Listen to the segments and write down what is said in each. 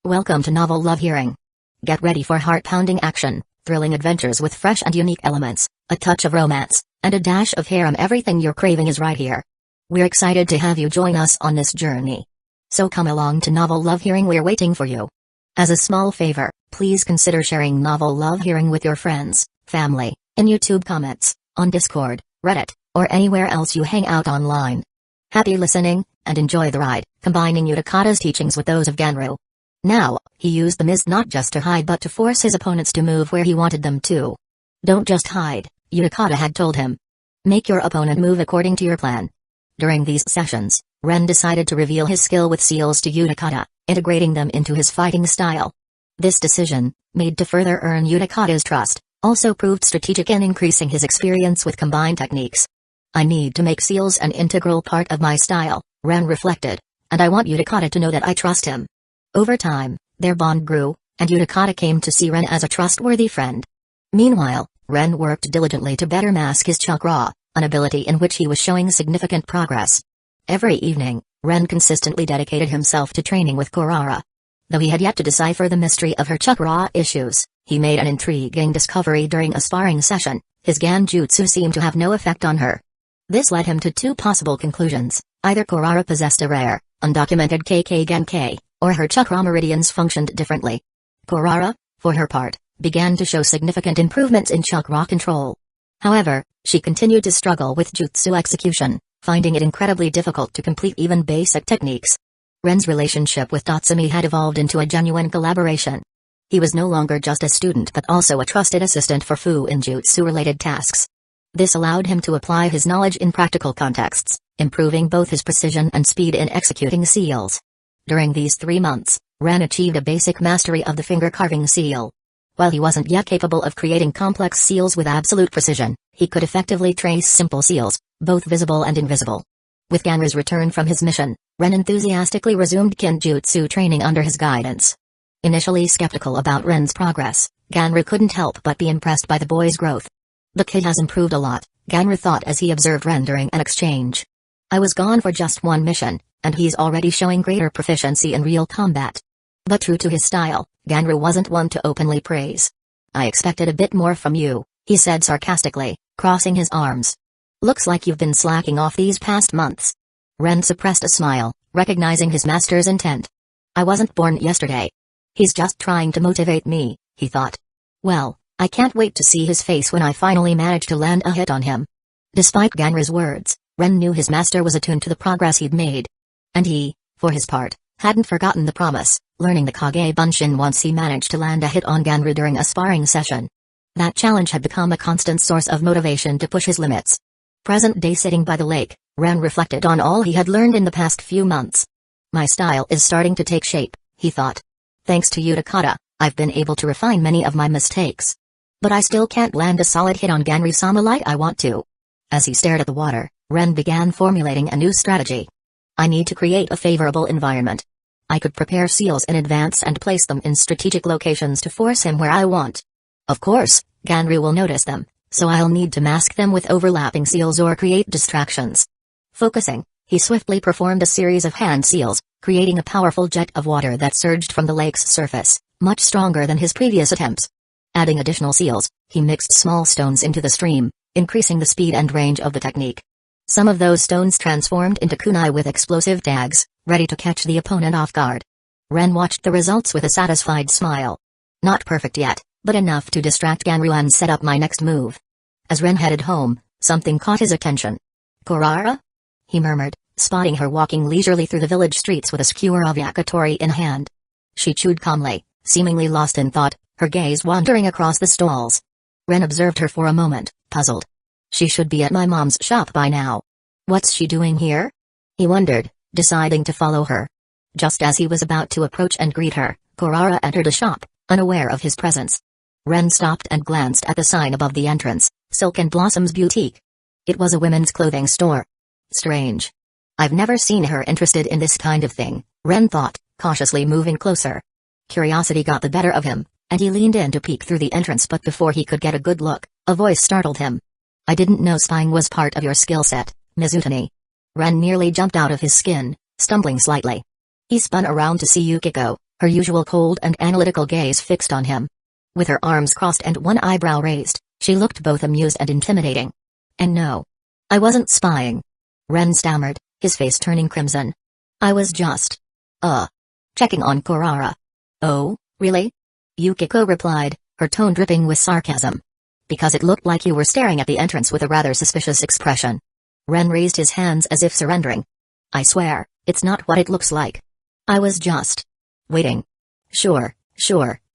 Welcome to Novel Love Hearing. Get ready for heart-pounding action, thrilling adventures with fresh and unique elements, a touch of romance, and a dash of harem. Everything you're craving is right here. We're excited to have you join us on this journey. So come along to Novel Love Hearing, we're waiting for you. As a small favor, please consider sharing Novel Love Hearing with your friends, family, in YouTube comments, on Discord, Reddit, or anywhere else you hang out online. Happy listening, and enjoy the ride, combining Utakata's teachings with those of Ganru. Now, he used the mist not just to hide but to force his opponents to move where he wanted them to. Don't just hide, Utakata had told him. Make your opponent move according to your plan. During these sessions, Ren decided to reveal his skill with seals to Utakata, integrating them into his fighting style. This decision, made to further earn Utakata's trust, also proved strategic in increasing his experience with combined techniques. I need to make seals an integral part of my style, Ren reflected, and I want Utakata to know that I trust him. Over time, their bond grew, and Utakata came to see Ren as a trustworthy friend. Meanwhile, Ren worked diligently to better mask his chakra, an ability in which he was showing significant progress. Every evening, Ren consistently dedicated himself to training with Kurara. Though he had yet to decipher the mystery of her chakra issues, he made an intriguing discovery during a sparring session: his Ganjutsu seemed to have no effect on her. This led him to two possible conclusions: either Kurara possessed a rare, undocumented KK Genkai, or her chakra meridians functioned differently. Kurara, for her part, began to show significant improvements in chakra control. However, she continued to struggle with jutsu execution, finding it incredibly difficult to complete even basic techniques. Ren's relationship with Tatsumi had evolved into a genuine collaboration. He was no longer just a student but also a trusted assistant for Fu in jutsu-related tasks. This allowed him to apply his knowledge in practical contexts, improving both his precision and speed in executing seals. During these 3 months, Ren achieved a basic mastery of the finger-carving seal. While he wasn't yet capable of creating complex seals with absolute precision, he could effectively trace simple seals, both visible and invisible. With Ganru's return from his mission, Ren enthusiastically resumed Kinjutsu training under his guidance. Initially skeptical about Ren's progress, Ganru couldn't help but be impressed by the boy's growth. The kid has improved a lot, Ganru thought as he observed Ren during an exchange. I was gone for just one mission, and he's already showing greater proficiency in real combat. But true to his style, Ganru wasn't one to openly praise. I expected a bit more from you, he said sarcastically, crossing his arms. Looks like you've been slacking off these past months. Ren suppressed a smile, recognizing his master's intent. I wasn't born yesterday. He's just trying to motivate me, he thought. Well, I can't wait to see his face when I finally manage to land a hit on him. Despite Ganru's words, Ren knew his master was attuned to the progress he'd made. And he, for his part, hadn't forgotten the promise, learning the Kage Bunshin once he managed to land a hit on Ganru during a sparring session. That challenge had become a constant source of motivation to push his limits. Present day sitting by the lake, Ren reflected on all he had learned in the past few months. My style is starting to take shape, he thought. Thanks to Utakata, I've been able to refine many of my mistakes. But I still can't land a solid hit on Ganru-sama like I want to. As he stared at the water, Ren began formulating a new strategy. I need to create a favorable environment. I could prepare seals in advance and place them in strategic locations to force him where I want. Of course, Ganru will notice them, so I'll need to mask them with overlapping seals or create distractions. Focusing, he swiftly performed a series of hand seals, creating a powerful jet of water that surged from the lake's surface, much stronger than his previous attempts. Adding additional seals, he mixed small stones into the stream, increasing the speed and range of the technique. Some of those stones transformed into kunai with explosive tags, ready to catch the opponent off guard. Ren watched the results with a satisfied smile. Not perfect yet, but enough to distract Ganru and set up my next move. As Ren headed home, something caught his attention. Kurara? He murmured, spotting her walking leisurely through the village streets with a skewer of yakitori in hand. She chewed calmly, seemingly lost in thought, her gaze wandering across the stalls. Ren observed her for a moment, puzzled. She should be at my mom's shop by now. What's she doing here? He wondered, deciding to follow her. Just as he was about to approach and greet her, Kurara entered a shop, unaware of his presence. Ren stopped and glanced at the sign above the entrance, Silk and Blossoms Boutique. It was a women's clothing store. Strange. I've never seen her interested in this kind of thing, Ren thought, cautiously moving closer. Curiosity got the better of him, and he leaned in to peek through the entrance, but before he could get a good look, a voice startled him. I didn't know spying was part of your skill set, Mizutani. Ren nearly jumped out of his skin, stumbling slightly. He spun around to see Yukiko, her usual cold and analytical gaze fixed on him. With her arms crossed and one eyebrow raised, she looked both amused and intimidating. "And no. I wasn't spying," Ren stammered, his face turning crimson. "I was just checking on Kurara." "Oh, really?" Yukiko replied, her tone dripping with sarcasm. "Because it looked like you were staring at the entrance with a rather suspicious expression." Ren raised his hands as if surrendering. "I swear, it's not what it looks like. I was just waiting." Sure,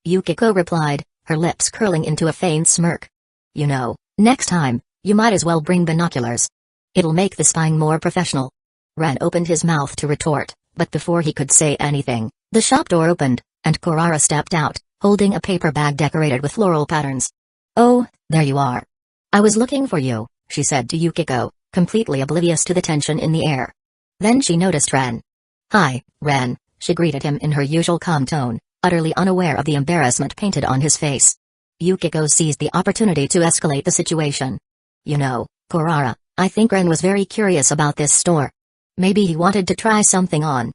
Yukiko replied, her lips curling into a faint smirk. "You know, next time, you might as well bring binoculars. It'll make the spying more professional." Ren opened his mouth to retort, but before he could say anything, the shop door opened, and Kurara stepped out, holding a paper bag decorated with floral patterns. "Oh, there you are. I was looking for you," she said to Yukiko, completely oblivious to the tension in the air. Then she noticed Ren. "Hi, Ren," she greeted him in her usual calm tone, utterly unaware of the embarrassment painted on his face. Yukiko seized the opportunity to escalate the situation. "You know, Kurara, I think Ren was very curious about this store. Maybe he wanted to try something on."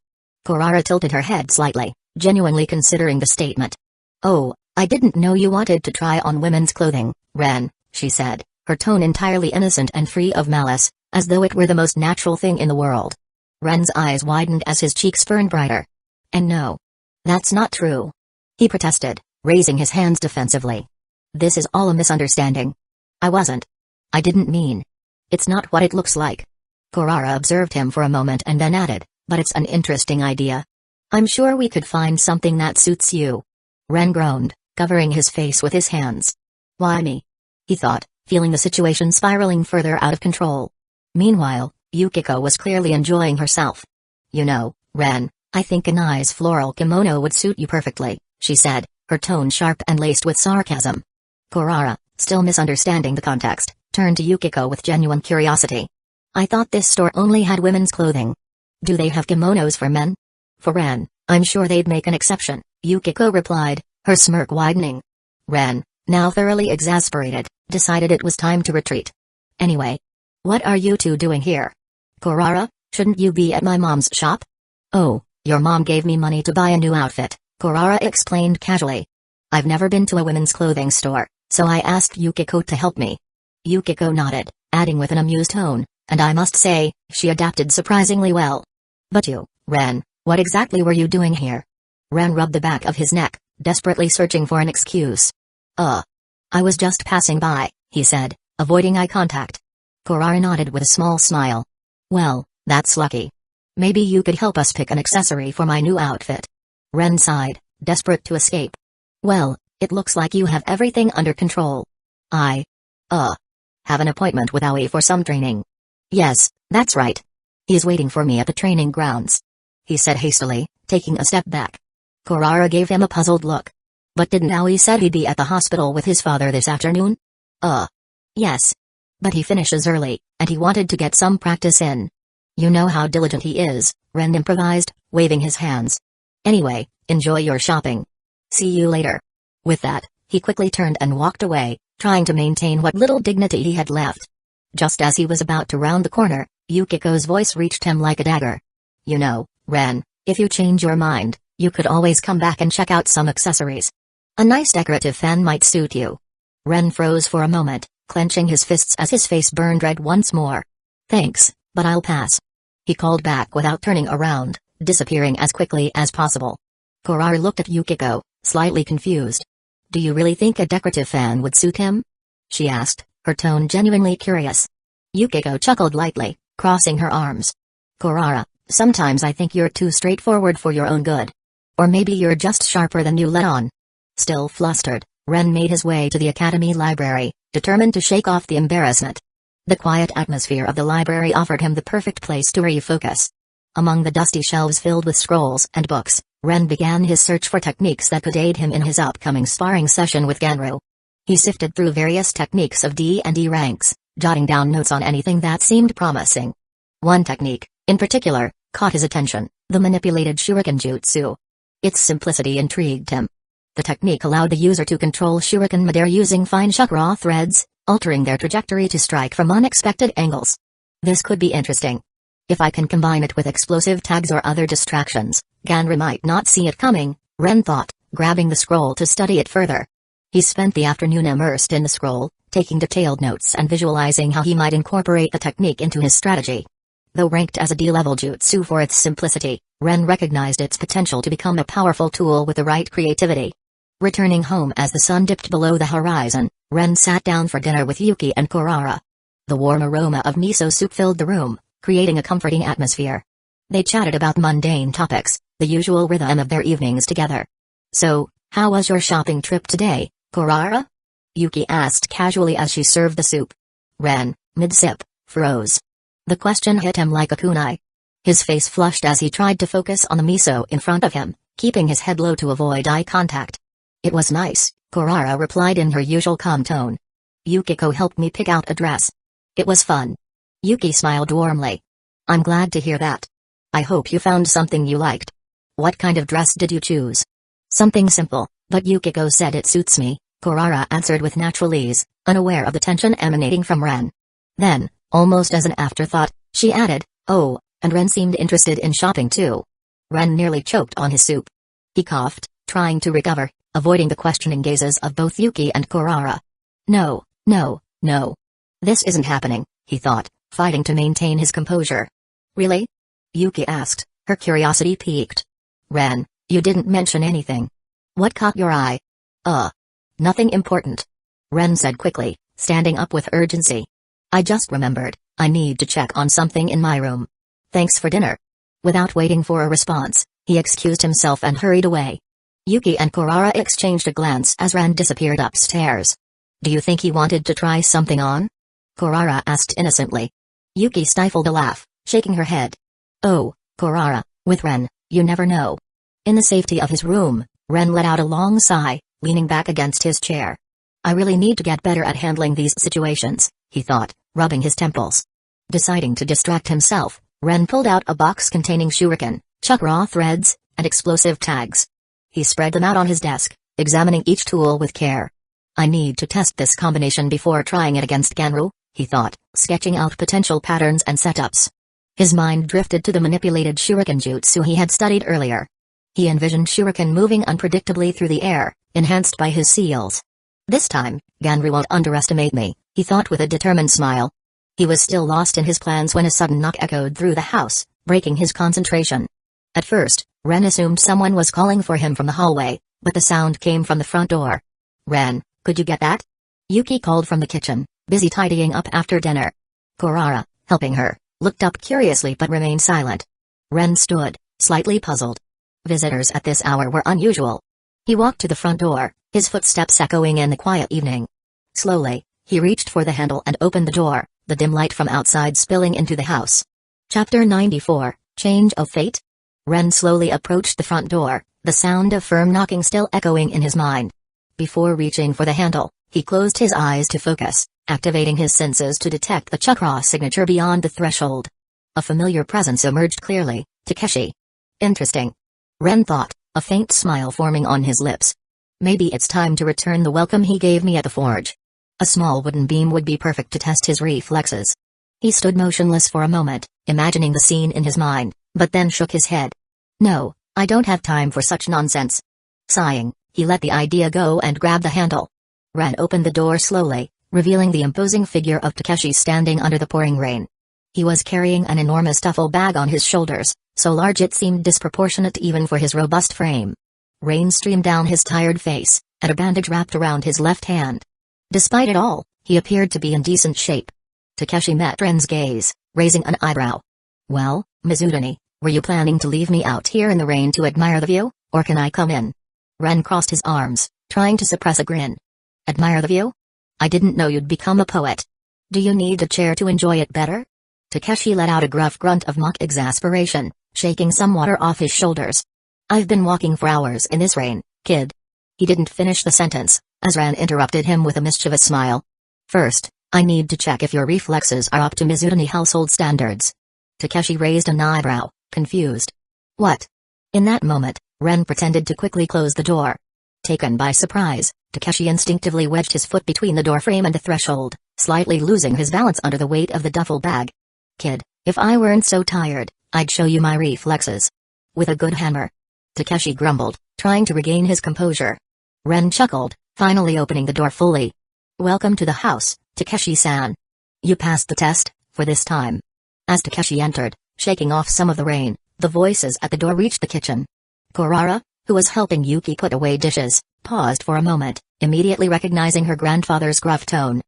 Kurara tilted her head slightly, genuinely considering the statement. "Oh, I didn't know you wanted to try on women's clothing, Ren," she said, her tone entirely innocent and free of malice, as though it were the most natural thing in the world. Ren's eyes widened as his cheeks burned brighter. "And no. That's not true," he protested, raising his hands defensively. "This is all a misunderstanding. I didn't mean. It's not what it looks like." Kurara observed him for a moment and then added, "But it's an interesting idea. I'm sure we could find something that suits you." Ren groaned, covering his face with his hands. "Why me?" he thought, feeling the situation spiraling further out of control. Meanwhile, Yukiko was clearly enjoying herself. "You know, Ren, I think a nice floral kimono would suit you perfectly," she said, her tone sharp and laced with sarcasm. Kurara, still misunderstanding the context, turned to Yukiko with genuine curiosity. "I thought this store only had women's clothing. Do they have kimonos for men?" "For Ren, I'm sure they'd make an exception," Yukiko replied, her smirk widening. Ren, now thoroughly exasperated, decided it was time to retreat. "Anyway, what are you two doing here? Kurara, shouldn't you be at my mom's shop?" "Oh, your mom gave me money to buy a new outfit," Kurara explained casually. "I've never been to a women's clothing store, so I asked Yukiko to help me." Yukiko nodded, adding with an amused tone, "And I must say, she adapted surprisingly well." "But you, Ren, what exactly were you doing here?" Ren rubbed the back of his neck, desperately searching for an excuse. I was just passing by," he said, avoiding eye contact. Kurara nodded with a small smile. "Well, that's lucky. Maybe you could help us pick an accessory for my new outfit." Ren sighed, desperate to escape. "Well, it looks like you have everything under control. I have an appointment with Aoi for some training." "Yes, that's right. He's waiting for me at the training grounds," he said hastily, taking a step back. Kurara gave him a puzzled look. "But didn't Aoi said he'd be at the hospital with his father this afternoon?" Yes. But he finishes early, and he wanted to get some practice in." "You know how diligent he is," Ren improvised, waving his hands. "Anyway, enjoy your shopping. See you later." With that, he quickly turned and walked away, trying to maintain what little dignity he had left. Just as he was about to round the corner, Yukiko's voice reached him like a dagger. "You know, Ren, if you change your mind, you could always come back and check out some accessories. A nice decorative fan might suit you." Ren froze for a moment, clenching his fists as his face burned red once more. "Thanks, but I'll pass," he called back without turning around, disappearing as quickly as possible. Kurara looked at Yukiko, slightly confused. "Do you really think a decorative fan would suit him?" she asked, her tone genuinely curious. Yukiko chuckled lightly, crossing her arms. "Kurara, sometimes I think you're too straightforward for your own good. Or maybe you're just sharper than you let on." Still flustered, Ren made his way to the academy library, determined to shake off the embarrassment. The quiet atmosphere of the library offered him the perfect place to refocus. Among the dusty shelves filled with scrolls and books, Ren began his search for techniques that could aid him in his upcoming sparring session with Genro. He sifted through various techniques of D&D ranks, jotting down notes on anything that seemed promising. One technique, in particular, caught his attention, the manipulated shuriken jutsu. Its simplicity intrigued him. The technique allowed the user to control shuriken midair using fine chakra threads, altering their trajectory to strike from unexpected angles. This could be interesting. If I can combine it with explosive tags or other distractions, Genro might not see it coming, Ren thought, grabbing the scroll to study it further. He spent the afternoon immersed in the scroll, taking detailed notes and visualizing how he might incorporate the technique into his strategy. Though ranked as a D-level jutsu for its simplicity, Ren recognized its potential to become a powerful tool with the right creativity. Returning home as the sun dipped below the horizon, Ren sat down for dinner with Yuki and Kurara. The warm aroma of miso soup filled the room, creating a comforting atmosphere. They chatted about mundane topics, the usual rhythm of their evenings together. "So, how was your shopping trip today, Kurara?" Yuki asked casually as she served the soup. Ren, mid-sip, froze. The question hit him like a kunai. His face flushed as he tried to focus on the miso in front of him, keeping his head low to avoid eye contact. "It was nice," Kurara replied in her usual calm tone. "Yukiko helped me pick out a dress. It was fun." Yuki smiled warmly. "I'm glad to hear that. I hope you found something you liked. What kind of dress did you choose?" "Something simple, but Yukiko said it suits me," Kurara answered with natural ease, unaware of the tension emanating from Ren. Then, almost as an afterthought, she added, "Oh, and Ren seemed interested in shopping too." Ren nearly choked on his soup. He coughed, trying to recover, avoiding the questioning gazes of both Yuki and Kurara. No. This isn't happening, he thought, fighting to maintain his composure. "Really?" Yuki asked, her curiosity piqued. "Ren, you didn't mention anything. What caught your eye?" Nothing important," Ren said quickly, standing up with urgency. "I just remembered, I need to check on something in my room. Thanks for dinner." Without waiting for a response, he excused himself and hurried away. Yuki and Kurara exchanged a glance as Ren disappeared upstairs. "Do you think he wanted to try something on?" Kurara asked innocently. Yuki stifled a laugh, shaking her head. "Oh, Kurara, with Ren, you never know." In the safety of his room, Ren let out a long sigh, leaning back against his chair. "I really need to get better at handling these situations," he thought, rubbing his temples. Deciding to distract himself, Ren pulled out a box containing shuriken, chakra threads, and explosive tags. He spread them out on his desk, examining each tool with care. "I need to test this combination before trying it against Ganru," he thought, sketching out potential patterns and setups. His mind drifted to the manipulated shuriken jutsu he had studied earlier. He envisioned shuriken moving unpredictably through the air, enhanced by his seals. "This time, Ganru won't underestimate me," he thought with a determined smile. He was still lost in his plans when a sudden knock echoed through the house, breaking his concentration. At first, Ren assumed someone was calling for him from the hallway, but the sound came from the front door. "Ren, could you get that?" Yuki called from the kitchen, busy tidying up after dinner. Kurara, helping her, looked up curiously but remained silent. Ren stood, slightly puzzled. Visitors at this hour were unusual. He walked to the front door, his footsteps echoing in the quiet evening. Slowly, he reached for the handle and opened the door, the dim light from outside spilling into the house. Chapter 94, Change of Fate? Ren slowly approached the front door, the sound of firm knocking still echoing in his mind. Before reaching for the handle, he closed his eyes to focus, activating his senses to detect the chakra signature beyond the threshold. A familiar presence emerged clearly, Takeshi. Interesting. Ren thought, a faint smile forming on his lips. Maybe it's time to return the welcome he gave me at the forge. A small wooden beam would be perfect to test his reflexes. He stood motionless for a moment, imagining the scene in his mind, but then shook his head. "No, I don't have time for such nonsense." Sighing, he let the idea go and grabbed the handle. Ren opened the door slowly, revealing the imposing figure of Takeshi standing under the pouring rain. He was carrying an enormous duffel bag on his shoulders, so large it seemed disproportionate even for his robust frame. Rain streamed down his tired face, and a bandage wrapped around his left hand. Despite it all, he appeared to be in decent shape. Takeshi met Ren's gaze, raising an eyebrow. "Well, Mizutani, were you planning to leave me out here in the rain to admire the view, or can I come in?" Ren crossed his arms, trying to suppress a grin. "Admire the view? I didn't know you'd become a poet. Do you need a chair to enjoy it better?" Takeshi let out a gruff grunt of mock exasperation, shaking some water off his shoulders. "I've been walking for hours in this rain, kid." He didn't finish the sentence, as Ren interrupted him with a mischievous smile. "First, I need to check if your reflexes are up to Mizutani household standards." Takeshi raised an eyebrow, confused. "What?" In that moment, Ren pretended to quickly close the door. Taken by surprise, Takeshi instinctively wedged his foot between the doorframe and the threshold, slightly losing his balance under the weight of the duffel bag. "Kid, if I weren't so tired, I'd show you my reflexes. With a good hammer." Takeshi grumbled, trying to regain his composure. Ren chuckled, finally opening the door fully. "Welcome to the house, Takeshi-san. You passed the test, for this time." As Takeshi entered, shaking off some of the rain, the voices at the door reached the kitchen. Kurara, who was helping Yuki put away dishes, paused for a moment, immediately recognizing her grandfather's gruff tone.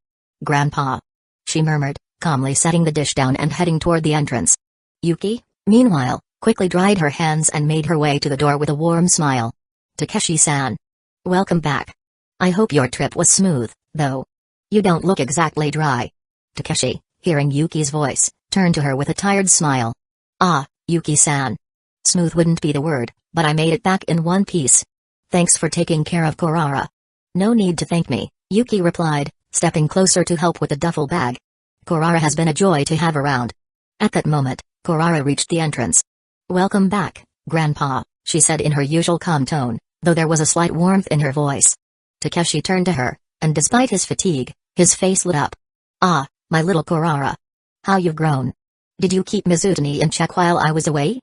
"Grandpa," she murmured, calmly setting the dish down and heading toward the entrance. Yuki, meanwhile, quickly dried her hands and made her way to the door with a warm smile. "Takeshi-san. Welcome back. I hope your trip was smooth, though. You don't look exactly dry." Takeshi, hearing Yuki's voice, turned to her with a tired smile. "Ah, Yuki-san. Smooth wouldn't be the word, but I made it back in one piece. Thanks for taking care of Kurara." "No need to thank me," Yuki replied, stepping closer to help with the duffel bag. "Kurara has been a joy to have around." At that moment, Kurara reached the entrance. "Welcome back, Grandpa," she said in her usual calm tone, though there was a slight warmth in her voice. Takeshi turned to her, and despite his fatigue, his face lit up. "Ah, my little Kurara. How you've grown. Did you keep Mizutani in check while I was away?"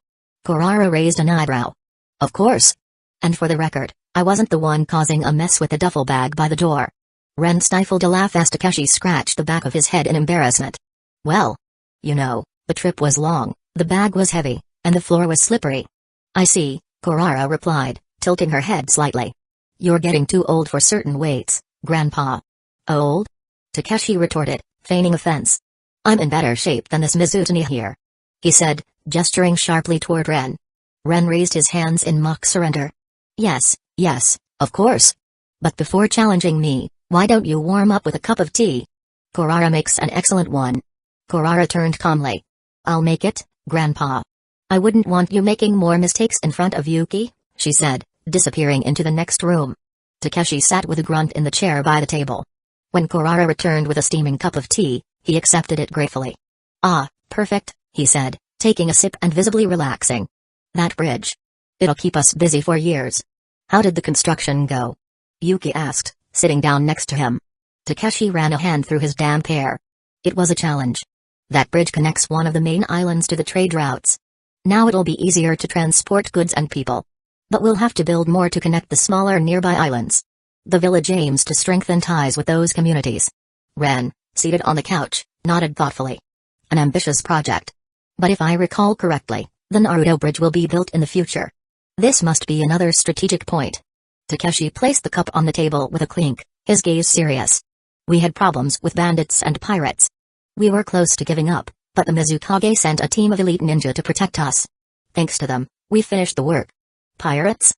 Kurara raised an eyebrow. "Of course. And for the record, I wasn't the one causing a mess with the duffel bag by the door." Ren stifled a laugh as Takeshi scratched the back of his head in embarrassment. "Well, you know, the trip was long, the bag was heavy, and the floor was slippery." "I see," Kurara replied, tilting her head slightly. "You're getting too old for certain weights, Grandpa." "Old?" Takeshi retorted, feigning offense. "I'm in better shape than this Mizutani here," he said, gesturing sharply toward Ren. Ren raised his hands in mock surrender. Yes, of course. But before challenging me, why don't you warm up with a cup of tea? Kurara makes an excellent one." Kurara turned calmly. "I'll make it, Grandpa. I wouldn't want you making more mistakes in front of Yuki," she said, disappearing into the next room. Takeshi sat with a grunt in the chair by the table. When Kurara returned with a steaming cup of tea, he accepted it gratefully. "Ah, perfect," he said, taking a sip and visibly relaxing. "That bridge. It'll keep us busy for years." "How did the construction go?" Yuki asked, sitting down next to him. Takeshi ran a hand through his damp hair. "It was a challenge. That bridge connects one of the main islands to the trade routes. Now it'll be easier to transport goods and people. But we'll have to build more to connect the smaller nearby islands. The village aims to strengthen ties with those communities." Ren, seated on the couch, nodded thoughtfully. "An ambitious project. But if I recall correctly, the Naruto bridge will be built in the future. This must be another strategic point." Takeshi placed the cup on the table with a clink, his gaze serious. "We had problems with bandits and pirates. We were close to giving up, but the Mizukage sent a team of elite ninja to protect us. Thanks to them, we finished the work." "Pirates?"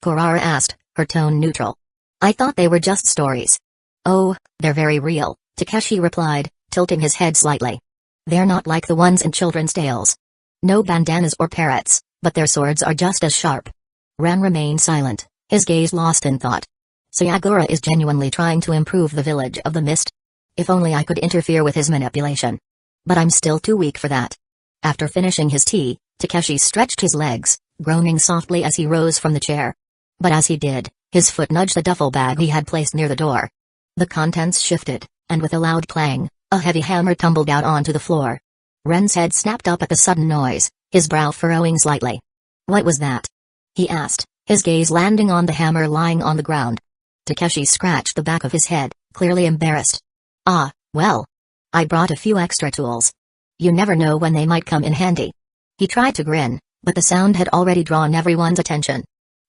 Kurara asked, her tone neutral. "I thought they were just stories." "Oh, they're very real," Takeshi replied, tilting his head slightly. "They're not like the ones in children's tales. No bandanas or parrots, but their swords are just as sharp." Ren remained silent, his gaze lost in thought. "So Yagura is genuinely trying to improve the village of the mist? If only I could interfere with his manipulation. But I'm still too weak for that." After finishing his tea, Takeshi stretched his legs, groaning softly as he rose from the chair. But as he did, his foot nudged the duffel bag he had placed near the door. The contents shifted, and with a loud clang, a heavy hammer tumbled out onto the floor. Ren's head snapped up at the sudden noise, his brow furrowing slightly. "What was that?" he asked, his gaze landing on the hammer lying on the ground. Takeshi scratched the back of his head, clearly embarrassed. "Ah, well. I brought a few extra tools. You never know when they might come in handy." He tried to grin, but the sound had already drawn everyone's attention.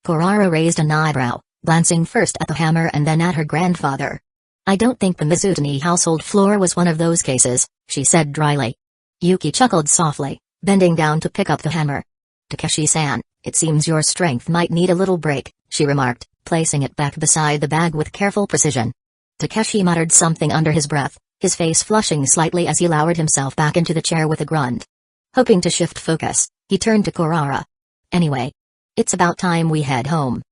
Kurara raised an eyebrow, glancing first at the hammer and then at her grandfather. "I don't think the Mizutani household floor was one of those cases," she said dryly. Yuki chuckled softly, bending down to pick up the hammer. "Takeshi-san, it seems your strength might need a little break," she remarked, placing it back beside the bag with careful precision. Takeshi muttered something under his breath, his face flushing slightly as he lowered himself back into the chair with a grunt. Hoping to shift focus, he turned to Kurara. "Anyway, it's about time we head home.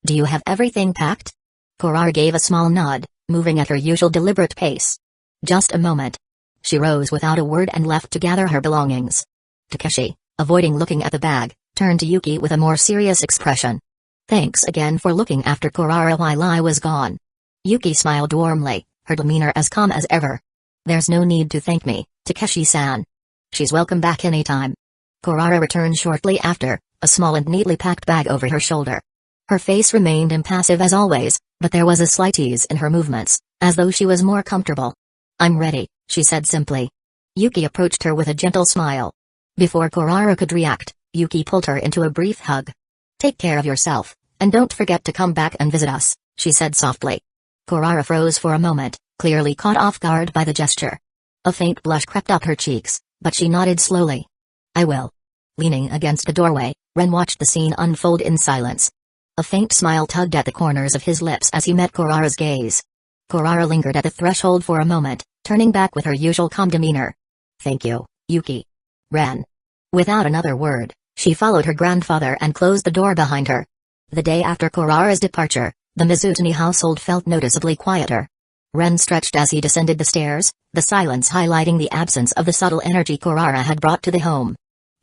Do you have everything packed?" Kurara gave a small nod, moving at her usual deliberate pace. "Just a moment." She rose without a word and left to gather her belongings. Takeshi, avoiding looking at the bag, turned to Yuki with a more serious expression. "Thanks again for looking after Kurara while I was gone." Yuki smiled warmly, her demeanor as calm as ever. "There's no need to thank me, Takeshi-san. She's welcome back anytime." Kurara returned shortly after, a small and neatly packed bag over her shoulder. Her face remained impassive as always, but there was a slight ease in her movements, as though she was more comfortable. "I'm ready," she said simply. Yuki approached her with a gentle smile. Before Kurara could react, Yuki pulled her into a brief hug. "Take care of yourself, and don't forget to come back and visit us," she said softly. Kurara froze for a moment, clearly caught off guard by the gesture. A faint blush crept up her cheeks, but she nodded slowly. "I will." Leaning against the doorway, Ren watched the scene unfold in silence. A faint smile tugged at the corners of his lips as he met Kurara's gaze. Kurara lingered at the threshold for a moment, turning back with her usual calm demeanor. "Thank you, Yuki." Ren. Without another word, she followed her grandfather and closed the door behind her. The day after Kurara's departure, the Mizutani household felt noticeably quieter. Ren stretched as he descended the stairs, the silence highlighting the absence of the subtle energy Kurara had brought to the home.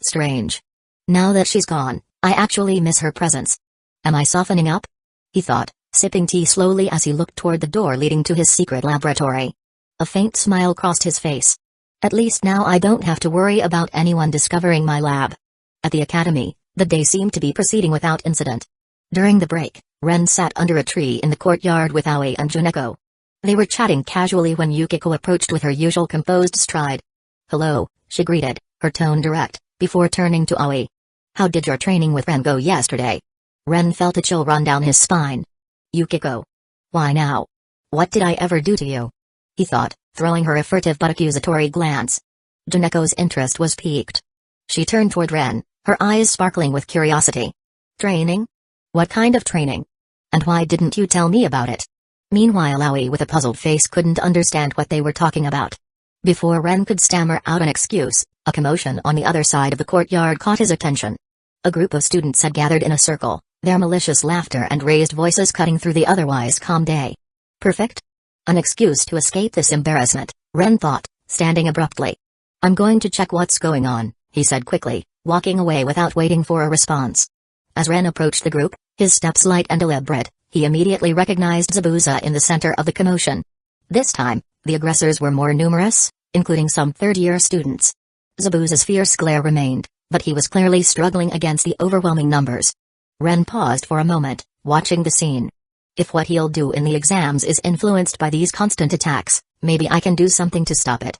Strange. Now that she's gone, I actually miss her presence. Am I softening up? He thought, sipping tea slowly as he looked toward the door leading to his secret laboratory. A faint smile crossed his face. At least now I don't have to worry about anyone discovering my lab. At the academy, the day seemed to be proceeding without incident. During the break, Ren sat under a tree in the courtyard with Aoi and Juneko. They were chatting casually when Yukiko approached with her usual composed stride. "Hello," she greeted, her tone direct, before turning to Aoi. "How did your training with Ren go yesterday?" Ren felt a chill run down his spine. "Yukiko. Why now? What did I ever do to you?" he thought, throwing her a furtive but accusatory glance. Juneko's interest was piqued. She turned toward Ren, her eyes sparkling with curiosity. "Training? What kind of training? And why didn't you tell me about it?" Meanwhile Aoi with a puzzled face couldn't understand what they were talking about. Before Ren could stammer out an excuse, a commotion on the other side of the courtyard caught his attention. A group of students had gathered in a circle, their malicious laughter and raised voices cutting through the otherwise calm day. Perfect? An excuse to escape this embarrassment, Ren thought, standing abruptly. "I'm going to check what's going on," he said quickly, walking away without waiting for a response. As Ren approached the group, his steps light and deliberate, he immediately recognized Zabuza in the center of the commotion. This time, the aggressors were more numerous, including some third-year students. Zabuza's fierce glare remained, but he was clearly struggling against the overwhelming numbers. Ren paused for a moment, watching the scene. If what he'll do in the exams is influenced by these constant attacks, maybe I can do something to stop it.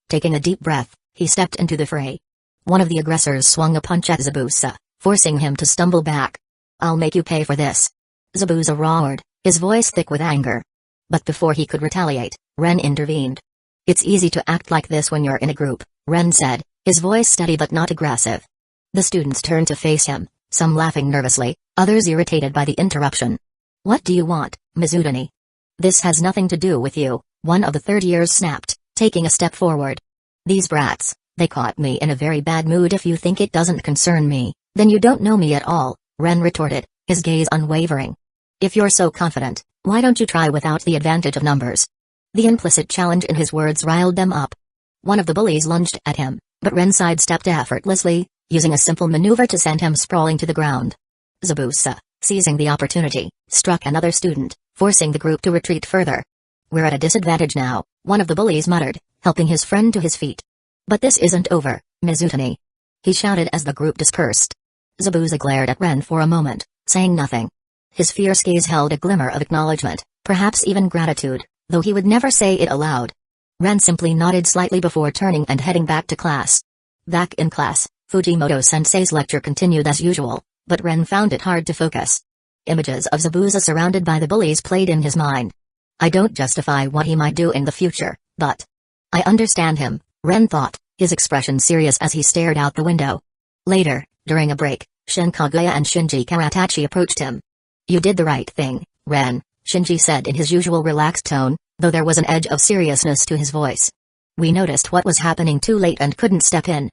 Taking a deep breath, he stepped into the fray. One of the aggressors swung a punch at Zabuza, forcing him to stumble back. "I'll make you pay for this." Zabuza roared, his voice thick with anger. But before he could retaliate, Ren intervened. "It's easy to act like this when you're in a group," Ren said, his voice steady but not aggressive. The students turned to face him, some laughing nervously, others irritated by the interruption. "What do you want, Mizutani?" "This has nothing to do with you," one of the third years snapped, taking a step forward. "These brats, they caught me in a very bad mood. If you think it doesn't concern me, then you don't know me at all," Ren retorted, his gaze unwavering. "If you're so confident, why don't you try without the advantage of numbers?" The implicit challenge in his words riled them up. One of the bullies lunged at him, but Ren sidestepped effortlessly, using a simple maneuver to send him sprawling to the ground. Zabuza, seizing the opportunity, struck another student, forcing the group to retreat further. "We're at a disadvantage now," one of the bullies muttered, helping his friend to his feet. "But this isn't over, Mizutani," he shouted as the group dispersed. Zabuza glared at Ren for a moment, saying nothing. His fierce gaze held a glimmer of acknowledgement, perhaps even gratitude, though he would never say it aloud. Ren simply nodded slightly before turning and heading back to class. Back in class, Fujimoto-sensei's lecture continued as usual, but Ren found it hard to focus. Images of Zabuza surrounded by the bullies played in his mind. I don't justify what he might do in the future, but I understand him, Ren thought, his expression serious as he stared out the window. Later, during a break, Shin Kaguya and Shinji Karatachi approached him. "You did the right thing, Ren," Shinji said in his usual relaxed tone, though there was an edge of seriousness to his voice. "We noticed what was happening too late and couldn't step in."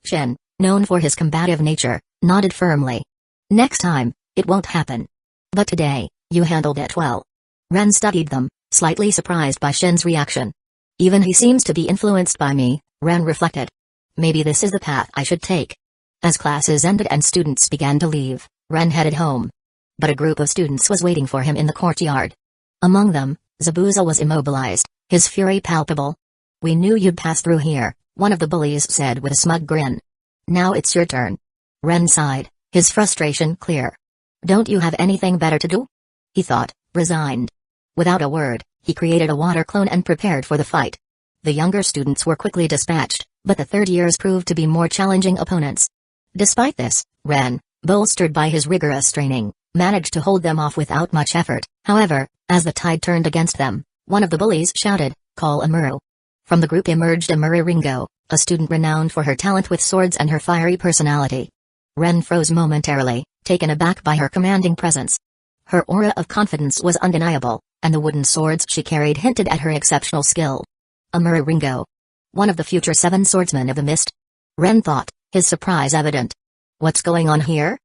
Shin, known for his combative nature, nodded firmly. "Next time, it won't happen. But today, you handled it well." Ren studied them, slightly surprised by Shin's reaction. Even he seems to be influenced by me, Ren reflected. Maybe this is the path I should take. As classes ended and students began to leave, Ren headed home. But a group of students was waiting for him in the courtyard. Among them, Zabuza was immobilized, his fury palpable. "We knew you'd pass through here," one of the bullies said with a smug grin. "Now it's your turn." Ren sighed, his frustration clear. Don't you have anything better to do? He thought, resigned. Without a word, he created a water clone and prepared for the fight. The younger students were quickly dispatched, but the third years proved to be more challenging opponents. Despite this, Ren, bolstered by his rigorous training, managed to hold them off without much effort. However, as the tide turned against them, one of the bullies shouted, "Call Amuro." From the group emerged Amuro Ringo, a student renowned for her talent with swords and her fiery personality. Ren froze momentarily, taken aback by her commanding presence. Her aura of confidence was undeniable, and the wooden swords she carried hinted at her exceptional skill. Amuro Ringo. One of the future 7 swordsmen of the mist? Ren thought, his surprise evident. What's going on here?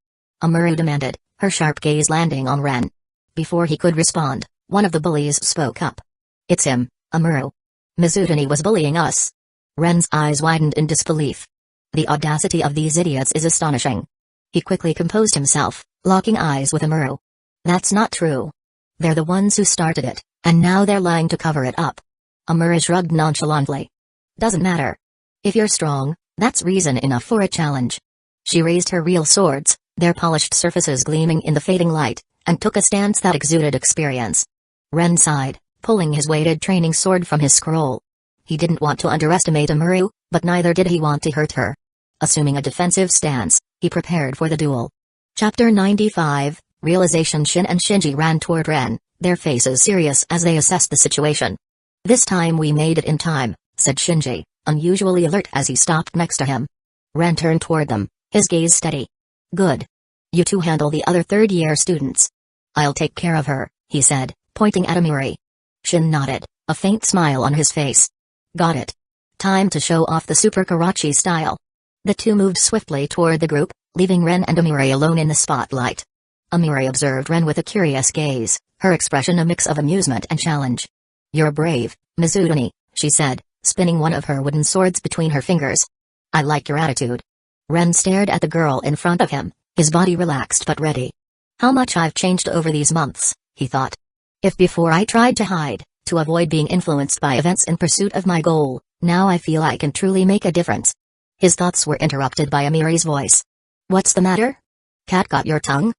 Amuro demanded, her sharp gaze landing on Ren. Before he could respond, one of the bullies spoke up. It's him, Amuro. Mizutani was bullying us. Ren's eyes widened in disbelief. The audacity of these idiots is astonishing. He quickly composed himself, locking eyes with Amuro. That's not true. They're the ones who started it, and now they're lying to cover it up. Amuro shrugged nonchalantly. Doesn't matter. If you're strong, that's reason enough for a challenge. She raised her real swords, their polished surfaces gleaming in the fading light, and took a stance that exuded experience. Ren sighed, pulling his weighted training sword from his scroll. He didn't want to underestimate Amuro, but neither did he want to hurt her. Assuming a defensive stance, he prepared for the duel. Chapter 95, Realization. Shin and Shinji ran toward Ren, their faces serious as they assessed the situation. This time we made it in time, said Shinji, unusually alert as he stopped next to him. Ren turned toward them, his gaze steady. Good. You two handle the other third-year students. I'll take care of her, he said, pointing at Amuro. Shin nodded, a faint smile on his face. Got it. Time to show off the super Karachi style. The two moved swiftly toward the group, leaving Ren and Amuro alone in the spotlight. Amuro observed Ren with a curious gaze, her expression a mix of amusement and challenge. You're brave, Mizutani, she said, spinning one of her wooden swords between her fingers. I like your attitude. Ren stared at the girl in front of him, his body relaxed but ready. How much I've changed over these months, he thought. If before I tried to hide, to avoid being influenced by events in pursuit of my goal, now I feel I can truly make a difference. His thoughts were interrupted by Amiri's voice. What's the matter? Cat got your tongue?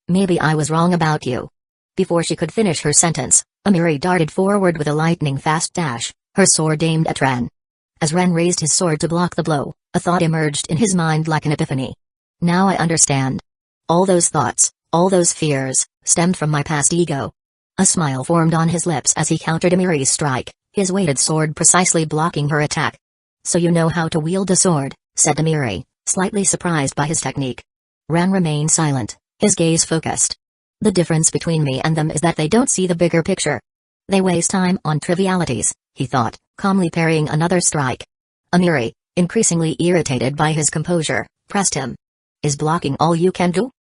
Maybe I was wrong about you. Before she could finish her sentence, Amiri darted forward with a lightning-fast dash, her sword aimed at Ren. As Ren raised his sword to block the blow, a thought emerged in his mind like an epiphany. Now I understand. All those thoughts, all those fears, stemmed from my past ego. A smile formed on his lips as he countered Amiri's strike, his weighted sword precisely blocking her attack. So you know how to wield a sword, said Amiri, slightly surprised by his technique. Ren remained silent, his gaze focused. The difference between me and them is that they don't see the bigger picture. They waste time on trivialities, he thought, calmly parrying another strike. Amiri, increasingly irritated by his composure, pressed him. Is blocking all you can do?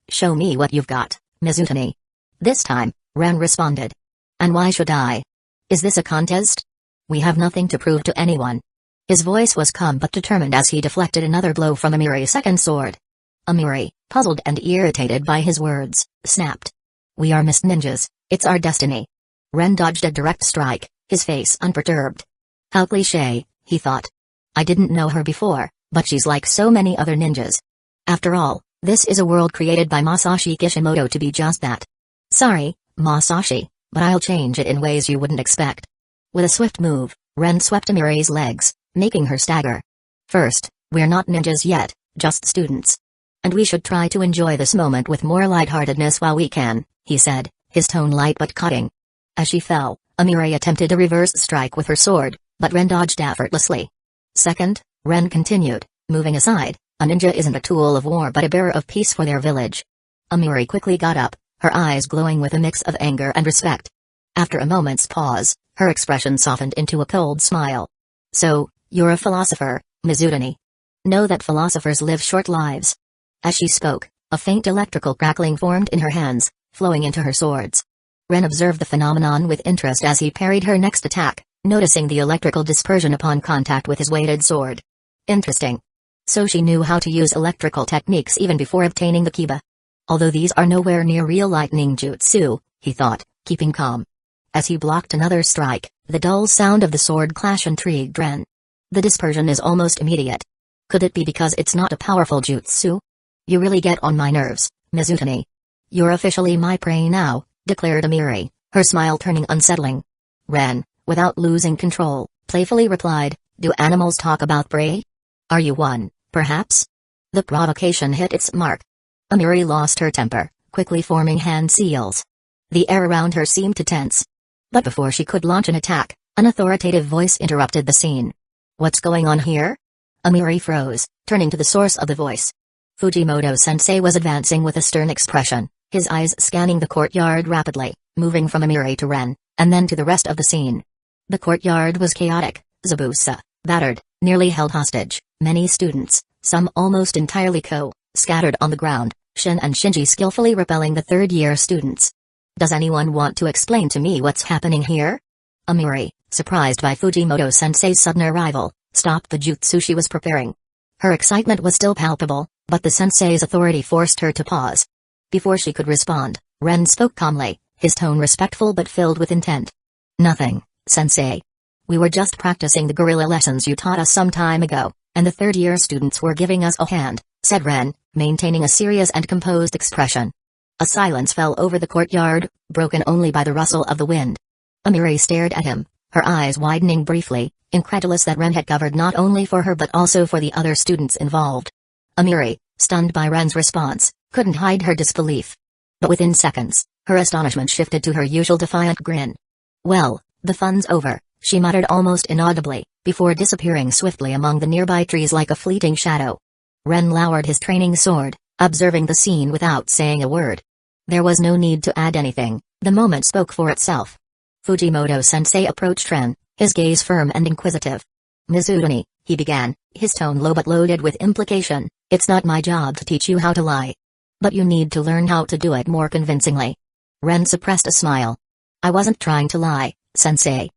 Show me what you've got, Mizutani. This time, Ren responded. And why should I? Is this a contest? We have nothing to prove to anyone. His voice was calm but determined as he deflected another blow from Amiri's second sword. Amiri, puzzled and irritated by his words, snapped. We are mist ninjas, it's our destiny. Ren dodged a direct strike, his face unperturbed. How cliché, he thought. I didn't know her before, but she's like so many other ninjas. After all, this is a world created by Masashi Kishimoto to be just that. Sorry, Masashi, but I'll change it in ways you wouldn't expect. With a swift move, Ren swept Amiri's legs, making her stagger. First, we're not ninjas yet, just students. And we should try to enjoy this moment with more lightheartedness while we can, he said, his tone light but cutting. As she fell, Amiri attempted a reverse strike with her sword, but Ren dodged effortlessly. Second, Ren continued, moving aside, a ninja isn't a tool of war but a bearer of peace for their village. Amiri quickly got up, her eyes glowing with a mix of anger and respect. After a moment's pause, her expression softened into a cold smile. So, you're a philosopher, Mizutani. Know that philosophers live short lives. As she spoke, a faint electrical crackling formed in her hands, flowing into her swords. Ren observed the phenomenon with interest as he parried her next attack, noticing the electrical dispersion upon contact with his weighted sword. Interesting. So she knew how to use electrical techniques even before obtaining the Kiba. Although these are nowhere near real lightning jutsu, he thought, keeping calm. As he blocked another strike, the dull sound of the sword clash intrigued Ren. The dispersion is almost immediate. Could it be because it's not a powerful jutsu? You really get on my nerves, Mizutani. You're officially my prey now, declared Amiri, her smile turning unsettling. Ren, without losing control, playfully replied, do animals talk about prey? Are you one, perhaps? The provocation hit its mark. Amiri lost her temper, quickly forming hand seals. The air around her seemed to tense. But before she could launch an attack, an authoritative voice interrupted the scene. What's going on here? Amiri froze, turning to the source of the voice. Fujimoto-sensei was advancing with a stern expression, his eyes scanning the courtyard rapidly, moving from Amiri to Ren, and then to the rest of the scene. The courtyard was chaotic, Zabusa, battered, nearly held hostage, many students, some almost entirely scattered on the ground, Shin and Shinji skillfully repelling the third-year students. Does anyone want to explain to me what's happening here? Amiri, surprised by Fujimoto-sensei's sudden arrival, stopped the jutsu she was preparing. Her excitement was still palpable, but the sensei's authority forced her to pause. Before she could respond, Ren spoke calmly, his tone respectful but filled with intent. Nothing, sensei. We were just practicing the guerrilla lessons you taught us some time ago, and the third-year students were giving us a hand, said Ren, maintaining a serious and composed expression. A silence fell over the courtyard, broken only by the rustle of the wind. Amiri stared at him, her eyes widening briefly, incredulous that Ren had covered not only for her but also for the other students involved. Amiri, stunned by Ren's response, couldn't hide her disbelief. But within seconds, her astonishment shifted to her usual defiant grin. Well, the fun's over, she muttered almost inaudibly, before disappearing swiftly among the nearby trees like a fleeting shadow. Ren lowered his training sword, observing the scene without saying a word. There was no need to add anything, the moment spoke for itself. Fujimoto-sensei approached Ren, his gaze firm and inquisitive. Mizutani, he began, his tone low but loaded with implication, it's not my job to teach you how to lie. But you need to learn how to do it more convincingly. Ren suppressed a smile. I wasn't trying to lie, sensei.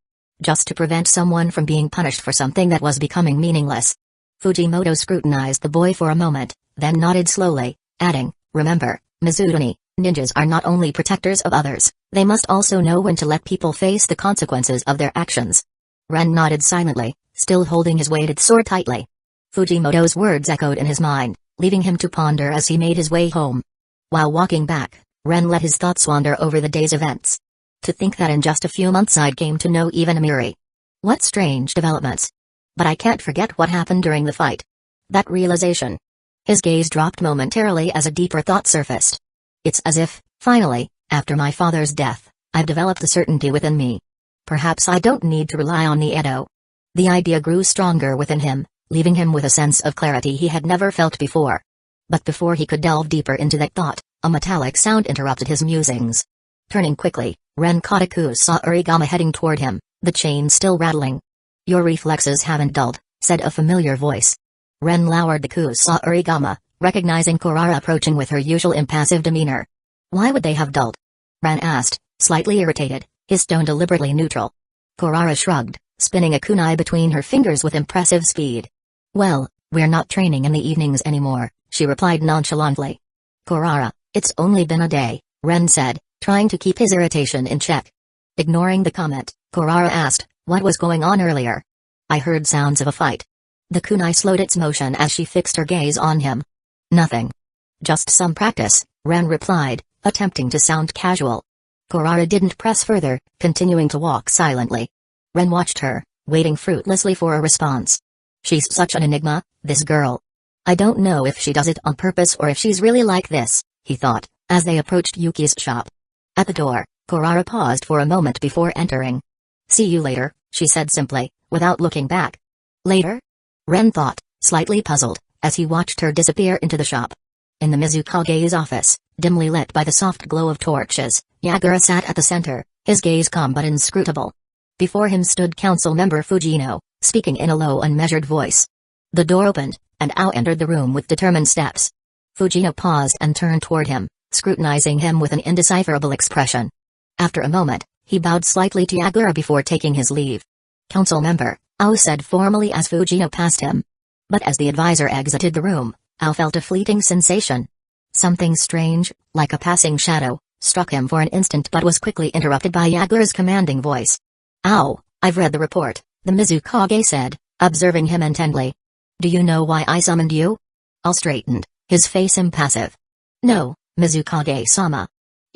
Just to prevent someone from being punished for something that was becoming meaningless. Fujimoto scrutinized the boy for a moment, then nodded slowly, adding, remember, Mizutani, ninjas are not only protectors of others, they must also know when to let people face the consequences of their actions. Ren nodded silently, still holding his weighted sword tightly. Fujimoto's words echoed in his mind, leaving him to ponder as he made his way home. While walking back, Ren let his thoughts wander over the day's events. To think that in just a few months I'd came to know even Amiri. What strange developments. But I can't forget what happened during the fight. That realization. His gaze dropped momentarily as a deeper thought surfaced. It's as if, finally, after my father's death, I've developed a certainty within me. Perhaps I don't need to rely on the Edo. The idea grew stronger within him, leaving him with a sense of clarity he had never felt before. But before he could delve deeper into that thought, a metallic sound interrupted his musings. Turning quickly, Ren caught a Kusa origami heading toward him, the chain still rattling. Your reflexes haven't dulled, said a familiar voice. Ren lowered the Kusa origami, recognizing Kurara approaching with her usual impassive demeanor. Why would they have dulled? Ren asked, slightly irritated, his tone deliberately neutral. Kurara shrugged, spinning a kunai between her fingers with impressive speed. Well, we're not training in the evenings anymore, she replied nonchalantly. Kurara, it's only been a day, Ren said, trying to keep his irritation in check. Ignoring the comment, Kurara asked, what was going on earlier? I heard sounds of a fight. The kunai slowed its motion as she fixed her gaze on him. Nothing. Just some practice, Ren replied, attempting to sound casual. Kurara didn't press further, continuing to walk silently. Ren watched her, waiting fruitlessly for a response. She's such an enigma, this girl. I don't know if she does it on purpose or if she's really like this, he thought, as they approached Yuki's shop. At the door, Kurara paused for a moment before entering. See you later, she said simply, without looking back. Later? Ren thought, slightly puzzled, as he watched her disappear into the shop. In the Mizukage's office, dimly lit by the soft glow of torches, Yagura sat at the center, his gaze calm but inscrutable. Before him stood council member Fujino, speaking in a low unmeasured voice. The door opened, and Ao entered the room with determined steps. Fujino paused and turned toward him, scrutinizing him with an indecipherable expression. After a moment, he bowed slightly to Yagura before taking his leave. Council member, Ao said formally as Fujino passed him. But as the advisor exited the room, Ao felt a fleeting sensation. Something strange, like a passing shadow, struck him for an instant but was quickly interrupted by Yagura's commanding voice. Ao, I've read the report, the Mizukage said, observing him intently. Do you know why I summoned you? Ao straightened, his face impassive. No, Mizukage-sama.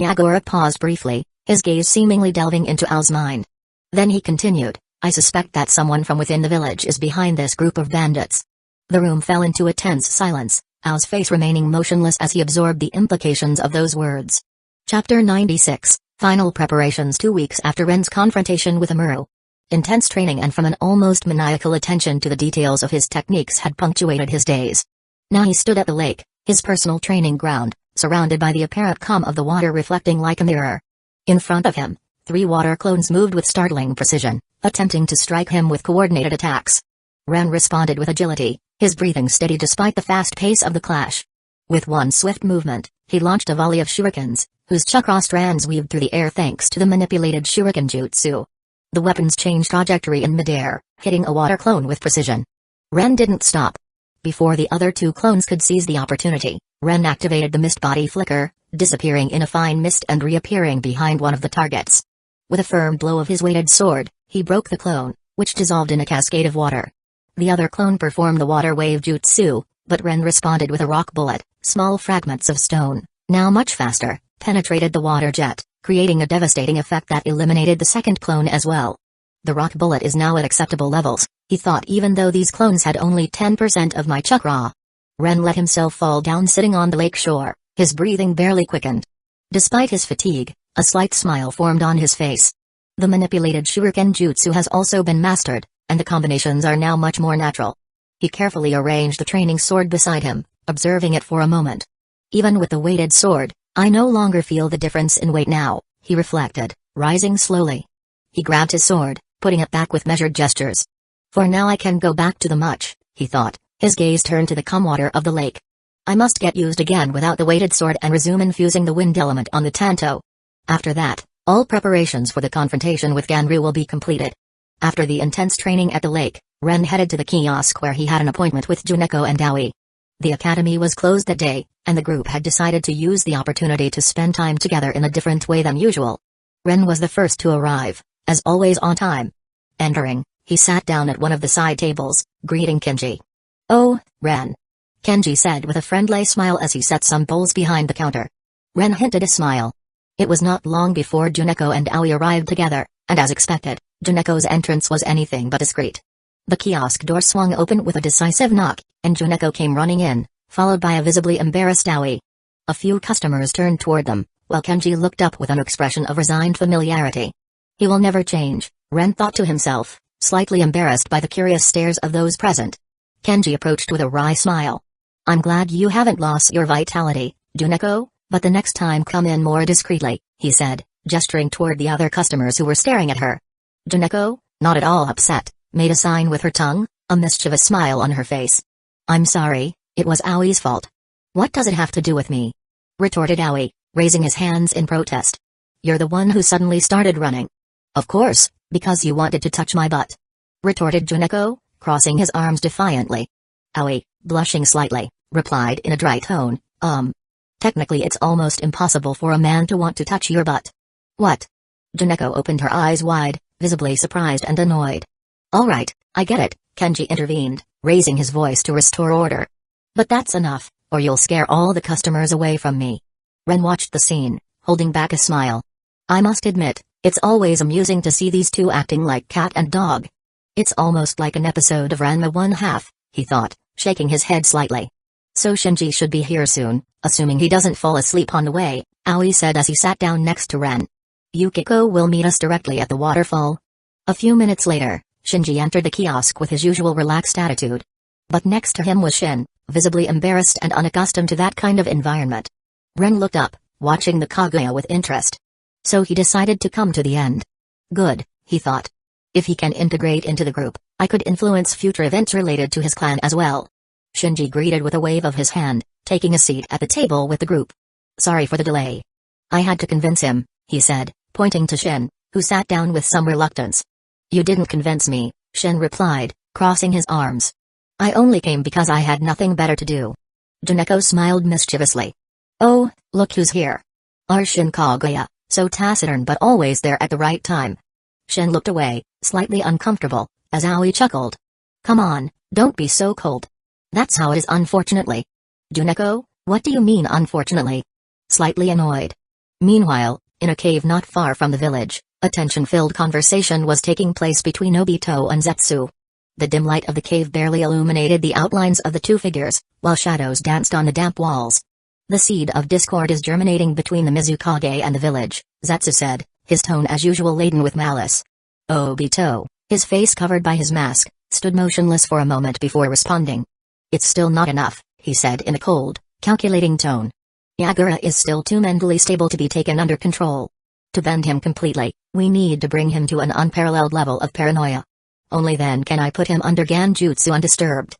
Yagura paused briefly, his gaze seemingly delving into Ao's mind. Then he continued, I suspect that someone from within the village is behind this group of bandits. The room fell into a tense silence, Ao's face remaining motionless as he absorbed the implications of those words. Chapter 96, Final Preparations. 2 weeks after Ren's confrontation with Amuro. Intense training and from an almost maniacal attention to the details of his techniques had punctuated his days. Now he stood at the lake, his personal training ground, surrounded by the apparent calm of the water reflecting like a mirror. In front of him, 3 water clones moved with startling precision, attempting to strike him with coordinated attacks. Ren responded with agility, his breathing steady despite the fast pace of the clash. With one swift movement, he launched a volley of shurikens, whose chakra strands weaved through the air thanks to the manipulated shuriken jutsu. The weapons changed trajectory in midair, hitting a water clone with precision. Ren didn't stop. Before the other 2 clones could seize the opportunity, Ren activated the mist body flicker, disappearing in a fine mist and reappearing behind one of the targets. With a firm blow of his weighted sword, he broke the clone, which dissolved in a cascade of water. The other clone performed the water wave jutsu, but Ren responded with a rock bullet. Small fragments of stone, now much faster, penetrated the water jet, creating a devastating effect that eliminated the second clone as well. The rock bullet is now at acceptable levels, he thought, even though these clones had only 10% of my chakra. Ren let himself fall down sitting on the lake shore, his breathing barely quickened. Despite his fatigue, a slight smile formed on his face. The manipulated shuriken jutsu has also been mastered, and the combinations are now much more natural. He carefully arranged the training sword beside him, observing it for a moment. Even with the weighted sword, I no longer feel the difference in weight now, he reflected, rising slowly. He grabbed his sword, putting it back with measured gestures. For now I can go back to the much, he thought, his gaze turned to the calm water of the lake. I must get used again without the weighted sword and resume infusing the wind element on the tanto. After that, all preparations for the confrontation with Ganryu will be completed. After the intense training at the lake, Ren headed to the kiosk where he had an appointment with Juneko and Aoi. The academy was closed that day, and the group had decided to use the opportunity to spend time together in a different way than usual. Ren was the first to arrive, as always on time. Entering, he sat down at one of the side tables, greeting Kenji. Oh, Ren. Kenji said with a friendly smile as he set some bowls behind the counter. Ren hinted a smile. It was not long before Juneko and Aoi arrived together, and as expected, Juneko's entrance was anything but discreet. The kiosk door swung open with a decisive knock, and Juneko came running in, followed by a visibly embarrassed Aoi. A few customers turned toward them, while Kenji looked up with an expression of resigned familiarity. He will never change, Ren thought to himself, slightly embarrassed by the curious stares of those present. Kenji approached with a wry smile. I'm glad you haven't lost your vitality, Juneko, but the next time come in more discreetly, he said, gesturing toward the other customers who were staring at her. Juneko, not at all upset, made a sign with her tongue, a mischievous smile on her face. I'm sorry, it was Aoi's fault. What does it have to do with me? Retorted Aoi, raising his hands in protest. You're the one who suddenly started running. Of course, because you wanted to touch my butt. Retorted Juneko, crossing his arms defiantly. Aoi, blushing slightly, replied in a dry tone, Technically it's almost impossible for a man to want to touch your butt. What? Juneko opened her eyes wide, visibly surprised and annoyed. Alright, I get it, Kenji intervened, raising his voice to restore order. But that's enough, or you'll scare all the customers away from me. Ren watched the scene, holding back a smile. I must admit, it's always amusing to see these two acting like cat and dog. It's almost like an episode of Ranma 1/2, he thought, shaking his head slightly. So Shinji should be here soon, assuming he doesn't fall asleep on the way, Aoi said as he sat down next to Ren. Yukiko will meet us directly at the waterfall. A few minutes later, Shinji entered the kiosk with his usual relaxed attitude. But next to him was Shin, visibly embarrassed and unaccustomed to that kind of environment. Ren looked up, watching the Kaguya with interest. So he decided to come to the end. Good, he thought. If he can integrate into the group, I could influence future events related to his clan as well. Shinji greeted with a wave of his hand, taking a seat at the table with the group. Sorry for the delay. I had to convince him, he said, pointing to Shin, who sat down with some reluctance. You didn't convince me, Shin replied, crossing his arms. I only came because I had nothing better to do. Juneko smiled mischievously. Oh, look who's here. Our Shin Kaguya, so taciturn but always there at the right time. Shin looked away, slightly uncomfortable, as Aoi chuckled. Come on, don't be so cold. That's how it is unfortunately. Juneko, what do you mean unfortunately? Slightly annoyed. Meanwhile, in a cave not far from the village, a tension-filled conversation was taking place between Obito and Zetsu. The dim light of the cave barely illuminated the outlines of the two figures, while shadows danced on the damp walls. The seed of discord is germinating between the Mizukage and the village, Zetsu said, his tone as usual laden with malice. Obito, his face covered by his mask, stood motionless for a moment before responding. It's still not enough, he said in a cold, calculating tone. Yagura is still too mentally stable to be taken under control. To bend him completely, we need to bring him to an unparalleled level of paranoia. Only then can I put him under Genjutsu undisturbed.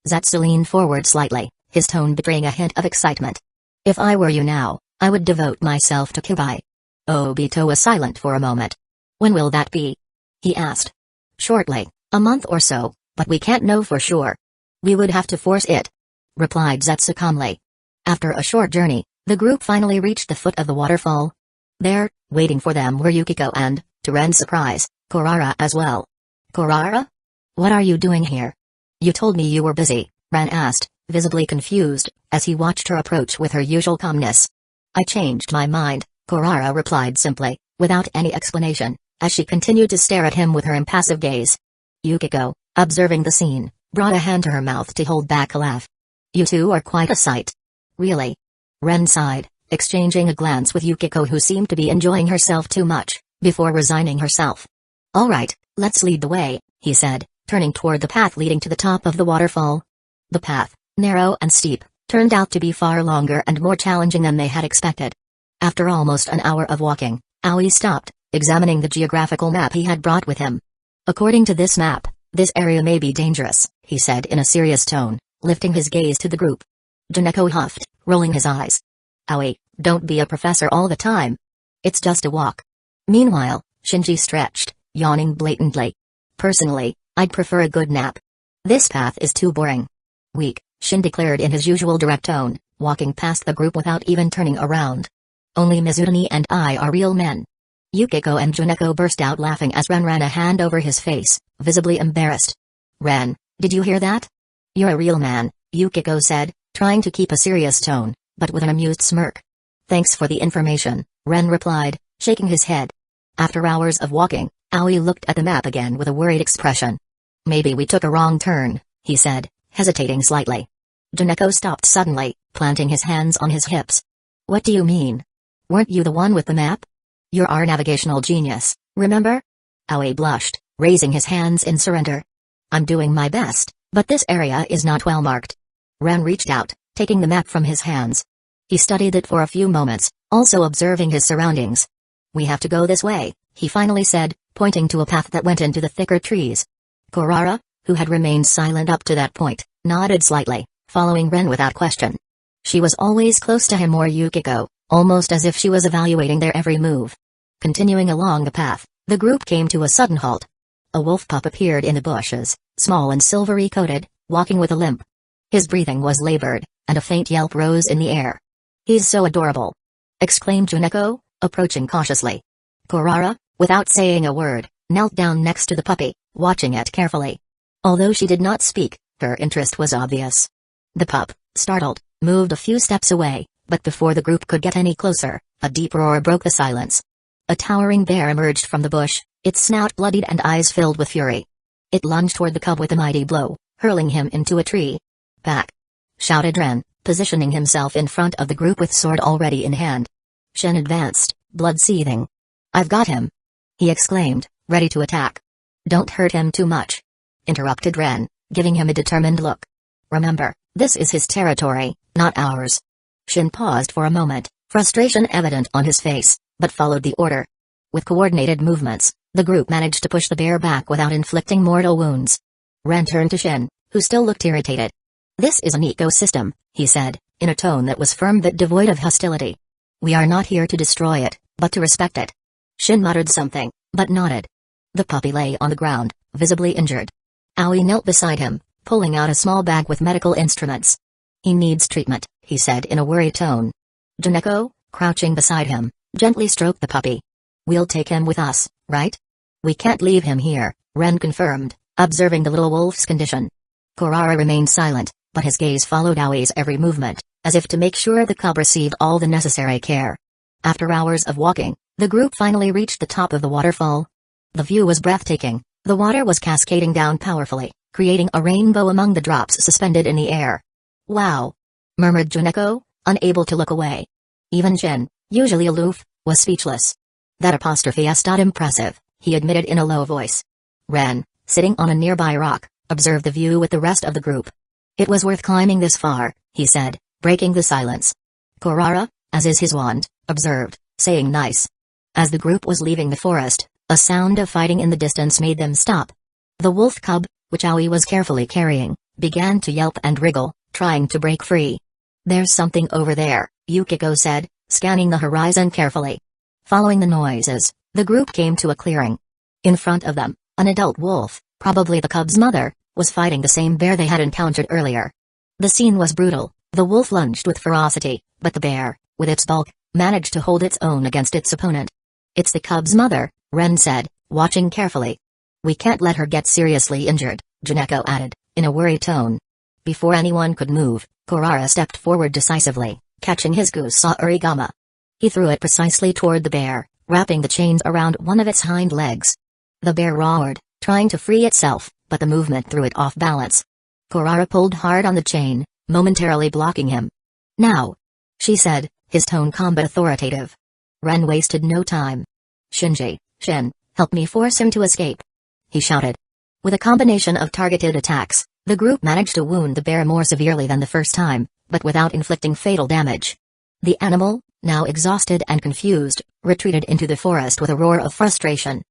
Zetsu leaned forward slightly, his tone betraying a hint of excitement. If I were you now, I would devote myself to Kubai. Obito was silent for a moment. When will that be? He asked. Shortly, a month or so, but we can't know for sure. We would have to force it, replied Zetsu calmly. After a short journey, the group finally reached the foot of the waterfall. There, waiting for them were Yukiko and, to Ren's surprise, Kurara as well. Kurara? What are you doing here? You told me you were busy, Ren asked, visibly confused, as he watched her approach with her usual calmness. I changed my mind, Kurara replied simply, without any explanation, as she continued to stare at him with her impassive gaze. Yukiko, observing the scene, brought a hand to her mouth to hold back a laugh. You two are quite a sight. Really? Ren sighed, exchanging a glance with Yukiko who seemed to be enjoying herself too much, before resigning herself. All right, let's lead the way, he said, turning toward the path leading to the top of the waterfall. The path, narrow and steep, turned out to be far longer and more challenging than they had expected. After almost an hour of walking, Aoi stopped, examining the geographical map he had brought with him. According to this map, this area may be dangerous, he said in a serious tone, lifting his gaze to the group. Juneko huffed, rolling his eyes. Aoi, don't be a professor all the time. It's just a walk. Meanwhile, Shinji stretched, yawning blatantly. Personally, I'd prefer a good nap. This path is too boring. Weak, Shin declared in his usual direct tone, walking past the group without even turning around. Only Mizutani and I are real men. Yukiko and Juneko burst out laughing as Ren ran a hand over his face, visibly embarrassed. Ren, did you hear that? You're a real man, Yukiko said, trying to keep a serious tone, but with an amused smirk. Thanks for the information, Ren replied, shaking his head. After hours of walking, Aoi looked at the map again with a worried expression. Maybe we took a wrong turn, he said, hesitating slightly. Juneko stopped suddenly, planting his hands on his hips. What do you mean? Weren't you the one with the map? You're our navigational genius, remember? Aoi blushed, raising his hands in surrender. I'm doing my best, but this area is not well marked. Ren reached out, taking the map from his hands. He studied it for a few moments, also observing his surroundings. We have to go this way, he finally said, pointing to a path that went into the thicker trees. Kurara, who had remained silent up to that point, nodded slightly, following Ren without question. She was always close to him or Yukiko, almost as if she was evaluating their every move. Continuing along the path, the group came to a sudden halt. A wolf pup appeared in the bushes, small and silvery coated, walking with a limp. His breathing was labored, and a faint yelp rose in the air. He's so adorable! Exclaimed Juneko, approaching cautiously. Kurara, without saying a word, knelt down next to the puppy, watching it carefully. Although she did not speak, her interest was obvious. The pup, startled, moved a few steps away, but before the group could get any closer, a deep roar broke the silence. A towering bear emerged from the bush, its snout bloodied and eyes filled with fury. It lunged toward the cub with a mighty blow, hurling him into a tree. Back! Shouted Ren, positioning himself in front of the group with sword already in hand. Shen advanced, blood seething. I've got him! He exclaimed, ready to attack. Don't hurt him too much, interrupted Ren, giving him a determined look. Remember, this is his territory, not ours. Shin paused for a moment, frustration evident on his face, but followed the order. With coordinated movements, the group managed to push the bear back without inflicting mortal wounds. Ren turned to Shin, who still looked irritated. This is an ecosystem, he said, in a tone that was firm but devoid of hostility. We are not here to destroy it, but to respect it. Shin muttered something, but nodded. The puppy lay on the ground, visibly injured. Aoi knelt beside him, pulling out a small bag with medical instruments. He needs treatment, he said in a worried tone. Juneko, crouching beside him, gently stroked the puppy. We'll take him with us, right? We can't leave him here, Ren confirmed, observing the little wolf's condition. Kurara remained silent, but his gaze followed Aoi's every movement, as if to make sure the cub received all the necessary care. After hours of walking, the group finally reached the top of the waterfall. The view was breathtaking. The water was cascading down powerfully, creating a rainbow among the drops suspended in the air. "Wow!" murmured Juneko, unable to look away. Even Jin, usually aloof, was speechless. "That apostrophe is not impressive," he admitted in a low voice. Ren, sitting on a nearby rock, observed the view with the rest of the group. "It was worth climbing this far," he said, breaking the silence. Kurara, as is his wont, observed, saying nice. As the group was leaving the forest, a sound of fighting in the distance made them stop. The wolf cub, which Aoi was carefully carrying, began to yelp and wriggle, trying to break free. "There's something over there," Yukiko said, scanning the horizon carefully. Following the noises, the group came to a clearing. In front of them, an adult wolf, probably the cub's mother, was fighting the same bear they had encountered earlier. The scene was brutal. The wolf lunged with ferocity, but the bear, with its bulk, managed to hold its own against its opponent. "It's the cub's mother," Ren said, watching carefully. "We can't let her get seriously injured," Juneko added, in a worried tone. Before anyone could move, Kurara stepped forward decisively, catching his Gusa origama. He threw it precisely toward the bear, wrapping the chains around one of its hind legs. The bear roared, trying to free itself, but the movement threw it off balance. Kurara pulled hard on the chain, momentarily blocking him. "Now," she said, his tone calm but authoritative. Ren wasted no time. Shin, help me force him to escape," he shouted. With a combination of targeted attacks, the group managed to wound the bear more severely than the first time, but without inflicting fatal damage. The animal, now exhausted and confused, retreated into the forest with a roar of frustration.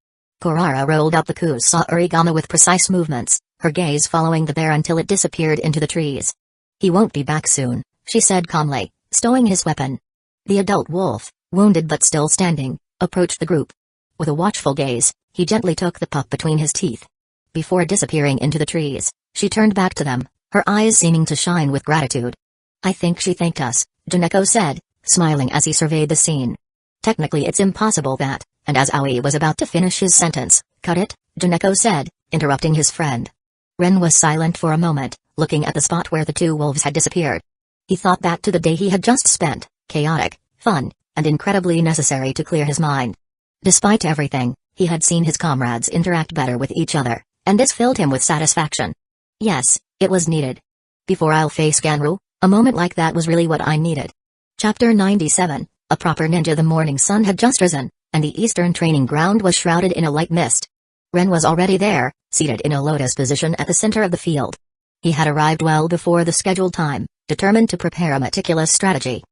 Kurara rolled up the Kusa origami with precise movements, her gaze following the bear until it disappeared into the trees. "He won't be back soon," she said calmly, stowing his weapon. The adult wolf, wounded but still standing, approached the group. With a watchful gaze, he gently took the pup between his teeth. Before disappearing into the trees, she turned back to them, her eyes seeming to shine with gratitude. "I think she thanked us," Juneko said, smiling as he surveyed the scene. "Technically it's impossible that," and as Aoi was about to finish his sentence, "Cut it," Juneko said, interrupting his friend. Ren was silent for a moment, looking at the spot where the two wolves had disappeared. He thought back to the day he had just spent, chaotic, fun, and incredibly necessary to clear his mind. Despite everything, he had seen his comrades interact better with each other, and this filled him with satisfaction. Yes, it was needed. Before I'll face Ganru, a moment like that was really what I needed. Chapter 97, A Proper Ninja. The morning sun had just risen, and the eastern training ground was shrouded in a light mist. Ren was already there, seated in a lotus position at the center of the field. He had arrived well before the scheduled time, determined to prepare a meticulous strategy.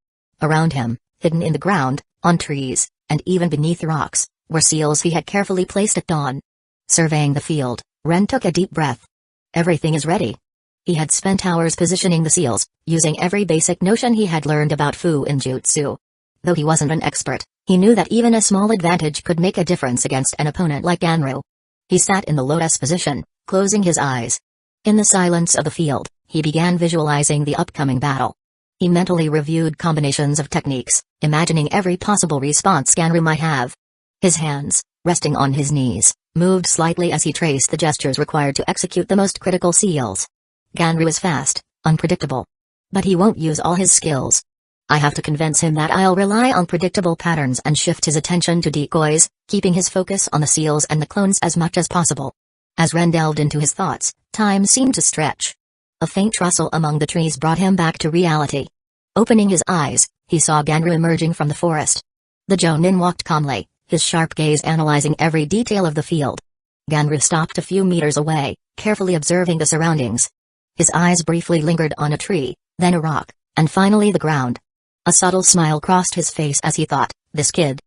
Around him, hidden in the ground, on trees, and even beneath rocks, were seals he had carefully placed at dawn. Surveying the field, Ren took a deep breath. Everything is ready. He had spent hours positioning the seals, using every basic notion he had learned about Fu-in-jutsu. Though he wasn't an expert, he knew that even a small advantage could make a difference against an opponent like Ganru. He sat in the lotus position, closing his eyes. In the silence of the field, he began visualizing the upcoming battle. He mentally reviewed combinations of techniques, imagining every possible response Ganru might have. His hands, resting on his knees, moved slightly as he traced the gestures required to execute the most critical seals. Ganru is fast, unpredictable. But he won't use all his skills. I have to convince him that I'll rely on predictable patterns and shift his attention to decoys, keeping his focus on the seals and the clones as much as possible. As Ren delved into his thoughts, time seemed to stretch. A faint rustle among the trees brought him back to reality. Opening his eyes, he saw Ganru emerging from the forest. The Jonin walked calmly, his sharp gaze analyzing every detail of the field. Ganru stopped a few meters away, carefully observing the surroundings. His eyes briefly lingered on a tree, then a rock, and finally the ground. A subtle smile crossed his face as he thought, this kid.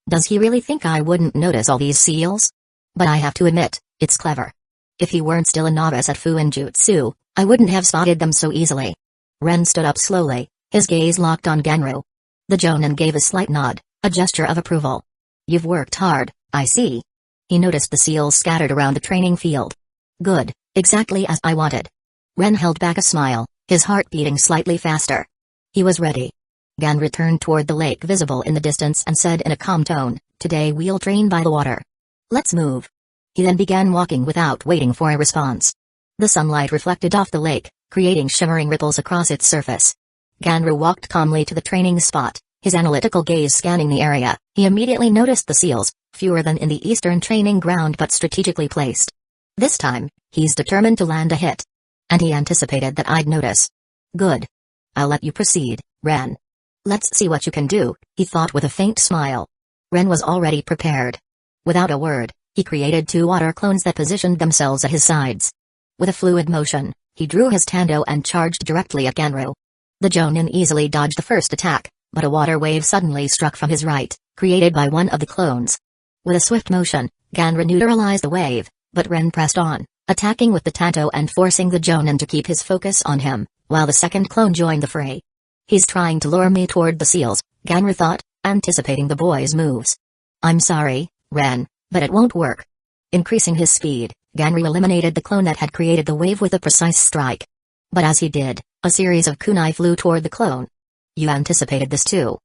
Does he really think I wouldn't notice all these seals? But I have to admit, it's clever. If he weren't still a novice at Fu-in-jutsu, I wouldn't have spotted them so easily. Ren stood up slowly, his gaze locked on Ganru. The Jonin gave a slight nod, a gesture of approval. You've worked hard, I see. He noticed the seals scattered around the training field. Good, exactly as I wanted. Ren held back a smile, his heart beating slightly faster. He was ready. Ganru turned toward the lake visible in the distance and said in a calm tone, "Today we'll train by the water. Let's move." He then began walking without waiting for a response. The sunlight reflected off the lake, creating shimmering ripples across its surface. Ganru walked calmly to the training spot, His analytical gaze scanning the area, he immediately noticed the seals, fewer than in the eastern training ground but strategically placed. This time, he's determined to land a hit. And he anticipated that I'd notice. Good. I'll let you proceed, Ren. Let's see what you can do, he thought with a faint smile. Ren was already prepared. Without a word, he created 2 water clones that positioned themselves at his sides. With a fluid motion, he drew his Tando and charged directly at Ganru. The Jonin easily dodged the first attack, but a water wave suddenly struck from his right, created by one of the clones. With a swift motion, Ganru neutralized the wave, but Ren pressed on, attacking with the Tando and forcing the Jonin to keep his focus on him, while the second clone joined the fray. He's trying to lure me toward the seals, Ganru thought, anticipating the boy's moves. I'm sorry, Ren, but it won't work. Increasing his speed, Ganru eliminated the clone that had created the wave with a precise strike. But as he did, a series of kunai flew toward the clone. You anticipated this too.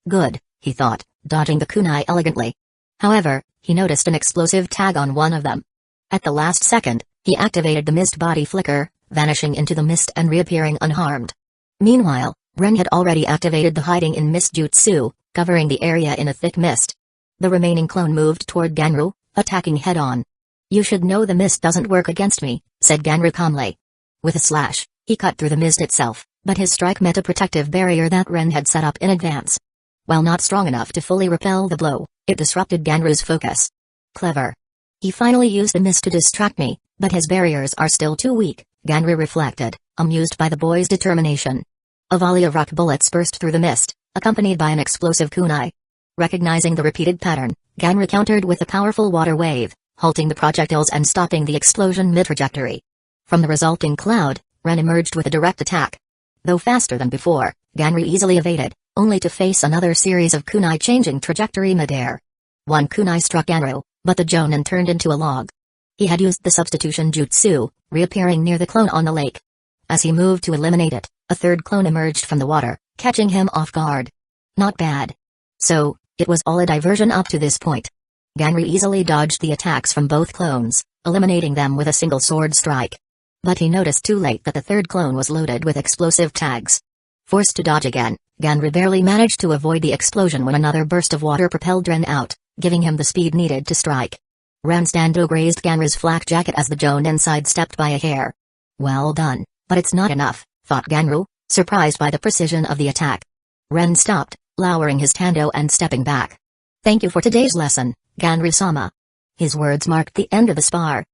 Good, he thought, dodging the kunai elegantly. However, he noticed an explosive tag on one of them. At the last second, he activated the mist body flicker, vanishing into the mist and reappearing unharmed. Meanwhile, Ren had already activated the hiding in mist jutsu, covering the area in a thick mist. The remaining clone moved toward Ganru, attacking head-on. You should know the mist doesn't work against me, said Ganru calmly. With a slash, he cut through the mist itself, but his strike met a protective barrier that Ren had set up in advance. While not strong enough to fully repel the blow, it disrupted Ganru's focus. Clever. He finally used the mist to distract me, but his barriers are still too weak, Ganru reflected, amused by the boy's determination. A volley of rock bullets burst through the mist, accompanied by an explosive kunai. Recognizing the repeated pattern, Ganru countered with a powerful water wave, halting the projectiles and stopping the explosion mid-trajectory. From the resulting cloud, Ren emerged with a direct attack. Though faster than before, Ganru easily evaded, only to face another series of kunai changing trajectory mid-air. One kunai struck Ganru, but the Jonin turned into a log. He had used the substitution jutsu, reappearing near the clone on the lake. As he moved to eliminate it, a third clone emerged from the water, catching him off guard. Not bad. So, it was all a diversion up to this point. Ganru easily dodged the attacks from both clones, eliminating them with a single sword strike. But he noticed too late that the third clone was loaded with explosive tags. Forced to dodge again, Ganru barely managed to avoid the explosion when another burst of water propelled Ren out, giving him the speed needed to strike. Ren's Tando grazed Ganru's flak jacket as the Jonin sidestepped by a hair. Well done, but it's not enough, thought Ganru, surprised by the precision of the attack. Ren stopped, lowering his Tando and stepping back. Thank you for today's lesson, Ganru-sama. His words marked the end of the spar.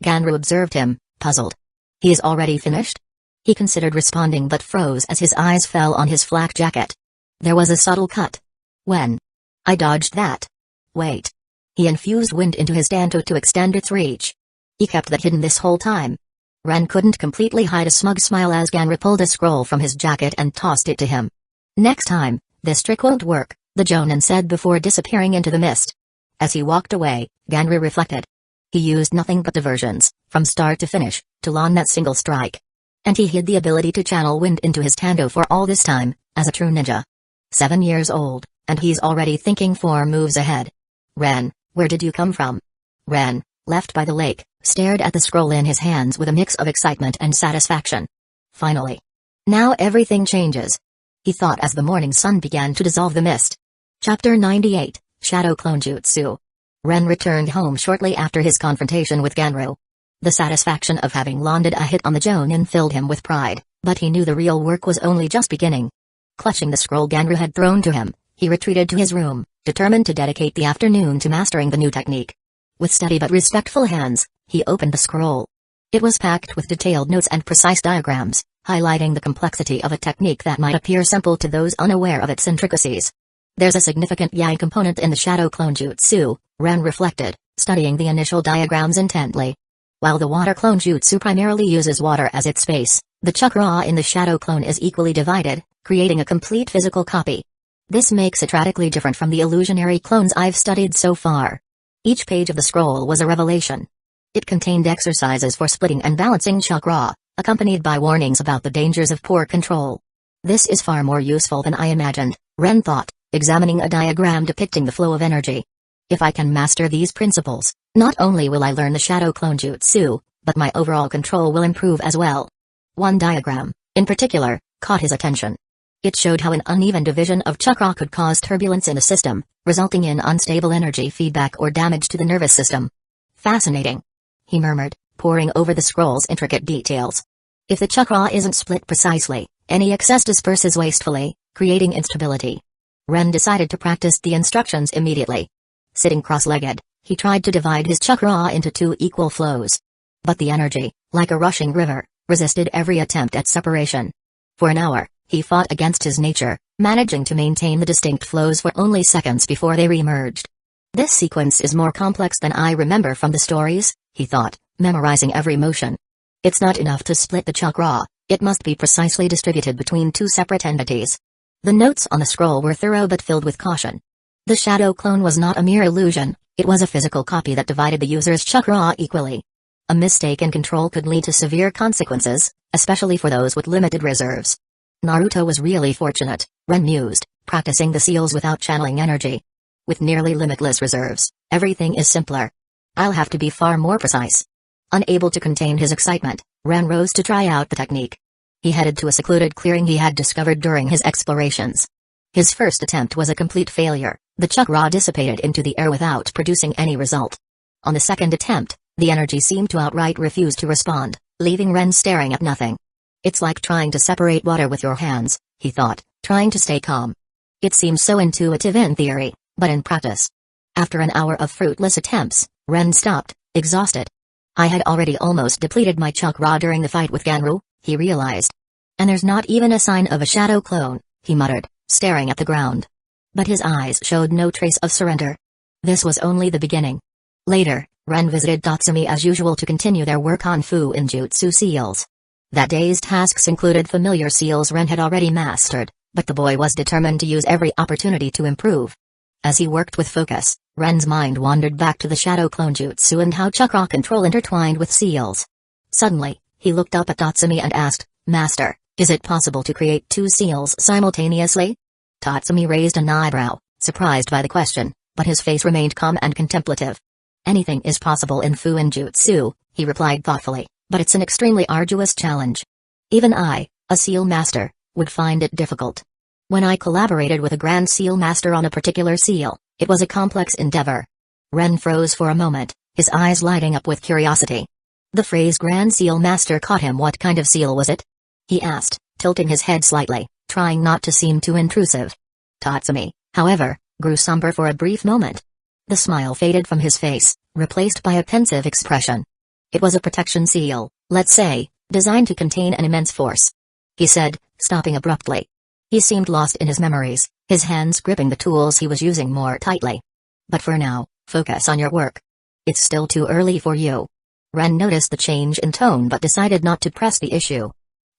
Ganru observed him, puzzled. He is already finished? He considered responding but froze as his eyes fell on his flak jacket. There was a subtle cut. When? I dodged that. Wait. He infused wind into his Tando to extend its reach. He kept that hidden this whole time. Ren couldn't completely hide a smug smile as Ganru pulled a scroll from his jacket and tossed it to him. Next time, this trick won't work, the Jonin said before disappearing into the mist. As he walked away, Ganru reflected. He used nothing but diversions, from start to finish, to land that single strike. And he hid the ability to channel wind into his Tando for all this time, as a true ninja. 7 years old, and he's already thinking 4 moves ahead. Ren, where did you come from? Ren, left by the lake, stared at the scroll in his hands with a mix of excitement and satisfaction. Finally. Now everything changes. He thought as the morning sun began to dissolve the mist. Chapter 98, Shadow Clone Jutsu. Ren returned home shortly after his confrontation with Ganru. The satisfaction of having landed a hit on the Jonin filled him with pride, but he knew the real work was only just beginning. Clutching the scroll Ganru had thrown to him, he retreated to his room, determined to dedicate the afternoon to mastering the new technique. With steady but respectful hands, he opened the scroll. It was packed with detailed notes and precise diagrams, highlighting the complexity of a technique that might appear simple to those unaware of its intricacies. There's a significant Yai component in the Shadow Clone Jutsu, Ren reflected, studying the initial diagrams intently. While the Water Clone Jutsu primarily uses water as its base, the chakra in the Shadow Clone is equally divided, creating a complete physical copy. This makes it radically different from the illusionary clones I've studied so far. Each page of the scroll was a revelation. It contained exercises for splitting and balancing chakra, accompanied by warnings about the dangers of poor control. This is far more useful than I imagined, Ren thought, examining a diagram depicting the flow of energy. If I can master these principles, not only will I learn the Shadow Clone Jutsu, but my overall control will improve as well. One diagram, in particular, caught his attention. It showed how an uneven division of chakra could cause turbulence in a system, resulting in unstable energy feedback or damage to the nervous system. Fascinating, he murmured, poring over the scroll's intricate details. If the chakra isn't split precisely, any excess disperses wastefully, creating instability. Ren decided to practice the instructions immediately. Sitting cross-legged, he tried to divide his chakra into 2 equal flows. But the energy, like a rushing river, resisted every attempt at separation. For an hour, he fought against his nature, managing to maintain the distinct flows for only seconds before they re-emerged. This sequence is more complex than I remember from the stories, he thought, memorizing every motion. It's not enough to split the chakra, it must be precisely distributed between 2 separate entities. The notes on the scroll were thorough but filled with caution. The shadow clone was not a mere illusion, it was a physical copy that divided the user's chakra equally. A mistake in control could lead to severe consequences, especially for those with limited reserves. Naruto was really fortunate, Ren mused, practicing the seals without channeling energy. With nearly limitless reserves, everything is simpler. I'll have to be far more precise. Unable to contain his excitement, Ren rose to try out the technique. He headed to a secluded clearing he had discovered during his explorations. His first attempt was a complete failure, the chakra dissipated into the air without producing any result. On the second attempt, the energy seemed to outright refuse to respond, leaving Ren staring at nothing. It's like trying to separate water with your hands, he thought, trying to stay calm. It seems so intuitive in theory, but in practice. After an hour of fruitless attempts, Ren stopped, exhausted. I had already almost depleted my chakra during the fight with Ganru, he realized. And there's not even a sign of a shadow clone, he muttered, staring at the ground. But his eyes showed no trace of surrender. This was only the beginning. Later, Ren visited Tatsumi as usual to continue their work on Fu-in-jutsu seals. That day's tasks included familiar seals Ren had already mastered, but the boy was determined to use every opportunity to improve. As he worked with focus, Ren's mind wandered back to the shadow clone jutsu and how chakra control intertwined with seals. Suddenly, he looked up at Tatsumi and asked, "Master, is it possible to create 2 seals simultaneously?" Tatsumi raised an eyebrow, surprised by the question, but his face remained calm and contemplative. "Anything is possible in Fu-in-jutsu," he replied thoughtfully, "but it's an extremely arduous challenge. Even I, a seal master, would find it difficult. When I collaborated with a Grand Seal Master on a particular seal, it was a complex endeavor." Ren froze for a moment, his eyes lighting up with curiosity. The phrase Grand Seal Master caught him. "What kind of seal was it?" he asked, tilting his head slightly, trying not to seem too intrusive. Tatsumi, however, grew somber for a brief moment. The smile faded from his face, replaced by a pensive expression. "It was a protection seal, let's say, designed to contain an immense force," he said, stopping abruptly. He seemed lost in his memories, his hands gripping the tools he was using more tightly. "But for now, focus on your work. It's still too early for you." Ren noticed the change in tone but decided not to press the issue.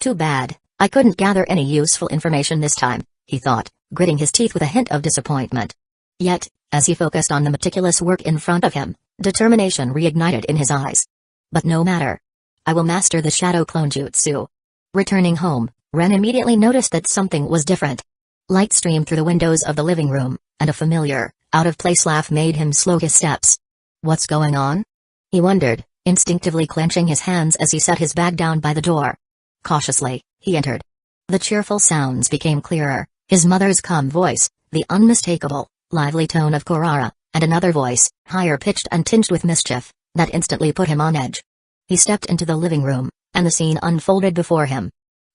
"Too bad, I couldn't gather any useful information this time," he thought, gritting his teeth with a hint of disappointment. Yet, as he focused on the meticulous work in front of him, determination reignited in his eyes. "But no matter. I will master the shadow clone jutsu." Returning home, Ren immediately noticed that something was different. Light streamed through the windows of the living room, and a familiar, out-of-place laugh made him slow his steps. "What's going on?" he wondered, instinctively clenching his hands as he set his bag down by the door. Cautiously, he entered. The cheerful sounds became clearer, his mother's calm voice, the unmistakable, lively tone of Kurara, and another voice, higher-pitched and tinged with mischief, that instantly put him on edge. He stepped into the living room, and the scene unfolded before him.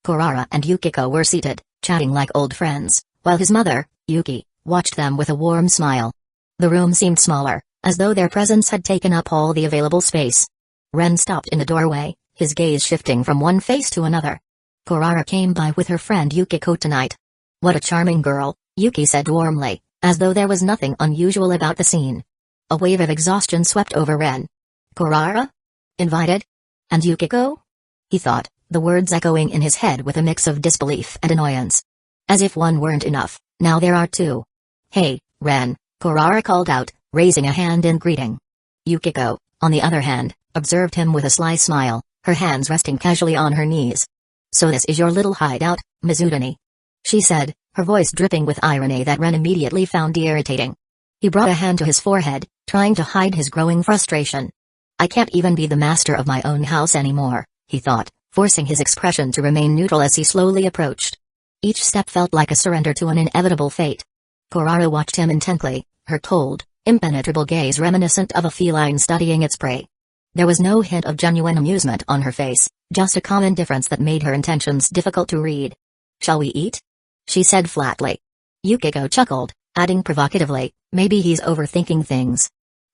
Kurara and Yukiko were seated, chatting like old friends, while his mother, Yuki, watched them with a warm smile. The room seemed smaller, as though their presence had taken up all the available space. Ren stopped in the doorway, his gaze shifting from one face to another. Kurara came by with her friend Yukiko tonight. "What a charming girl," Yuki said warmly, as though there was nothing unusual about the scene. A wave of exhaustion swept over Ren. "Kurara? Invited? And Yukiko?" he thought, the words echoing in his head with a mix of disbelief and annoyance. As if one weren't enough, now there are 2. "Hey, Ren," Kurara called out, raising a hand in greeting. Yukiko, on the other hand, observed him with a sly smile, her hands resting casually on her knees. "So this is your little hideout, Mizutani," she said, her voice dripping with irony that Ren immediately found irritating. He brought a hand to his forehead, trying to hide his growing frustration. "I can't even be the master of my own house anymore," he thought, forcing his expression to remain neutral as he slowly approached. Each step felt like a surrender to an inevitable fate. Kurara watched him intently, her cold, impenetrable gaze reminiscent of a feline studying its prey. There was no hint of genuine amusement on her face, just a calm indifference that made her intentions difficult to read. "Shall we eat?" she said flatly. Yukiko chuckled, adding provocatively, "Maybe he's overthinking things."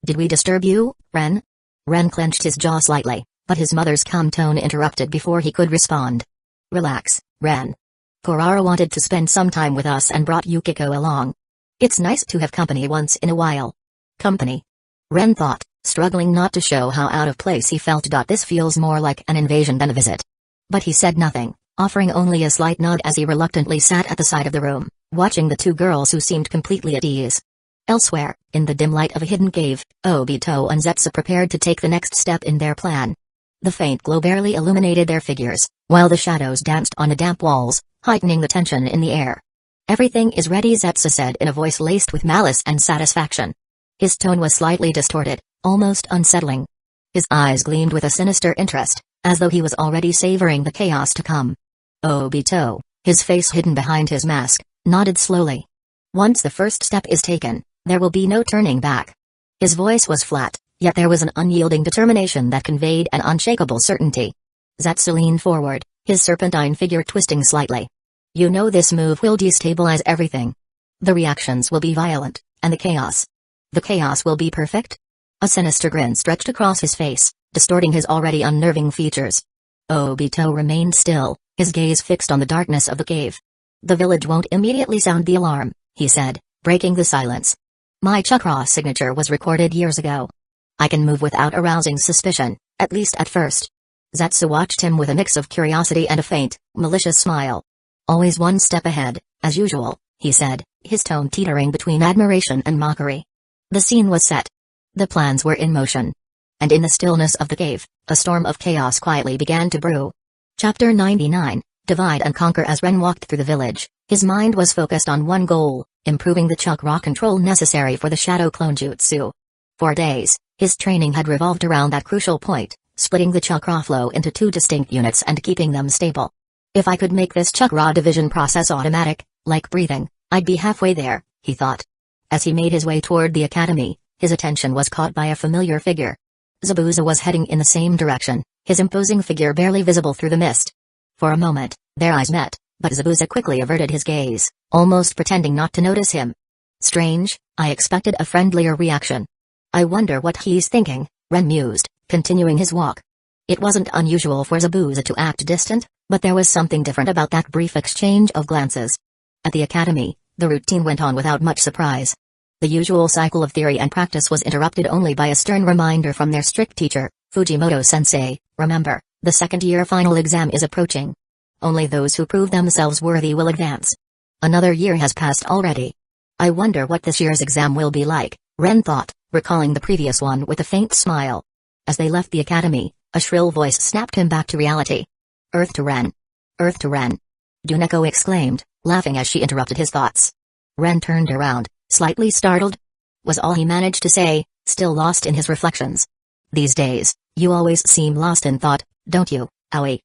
"Did we disturb you, Ren?" Ren clenched his jaw slightly, but his mother's calm tone interrupted before he could respond. "Relax, Ren. Kurara wanted to spend some time with us and brought Yukiko along. It's nice to have company once in a while." Company? Ren thought, struggling not to show how out of place he felt. This feels more like an invasion than a visit. But he said nothing, offering only a slight nod as he reluctantly sat at the side of the room, watching the two girls who seemed completely at ease. Elsewhere, in the dim light of a hidden cave, Obito and Zetsu prepared to take the next step in their plan. The faint glow barely illuminated their figures, while the shadows danced on the damp walls, heightening the tension in the air. "Everything is ready," Zetsu said in a voice laced with malice and satisfaction. His tone was slightly distorted, almost unsettling. His eyes gleamed with a sinister interest, as though he was already savoring the chaos to come. Obito, his face hidden behind his mask, nodded slowly. "Once the first step is taken, there will be no turning back." His voice was flat, yet there was an unyielding determination that conveyed an unshakable certainty. Zetsu leaned forward, his serpentine figure twisting slightly. "You know this move will destabilize everything. The reactions will be violent, and the chaos will be perfect?" A sinister grin stretched across his face, distorting his already unnerving features. Obito remained still, his gaze fixed on the darkness of the cave. "The village won't immediately sound the alarm," he said, breaking the silence. "My chakra signature was recorded years ago. I can move without arousing suspicion, at least at first." Zetsu watched him with a mix of curiosity and a faint, malicious smile. "Always one step ahead, as usual," he said, his tone teetering between admiration and mockery. The scene was set. The plans were in motion. And in the stillness of the cave, a storm of chaos quietly began to brew. Chapter 99, Divide and Conquer. As Ren walked through the village, his mind was focused on one goal, improving the chakra control necessary for the shadow clone jutsu. For days, his training had revolved around that crucial point, splitting the chakra flow into two distinct units and keeping them stable. "If I could make this chakra division process automatic, like breathing, I'd be halfway there," he thought. As he made his way toward the academy, his attention was caught by a familiar figure. Zabuza was heading in the same direction, his imposing figure barely visible through the mist. For a moment, their eyes met, but Zabuza quickly averted his gaze, almost pretending not to notice him. "Strange, I expected a friendlier reaction. I wonder what he's thinking," Ren mused, continuing his walk. It wasn't unusual for Zabuza to act distant, but there was something different about that brief exchange of glances. At the academy, the routine went on without much surprise. The usual cycle of theory and practice was interrupted only by a stern reminder from their strict teacher, Fujimoto-sensei, "Remember, the second-year final exam is approaching. Only those who prove themselves worthy will advance." Another year has passed already. "I wonder what this year's exam will be like," Ren thought, recalling the previous one with a faint smile. As they left the academy, a shrill voice snapped him back to reality. "Earth to Ren! Earth to Ren!" Duneko exclaimed, laughing as she interrupted his thoughts. Ren turned around, slightly startled. Was all he managed to say, still lost in his reflections. "These days, you always seem lost in thought, don't you, Aoi?"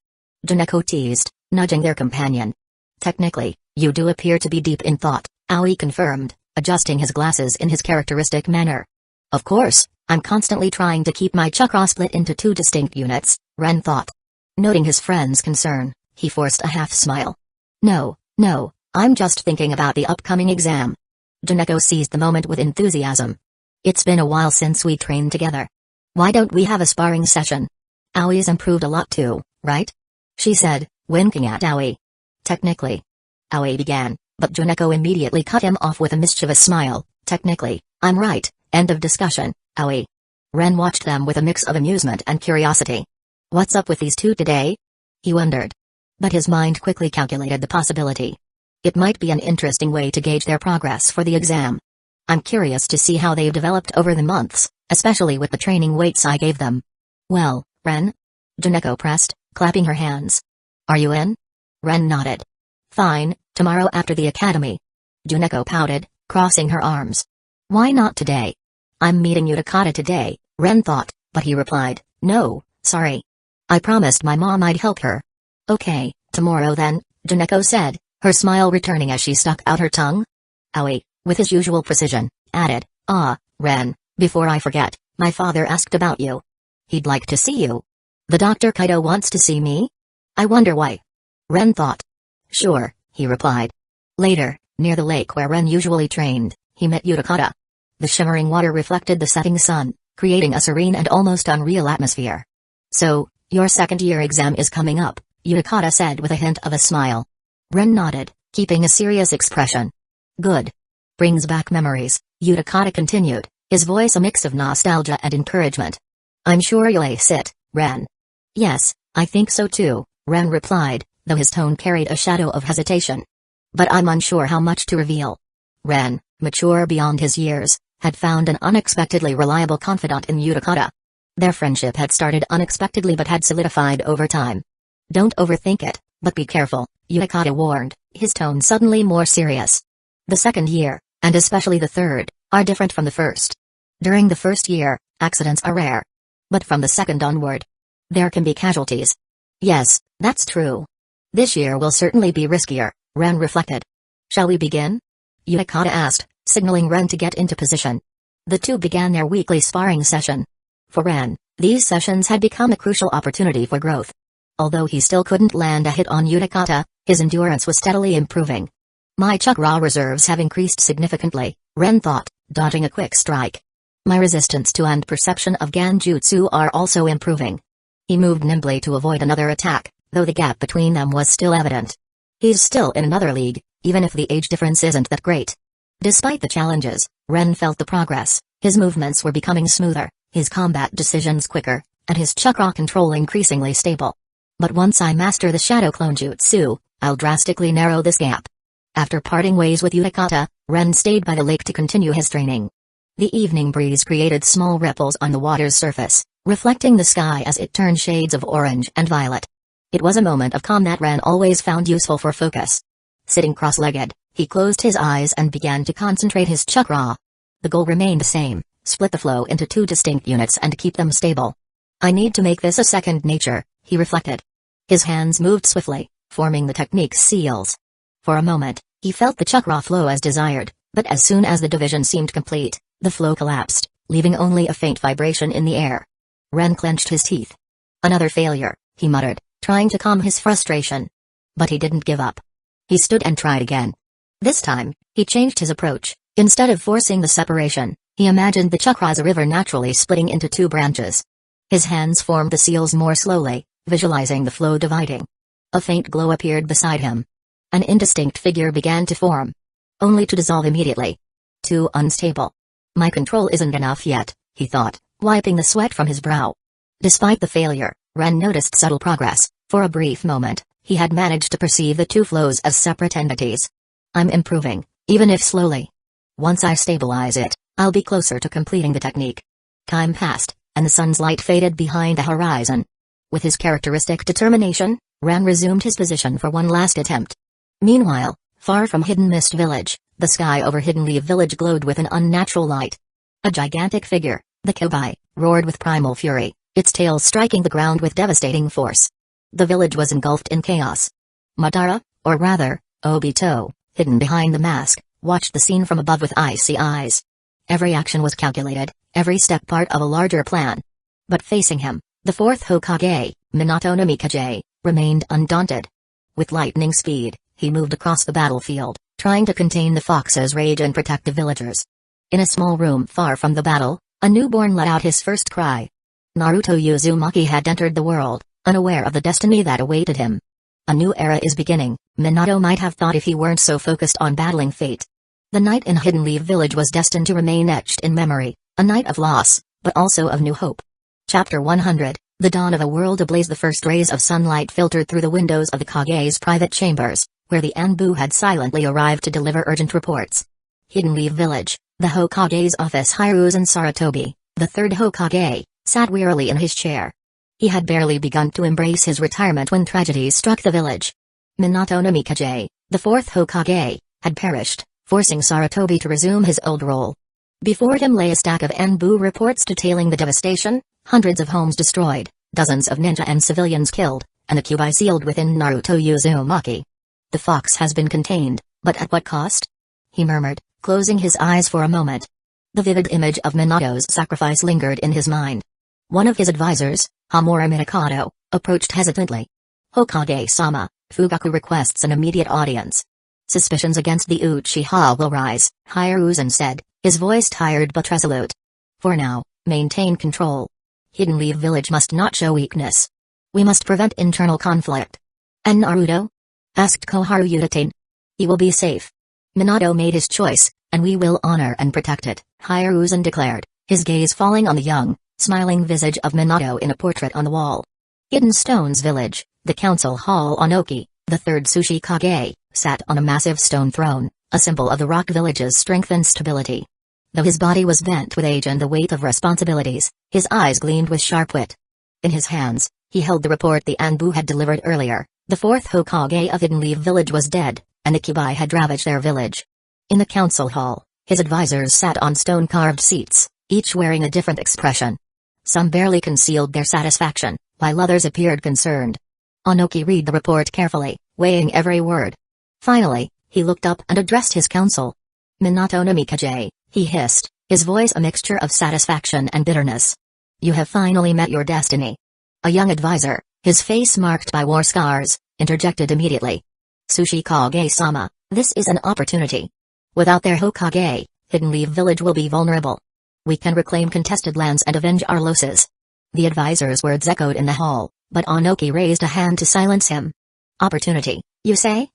Duneko teased, nudging their companion. "Technically, you do appear to be deep in thought," Aoi confirmed, adjusting his glasses in his characteristic manner. "Of course, I'm constantly trying to keep my chakra split into two distinct units," Ren thought. Noting his friend's concern, he forced a half-smile. No, I'm just thinking about the upcoming exam." Duneko seized the moment with enthusiasm. "It's been a while since we trained together. Why don't we have a sparring session? Aoi's improved a lot too, right?" she said, winking at Aoi. "Technically," Aoi began, but Duneko immediately cut him off with a mischievous smile. "Technically, I'm right, end of discussion, Aoi." Ren watched them with a mix of amusement and curiosity. What's up with these two today? He wondered. But his mind quickly calculated the possibility. It might be an interesting way to gauge their progress for the exam. I'm curious to see how they've developed over the months, especially with the training weights I gave them. "Well, Ren?" Juneko pressed, clapping her hands. "Are you in?" Ren nodded. "Fine, tomorrow after the academy." Juneko pouted, crossing her arms. "Why not today?" "I'm meeting you to Kata today," Ren thought, but he replied, "No, sorry. I promised my mom I'd help her." "Okay, tomorrow then," Juneko said, her smile returning as she stuck out her tongue. Aoi, with his usual precision, added, Ren, before I forget, my father asked about you. He'd like to see you. The Dr. Kaido wants to see me? I wonder why. Ren thought. Sure, he replied. Later, near the lake where Ren usually trained, he met Utakata. The shimmering water reflected the setting sun, creating a serene and almost unreal atmosphere. So, your second-year exam is coming up, Utakata said with a hint of a smile. Ren nodded, keeping a serious expression. Good. Brings back memories, Utakata continued, his voice a mix of nostalgia and encouragement. I'm sure you'll ace it, Ren. Yes, I think so too, Ren replied, though his tone carried a shadow of hesitation. But I'm unsure how much to reveal. Ren, mature beyond his years, had found an unexpectedly reliable confidant in Utakata. Their friendship had started unexpectedly but had solidified over time. Don't overthink it, but be careful, Utakata warned, his tone suddenly more serious. The second year, and especially the third, are different from the first. During the first year, accidents are rare. But from the second onward, there can be casualties. Yes, that's true. This year will certainly be riskier, Ren reflected. Shall we begin? Utakata asked, signaling Ren to get into position. The two began their weekly sparring session. For Ren, these sessions had become a crucial opportunity for growth. Although he still couldn't land a hit on Utakata, his endurance was steadily improving. My chakra reserves have increased significantly, Ren thought, dodging a quick strike. My resistance to and perception of Genjutsu are also improving. He moved nimbly to avoid another attack, though the gap between them was still evident. He's still in another league, even if the age difference isn't that great. Despite the challenges, Ren felt the progress, his movements were becoming smoother, his combat decisions quicker, and his chakra control increasingly stable. But once I master the Shadow Clone Jutsu, I'll drastically narrow this gap. After parting ways with Utakata, Ren stayed by the lake to continue his training. The evening breeze created small ripples on the water's surface, reflecting the sky as it turned shades of orange and violet. It was a moment of calm that Ren always found useful for focus. Sitting cross-legged, he closed his eyes and began to concentrate his chakra. The goal remained the same, split the flow into two distinct units and keep them stable. I need to make this a second nature, he reflected. His hands moved swiftly, forming the technique's seals. For a moment, he felt the chakra flow as desired, but as soon as the division seemed complete, the flow collapsed, leaving only a faint vibration in the air. Ren clenched his teeth. Another failure, he muttered, trying to calm his frustration. But he didn't give up. He stood and tried again. This time, he changed his approach. Instead of forcing the separation, he imagined the chakra as a river naturally splitting into two branches. His hands formed the seals more slowly, visualizing the flow dividing. A faint glow appeared beside him. An indistinct figure began to form. Only to dissolve immediately. Too unstable. My control isn't enough yet, he thought, wiping the sweat from his brow. Despite the failure, Ren noticed subtle progress. For a brief moment, he had managed to perceive the two flows as separate entities. I'm improving, even if slowly. Once I stabilize it, I'll be closer to completing the technique. Time passed, and the sun's light faded behind the horizon. With his characteristic determination, Ren resumed his position for one last attempt. Meanwhile, far from Hidden Mist Village, the sky over Hidden Leaf Village glowed with an unnatural light. A gigantic figure, the Kobai, roared with primal fury, its tail striking the ground with devastating force. The village was engulfed in chaos. Madara, or rather, Obito, hidden behind the mask, watched the scene from above with icy eyes. Every action was calculated, every step part of a larger plan. But facing him, the fourth Hokage, Minato Namikaze, remained undaunted. With lightning speed, he moved across the battlefield, trying to contain the fox's rage and protect the villagers. In a small room far from the battle, a newborn let out his first cry. Naruto Uzumaki had entered the world, unaware of the destiny that awaited him. A new era is beginning, Minato might have thought if he weren't so focused on battling fate. The night in Hidden Leaf Village was destined to remain etched in memory, a night of loss, but also of new hope. Chapter 100, The Dawn of a World ablaze. The first rays of sunlight filtered through the windows of the Kage's private chambers, where the Anbu had silently arrived to deliver urgent reports. Hidden Leaf Village, the Hokage's office. Hiruzen Sarutobi, the third Hokage, sat wearily in his chair. He had barely begun to embrace his retirement when tragedy struck the village. Minato Namikaze, the fourth Hokage, had perished, forcing Sarutobi to resume his old role. Before him lay a stack of Anbu reports detailing the devastation, hundreds of homes destroyed, dozens of ninja and civilians killed, and the Kyuubi sealed within Naruto Uzumaki. The fox has been contained, but at what cost? He murmured, closing his eyes for a moment. The vivid image of Minato's sacrifice lingered in his mind. One of his advisors, Homura Minakato, approached hesitantly. Hokage-sama, Fugaku requests an immediate audience. Suspicions against the Uchiha will rise, Hiruzen said, his voice tired but resolute. For now, maintain control. Hidden Leaf Village must not show weakness. We must prevent internal conflict. And Naruto? Asked Koharu Udatain. He will be safe. Minato made his choice, and we will honor and protect it, Hiruzen declared, his gaze falling on the young, smiling visage of Minato in a portrait on the wall. Hidden Stones Village, the council hall. Onoki, the third Sushi Kage, sat on a massive stone throne, a symbol of the rock village's strength and stability. Though his body was bent with age and the weight of responsibilities, his eyes gleamed with sharp wit. In his hands, he held the report the Anbu had delivered earlier. The fourth Hokage of Hidden Leaf Village was dead, and the Kibai had ravaged their village. In the council hall, his advisors sat on stone-carved seats, each wearing a different expression. Some barely concealed their satisfaction, while others appeared concerned. Onoki read the report carefully, weighing every word. Finally, he looked up and addressed his council. Minato Namikaze, he hissed, his voice a mixture of satisfaction and bitterness. You have finally met your destiny. A young advisor, his face marked by war scars, interjected immediately. Sushi Kage-sama, this is an opportunity. Without their Hokage, Hidden Leaf Village will be vulnerable. We can reclaim contested lands and avenge our losses. The advisor's words echoed in the hall, but Onoki raised a hand to silence him. Opportunity, you say?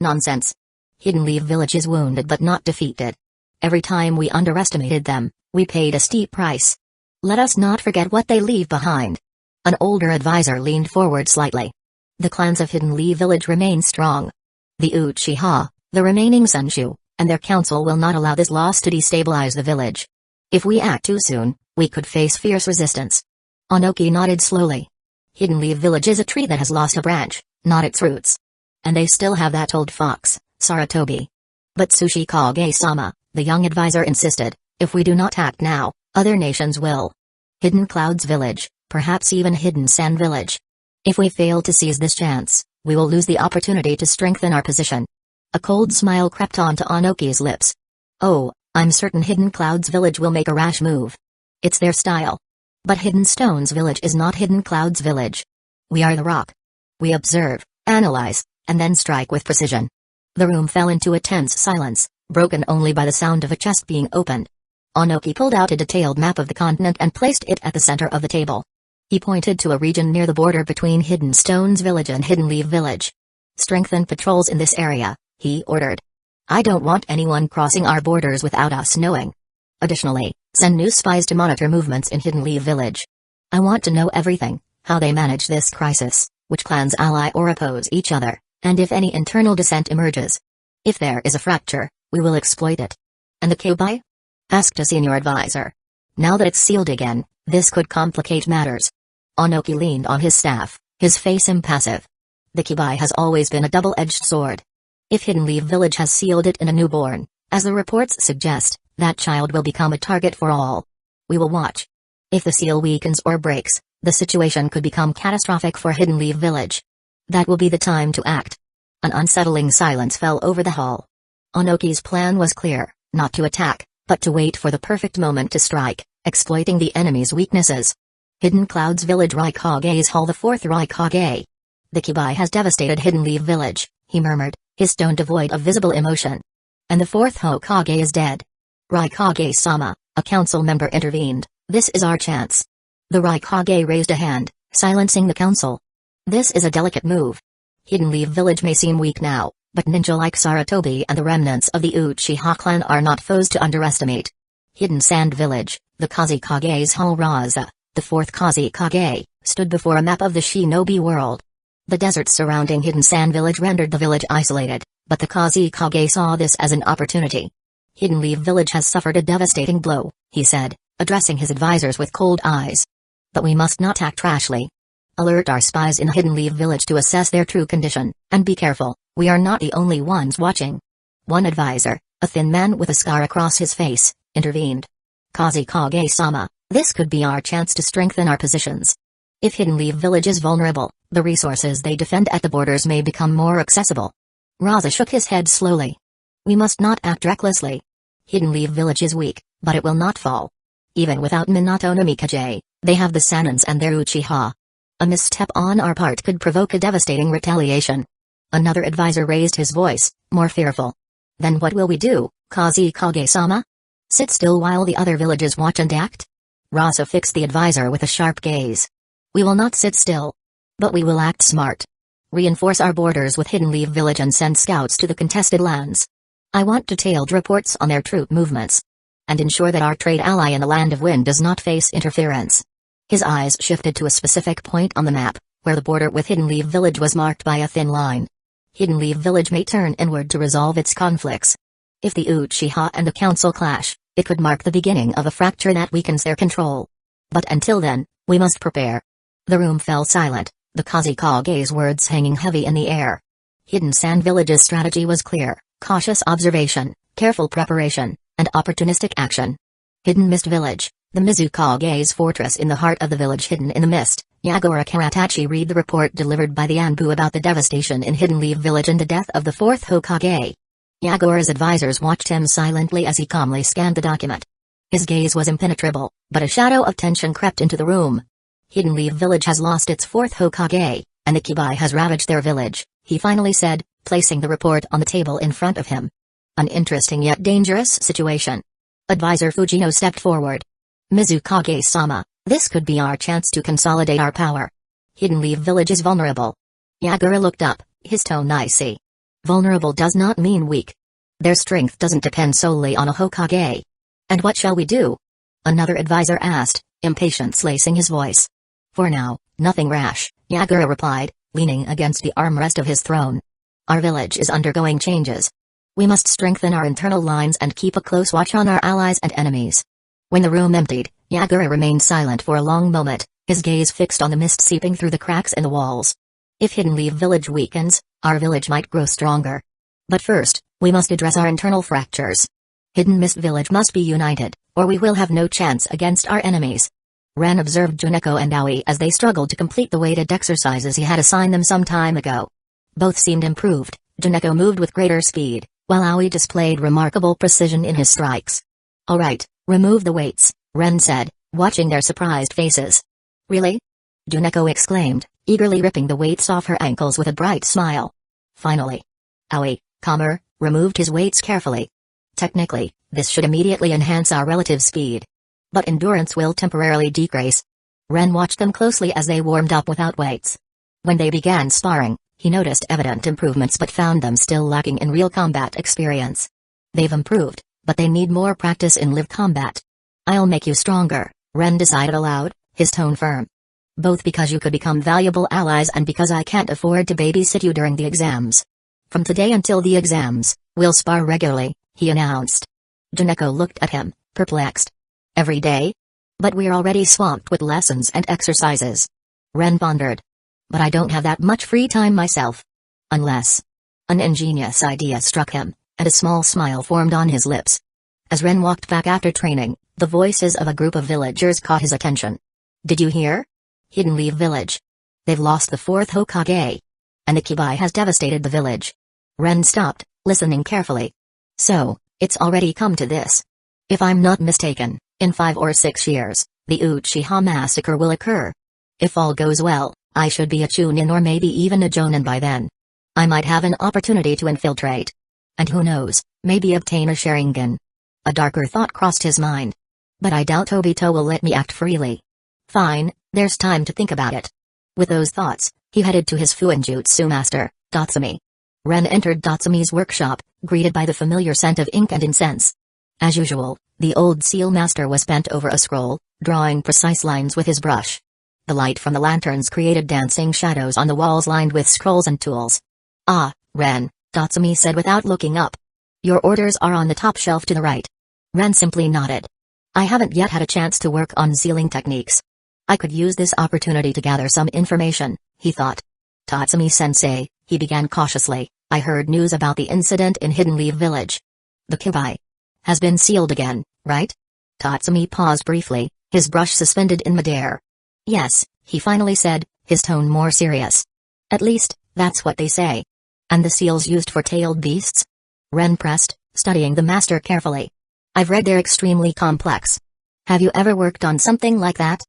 Nonsense. Hidden Leaf Village is wounded but not defeated. Every time we underestimated them, we paid a steep price. Let us not forget what they leave behind. An older advisor leaned forward slightly. The clans of Hidden Leaf Village remain strong. The Uchiha, the remaining Senshu, and their council will not allow this loss to destabilize the village. If we act too soon, we could face fierce resistance. Onoki nodded slowly. Hidden Leaf Village is a tree that has lost a branch, not its roots. And they still have that old fox, Saratobi. But Sushi Kage-sama, the young advisor insisted, if we do not act now, other nations will. Hidden Clouds Village, perhaps even Hidden Sand Village. If we fail to seize this chance, we will lose the opportunity to strengthen our position. A cold smile crept onto Onoki's lips. Oh, I'm certain Hidden Clouds Village will make a rash move. It's their style. But Hidden Stones Village is not Hidden Clouds Village. We are the rock. We observe, analyze, and then strike with precision. The room fell into a tense silence, broken only by the sound of a chest being opened. Onoki pulled out a detailed map of the continent and placed it at the center of the table. He pointed to a region near the border between Hidden Stones Village and Hidden Leaf Village. Strengthen patrols in this area, he ordered. I don't want anyone crossing our borders without us knowing. Additionally, send new spies to monitor movements in Hidden Leaf Village. I want to know everything, how they manage this crisis, which clans ally or oppose each other, and if any internal dissent emerges. If there is a fracture, we will exploit it. And the Kibai? Asked a senior advisor. Now that it's sealed again, this could complicate matters. Onoki leaned on his staff, his face impassive. The Kibai has always been a double-edged sword. If Hidden Leaf Village has sealed it in a newborn, as the reports suggest, that child will become a target for all. We will watch. If the seal weakens or breaks, the situation could become catastrophic for Hidden Leaf Village. That will be the time to act. An unsettling silence fell over the hall. Onoki's plan was clear, not to attack, but to wait for the perfect moment to strike, exploiting the enemy's weaknesses. Hidden Clouds Village Raikage's Hall. The fourth Raikage. The Kibai has devastated Hidden Leaf Village, he murmured, his tone devoid of visible emotion. And the fourth Hokage is dead. Raikage-sama, a council member intervened, this is our chance. The Raikage raised a hand, silencing the council. This is a delicate move. Hidden Leaf Village may seem weak now, but ninja like Saratobi and the remnants of the Uchiha clan are not foes to underestimate. Hidden Sand Village, the Kazekage's Hall. Raza, the fourth Kazekage, stood before a map of the shinobi world. The desert surrounding Hidden Sand Village rendered the village isolated, but the Kazekage saw this as an opportunity. Hidden Leaf Village has suffered a devastating blow, he said, addressing his advisors with cold eyes. But we must not act rashly. Alert our spies in Hidden Leaf Village to assess their true condition, and be careful, we are not the only ones watching. One advisor, a thin man with a scar across his face, intervened. Kazekage-sama, this could be our chance to strengthen our positions. If Hidden Leaf Village is vulnerable, the resources they defend at the borders may become more accessible. Raza shook his head slowly. We must not act recklessly. Hidden Leaf Village is weak, but it will not fall. Even without Minato no Mikaze, they have the Sanins and their Uchiha. A misstep on our part could provoke a devastating retaliation. Another advisor raised his voice, more fearful. Then what will we do, Kazekage-sama? Sit still while the other villages watch and act? Rasa fixed the advisor with a sharp gaze. We will not sit still. But we will act smart. Reinforce our borders with Hidden Leaf Village and send scouts to the contested lands. I want detailed reports on their troop movements. And ensure that our trade ally in the Land of Wind does not face interference. His eyes shifted to a specific point on the map, where the border with Hidden Leaf Village was marked by a thin line. Hidden Leaf Village may turn inward to resolve its conflicts. If the Uchiha and the Council clash, it could mark the beginning of a fracture that weakens their control. But until then, we must prepare. The room fell silent, the Kazekage's words hanging heavy in the air. Hidden Sand Village's strategy was clear: cautious observation, careful preparation, and opportunistic action. Hidden Mist Village, the Mizukage's fortress in the heart of the village hidden in the mist. Yagura Karatachi read the report delivered by the Anbu about the devastation in Hidden Leaf Village and the death of the fourth Hokage. Yagura's advisors watched him silently as he calmly scanned the document. His gaze was impenetrable, but a shadow of tension crept into the room. Hidden Leaf Village has lost its fourth Hokage, and the Kibai has ravaged their village, he finally said, placing the report on the table in front of him. An interesting yet dangerous situation. Advisor Fujino stepped forward. Mizukage-sama, this could be our chance to consolidate our power. Hidden Leaf Village is vulnerable. Yagura looked up, his tone icy. Vulnerable does not mean weak. Their strength doesn't depend solely on a Hokage. And what shall we do? Another advisor asked, impatience lacing his voice. For now, nothing rash, Yagura replied, leaning against the armrest of his throne. Our village is undergoing changes. We must strengthen our internal lines and keep a close watch on our allies and enemies. When the room emptied, Yagura remained silent for a long moment, his gaze fixed on the mist seeping through the cracks in the walls. If Hidden Leaf Village weakens, our village might grow stronger. But first, we must address our internal fractures. Hidden Mist Village must be united, or we will have no chance against our enemies. Ren observed Juneko and Aoi as they struggled to complete the weighted exercises he had assigned them some time ago. Both seemed improved. Juneko moved with greater speed, while Aoi displayed remarkable precision in his strikes. All right, remove the weights, Ren said, watching their surprised faces. Really? Juneko exclaimed, eagerly ripping the weights off her ankles with a bright smile. Finally. Aoi, calmer, removed his weights carefully. Technically, this should immediately enhance our relative speed. But endurance will temporarily decrease. Ren watched them closely as they warmed up without weights. When they began sparring, he noticed evident improvements but found them still lacking in real combat experience. They've improved, but they need more practice in live combat. I'll make you stronger, Ren decided aloud, his tone firm. Both because you could become valuable allies and because I can't afford to babysit you during the exams. From today until the exams, we'll spar regularly, he announced. Juneko looked at him, perplexed. Every day? But we're already swamped with lessons and exercises. Ren pondered. But I don't have that much free time myself. Unless. An ingenious idea struck him, and a small smile formed on his lips. As Ren walked back after training, the voices of a group of villagers caught his attention. Did you hear? Hidden Leaf Village. They've lost the fourth Hokage. And the Kibai has devastated the village. Ren stopped, listening carefully. So, it's already come to this. If I'm not mistaken, in 5 or 6 years, the Uchiha massacre will occur. If all goes well, I should be a Chunin or maybe even a Jonin by then. I might have an opportunity to infiltrate. And who knows, maybe obtain a Sharingan. A darker thought crossed his mind. But I doubt Obito will let me act freely. Fine, there's time to think about it. With those thoughts, he headed to his Fuinjutsu master, Datsumi. Ren entered Datsumi's workshop, greeted by the familiar scent of ink and incense. As usual, the old seal master was bent over a scroll, drawing precise lines with his brush. The light from the lanterns created dancing shadows on the walls lined with scrolls and tools. Ah, Ren, Datsumi said without looking up. Your orders are on the top shelf to the right. Ren simply nodded. I haven't yet had a chance to work on sealing techniques. I could use this opportunity to gather some information, he thought. Tatsumi-sensei, he began cautiously, I heard news about the incident in Hidden Leaf Village. The Kibai has been sealed again, right? Tatsumi paused briefly, his brush suspended in midair. Yes, he finally said, his tone more serious. At least, that's what they say. And the seals used for tailed beasts? Ren pressed, studying the master carefully. I've read they're extremely complex. Have you ever worked on something like that?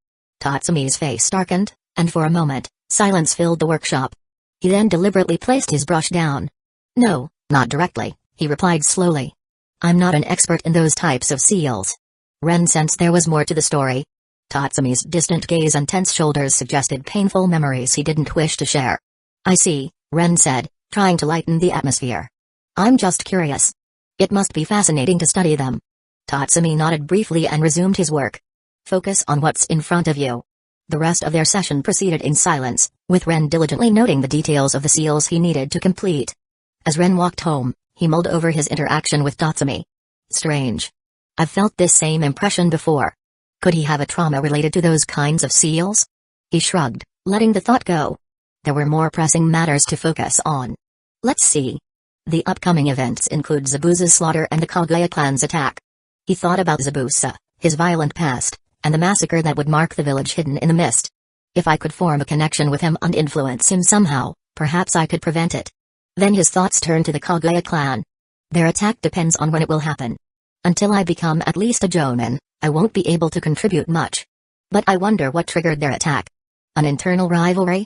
Tatsumi's face darkened, and for a moment, silence filled the workshop. He then deliberately placed his brush down. No, not directly, he replied slowly. I'm not an expert in those types of seals. Ren sensed there was more to the story. Tatsumi's distant gaze and tense shoulders suggested painful memories he didn't wish to share. I see, Ren said, trying to lighten the atmosphere. I'm just curious. It must be fascinating to study them. Tatsumi nodded briefly and resumed his work. Focus on what's in front of you. The rest of their session proceeded in silence, with Ren diligently noting the details of the seals he needed to complete. As Ren walked home, he mulled over his interaction with Tatsumi. Strange. I've felt this same impression before. Could he have a trauma related to those kinds of seals? He shrugged, letting the thought go. There were more pressing matters to focus on. Let's see. The upcoming events include Zabuza's slaughter and the Kaguya clan's attack. He thought about Zabuza, his violent past, and the massacre that would mark the village hidden in the mist. If I could form a connection with him and influence him somehow, perhaps I could prevent it. Then his thoughts turned to the Kaguya clan. Their attack depends on when it will happen. Until I become at least a jonin, I won't be able to contribute much. But I wonder what triggered their attack. An internal rivalry?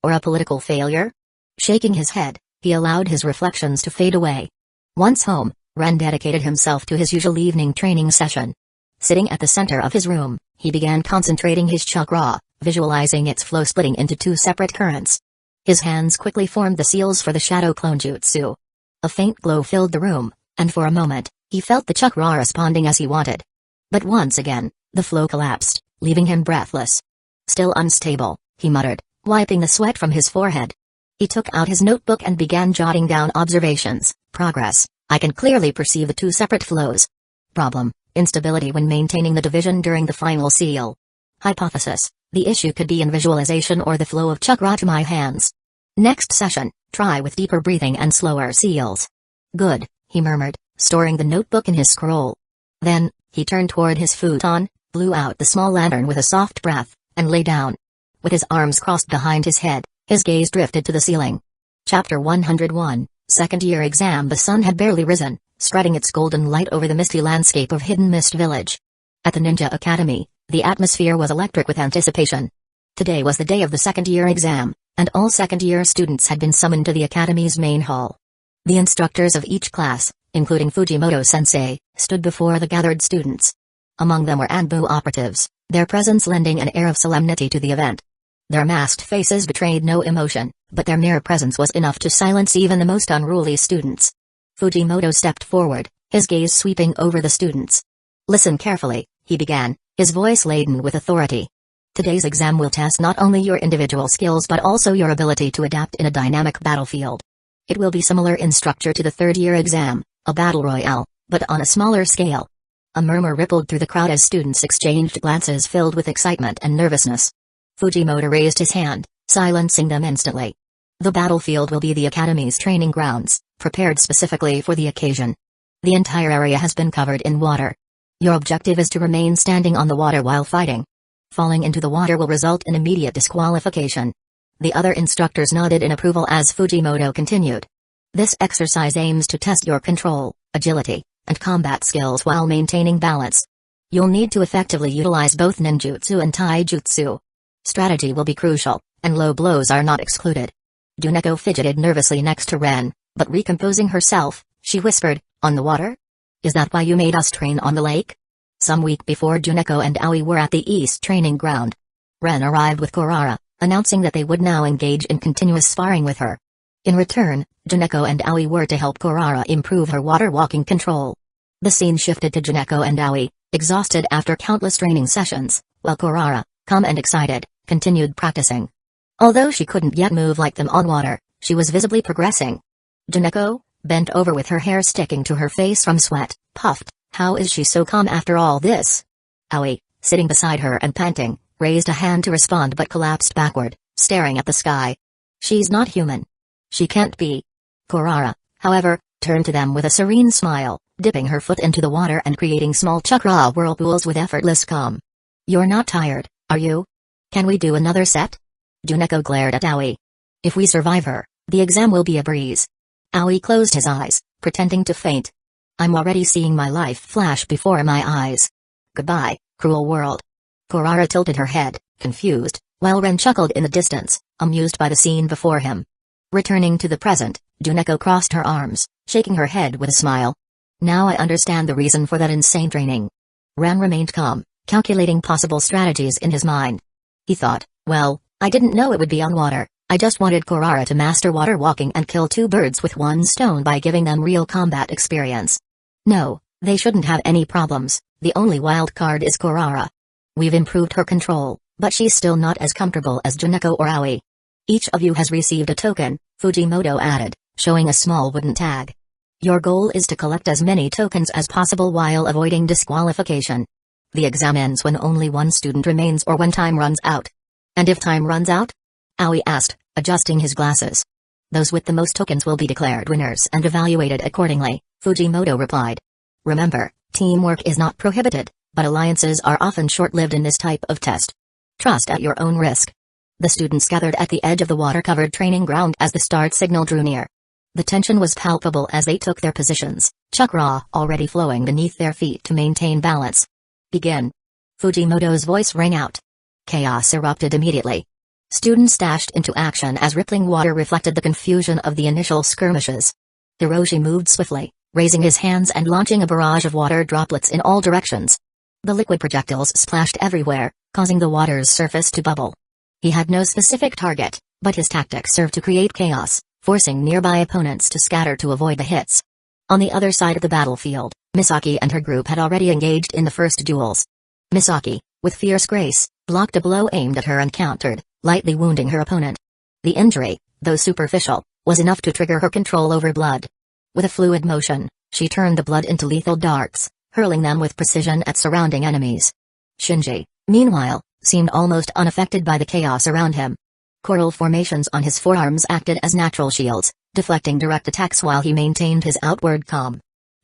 Or a political failure? Shaking his head, he allowed his reflections to fade away. Once home, Ren dedicated himself to his usual evening training session. Sitting at the center of his room, he began concentrating his chakra, visualizing its flow splitting into two separate currents. His hands quickly formed the seals for the shadow clone jutsu. A faint glow filled the room, and for a moment, he felt the chakra responding as he wanted. But once again, the flow collapsed, leaving him breathless. Still unstable, he muttered, wiping the sweat from his forehead. He took out his notebook and began jotting down observations. Progress. I can clearly perceive the two separate flows. Problem. Instability when maintaining the division during the final seal. Hypothesis. The issue could be in visualization or the flow of chakra to my hands. Next session, try with deeper breathing and slower seals. Good, he murmured, storing the notebook in his scroll. Then, he turned toward his futon, blew out the small lantern with a soft breath, and lay down. With his arms crossed behind his head, his gaze drifted to the ceiling. Chapter 101, Second Year Exam. The sun had barely risen, spreading its golden light over the misty landscape of Hidden Mist Village. At the Ninja Academy, the atmosphere was electric with anticipation. Today was the day of the second-year exam, and all second-year students had been summoned to the Academy's main hall. The instructors of each class, including Fujimoto-sensei, stood before the gathered students. Among them were Anbu operatives, their presence lending an air of solemnity to the event. Their masked faces betrayed no emotion, but their mere presence was enough to silence even the most unruly students. Fujimoto stepped forward, his gaze sweeping over the students. Listen carefully, he began, his voice laden with authority. Today's exam will test not only your individual skills but also your ability to adapt in a dynamic battlefield. It will be similar in structure to the third-year exam, a battle royale, but on a smaller scale. A murmur rippled through the crowd as students exchanged glances filled with excitement and nervousness. Fujimoto raised his hand, silencing them instantly. The battlefield will be the Academy's training grounds, prepared specifically for the occasion. The entire area has been covered in water. Your objective is to remain standing on the water while fighting. Falling into the water will result in immediate disqualification. The other instructors nodded in approval as Fujimoto continued. This exercise aims to test your control, agility, and combat skills while maintaining balance. You'll need to effectively utilize both ninjutsu and taijutsu. Strategy will be crucial, and low blows are not excluded. Juneko fidgeted nervously next to Ren, but recomposing herself, she whispered, "On the water? Is that why you made us train on the lake?" Some week before Juneko and Aoi were at the East training ground. Ren arrived with Kurara, announcing that they would now engage in continuous sparring with her. In return, Juneko and Aoi were to help Kurara improve her water walking control. The scene shifted to Juneko and Aoi, exhausted after countless training sessions, while Kurara, calm and excited, continued practicing. Although she couldn't yet move like them on water, she was visibly progressing. Juneko, bent over with her hair sticking to her face from sweat, puffed, "How is she so calm after all this?" Aoi, sitting beside her and panting, raised a hand to respond but collapsed backward, staring at the sky. "She's not human. She can't be." Kurara, however, turned to them with a serene smile, dipping her foot into the water and creating small chakra whirlpools with effortless calm. "You're not tired, are you? Can we do another set?" Juneko glared at Aoi. "If we survive her, the exam will be a breeze. Aoi closed his eyes, pretending to faint. I'm already seeing my life flash before my eyes. Goodbye, cruel world. Kurara tilted her head, confused, while Ren chuckled in the distance, amused by the scene before him. Returning to the present, Juneko crossed her arms, shaking her head with a smile. Now I understand the reason for that insane training. Ren remained calm, calculating possible strategies in his mind. He thought, well, I didn't know it would be on water. I just wanted Kurara to master water walking and kill two birds with one stone by giving them real combat experience. No, they shouldn't have any problems. The only wild card is Kurara. We've improved her control, but she's still not as comfortable as Juneko or Aoi. Each of you has received a token, Fujimoto added, showing a small wooden tag. Your goal is to collect as many tokens as possible while avoiding disqualification. The exam ends when only one student remains or when time runs out. And if time runs out? Aoi asked, adjusting his glasses. Those with the most tokens will be declared winners and evaluated accordingly, Fujimoto replied. Remember, teamwork is not prohibited, but alliances are often short-lived in this type of test. Trust at your own risk. The students gathered at the edge of the water-covered training ground as the start signal drew near. The tension was palpable as they took their positions, chakra already flowing beneath their feet to maintain balance. Begin. Fujimoto's voice rang out. Chaos erupted immediately. Students dashed into action as rippling water reflected the confusion of the initial skirmishes. Hiroshi moved swiftly, raising his hands and launching a barrage of water droplets in all directions. The liquid projectiles splashed everywhere, causing the water's surface to bubble. He had no specific target, but his tactics served to create chaos, forcing nearby opponents to scatter to avoid the hits. On the other side of the battlefield, Misaki and her group had already engaged in the first duels. Misaki, with fierce grace, blocked a blow aimed at her and countered, lightly wounding her opponent. The injury, though superficial, was enough to trigger her control over blood. With a fluid motion, she turned the blood into lethal darts, hurling them with precision at surrounding enemies. Shinji, meanwhile, seemed almost unaffected by the chaos around him. Coral formations on his forearms acted as natural shields, deflecting direct attacks while he maintained his outward calm.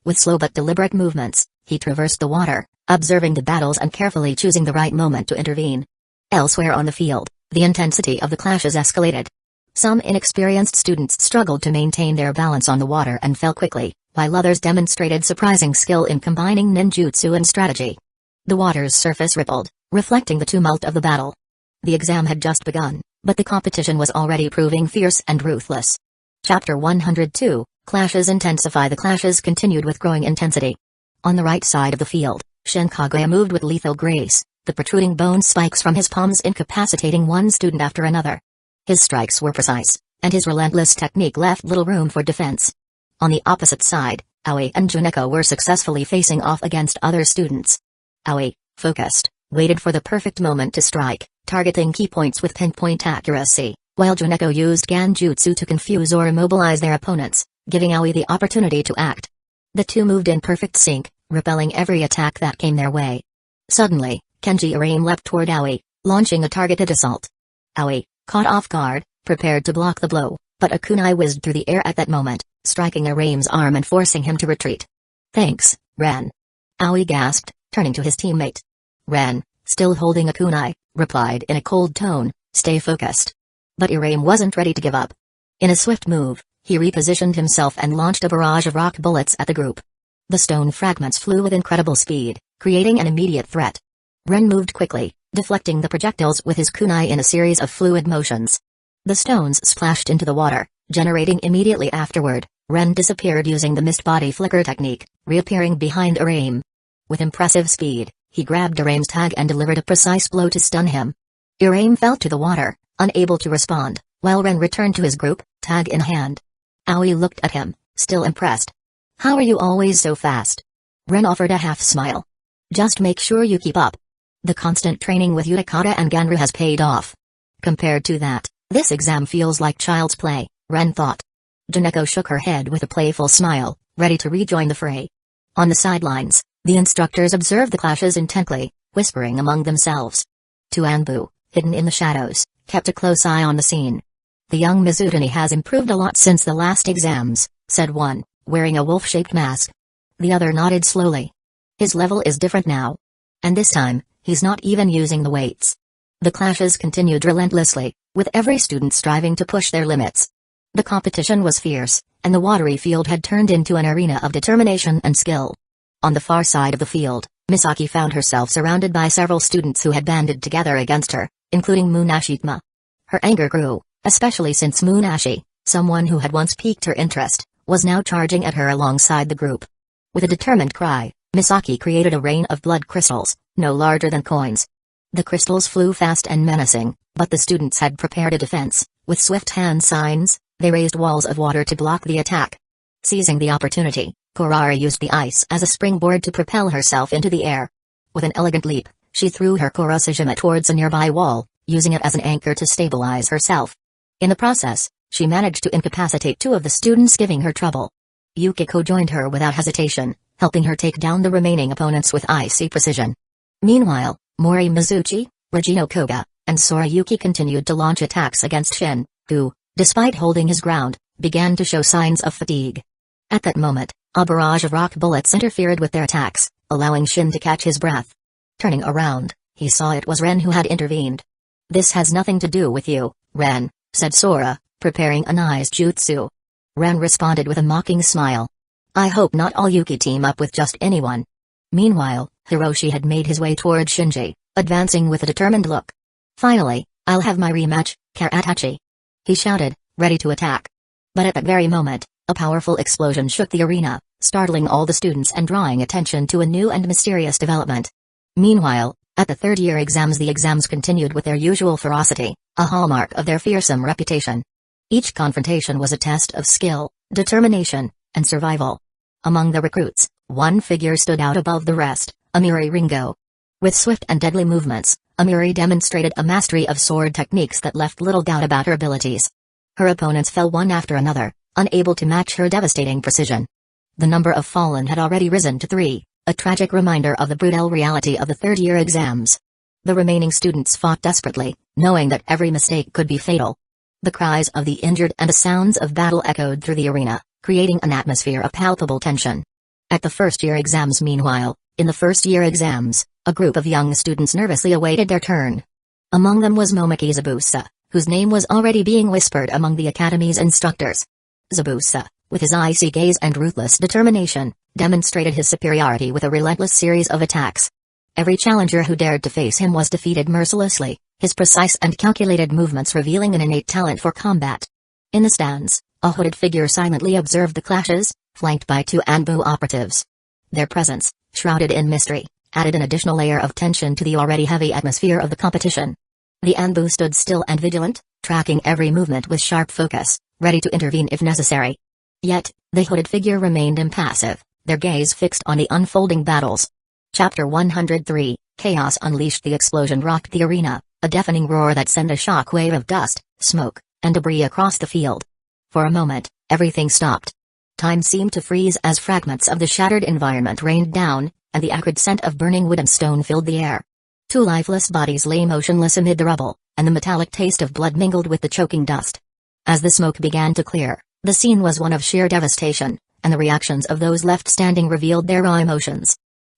With slow but deliberate movements, he traversed the water, observing the battles and carefully choosing the right moment to intervene. Elsewhere on the field, the intensity of the clashes escalated. Some inexperienced students struggled to maintain their balance on the water and fell quickly, while others demonstrated surprising skill in combining ninjutsu and strategy. The water's surface rippled, reflecting the tumult of the battle. The exam had just begun, but the competition was already proving fierce and ruthless. Chapter 102, Clashes intensify. The clashes continued with growing intensity. On the right side of the field, Shin Kaguya moved with lethal grace, the protruding bone spikes from his palms incapacitating one student after another. His strikes were precise, and his relentless technique left little room for defense. On the opposite side, Aoi and Juneko were successfully facing off against other students. Aoi, focused, waited for the perfect moment to strike, targeting key points with pinpoint accuracy, while Juneko used Ganjutsu to confuse or immobilize their opponents, giving Aoi the opportunity to act. The two moved in perfect sync, repelling every attack that came their way. Suddenly, Kenji Arame leapt toward Aoi, launching a targeted assault. Aoi, caught off guard, prepared to block the blow, but a kunai whizzed through the air at that moment, striking Arame's arm and forcing him to retreat. Thanks, Ren. Aoi gasped, turning to his teammate. Ren, still holding a kunai, replied in a cold tone, stay focused. But Arame wasn't ready to give up. In a swift move, he repositioned himself and launched a barrage of rock bullets at the group. The stone fragments flew with incredible speed, creating an immediate threat. Ren moved quickly, deflecting the projectiles with his kunai in a series of fluid motions. The stones splashed into the water, generating immediately afterward. Ren disappeared using the mist body flicker technique, reappearing behind Arame. With impressive speed, he grabbed Arame's tag and delivered a precise blow to stun him. Arame fell to the water, unable to respond, while Ren returned to his group, tag in hand. Aoi looked at him, still impressed. How are you always so fast? Ren offered a half smile. Just make sure you keep up. The constant training with Utakata and Ganru has paid off. Compared to that, this exam feels like child's play, Ren thought. Juneko shook her head with a playful smile, ready to rejoin the fray. On the sidelines, the instructors observed the clashes intently, whispering among themselves. Tuanbu, hidden in the shadows, kept a close eye on the scene. The young Mizutani has improved a lot since the last exams, said one, wearing a wolf-shaped mask. The other nodded slowly. His level is different now. And this time, he's not even using the weights. The clashes continued relentlessly, with every student striving to push their limits. The competition was fierce, and the watery field had turned into an arena of determination and skill. On the far side of the field, Misaki found herself surrounded by several students who had banded together against her, including Munashitma. Her anger grew, especially since Munashi, someone who had once piqued her interest, was now charging at her alongside the group. With a determined cry, Misaki created a rain of blood crystals, no larger than coins. The crystals flew fast and menacing, but the students had prepared a defense. With swift hand signs, they raised walls of water to block the attack. Seizing the opportunity, Kurara used the ice as a springboard to propel herself into the air. With an elegant leap, she threw her kurosajima towards a nearby wall, using it as an anchor to stabilize herself. In the process, she managed to incapacitate two of the students, giving her trouble. Yukiko joined her without hesitation, helping her take down the remaining opponents with icy precision. Meanwhile, Mori Mizuchi, Regino Koga, and Sorayuki continued to launch attacks against Shin, who, despite holding his ground, began to show signs of fatigue. At that moment, a barrage of rock bullets interfered with their attacks, allowing Shin to catch his breath. Turning around, he saw it was Ren who had intervened. "This has nothing to do with you, Ren," said Sora, preparing an ice jutsu. Ren responded with a mocking smile. "I hope not all Yuki team up with just anyone." Meanwhile, Hiroshi had made his way toward Shinji, advancing with a determined look. "Finally, I'll have my rematch, Karatachi," he shouted, ready to attack. But at that very moment, a powerful explosion shook the arena, startling all the students and drawing attention to a new and mysterious development. Meanwhile, at the third-year exams, the exams continued with their usual ferocity, a hallmark of their fearsome reputation. Each confrontation was a test of skill, determination, and survival. Among the recruits, one figure stood out above the rest, Amiri Ringo. With swift and deadly movements, Amiri demonstrated a mastery of sword techniques that left little doubt about her abilities. Her opponents fell one after another, unable to match her devastating precision. The number of fallen had already risen to 3, a tragic reminder of the brutal reality of the third-year exams. The remaining students fought desperately, knowing that every mistake could be fatal. The cries of the injured and the sounds of battle echoed through the arena, creating an atmosphere of palpable tension. At the first-year exams, meanwhile, in the first-year exams, a group of young students nervously awaited their turn. Among them was Momoki Zabusa, whose name was already being whispered among the academy's instructors. Zabusa, with his icy gaze and ruthless determination, demonstrated his superiority with a relentless series of attacks. Every challenger who dared to face him was defeated mercilessly, his precise and calculated movements revealing an innate talent for combat. In the stands, a hooded figure silently observed the clashes, flanked by 2 Anbu operatives. Their presence, shrouded in mystery, added an additional layer of tension to the already heavy atmosphere of the competition. The Anbu stood still and vigilant, tracking every movement with sharp focus, ready to intervene if necessary. Yet, the hooded figure remained impassive, their gaze fixed on the unfolding battles. Chapter 103, Chaos Unleashed. The explosion rocked the arena, a deafening roar that sent a shock wave of dust, smoke, and debris across the field. For a moment, everything stopped. Time seemed to freeze as fragments of the shattered environment rained down, and the acrid scent of burning wood and stone filled the air. 2 lifeless bodies lay motionless amid the rubble, and the metallic taste of blood mingled with the choking dust. As the smoke began to clear, the scene was one of sheer devastation, and the reactions of those left standing revealed their raw emotions.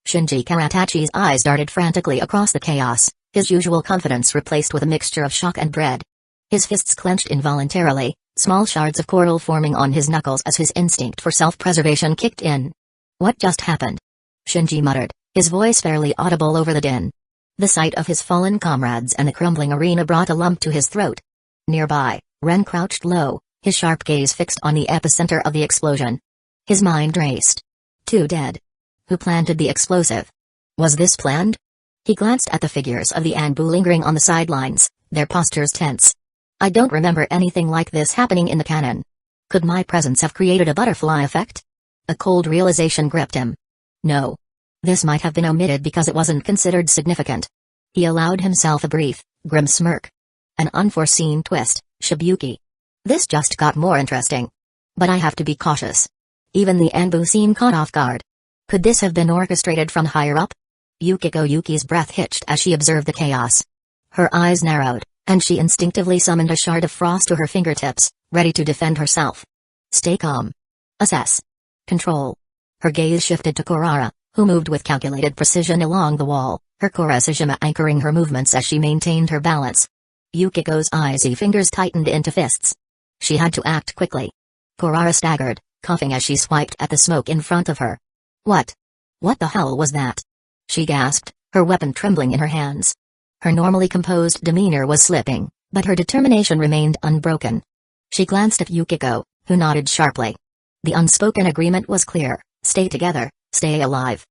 Shinji Karatachi's eyes darted frantically across the chaos, his usual confidence replaced with a mixture of shock and dread. His fists clenched involuntarily, small shards of coral forming on his knuckles as his instinct for self-preservation kicked in. "What just happened?" Shinji muttered, his voice barely audible over the din. The sight of his fallen comrades and the crumbling arena brought a lump to his throat. Nearby, Ren crouched low, his sharp gaze fixed on the epicenter of the explosion. His mind raced. 2 dead. Who planted the explosive? Was this planned? He glanced at the figures of the Anbu lingering on the sidelines, their postures tense. "I don't remember anything like this happening in the canon. Could my presence have created a butterfly effect?" A cold realization gripped him. No. This might have been omitted because it wasn't considered significant. He allowed himself a brief, grim smirk. An unforeseen twist, Shibuki. This just got more interesting. But I have to be cautious. Even the Anbu seem caught off guard. Could this have been orchestrated from higher up? Yuki's breath hitched as she observed the chaos. Her eyes narrowed, and she instinctively summoned a shard of frost to her fingertips, ready to defend herself. Stay calm. Assess. Control. Her gaze shifted to Kurara, who moved with calculated precision along the wall, her kurosajima anchoring her movements as she maintained her balance. Yukiko's icy fingers tightened into fists. She had to act quickly. Kurara staggered, coughing as she swiped at the smoke in front of her. What? What the hell was that? She gasped, her weapon trembling in her hands. Her normally composed demeanor was slipping, but her determination remained unbroken. She glanced at Yukiko, who nodded sharply. The unspoken agreement was clear: stay together, stay alive.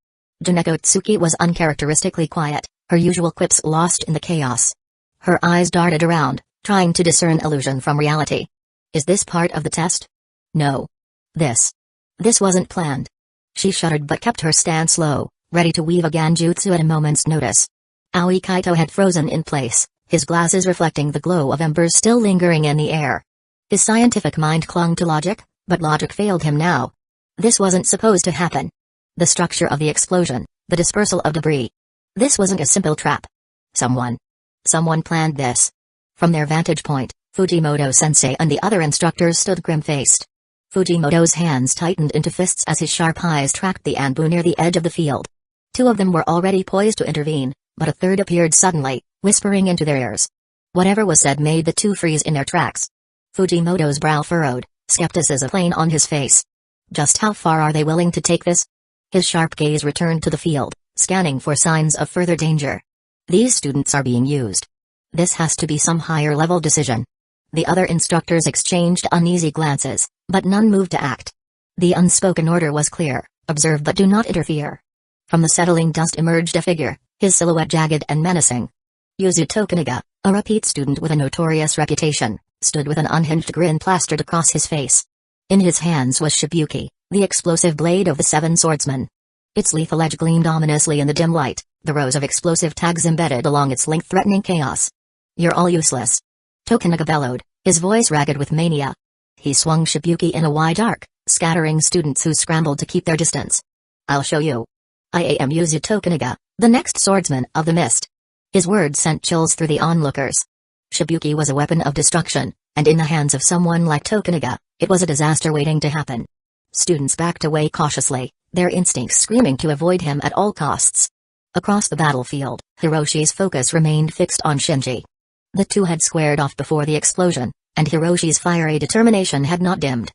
Juneko Tsuki was uncharacteristically quiet, her usual quips lost in the chaos. Her eyes darted around, trying to discern illusion from reality. Is this part of the test? No. This wasn't planned. She shuddered but kept her stance low, ready to weave a Ganjutsu at a moment's notice. Aoi Kaito had frozen in place, his glasses reflecting the glow of embers still lingering in the air. His scientific mind clung to logic, but logic failed him now. This wasn't supposed to happen. The structure of the explosion, the dispersal of debris. This wasn't a simple trap. Someone planned this. From their vantage point, Fujimoto-sensei and the other instructors stood grim-faced. Fujimoto's hands tightened into fists as his sharp eyes tracked the Anbu near the edge of the field. Two of them were already poised to intervene, but a third appeared suddenly, whispering into their ears. Whatever was said made the two freeze in their tracks. Fujimoto's brow furrowed, skepticism plain on his face. Just how far are they willing to take this? His sharp gaze returned to the field, scanning for signs of further danger. These students are being used. This has to be some higher-level decision. The other instructors exchanged uneasy glances, but none moved to act. The unspoken order was clear: observe but do not interfere. From the settling dust emerged a figure, his silhouette jagged and menacing. Yuzu Tokunaga, a repeat student with a notorious reputation, stood with an unhinged grin plastered across his face. In his hands was Shibuki, the explosive blade of the Seven Swordsmen. Its lethal edge gleamed ominously in the dim light, the rows of explosive tags embedded along its length threatening chaos. You're all useless. Tokunaga bellowed, his voice ragged with mania. He swung Shibuki in a wide arc, scattering students who scrambled to keep their distance. I'll show you. I am Yuzu Tokunaga, the next swordsman of the mist. His words sent chills through the onlookers. Shibuki was a weapon of destruction, and in the hands of someone like Tokunaga, it was a disaster waiting to happen. Students backed away cautiously, their instincts screaming to avoid him at all costs. Across the battlefield, Hiroshi's focus remained fixed on Shinji. The two had squared off before the explosion, and Hiroshi's fiery determination had not dimmed.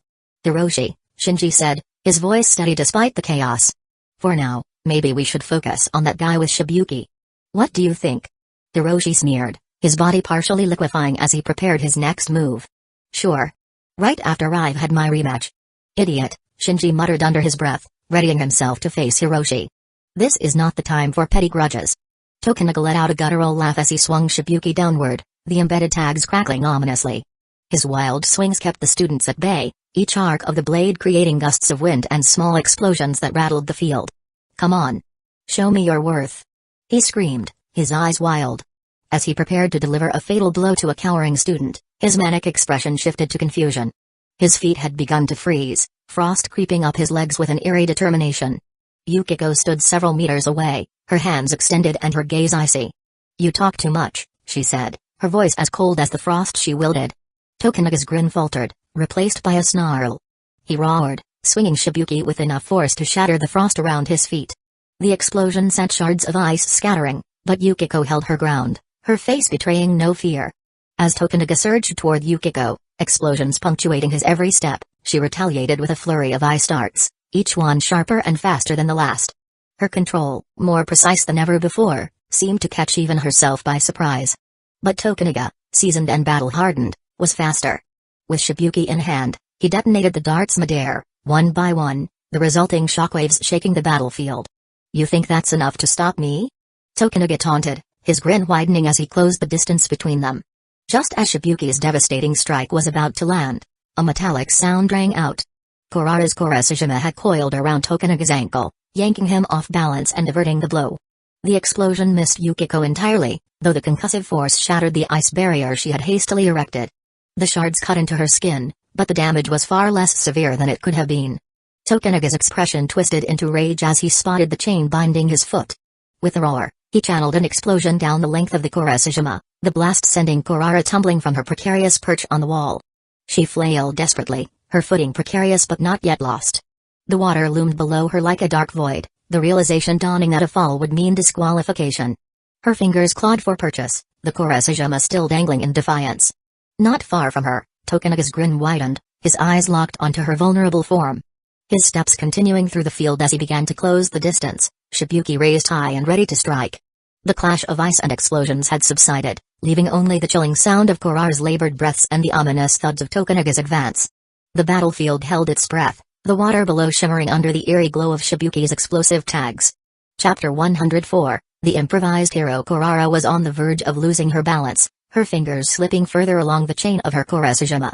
Hiroshi, Shinji said, his voice steady despite the chaos. For now, maybe we should focus on that guy with Shibuki. What do you think? Hiroshi sneered, his body partially liquefying as he prepared his next move. Sure. Right after I've had my rematch. Idiot, Shinji muttered under his breath, readying himself to face Hiroshi. This is not the time for petty grudges. Tokunaga let out a guttural laugh as he swung Shibuki downward, the embedded tags crackling ominously. His wild swings kept the students at bay, each arc of the blade creating gusts of wind and small explosions that rattled the field. Come on. Show me your worth. He screamed, his eyes wild. As he prepared to deliver a fatal blow to a cowering student, his manic expression shifted to confusion. His feet had begun to freeze, frost creeping up his legs with an eerie determination. Yukiko stood several meters away, her hands extended and her gaze icy. You talk too much, she said, her voice as cold as the frost she wielded. Tokunaga's grin faltered, replaced by a snarl. He roared, swinging Shibuki with enough force to shatter the frost around his feet. The explosion sent shards of ice scattering, but Yukiko held her ground, her face betraying no fear. As Tokunaga surged toward Yukiko, explosions punctuating his every step, she retaliated with a flurry of ice darts, each one sharper and faster than the last. Her control, more precise than ever before, seemed to catch even herself by surprise. But Tokunaga, seasoned and battle-hardened, was faster. With Shibuki in hand, he detonated the darts midair, one by one, the resulting shockwaves shaking the battlefield. You think that's enough to stop me? Tokunaga taunted, his grin widening as he closed the distance between them. Just as Shibuki's devastating strike was about to land, a metallic sound rang out. Kurara's Kurasajima had coiled around Tokunaga's ankle, yanking him off balance and averting the blow. The explosion missed Yukiko entirely, though the concussive force shattered the ice barrier she had hastily erected. The shards cut into her skin, but the damage was far less severe than it could have been. Tokunaga's expression twisted into rage as he spotted the chain binding his foot. With a roar, he channeled an explosion down the length of the Kurasajima, the blast sending Kurara tumbling from her precarious perch on the wall. She flailed desperately, her footing precarious but not yet lost. The water loomed below her like a dark void, the realization dawning that a fall would mean disqualification. Her fingers clawed for purchase, the Kurasajima still dangling in defiance. Not far from her, Tokunaga's grin widened, his eyes locked onto her vulnerable form. His steps continuing through the field as he began to close the distance, Shibuki raised high and ready to strike. The clash of ice and explosions had subsided, leaving only the chilling sound of Kurara's labored breaths and the ominous thuds of Tokunaga's advance. The battlefield held its breath, the water below shimmering under the eerie glow of Shibuki's explosive tags. Chapter 104. The improvised hero. Kurara was on the verge of losing her balance, her fingers slipping further along the chain of her koresujima.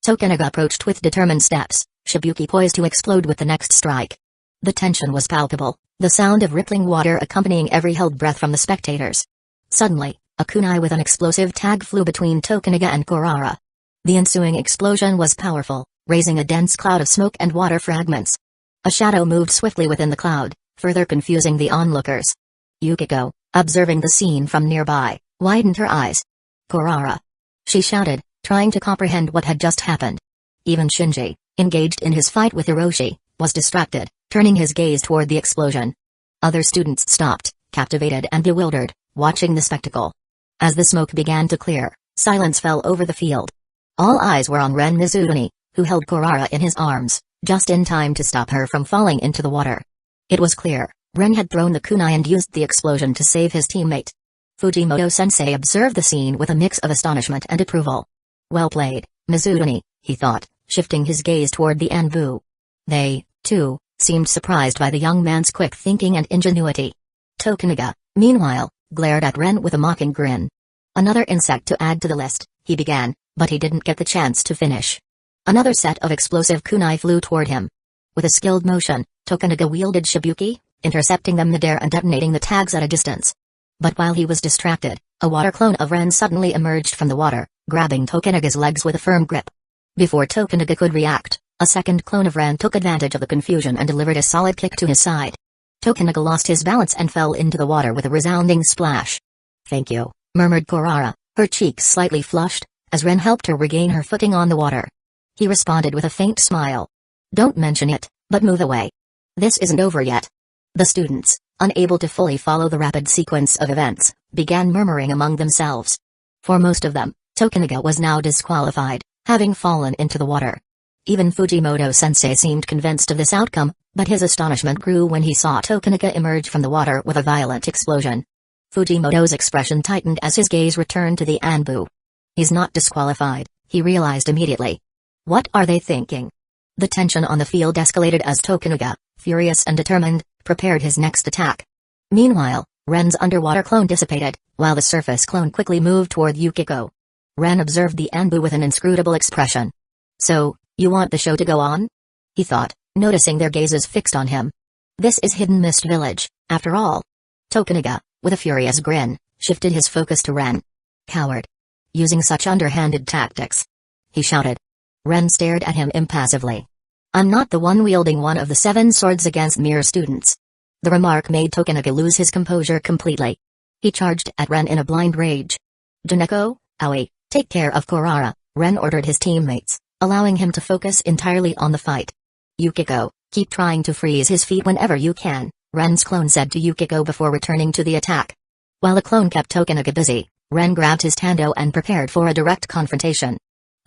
Tokunaga approached with determined steps, Shibuki poised to explode with the next strike. The tension was palpable, the sound of rippling water accompanying every held breath from the spectators. Suddenly, a kunai with an explosive tag flew between Tokunaga and Kurara. The ensuing explosion was powerful, raising a dense cloud of smoke and water fragments. A shadow moved swiftly within the cloud, further confusing the onlookers. Yukiko, observing the scene from nearby, widened her eyes. "Kurara!" she shouted, trying to comprehend what had just happened. Even Shinji, engaged in his fight with Hiroshi, was distracted, turning his gaze toward the explosion. Other students stopped, captivated and bewildered, watching the spectacle. As the smoke began to clear, silence fell over the field. All eyes were on Ren Mizutani, who held Kurara in his arms, just in time to stop her from falling into the water. It was clear, Ren had thrown the kunai and used the explosion to save his teammate. Fujimoto-sensei observed the scene with a mix of astonishment and approval. "Well played, Mizutani," he thought, shifting his gaze toward the Anbu. They, too, seemed surprised by the young man's quick thinking and ingenuity. Tokunaga, meanwhile, glared at Ren with a mocking grin. "Another insect to add to the list," he began, but he didn't get the chance to finish. Another set of explosive kunai flew toward him. With a skilled motion, Tokunaga wielded Shibuki, intercepting them midair and detonating the tags at a distance. But while he was distracted, a water clone of Ren suddenly emerged from the water, grabbing Tokunaga's legs with a firm grip. Before Tokunaga could react, a second clone of Ren took advantage of the confusion and delivered a solid kick to his side. Tokunaga lost his balance and fell into the water with a resounding splash. "Thank you," murmured Kurara, her cheeks slightly flushed, as Ren helped her regain her footing on the water. He responded with a faint smile. "Don't mention it, but move away. This isn't over yet." The students, unable to fully follow the rapid sequence of events, began murmuring among themselves. For most of them, Tokunaga was now disqualified, having fallen into the water. Even Fujimoto-sensei seemed convinced of this outcome, but his astonishment grew when he saw Tokunaga emerge from the water with a violent explosion. Fujimoto's expression tightened as his gaze returned to the Anbu. "He's not disqualified," he realized immediately. What are they thinking? The tension on the field escalated as Tokunaga, furious and determined, prepared his next attack. Meanwhile, Ren's underwater clone dissipated, while the surface clone quickly moved toward Yukiko. Ren observed the Anbu with an inscrutable expression. "So, you want the show to go on?" he thought, noticing their gazes fixed on him. "This is Hidden Mist Village, after all." Tokunaga, with a furious grin, shifted his focus to Ren. "Coward. Using such underhanded tactics," he shouted. Ren stared at him impassively. "I'm not the one wielding one of the 7 swords against mere students." The remark made Tokunaga lose his composure completely. He charged at Ren in a blind rage. "Juneko, Aoi, take care of Kurara," Ren ordered his teammates, allowing him to focus entirely on the fight. "Yukiko, keep trying to freeze his feet whenever you can," Ren's clone said to Yukiko before returning to the attack. While the clone kept Tokunaga busy, Ren grabbed his tando and prepared for a direct confrontation.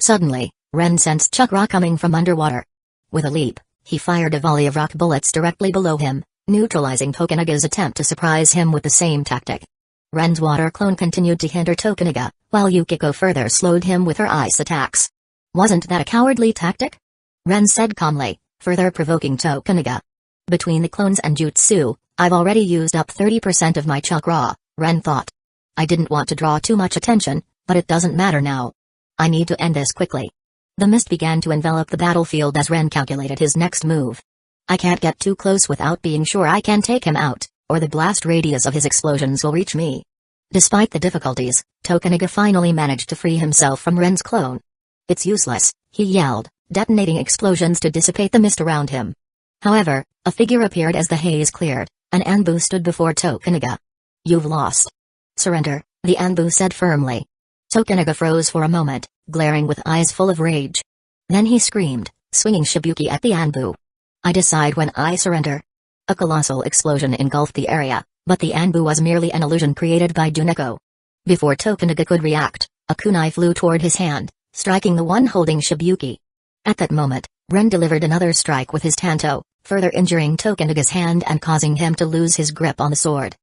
Suddenly, Ren sensed chakra coming from underwater. With a leap, he fired a volley of rock bullets directly below him, neutralizing Tokunaga's attempt to surprise him with the same tactic. Ren's water clone continued to hinder Tokunaga, while Yukiko further slowed him with her ice attacks. "Wasn't that a cowardly tactic?" Ren said calmly, further provoking Tokunaga. "Between the clones and jutsu, I've already used up 30% of my chakra," Ren thought. "I didn't want to draw too much attention, but it doesn't matter now. I need to end this quickly." The mist began to envelop the battlefield as Ren calculated his next move. "I can't get too close without being sure I can take him out, or the blast radius of his explosions will reach me." Despite the difficulties, Tokunaga finally managed to free himself from Ren's clone. "It's useless," he yelled, detonating explosions to dissipate the mist around him. However, a figure appeared as the haze cleared, and Anbu stood before Tokunaga. "You've lost." "Surrender," the Anbu said firmly. Tokunaga froze for a moment, glaring with eyes full of rage. Then he screamed, swinging Shibuki at the Anbu. "I decide when I surrender." A colossal explosion engulfed the area, but the Anbu was merely an illusion created by Juneko. Before Tokunaga could react, a kunai flew toward his hand, striking the one holding Shibuki. At that moment, Ren delivered another strike with his tanto, further injuring Tokunaga's hand and causing him to lose his grip on the sword.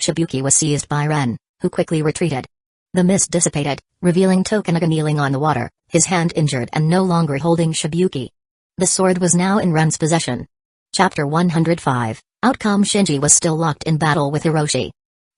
Shibuki was seized by Ren, who quickly retreated. The mist dissipated, revealing Tokunaga kneeling on the water, his hand injured and no longer holding Shibuki. The sword was now in Ren's possession. Chapter 105. Outcome. Shinji was still locked in battle with Hiroshi.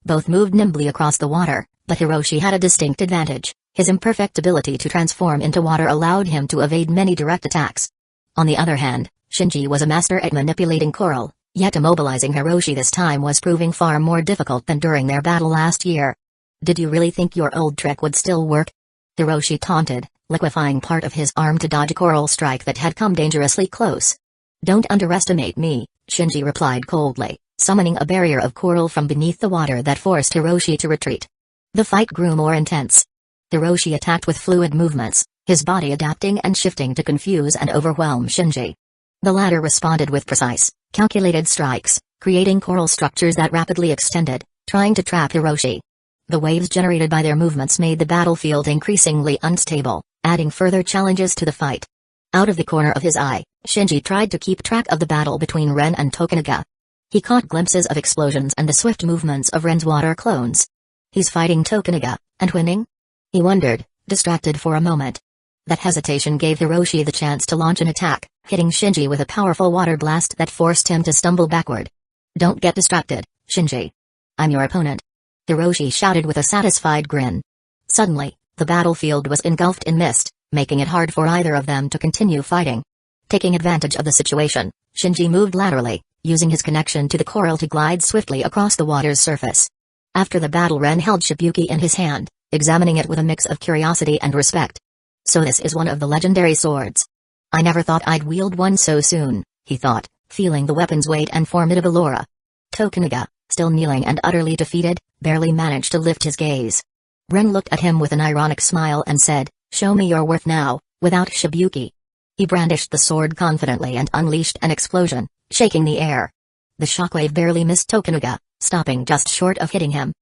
Both moved nimbly across the water, but Hiroshi had a distinct advantage. His imperfect ability to transform into water allowed him to evade many direct attacks. On the other hand, Shinji was a master at manipulating coral, yet immobilizing Hiroshi this time was proving far more difficult than during their battle last year. "Did you really think your old trick would still work?" Hiroshi taunted, liquefying part of his arm to dodge a coral strike that had come dangerously close. "Don't underestimate me," Shinji replied coldly, summoning a barrier of coral from beneath the water that forced Hiroshi to retreat. The fight grew more intense. Hiroshi attacked with fluid movements, his body adapting and shifting to confuse and overwhelm Shinji. The latter responded with precise, calculated strikes, creating coral structures that rapidly extended, trying to trap Hiroshi. The waves generated by their movements made the battlefield increasingly unstable, adding further challenges to the fight. Out of the corner of his eye, Shinji tried to keep track of the battle between Ren and Tokunaga. He caught glimpses of explosions and the swift movements of Ren's water clones. He's fighting Tokunaga, and winning? He wondered, distracted for a moment. That hesitation gave Hiroshi the chance to launch an attack, hitting Shinji with a powerful water blast that forced him to stumble backward. "Don't get distracted, Shinji. I'm your opponent," Hiroshi shouted with a satisfied grin. Suddenly, the battlefield was engulfed in mist, making it hard for either of them to continue fighting. Taking advantage of the situation, Shinji moved laterally, using his connection to the coral to glide swiftly across the water's surface. After the battle, Ren held Shibuki in his hand, examining it with a mix of curiosity and respect. "So this is one of the legendary swords. I never thought I'd wield one so soon," he thought, feeling the weapon's weight and formidable aura. Tokunaga, still kneeling and utterly defeated, barely managed to lift his gaze. Ren looked at him with an ironic smile and said, "Show me your worth now, without Shibuki." He brandished the sword confidently and unleashed an explosion, shaking the air. The shockwave barely missed Tokunaga, stopping just short of hitting him.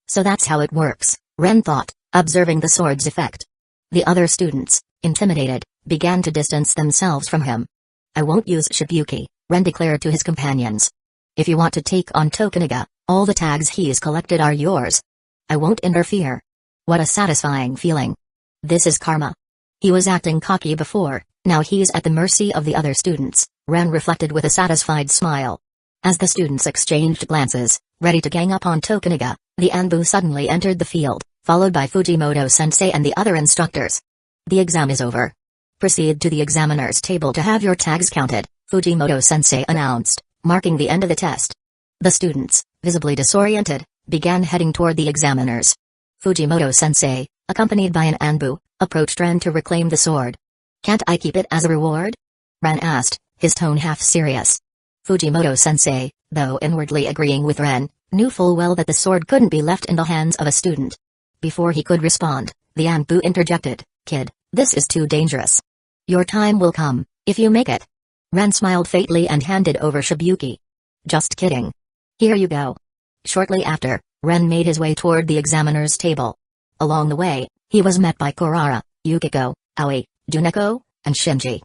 "So that's how it works," Ren thought, observing the sword's effect. The other students, intimidated, began to distance themselves from him. "I won't use Shibuki," Ren declared to his companions. "If you want to take on Tokunaga, all the tags he's collected are yours. I won't interfere." What a satisfying feeling. This is karma. He was acting cocky before, now he's at the mercy of the other students, Ren reflected with a satisfied smile. As the students exchanged glances, ready to gang up on Tokunaga, the Anbu suddenly entered the field, followed by Fujimoto-sensei and the other instructors. "The exam is over. Proceed to the examiner's table to have your tags counted," Fujimoto-sensei announced, marking the end of the test. The students, visibly disoriented, began heading toward the examiners. Fujimoto-sensei, accompanied by an Anbu, approached Ren to reclaim the sword. "Can't I keep it as a reward?" Ren asked, his tone half serious. Fujimoto-sensei, though inwardly agreeing with Ren, knew full well that the sword couldn't be left in the hands of a student. Before he could respond, the Anbu interjected, "Kid, this is too dangerous. Your time will come, if you make it." Ren smiled faintly and handed over Shibuki. "Just kidding. Here you go." Shortly after, Ren made his way toward the examiner's table. Along the way, he was met by Kurara, Yukiko, Aoi, Juneko, and Shinji.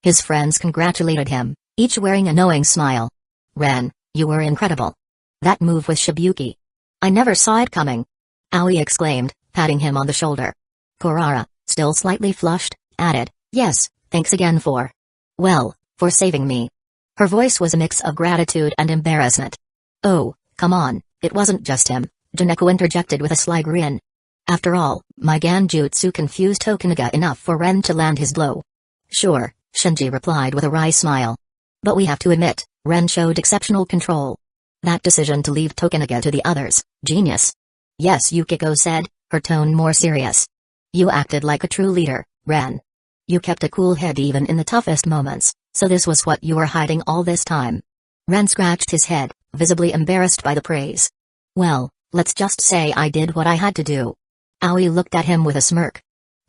His friends congratulated him, each wearing a knowing smile. "Ren, you were incredible. That move with Shibuki. I never saw it coming," Aoi exclaimed, patting him on the shoulder. Kurara, still slightly flushed, added, "Yes, thanks again for saving me." Her voice was a mix of gratitude and embarrassment. "Oh, come on, it wasn't just him," Juneko interjected with a sly grin. "After all, my Ganjutsu confused Tokunaga enough for Ren to land his blow." "Sure," Shinji replied with a wry smile. "But we have to admit, Ren showed exceptional control. That decision to leave Tokunaga to the others, genius." "Yes," Yukiko said, her tone more serious. "You acted like a true leader, Ren. You kept a cool head even in the toughest moments, so this was what you were hiding all this time." Ren scratched his head, visibly embarrassed by the praise. "Well, let's just say I did what I had to do." Aoi looked at him with a smirk.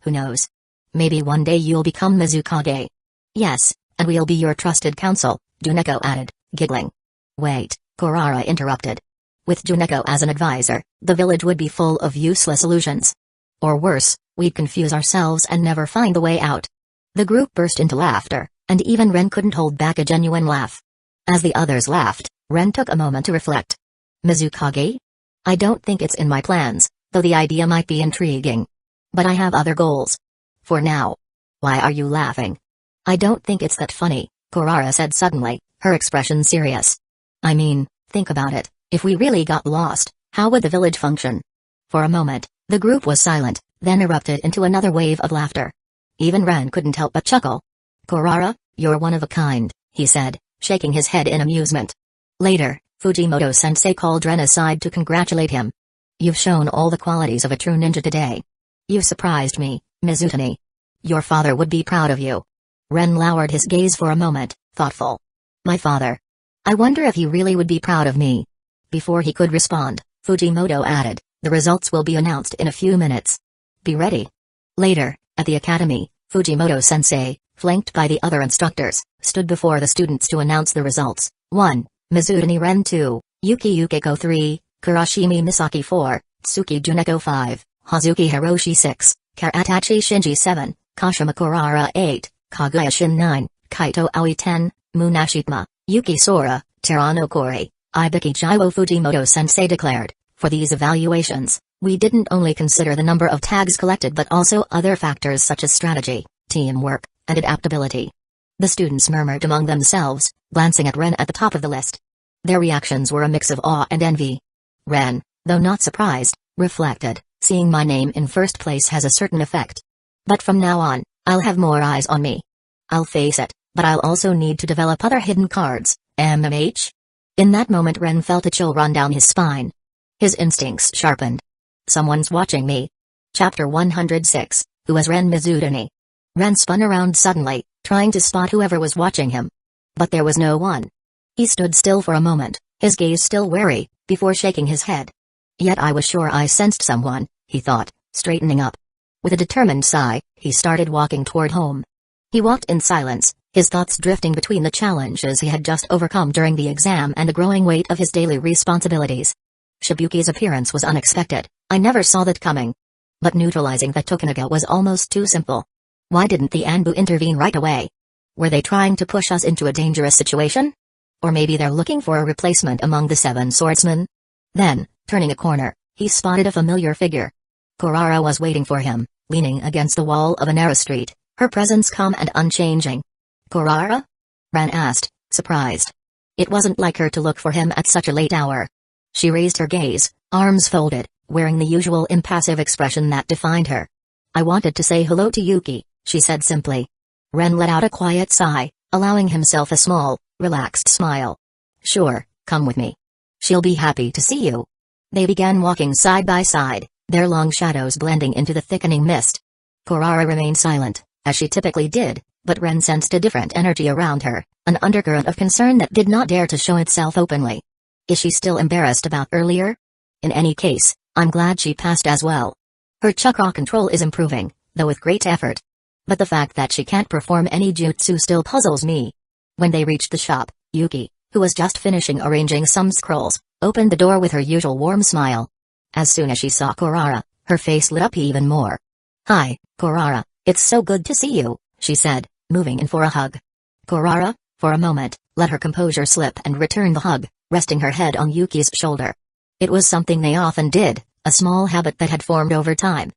"Who knows? Maybe one day you'll become Mizukage." "Yes, and we'll be your trusted counsel," Juneko added, giggling. "Wait," Kurara interrupted. "With Juneko as an advisor, the village would be full of useless illusions. Or worse, We'd confuse ourselves and never find the way out. The group burst into laughter, and even Ren couldn't hold back a genuine laugh. As the others laughed, Ren took a moment to reflect. Mizukage? I don't think it's in my plans, though the idea might be intriguing. But I have other goals. For now. Why are you laughing? I don't think it's that funny, Kurara said suddenly, her expression serious. I mean, think about it, if we really got lost, how would the village function? For a moment, the group was silent, then erupted into another wave of laughter. Even Ren couldn't help but chuckle. Kurara, you're one of a kind, he said, shaking his head in amusement. Later, Fujimoto-sensei called Ren aside to congratulate him. You've shown all the qualities of a true ninja today. You surprised me, Mizutani. Your father would be proud of you. Ren lowered his gaze for a moment, thoughtful. My father. I wonder if he really would be proud of me. Before he could respond, Fujimoto added, the results will be announced in a few minutes. Be ready. Later, at the academy, Fujimoto-sensei, flanked by the other instructors, stood before the students to announce the results. 1. Mizutani Ren 2, Yuki Yukiko 3, Kurashimi Misaki 4, Tsuki Juneko 5, Hazuki Hiroshi 6, Karatachi Shinji 7, Kashima Kurara 8, Kaguya Shin 9, Kaito Aoi 10, Munashitma, Yuki Sora, Terano Kori, Ibiki Jaiwo. Fujimoto-sensei declared, for these evaluations, we didn't only consider the number of tags collected but also other factors such as strategy, teamwork, and adaptability. The students murmured among themselves, glancing at Ren at the top of the list. Their reactions were a mix of awe and envy. Ren, though not surprised, reflected, seeing my name in first place has a certain effect. But from now on, I'll have more eyes on me. I'll face it, but I'll also need to develop other hidden cards, MMH? In that moment Ren felt a chill run down his spine. His instincts sharpened. Someone's watching me. Chapter 106, Who was Ren Mizutani? Ren spun around suddenly, trying to spot whoever was watching him. But there was no one. He stood still for a moment, his gaze still wary, before shaking his head. Yet I was sure I sensed someone, he thought, straightening up. With a determined sigh, he started walking toward home. He walked in silence, his thoughts drifting between the challenges he had just overcome during the exam and the growing weight of his daily responsibilities. Shibuki's appearance was unexpected, I never saw that coming. But neutralizing the Tokunaga was almost too simple. Why didn't the Anbu intervene right away? Were they trying to push us into a dangerous situation? Or maybe they're looking for a replacement among the 7 swordsmen? Then, turning a corner, he spotted a familiar figure. Kurara was waiting for him, leaning against the wall of a narrow street, her presence calm and unchanging. Kurara? Ren asked, surprised. It wasn't like her to look for him at such a late hour. She raised her gaze, arms folded, wearing the usual impassive expression that defined her. I wanted to say hello to Yuki, she said simply. Ren let out a quiet sigh, allowing himself a small, relaxed smile. Sure, come with me. She'll be happy to see you. They began walking side by side, their long shadows blending into the thickening mist. Kurara remained silent, as she typically did, but Ren sensed a different energy around her, an undercurrent of concern that did not dare to show itself openly. Is she still embarrassed about earlier? In any case, I'm glad she passed as well. Her chakra control is improving, though with great effort. But the fact that she can't perform any jutsu still puzzles me. When they reached the shop, Yuki, who was just finishing arranging some scrolls, opened the door with her usual warm smile. As soon as she saw Kurara, her face lit up even more. Hi, Kurara, it's so good to see you, she said, moving in for a hug. Kurara, for a moment, let her composure slip and returned the hug, resting her head on Yuki's shoulder. It was something they often did, a small habit that had formed over time.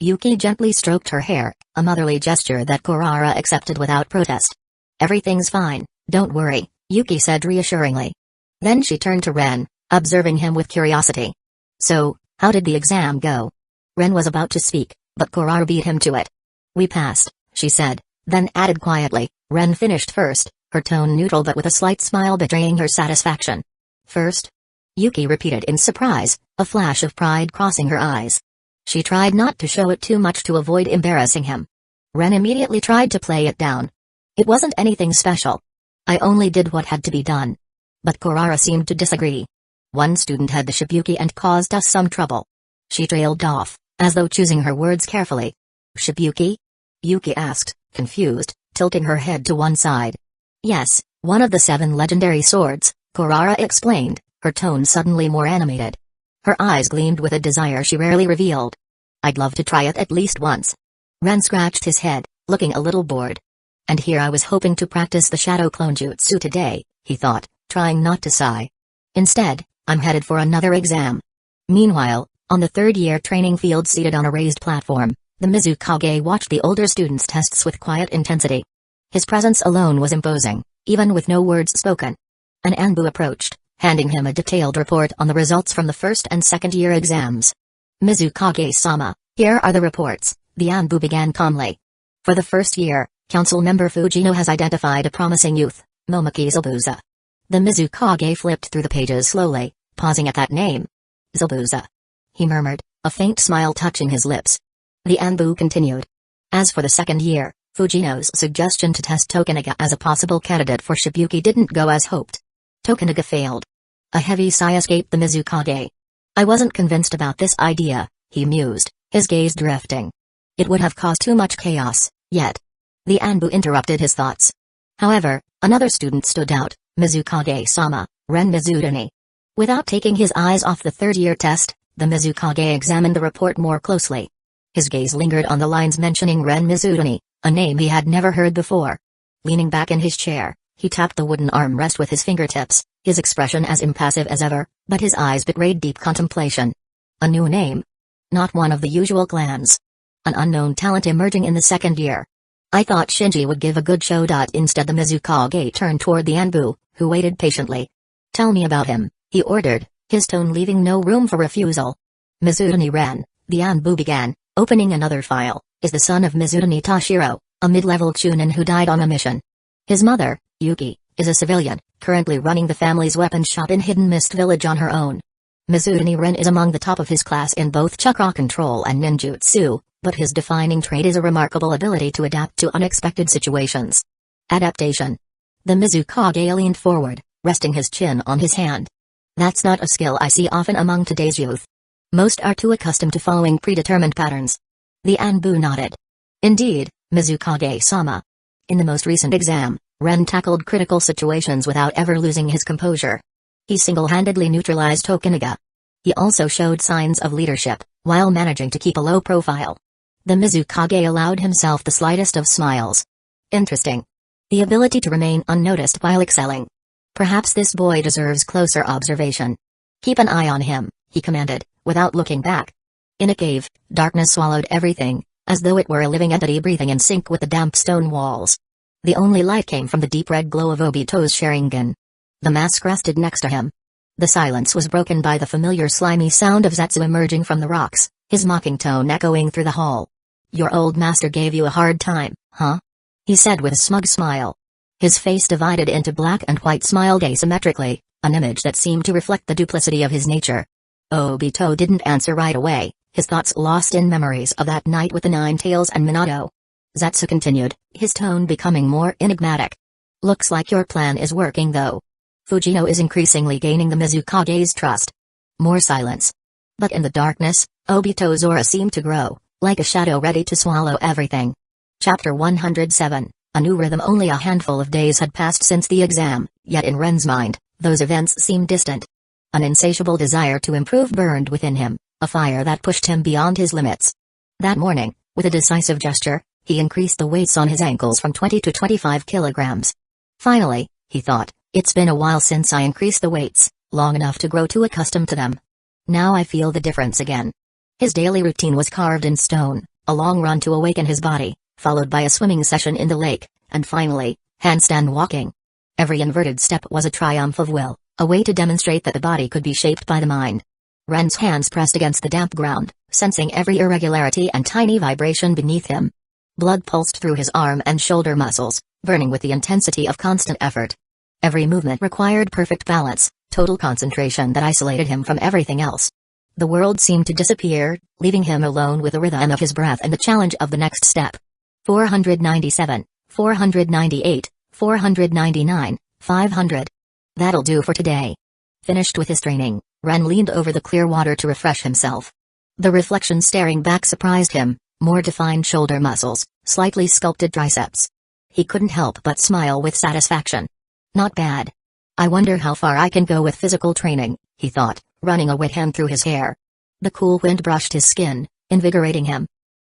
Yuki gently stroked her hair, a motherly gesture that Kurara accepted without protest. Everything's fine, don't worry, Yuki said reassuringly. Then she turned to Ren, observing him with curiosity. So, how did the exam go? Ren was about to speak, but Kurara beat him to it. We passed, she said, then added quietly, Ren finished first, her tone neutral but with a slight smile betraying her satisfaction. First? Yuki repeated in surprise, a flash of pride crossing her eyes. She tried not to show it too much to avoid embarrassing him. Ren immediately tried to play it down. It wasn't anything special. I only did what had to be done. But Kurara seemed to disagree. One student had the Shibuki and caused us some trouble. She trailed off, as though choosing her words carefully. Shibuki? Yuki asked, confused, tilting her head to one side. Yes, one of the 7 legendary swords, Kurara explained, her tone suddenly more animated. Her eyes gleamed with a desire she rarely revealed. I'd love to try it at least once. Ren scratched his head, looking a little bored. And here I was hoping to practice the shadow clone jutsu today, he thought, trying not to sigh. Instead, I'm headed for another exam. Meanwhile, on the third-year training field seated on a raised platform, the Mizukage watched the older students' tests with quiet intensity. His presence alone was imposing, even with no words spoken. An Anbu approached, handing him a detailed report on the results from the first and second-year exams. Mizukage-sama, here are the reports, the Anbu began calmly. For the first year, Council Member Fujino has identified a promising youth, Momaki Zabuza. The Mizukage flipped through the pages slowly, pausing at that name. Zabuza. He murmured, a faint smile touching his lips. The Anbu continued. As for the second year, Fujino's suggestion to test Tokunaga as a possible candidate for Shibuki didn't go as hoped. Tokunaga failed. A heavy sigh escaped the Mizukage. I wasn't convinced about this idea, he mused, his gaze drifting. It would have caused too much chaos, yet. The Anbu interrupted his thoughts. However, another student stood out, Mizukage-sama, Ren Mizutani. Without taking his eyes off the third-year test, the Mizukage examined the report more closely. His gaze lingered on the lines mentioning Ren Mizutani, a name he had never heard before. Leaning back in his chair, he tapped the wooden armrest with his fingertips, his expression as impassive as ever, but his eyes betrayed deep contemplation. A new name. Not one of the usual clans. An unknown talent emerging in the second year. I thought Shinji would give a good show. Instead the Mizukage turned toward the Anbu, who waited patiently. Tell me about him, he ordered, his tone leaving no room for refusal. Mizutani Ren, the Anbu began, opening another file, is the son of Mizutani Toshiro, a mid-level chunin who died on a mission. His mother, Yuki, is a civilian, currently running the family's weapons shop in Hidden Mist Village on her own. Mizutani Ren is among the top of his class in both chakra control and ninjutsu, but his defining trait is a remarkable ability to adapt to unexpected situations. Adaptation. The Mizukage leaned forward, resting his chin on his hand. That's not a skill I see often among today's youth. Most are too accustomed to following predetermined patterns. The Anbu nodded. Indeed, Mizukage-sama. In the most recent exam, Ren tackled critical situations without ever losing his composure. He single-handedly neutralized Tokunaga. He also showed signs of leadership, while managing to keep a low profile. The Mizukage allowed himself the slightest of smiles. Interesting. The ability to remain unnoticed while excelling. Perhaps this boy deserves closer observation. Keep an eye on him, he commanded, without looking back. In a cave, darkness swallowed everything, as though it were a living entity breathing in sync with the damp stone walls. The only light came from the deep red glow of Obito's Sharingan. The mask rested next to him. The silence was broken by the familiar slimy sound of Zetsu emerging from the rocks, his mocking tone echoing through the hall. Your old master gave you a hard time, huh? He said with a smug smile. His face divided into black and white smiled asymmetrically, an image that seemed to reflect the duplicity of his nature. Obito didn't answer right away, his thoughts lost in memories of that night with the Nine Tails and Minato. Zetsu continued, his tone becoming more enigmatic. Looks like your plan is working though. Fujino is increasingly gaining the Mizukage's trust. More silence. But in the darkness, Obito's aura seemed to grow, like a shadow ready to swallow everything. Chapter 107, a new rhythm. Only a handful of days had passed since the exam, yet in Ren's mind, those events seemed distant. An insatiable desire to improve burned within him, a fire that pushed him beyond his limits. That morning, with a decisive gesture, he increased the weights on his ankles from 20 to 25 kilograms. Finally, he thought, it's been a while since I increased the weights, long enough to grow too accustomed to them. Now I feel the difference again. His daily routine was carved in stone, a long run to awaken his body, followed by a swimming session in the lake, and finally, handstand walking. Every inverted step was a triumph of will, a way to demonstrate that the body could be shaped by the mind. Ren's hands pressed against the damp ground, sensing every irregularity and tiny vibration beneath him. Blood pulsed through his arm and shoulder muscles, burning with the intensity of constant effort. Every movement required perfect balance, total concentration that isolated him from everything else. The world seemed to disappear, leaving him alone with the rhythm of his breath and the challenge of the next step. 497, 498, 499, 500. That'll do for today. Finished with his training, Ren leaned over the clear water to refresh himself. The reflection staring back surprised him, more defined shoulder muscles, slightly sculpted triceps. He couldn't help but smile with satisfaction. Not bad. I wonder how far I can go with physical training, he thought, running a wet hand through his hair. The cool wind brushed his skin, invigorating him.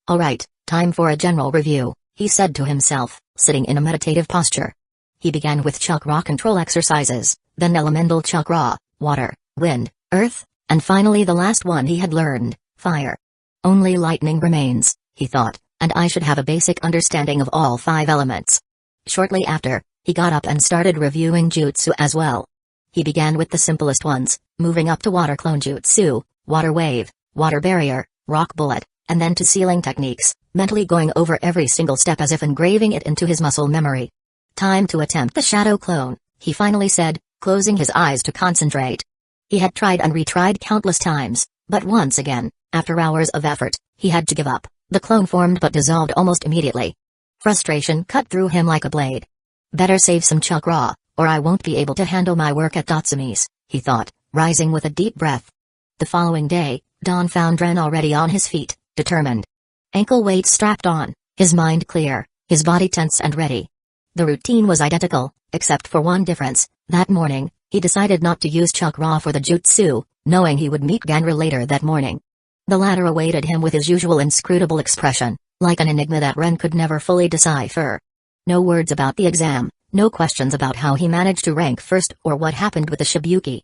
Alright, time for a general review, he said to himself, sitting in a meditative posture. He began with chakra control exercises, then elemental chakra, water, wind, earth, and finally the last one he had learned, fire. Only lightning remains, he thought, and I should have a basic understanding of all 5 elements. Shortly after, he got up and started reviewing jutsu as well. He began with the simplest ones, moving up to water clone jutsu, water wave, water barrier, rock bullet, and then to sealing techniques, mentally going over every single step as if engraving it into his muscle memory. Time to attempt the shadow clone, he finally said, closing his eyes to concentrate. He had tried and retried countless times, but once again, after hours of effort, he had to give up. The clone formed but dissolved almost immediately. Frustration cut through him like a blade. Better save some chakra, or I won't be able to handle my work at Tatsumi's, he thought, rising with a deep breath. The following day, Dawn found Ren already on his feet, determined. Ankle weights strapped on, his mind clear, his body tense and ready. The routine was identical, except for one difference. That morning, he decided not to use chakra for the jutsu, knowing he would meet Ganru later that morning. The latter awaited him with his usual inscrutable expression, like an enigma that Ren could never fully decipher. No words about the exam, no questions about how he managed to rank first or what happened with the Shibuki.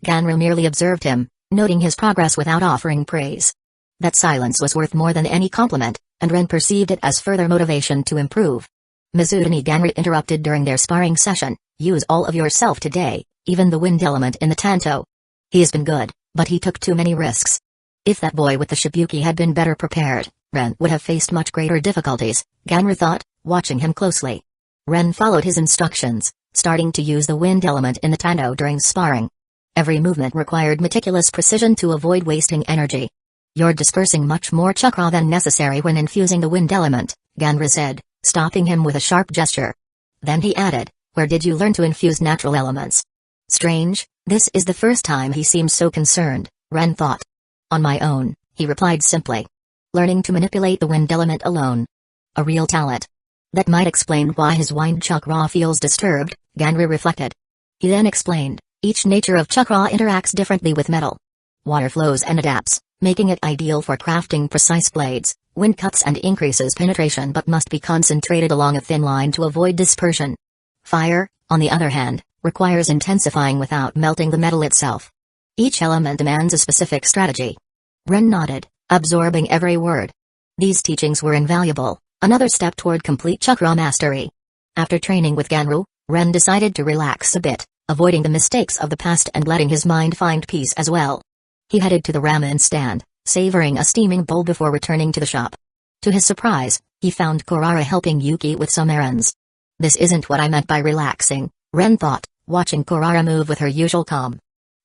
Ganru merely observed him, noting his progress without offering praise. That silence was worth more than any compliment, and Ren perceived it as further motivation to improve. Mizutani Ganru interrupted during their sparring session, use all of yourself today, even the wind element in the Tanto. He has been good, but he took too many risks. If that boy with the Shibuki had been better prepared, Ren would have faced much greater difficulties, Ganru thought, watching him closely. Ren followed his instructions, starting to use the wind element in the Tanto during sparring. Every movement required meticulous precision to avoid wasting energy. You're dispersing much more chakra than necessary when infusing the wind element, Ganru said, stopping him with a sharp gesture. Then he added, where did you learn to infuse natural elements? Strange, this is the first time he seems so concerned, Ren thought. On my own, he replied simply. Learning to manipulate the wind element alone. A real talent. That might explain why his wind chakra feels disturbed, Ganru reflected. He then explained, each nature of chakra interacts differently with metal. Water flows and adapts, making it ideal for crafting precise blades. Wind cuts and increases penetration but must be concentrated along a thin line to avoid dispersion. Fire, on the other hand, requires intensifying without melting the metal itself. Each element demands a specific strategy. Ren nodded, absorbing every word. These teachings were invaluable, another step toward complete chakra mastery. After training with Ganru, Ren decided to relax a bit, avoiding the mistakes of the past and letting his mind find peace as well. He headed to the ramen stand, savoring a steaming bowl before returning to the shop. To his surprise, he found Kurara helping Yuki with some errands. This isn't what I meant by relaxing, Ren thought, watching Kurara move with her usual calm.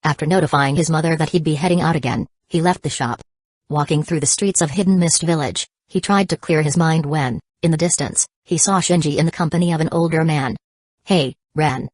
After notifying his mother that he'd be heading out again, he left the shop. Walking through the streets of Hidden Mist Village, he tried to clear his mind when, in the distance, he saw Shinji in the company of an older man. Hey, Ren.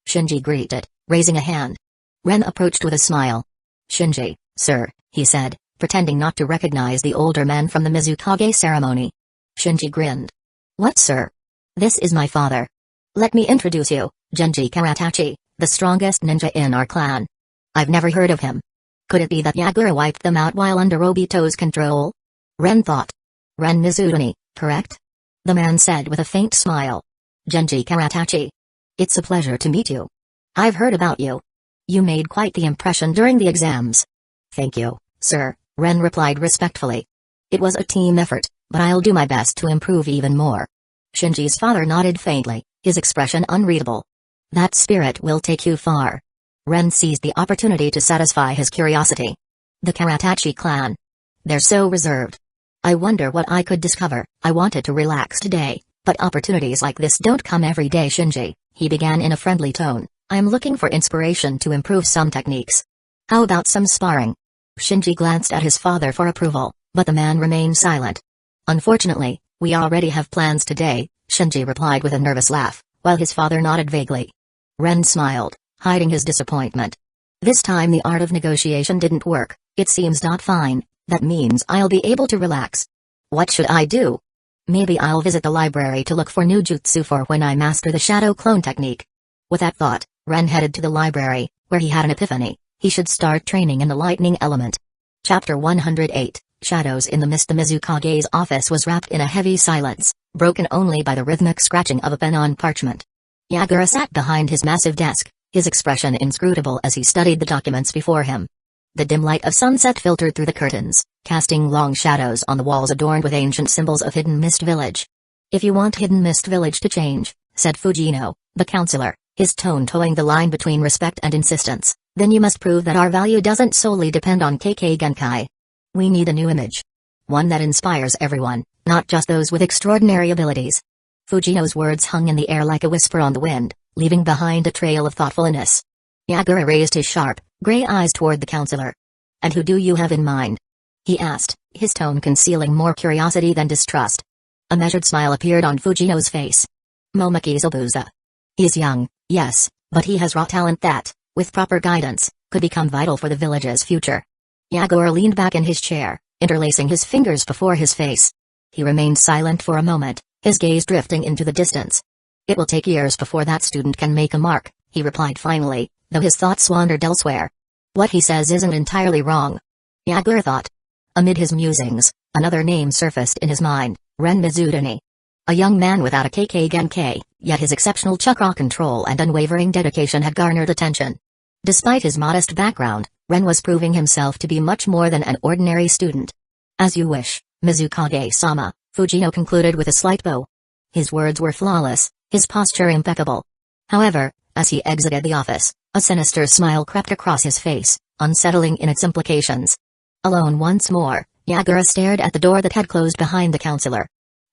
Shinji greeted, raising a hand. Ren approached with a smile. Shinji, sir, he said, pretending not to recognize the older man from the Mizukage ceremony. Shinji grinned. What, sir? This is my father. Let me introduce you, Genji Karatachi, the strongest ninja in our clan. I've never heard of him. Could it be that Yagura wiped them out while under Obito's control? Ren thought. Ren Mizutani, correct? The man said with a faint smile. Genji Karatachi. It's a pleasure to meet you. I've heard about you. You made quite the impression during the exams. Thank you, sir, Ren replied respectfully. It was a team effort, but I'll do my best to improve even more. Shinji's father nodded faintly, his expression unreadable. That spirit will take you far. Ren seized the opportunity to satisfy his curiosity. The Karatachi clan. They're so reserved. I wonder what I could discover. I wanted to relax today, but opportunities like this don't come every day. Shinji, he began in a friendly tone, I'm looking for inspiration to improve some techniques. How about some sparring? Shinji glanced at his father for approval, but the man remained silent. Unfortunately, we already have plans today, Shinji replied with a nervous laugh, while his father nodded vaguely. Ren smiled, hiding his disappointment. This time the art of negotiation didn't work. It seems not fine, that means I'll be able to relax. What should I do? Maybe I'll visit the library to look for new jutsu for when I master the shadow clone technique. With that thought, Ren headed to the library, where he had an epiphany. He should start training in the lightning element. Chapter 108, shadows in the mist. The Mizukage's office was wrapped in a heavy silence, broken only by the rhythmic scratching of a pen on parchment. Yagura sat behind his massive desk, his expression inscrutable as he studied the documents before him. The dim light of sunset filtered through the curtains, casting long shadows on the walls adorned with ancient symbols of Hidden Mist Village. "If you want Hidden Mist Village to change," said Fujino, the counselor, his tone towing the line between respect and insistence, "then you must prove that our value doesn't solely depend on KK Genkai. We need a new image. One that inspires everyone, not just those with extraordinary abilities." Fujino's words hung in the air like a whisper on the wind, leaving behind a trail of thoughtfulness. Yagura raised his sharp, gray eyes toward the counselor. "And who do you have in mind?" he asked, his tone concealing more curiosity than distrust. A measured smile appeared on Fujino's face. "Momaki Zobuza. He's young, yes, but he has raw talent that, with proper guidance, could become vital for the village's future." Yagura leaned back in his chair, interlacing his fingers before his face. He remained silent for a moment, his gaze drifting into the distance. "It will take years before that student can make a mark," he replied finally, though his thoughts wandered elsewhere. "What he says isn't entirely wrong," Yagura thought. Amid his musings, another name surfaced in his mind, Ren Mizutani. A young man without a KK Genkai, yet his exceptional chakra control and unwavering dedication had garnered attention. Despite his modest background, Ren was proving himself to be much more than an ordinary student. "As you wish, Mizukage-sama," Fujino concluded with a slight bow. His words were flawless, his posture impeccable. However, as he exited the office, a sinister smile crept across his face, unsettling in its implications. Alone once more, Yagura stared at the door that had closed behind the counselor.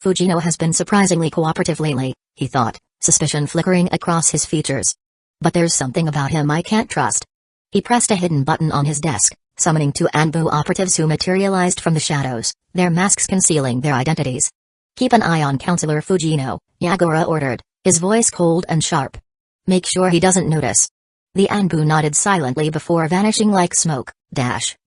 Fujino has been surprisingly cooperative lately, he thought, suspicion flickering across his features. But there's something about him I can't trust. He pressed a hidden button on his desk, summoning two Anbu operatives who materialized from the shadows, their masks concealing their identities. "Keep an eye on Counselor Fujino," Yagura ordered, his voice cold and sharp. "Make sure he doesn't notice." The Anbu nodded silently before vanishing like smoke,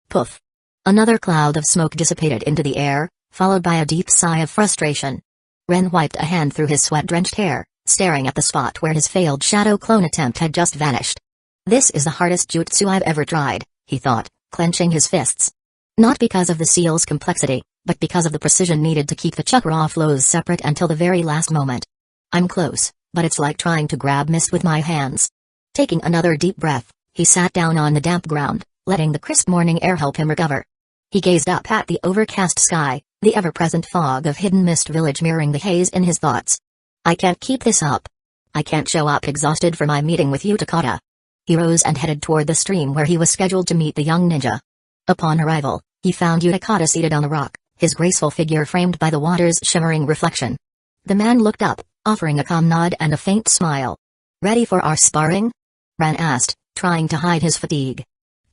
poof. Another cloud of smoke dissipated into the air, followed by a deep sigh of frustration. Ren wiped a hand through his sweat-drenched hair, staring at the spot where his failed shadow clone attempt had just vanished. "This is the hardest jutsu I've ever tried," he thought, clenching his fists. Not because of the seal's complexity, but because of the precision needed to keep the chakra flows separate until the very last moment. "I'm close, but it's like trying to grab mist with my hands." Taking another deep breath, he sat down on the damp ground, letting the crisp morning air help him recover. He gazed up at the overcast sky, the ever-present fog of Hidden Mist Village mirroring the haze in his thoughts. "I can't keep this up. I can't show up exhausted for my meeting with Utakata." He rose and headed toward the stream where he was scheduled to meet the young ninja. Upon arrival, he found Utakata seated on a rock, his graceful figure framed by the water's shimmering reflection. The man looked up, offering a calm nod and a faint smile. "Ready for our sparring?" Ran asked, trying to hide his fatigue.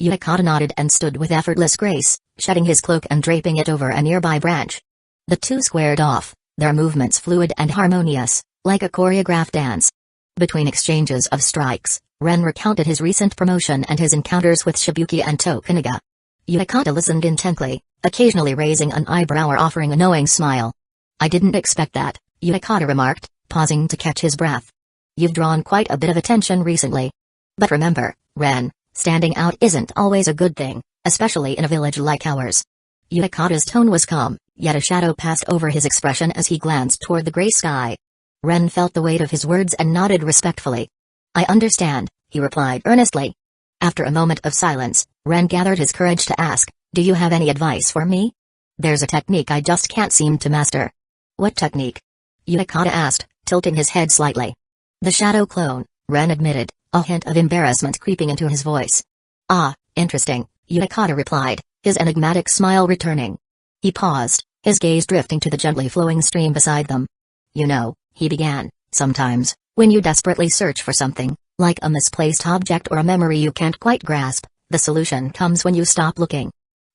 Utakata nodded and stood with effortless grace, shedding his cloak and draping it over a nearby branch. The two squared off, their movements fluid and harmonious, like a choreographed dance. Between exchanges of strikes, Ren recounted his recent promotion and his encounters with Shibuki and Tokuniga. Utakata listened intently, occasionally raising an eyebrow or offering a knowing smile. "I didn't expect that," Utakata remarked, pausing to catch his breath. "You've drawn quite a bit of attention recently. But remember, Ren, standing out isn't always a good thing, especially in a village like ours." Utakata's tone was calm, yet a shadow passed over his expression as he glanced toward the gray sky. Ren felt the weight of his words and nodded respectfully. "I understand," he replied earnestly. After a moment of silence, Ren gathered his courage to ask, "Do you have any advice for me? There's a technique I just can't seem to master." "What technique?" Utakata asked, tilting his head slightly. "The shadow clone," Ren admitted, a hint of embarrassment creeping into his voice. "Ah, interesting," Utakata replied, his enigmatic smile returning. He paused, his gaze drifting to the gently flowing stream beside them. "You know," he began, "sometimes, when you desperately search for something, like a misplaced object or a memory you can't quite grasp, the solution comes when you stop looking.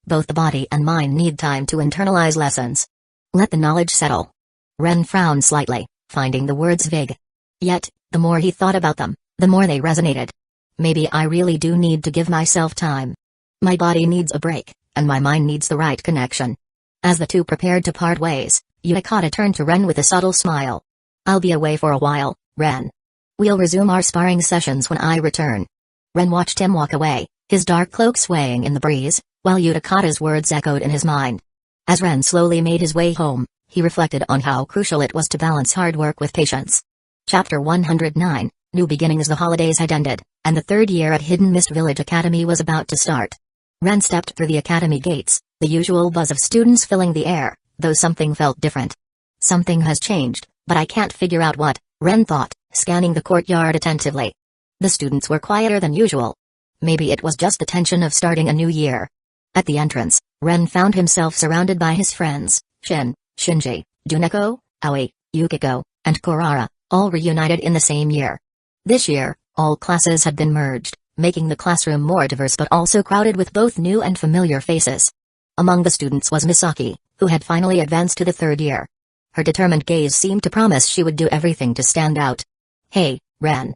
Both the body and mind need time to internalize lessons. Let the knowledge settle." Ren frowned slightly, finding the words vague. Yet, the more he thought about them, the more they resonated. Maybe I really do need to give myself time. My body needs a break, and my mind needs the right connection. As the two prepared to part ways, Utakata turned to Ren with a subtle smile. "I'll be away for a while, Ren. We'll resume our sparring sessions when I return." Ren watched him walk away, his dark cloak swaying in the breeze, while Utakata's words echoed in his mind. As Ren slowly made his way home, he reflected on how crucial it was to balance hard work with patience. Chapter 109, New Beginnings. The holidays had ended, and the third year at Hidden Mist Village Academy was about to start. Ren stepped through the academy gates, the usual buzz of students filling the air, though something felt different. Something has changed, but I can't figure out what, Ren thought, scanning the courtyard attentively. The students were quieter than usual. Maybe it was just the tension of starting a new year. At the entrance, Ren found himself surrounded by his friends, Shinji, Juneko, Aoi, Yukiko, and Kurara, all reunited in the same year. This year, all classes had been merged, making the classroom more diverse but also crowded with both new and familiar faces. Among the students was Misaki, who had finally advanced to the third year. Her determined gaze seemed to promise she would do everything to stand out. "Hey, Ren."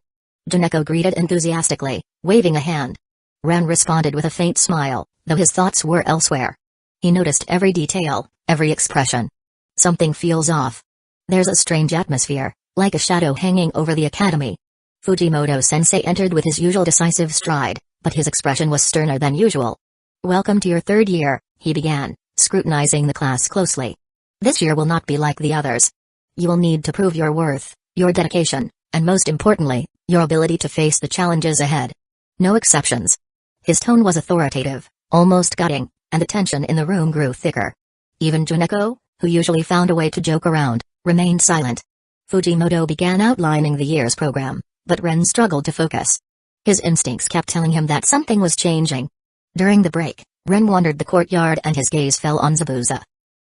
Juneko greeted enthusiastically, waving a hand. Ren responded with a faint smile, though his thoughts were elsewhere. He noticed every detail, every expression. Something feels off. There's a strange atmosphere, like a shadow hanging over the academy. Fujimoto-sensei entered with his usual decisive stride, but his expression was sterner than usual. "Welcome to your third year," he began, scrutinizing the class closely. "This year will not be like the others. You will need to prove your worth, your dedication, and most importantly, your ability to face the challenges ahead. No exceptions." His tone was authoritative, almost cutting, and the tension in the room grew thicker. Even Juneko, who usually found a way to joke around, remained silent. Fujimoto began outlining the year's program, but Ren struggled to focus. His instincts kept telling him that something was changing. During the break, Ren wandered the courtyard and his gaze fell on Zabuza.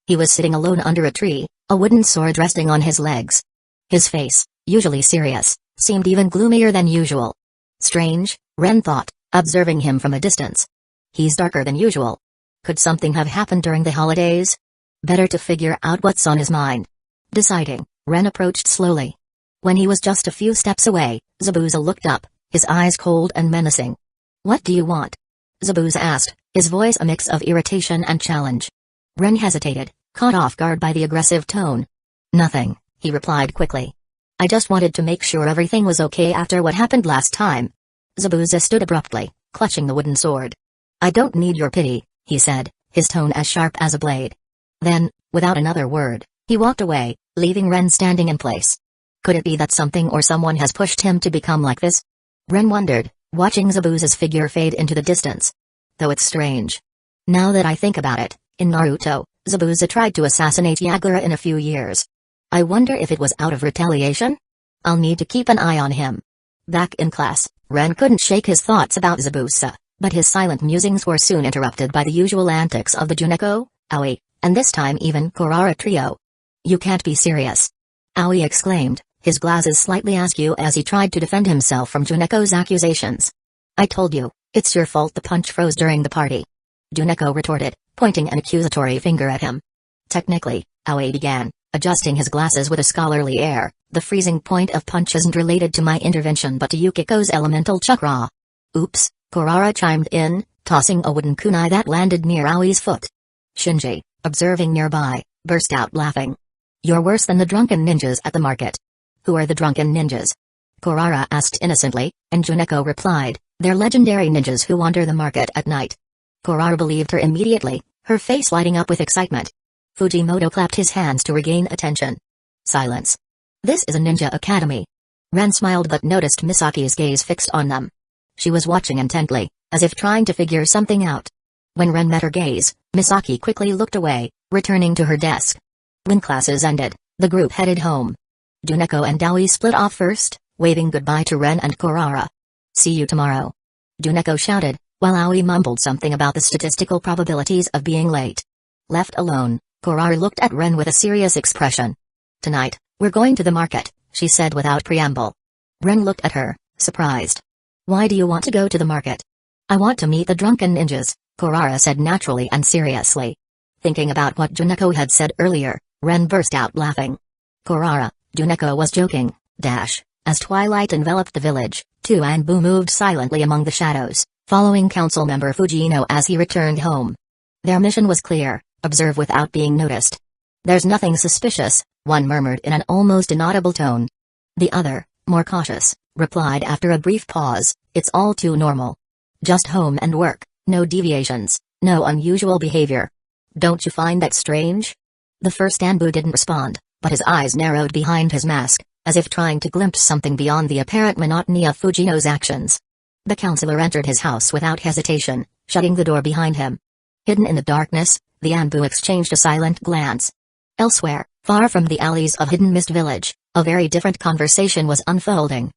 He was sitting alone under a tree, a wooden sword resting on his legs. His face, usually serious, seemed even gloomier than usual. Strange, Ren thought, observing him from a distance. He's darker than usual. Could something have happened during the holidays? Better to figure out what's on his mind. Deciding, Ren approached slowly. When he was just a few steps away, Zabuza looked up, his eyes cold and menacing. "What do you want?" Zabuza asked, his voice a mix of irritation and challenge. Ren hesitated, caught off guard by the aggressive tone. "Nothing," he replied quickly. "I just wanted to make sure everything was okay after what happened last time." Zabuza stood abruptly, clutching the wooden sword. "I don't need your pity," he said, his tone as sharp as a blade. Then, without another word, he walked away, leaving Ren standing in place. Could it be that something or someone has pushed him to become like this? Ren wondered, watching Zabuza's figure fade into the distance. Though it's strange. Now that I think about it, in Naruto, Zabuza tried to assassinate Yagura in a few years. I wonder if it was out of retaliation? I'll need to keep an eye on him. Back in class, Ren couldn't shake his thoughts about Zabuza, but his silent musings were soon interrupted by the usual antics of the Juneko, Aoi, and this time even Kurara trio. "You can't be serious!" Aoi exclaimed, his glasses slightly askew as he tried to defend himself from Juneko's accusations. "I told you, it's your fault the punch froze during the party," Juneko retorted, pointing an accusatory finger at him. "Technically," Aoi began, adjusting his glasses with a scholarly air, "the freezing point of punch isn't related to my intervention but to Yukiko's elemental chakra." "Oops," Kurara chimed in, tossing a wooden kunai that landed near Aoi's foot. Shinji, observing nearby, burst out laughing. "You're worse than the drunken ninjas at the market." "Who are the drunken ninjas?" Kurara asked innocently, and Juneko replied, "They're legendary ninjas who wander the market at night." Kurara believed her immediately, her face lighting up with excitement. Fujimoto clapped his hands to regain attention. Silence. "This is a ninja academy." Ren smiled but noticed Misaki's gaze fixed on them. She was watching intently, as if trying to figure something out. When Ren met her gaze, Misaki quickly looked away, returning to her desk. When classes ended, the group headed home. Juneko and Aoi split off first, waving goodbye to Ren and Kurara. "See you tomorrow," Juneko shouted, while Aoi mumbled something about the statistical probabilities of being late. Left alone, Kurara looked at Ren with a serious expression. "Tonight, we're going to the market," she said without preamble. Ren looked at her, surprised. "Why do you want to go to the market?" "I want to meet the drunken ninjas," Kurara said naturally and seriously. Thinking about what Juneko had said earlier, Ren burst out laughing. "Kurara, Juneko was joking, dash." As twilight enveloped the village, Tu and Bu moved silently among the shadows, following Councilmember Fujino as he returned home. Their mission was clear: observe without being noticed. "There's nothing suspicious," one murmured in an almost inaudible tone. The other, more cautious, replied after a brief pause, "It's all too normal. Just home and work, no deviations, no unusual behavior." Don't you find that strange? The first Anbu didn't respond, but his eyes narrowed behind his mask, as if trying to glimpse something beyond the apparent monotony of Fujino's actions. The counselor entered his house without hesitation, shutting the door behind him. Hidden in the darkness, the Anbu exchanged a silent glance. Elsewhere, far from the alleys of Hidden Mist Village, a very different conversation was unfolding.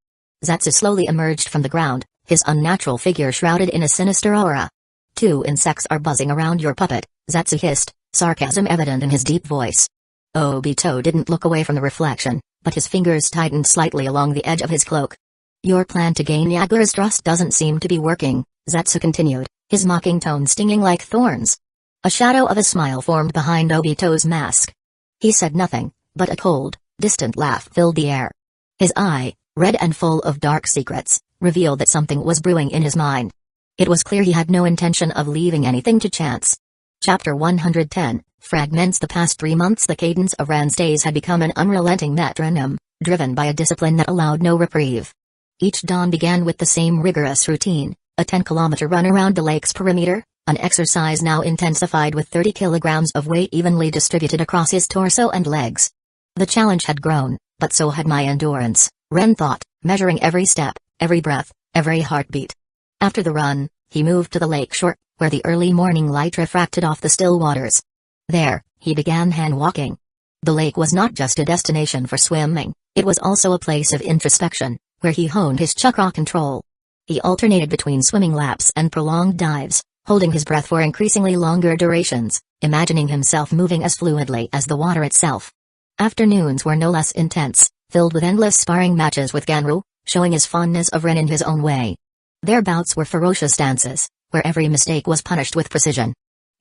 Zetsu slowly emerged from the ground, his unnatural figure shrouded in a sinister aura. 2 insects are buzzing around your puppet, Zetsu hissed, sarcasm evident in his deep voice. Obito didn't look away from the reflection, but his fingers tightened slightly along the edge of his cloak. Your plan to gain Yagura's trust doesn't seem to be working, Zetsu continued, his mocking tone stinging like thorns. A shadow of a smile formed behind Obito's mask. He said nothing, but a cold, distant laugh filled the air. His eye, red and full of dark secrets, revealed that something was brewing in his mind. It was clear he had no intention of leaving anything to chance. Chapter 110, Fragments. The past 3 months the cadence of Ran's days had become an unrelenting metronome, driven by a discipline that allowed no reprieve. Each dawn began with the same rigorous routine, a 10-kilometer run around the lake's perimeter, an exercise now intensified with 30 kilograms of weight evenly distributed across his torso and legs. The challenge had grown, but so had my endurance, Ren thought, measuring every step, every breath, every heartbeat. After the run, he moved to the lake shore, where the early morning light refracted off the still waters. There, he began hand-walking. The lake was not just a destination for swimming, it was also a place of introspection, where he honed his chakra control. He alternated between swimming laps and prolonged dives, holding his breath for increasingly longer durations, imagining himself moving as fluidly as the water itself. Afternoons were no less intense, filled with endless sparring matches with Ganru, showing his fondness of Ren in his own way. Their bouts were ferocious dances, where every mistake was punished with precision.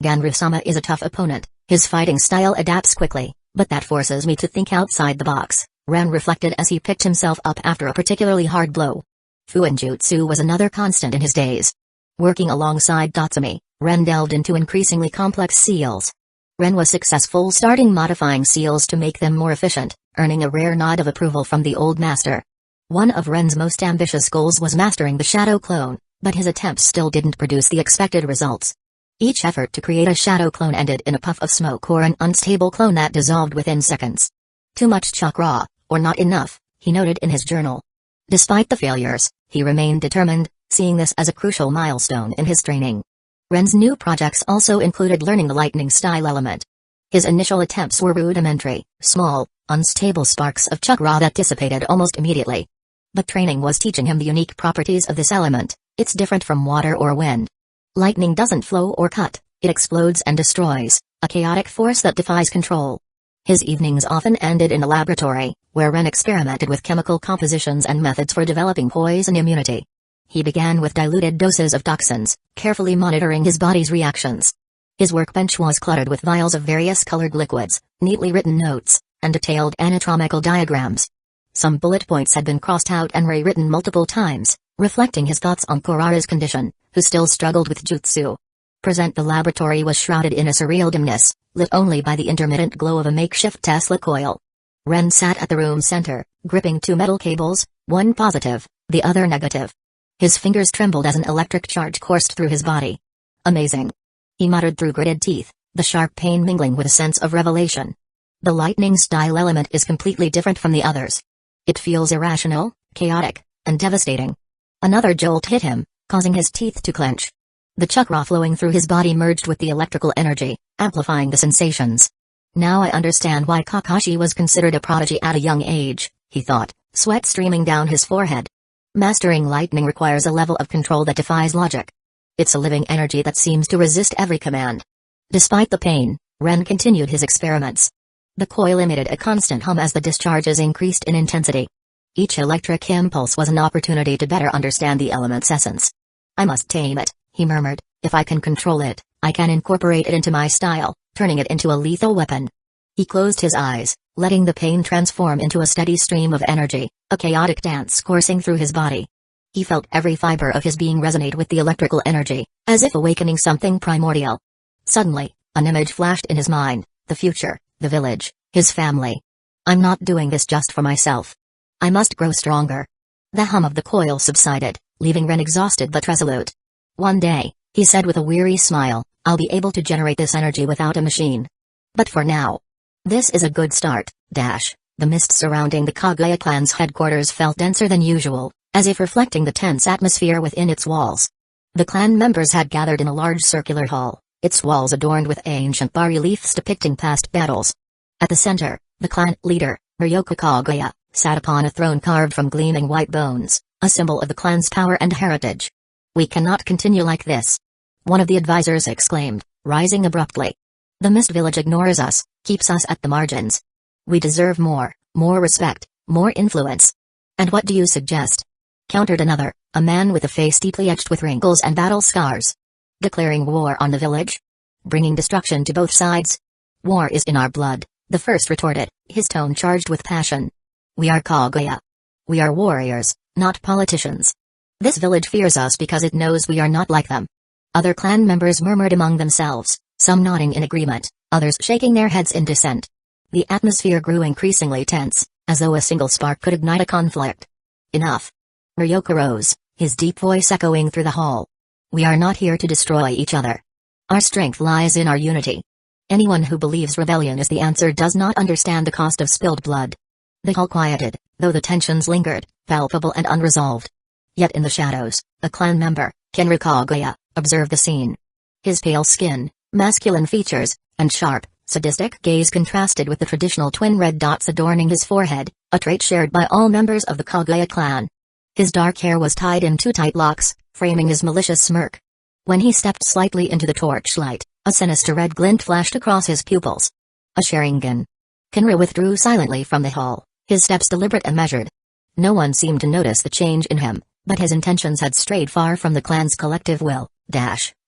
Ganru-sama is a tough opponent, his fighting style adapts quickly, but that forces me to think outside the box, Ren reflected as he picked himself up after a particularly hard blow. Fuinjutsu was another constant in his days. Working alongside Tatsumi, Ren delved into increasingly complex seals. Ren was successful starting modifying seals to make them more efficient, earning a rare nod of approval from the old master. One of Ren's most ambitious goals was mastering the shadow clone, but his attempts still didn't produce the expected results. Each effort to create a shadow clone ended in a puff of smoke or an unstable clone that dissolved within seconds. Too much chakra, or not enough, he noted in his journal. Despite the failures, he remained determined, seeing this as a crucial milestone in his training. Ren's new projects also included learning the lightning style element. His initial attempts were rudimentary, small, unstable sparks of chakra that dissipated almost immediately. But training was teaching him the unique properties of this element. It's different from water or wind. Lightning doesn't flow or cut, it explodes and destroys, a chaotic force that defies control. His evenings often ended in a laboratory, where Ren experimented with chemical compositions and methods for developing poison immunity. He began with diluted doses of toxins, carefully monitoring his body's reactions. His workbench was cluttered with vials of various colored liquids, neatly written notes, and detailed anatomical diagrams. Some bullet points had been crossed out and rewritten multiple times, reflecting his thoughts on Kurara's condition, who still struggled with jutsu. The laboratory was shrouded in a surreal dimness, lit only by the intermittent glow of a makeshift Tesla coil. Ren sat at the room center, gripping 2 metal cables, one positive, the other negative. His fingers trembled as an electric charge coursed through his body. Amazing. He muttered through gritted teeth, the sharp pain mingling with a sense of revelation. The lightning style element is completely different from the others. It feels irrational, chaotic, and devastating. Another jolt hit him, causing his teeth to clench. The chakra flowing through his body merged with the electrical energy, amplifying the sensations. Now I understand why Kakashi was considered a prodigy at a young age, he thought, sweat streaming down his forehead. Mastering lightning requires a level of control that defies logic. It's a living energy that seems to resist every command. Despite the pain, Ren continued his experiments. The coil emitted a constant hum as the discharges increased in intensity. Each electric impulse was an opportunity to better understand the element's essence. I must tame it, he murmured. If I can control it, I can incorporate it into my style, turning it into a lethal weapon. He closed his eyes, letting the pain transform into a steady stream of energy, a chaotic dance coursing through his body. He felt every fiber of his being resonate with the electrical energy, as if awakening something primordial. Suddenly, an image flashed in his mind, the future, the village, his family. I'm not doing this just for myself. I must grow stronger. The hum of the coil subsided, leaving Ren exhausted but resolute. One day, he said with a weary smile, I'll be able to generate this energy without a machine. But for now, this is a good start. The mist surrounding the Kaguya clan's headquarters felt denser than usual, as if reflecting the tense atmosphere within its walls. The clan members had gathered in a large circular hall, its walls adorned with ancient bas-reliefs depicting past battles. At the center, the clan leader, Ryoko Kaguya, sat upon a throne carved from gleaming white bones, a symbol of the clan's power and heritage. "We cannot continue like this," one of the advisors exclaimed, rising abruptly. "The Mist Village ignores us, keeps us at the margins. We deserve more respect, more influence." "And what do you suggest?" countered another, a man with a face deeply etched with wrinkles and battle scars. "Declaring war on the village? Bringing destruction to both sides? War is in our blood," the first retorted, his tone charged with passion. "We are Kaguya. We are warriors, not politicians. This village fears us because it knows we are not like them." Other clan members murmured among themselves, some nodding in agreement, others shaking their heads in dissent. The atmosphere grew increasingly tense, as though a single spark could ignite a conflict. "Enough." Ryoko rose, his deep voice echoing through the hall. "We are not here to destroy each other. Our strength lies in our unity. Anyone who believes rebellion is the answer does not understand the cost of spilled blood." The hall quieted, though the tensions lingered, palpable and unresolved. Yet in the shadows, a clan member, Kenra Kaguya, observed the scene. His pale skin, masculine features, and sharp, sadistic gaze contrasted with the traditional twin red dots adorning his forehead, a trait shared by all members of the Kaguya clan. His dark hair was tied in two tight locks, framing his malicious smirk. When he stepped slightly into the torchlight, a sinister red glint flashed across his pupils. A Sharingan. Kenra withdrew silently from the hall, his steps deliberate and measured. No one seemed to notice the change in him, but his intentions had strayed far from the clan's collective will.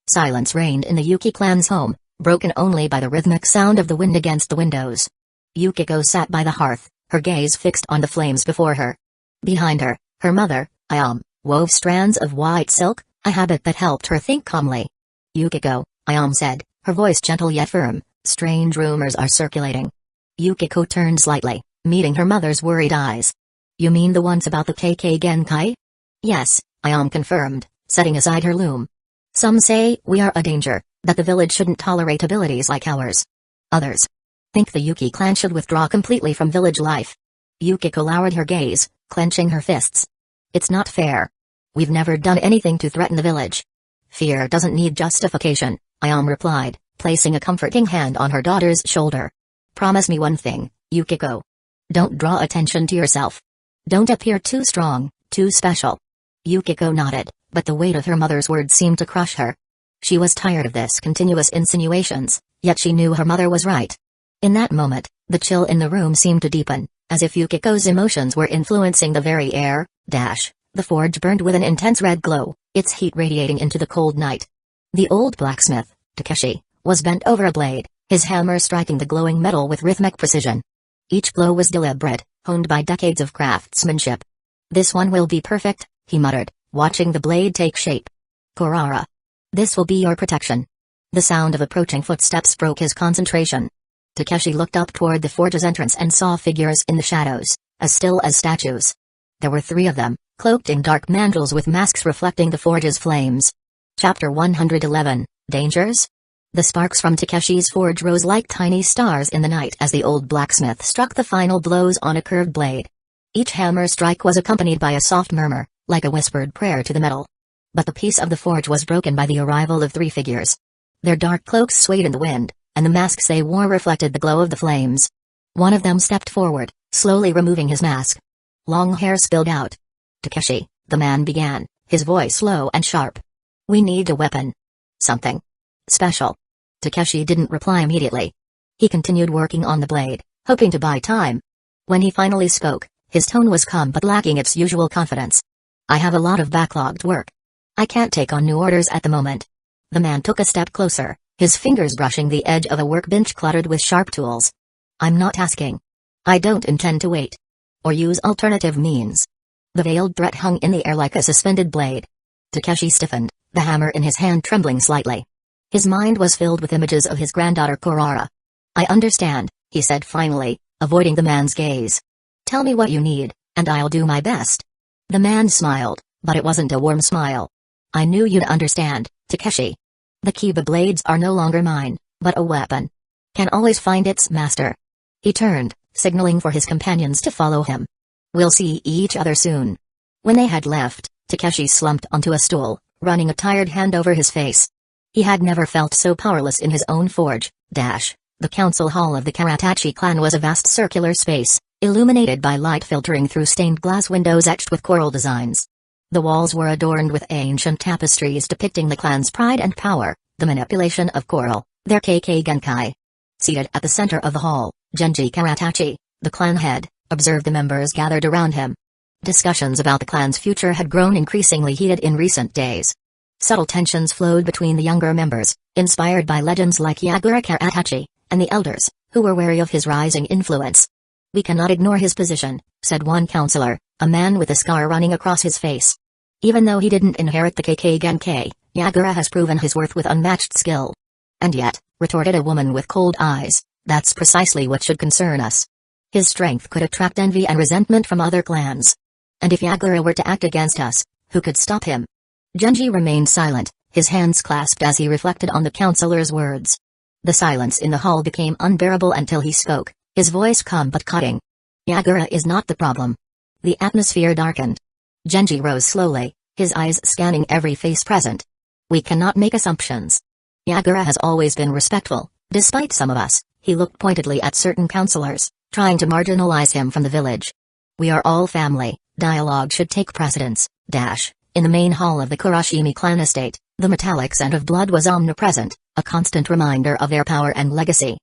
Silence reigned in the Yuki clan's home, broken only by the rhythmic sound of the wind against the windows. Yukiko sat by the hearth, her gaze fixed on the flames before her. Behind her, her mother, Ayame, wove strands of white silk, a habit that helped her think calmly. "Yukiko," Ayame said, her voice gentle yet firm, "strange rumors are circulating." Yukiko turned slightly, meeting her mother's worried eyes. "You mean the ones about the KK Genkai?" "Yes," Ayame confirmed, setting aside her loom. "Some say we are a danger, that the village shouldn't tolerate abilities like ours. Others think the Yuki clan should withdraw completely from village life." Yukiko lowered her gaze, clenching her fists. "It's not fair. We've never done anything to threaten the village." "Fear doesn't need justification," Ayame replied, placing a comforting hand on her daughter's shoulder. "Promise me one thing, Yukiko. Don't draw attention to yourself. Don't appear too strong, too special." Yukiko nodded, but the weight of her mother's words seemed to crush her. She was tired of this continuous insinuations, yet she knew her mother was right. In that moment, the chill in the room seemed to deepen, as if Yukiko's emotions were influencing the very air. The forge burned with an intense red glow, its heat radiating into the cold night. The old blacksmith, Takeshi, was bent over a blade, his hammer striking the glowing metal with rhythmic precision. Each blow was deliberate, honed by decades of craftsmanship. "This one will be perfect," he muttered, watching the blade take shape. "Kurara. This will be your protection." The sound of approaching footsteps broke his concentration. Takeshi looked up toward the forge's entrance and saw figures in the shadows, as still as statues. There were 3 of them, cloaked in dark mantles with masks reflecting the forge's flames. Chapter 111, Dangers? The sparks from Takeshi's forge rose like tiny stars in the night as the old blacksmith struck the final blows on a curved blade. Each hammer strike was accompanied by a soft murmur, like a whispered prayer to the metal. But the peace of the forge was broken by the arrival of 3 figures. Their dark cloaks swayed in the wind, and the masks they wore reflected the glow of the flames. One of them stepped forward, slowly removing his mask. Long hair spilled out. "Takeshi," the man began, his voice low and sharp. "We need a weapon. Something special." Takeshi didn't reply immediately. He continued working on the blade, hoping to buy time. When he finally spoke, his tone was calm but lacking its usual confidence. "I have a lot of backlogged work. I can't take on new orders at the moment." The man took a step closer, his fingers brushing the edge of a workbench cluttered with sharp tools. "I'm not asking. I don't intend to wait. Or use alternative means." The veiled threat hung in the air like a suspended blade. Takeshi stiffened, the hammer in his hand trembling slightly. His mind was filled with images of his granddaughter Kurara. "I understand," he said finally, avoiding the man's gaze. "Tell me what you need, and I'll do my best." The man smiled, but it wasn't a warm smile. "I knew you'd understand, Takeshi." The Kiba blades are no longer mine, but a weapon. Can always find its master. He turned, signaling for his companions to follow him. We'll see each other soon. When they had left, Takeshi slumped onto a stool, running a tired hand over his face. He had never felt so powerless in his own forge. The council hall of the Karatachi clan was a vast circular space, illuminated by light filtering through stained glass windows etched with coral designs. The walls were adorned with ancient tapestries depicting the clan's pride and power, the manipulation of coral, their Kekkei Genkai. Seated at the center of the hall, Genji Karatachi, the clan head, observed the members gathered around him. Discussions about the clan's future had grown increasingly heated in recent days. Subtle tensions flowed between the younger members, inspired by legends like Yagura Karatachi, and the elders, who were wary of his rising influence. "We cannot ignore his position," said one counselor, a man with a scar running across his face. "Even though he didn't inherit the Kekkei Genkai, Yagura has proven his worth with unmatched skill." "And yet," retorted a woman with cold eyes, "that's precisely what should concern us. His strength could attract envy and resentment from other clans. And if Yagura were to act against us, who could stop him?" Genji remained silent, his hands clasped as he reflected on the counselor's words. The silence in the hall became unbearable until he spoke, his voice calm but cutting. "Yagura is not the problem." The atmosphere darkened. Genji rose slowly, his eyes scanning every face present. "We cannot make assumptions. Yagura has always been respectful, despite some of us." He looked pointedly at certain counselors, trying to marginalize him from the village. "We are all family, dialogue should take precedence." In the main hall of the Kurashimi clan estate, the metallic scent of blood was omnipresent, a constant reminder of their power and legacy.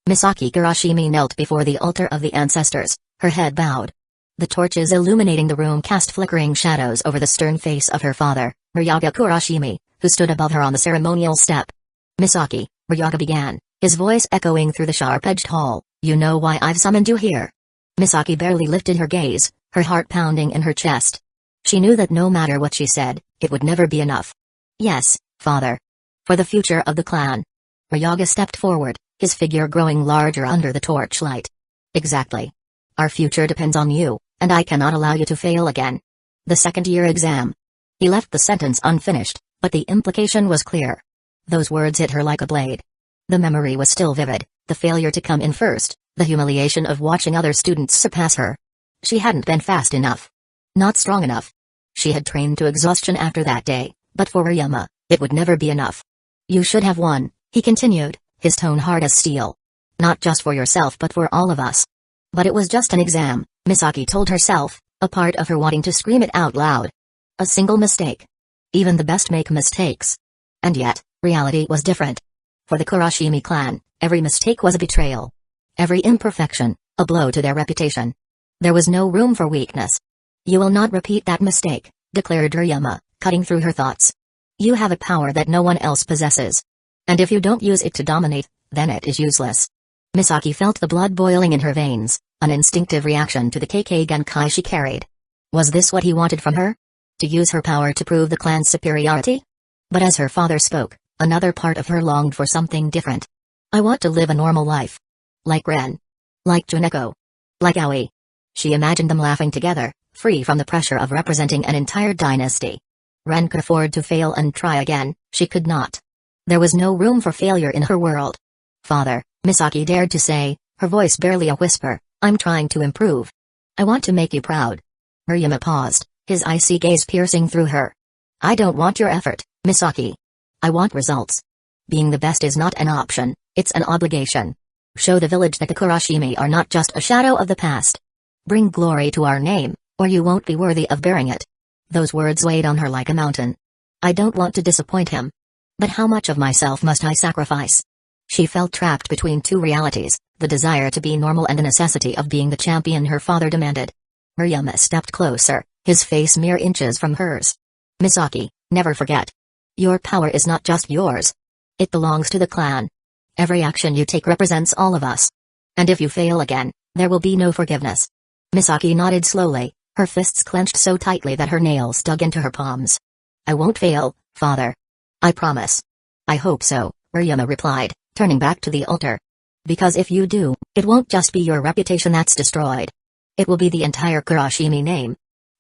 Misaki Kurashimi knelt before the altar of the ancestors, her head bowed. The torches illuminating the room cast flickering shadows over the stern face of her father, Ryaga Kurashimi, who stood above her on the ceremonial step. "Misaki," Ryaga began, his voice echoing through the sharp-edged hall, "you know why I've summoned you here?" Misaki barely lifted her gaze, her heart pounding in her chest. She knew that no matter what she said, it would never be enough. "Yes, father. For the future of the clan." Ryaga stepped forward, his figure growing larger under the torchlight. "Exactly. Our future depends on you, and I cannot allow you to fail again. The second-year exam." He left the sentence unfinished, but the implication was clear. Those words hit her like a blade. The memory was still vivid, the failure to come in first, the humiliation of watching other students surpass her. She hadn't been fast enough. Not strong enough. She had trained to exhaustion after that day, but for Ryoma, it would never be enough. "You should have won," he continued, his tone hard as steel. "Not just for yourself but for all of us." But it was just an exam, Misaki told herself, a part of her wanting to scream it out loud. A single mistake. Even the best make mistakes. And yet, reality was different. For the Kurashimi clan, every mistake was a betrayal. Every imperfection, a blow to their reputation. There was no room for weakness. "You will not repeat that mistake," declared Ryoma, cutting through her thoughts. "You have a power that no one else possesses. And if you don't use it to dominate, then it is useless." Misaki felt the blood boiling in her veins, an instinctive reaction to the Kekkei Genkai she carried. Was this what he wanted from her? To use her power to prove the clan's superiority? But as her father spoke, another part of her longed for something different. "I want to live a normal life. Like Ren. Like Juneko. Like Aoi." She imagined them laughing together, free from the pressure of representing an entire dynasty. Ren could afford to fail and try again, she could not. There was no room for failure in her world. "Father," Misaki dared to say, her voice barely a whisper, "I'm trying to improve. I want to make you proud." Ryoma paused, his icy gaze piercing through her. "I don't want your effort, Misaki. I want results. Being the best is not an option, it's an obligation. Show the village that the Kurashimi are not just a shadow of the past. Bring glory to our name, or you won't be worthy of bearing it." Those words weighed on her like a mountain. "I don't want to disappoint him. But how much of myself must I sacrifice?" She felt trapped between two realities, the desire to be normal and the necessity of being the champion her father demanded. Ryoma stepped closer, his face mere inches from hers. "Misaki, never forget. Your power is not just yours. It belongs to the clan. Every action you take represents all of us. And if you fail again, there will be no forgiveness." Misaki nodded slowly, her fists clenched so tightly that her nails dug into her palms. "I won't fail, father. I promise." "I hope so," Ryoma replied, turning back to the altar. "Because if you do, it won't just be your reputation that's destroyed. It will be the entire Kurashimi name."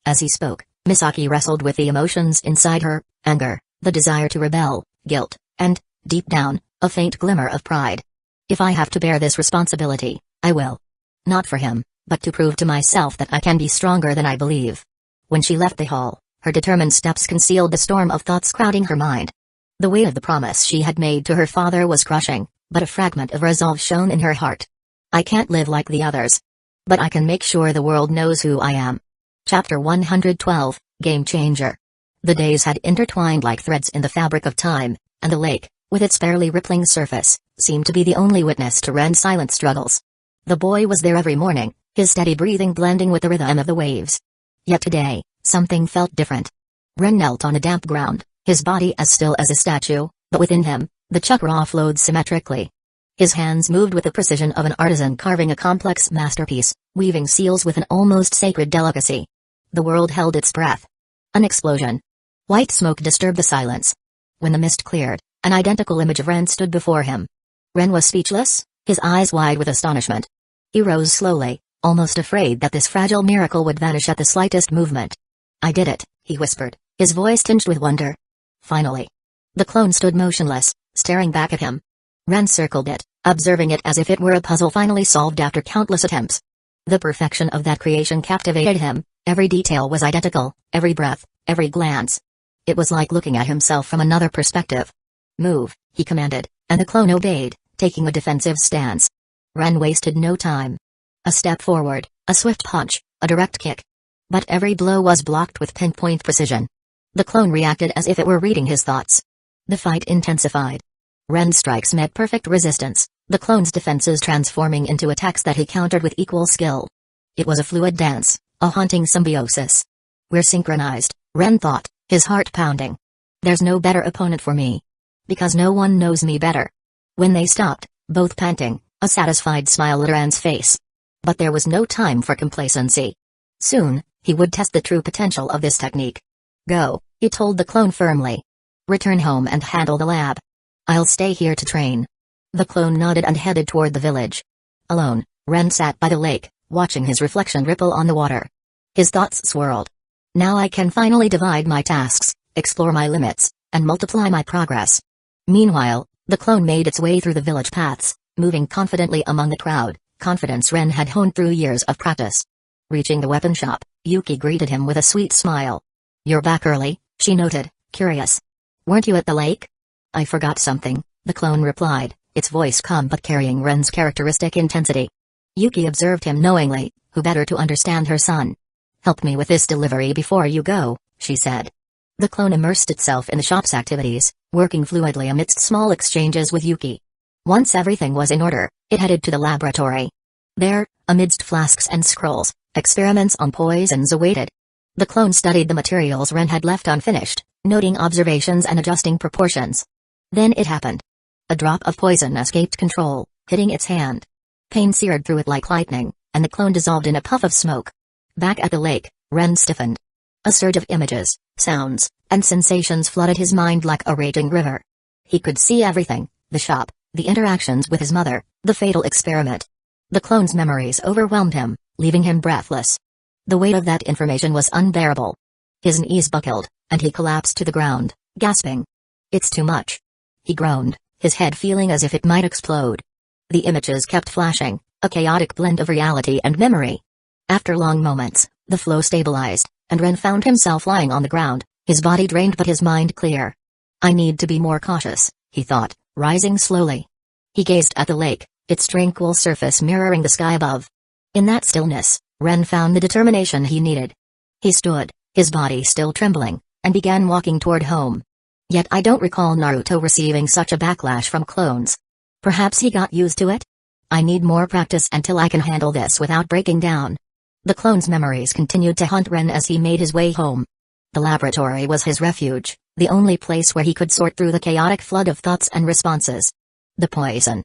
As he spoke, Misaki wrestled with the emotions inside her, anger, the desire to rebel, guilt, and Deep down, a faint glimmer of pride. If I have to bear this responsibility, I will. Not for him, but to prove to myself that I can be stronger than I believe. When she left the hall, her determined steps concealed the storm of thoughts crowding her mind. The weight of the promise she had made to her father was crushing, but a fragment of resolve shone in her heart. I can't live like the others. But I can make sure the world knows who I am. Chapter 112, Game Changer. The days had intertwined like threads in the fabric of time, and the lake, with its barely rippling surface, seemed to be the only witness to Ren's silent struggles. The boy was there every morning, his steady breathing blending with the rhythm of the waves. Yet today, something felt different. Ren knelt on the damp ground, his body as still as a statue, but within him, the chakra flowed symmetrically. His hands moved with the precision of an artisan carving a complex masterpiece, weaving seals with an almost sacred delicacy. The world held its breath. An explosion. White smoke disturbed the silence. When the mist cleared, an identical image of Ren stood before him. Ren was speechless, his eyes wide with astonishment. He rose slowly, almost afraid that this fragile miracle would vanish at the slightest movement. I did it, he whispered, his voice tinged with wonder. Finally. The clone stood motionless, staring back at him. Ren circled it, observing it as if it were a puzzle finally solved after countless attempts. The perfection of that creation captivated him, every detail was identical, every breath, every glance. It was like looking at himself from another perspective. Move, he commanded, and the clone obeyed, taking a defensive stance. Ren wasted no time. A step forward, a swift punch, a direct kick. But every blow was blocked with pinpoint precision. The clone reacted as if it were reading his thoughts. The fight intensified. Ren's strikes met perfect resistance, the clone's defenses transforming into attacks that he countered with equal skill. It was a fluid dance, a haunting symbiosis. We're synchronized, Ren thought, his heart pounding. There's no better opponent for me. Because no one knows me better. When they stopped, both panting, a satisfied smile lit Ren's face. But there was no time for complacency. Soon, he would test the true potential of this technique. Go, he told the clone firmly. Return home and handle the lab. I'll stay here to train. The clone nodded and headed toward the village. Alone, Ren sat by the lake, watching his reflection ripple on the water. His thoughts swirled. Now I can finally divide my tasks, explore my limits, and multiply my progress. Meanwhile, the clone made its way through the village paths, moving confidently among the crowd, confidence Ren had honed through years of practice. Reaching the weapon shop, Yuki greeted him with a sweet smile. You're back early, she noted, curious. Weren't you at the lake? I forgot something, the clone replied, its voice calm but carrying Ren's characteristic intensity. Yuki observed him knowingly, who better to understand her son. Help me with this delivery before you go, she said. The clone immersed itself in the shop's activities, working fluidly amidst small exchanges with Yuki. Once everything was in order, it headed to the laboratory. There, amidst flasks and scrolls, experiments on poisons awaited. The clone studied the materials Ren had left unfinished, noting observations and adjusting proportions. Then it happened. A drop of poison escaped control, hitting its hand. Pain seared through it like lightning, and the clone dissolved in a puff of smoke. Back at the lake, Ren stiffened. A surge of images, sounds, and sensations flooded his mind like a raging river. He could see everything, the shop, the interactions with his mother, the fatal experiment. The clone's memories overwhelmed him, leaving him breathless. The weight of that information was unbearable. His knees buckled, and he collapsed to the ground, gasping. It's too much. He groaned, his head feeling as if it might explode. The images kept flashing, a chaotic blend of reality and memory. After long moments, the flow stabilized, and Ren found himself lying on the ground, his body drained but his mind clear. I need to be more cautious, he thought, rising slowly. He gazed at the lake, its tranquil surface mirroring the sky above. In that stillness, Ren found the determination he needed. He stood, his body still trembling, and began walking toward home. Yet I don't recall Naruto receiving such a backlash from clones. Perhaps he got used to it? I need more practice until I can handle this without breaking down. The clone's memories continued to haunt Ren as he made his way home. The laboratory was his refuge, the only place where he could sort through the chaotic flood of thoughts and responses. The poison.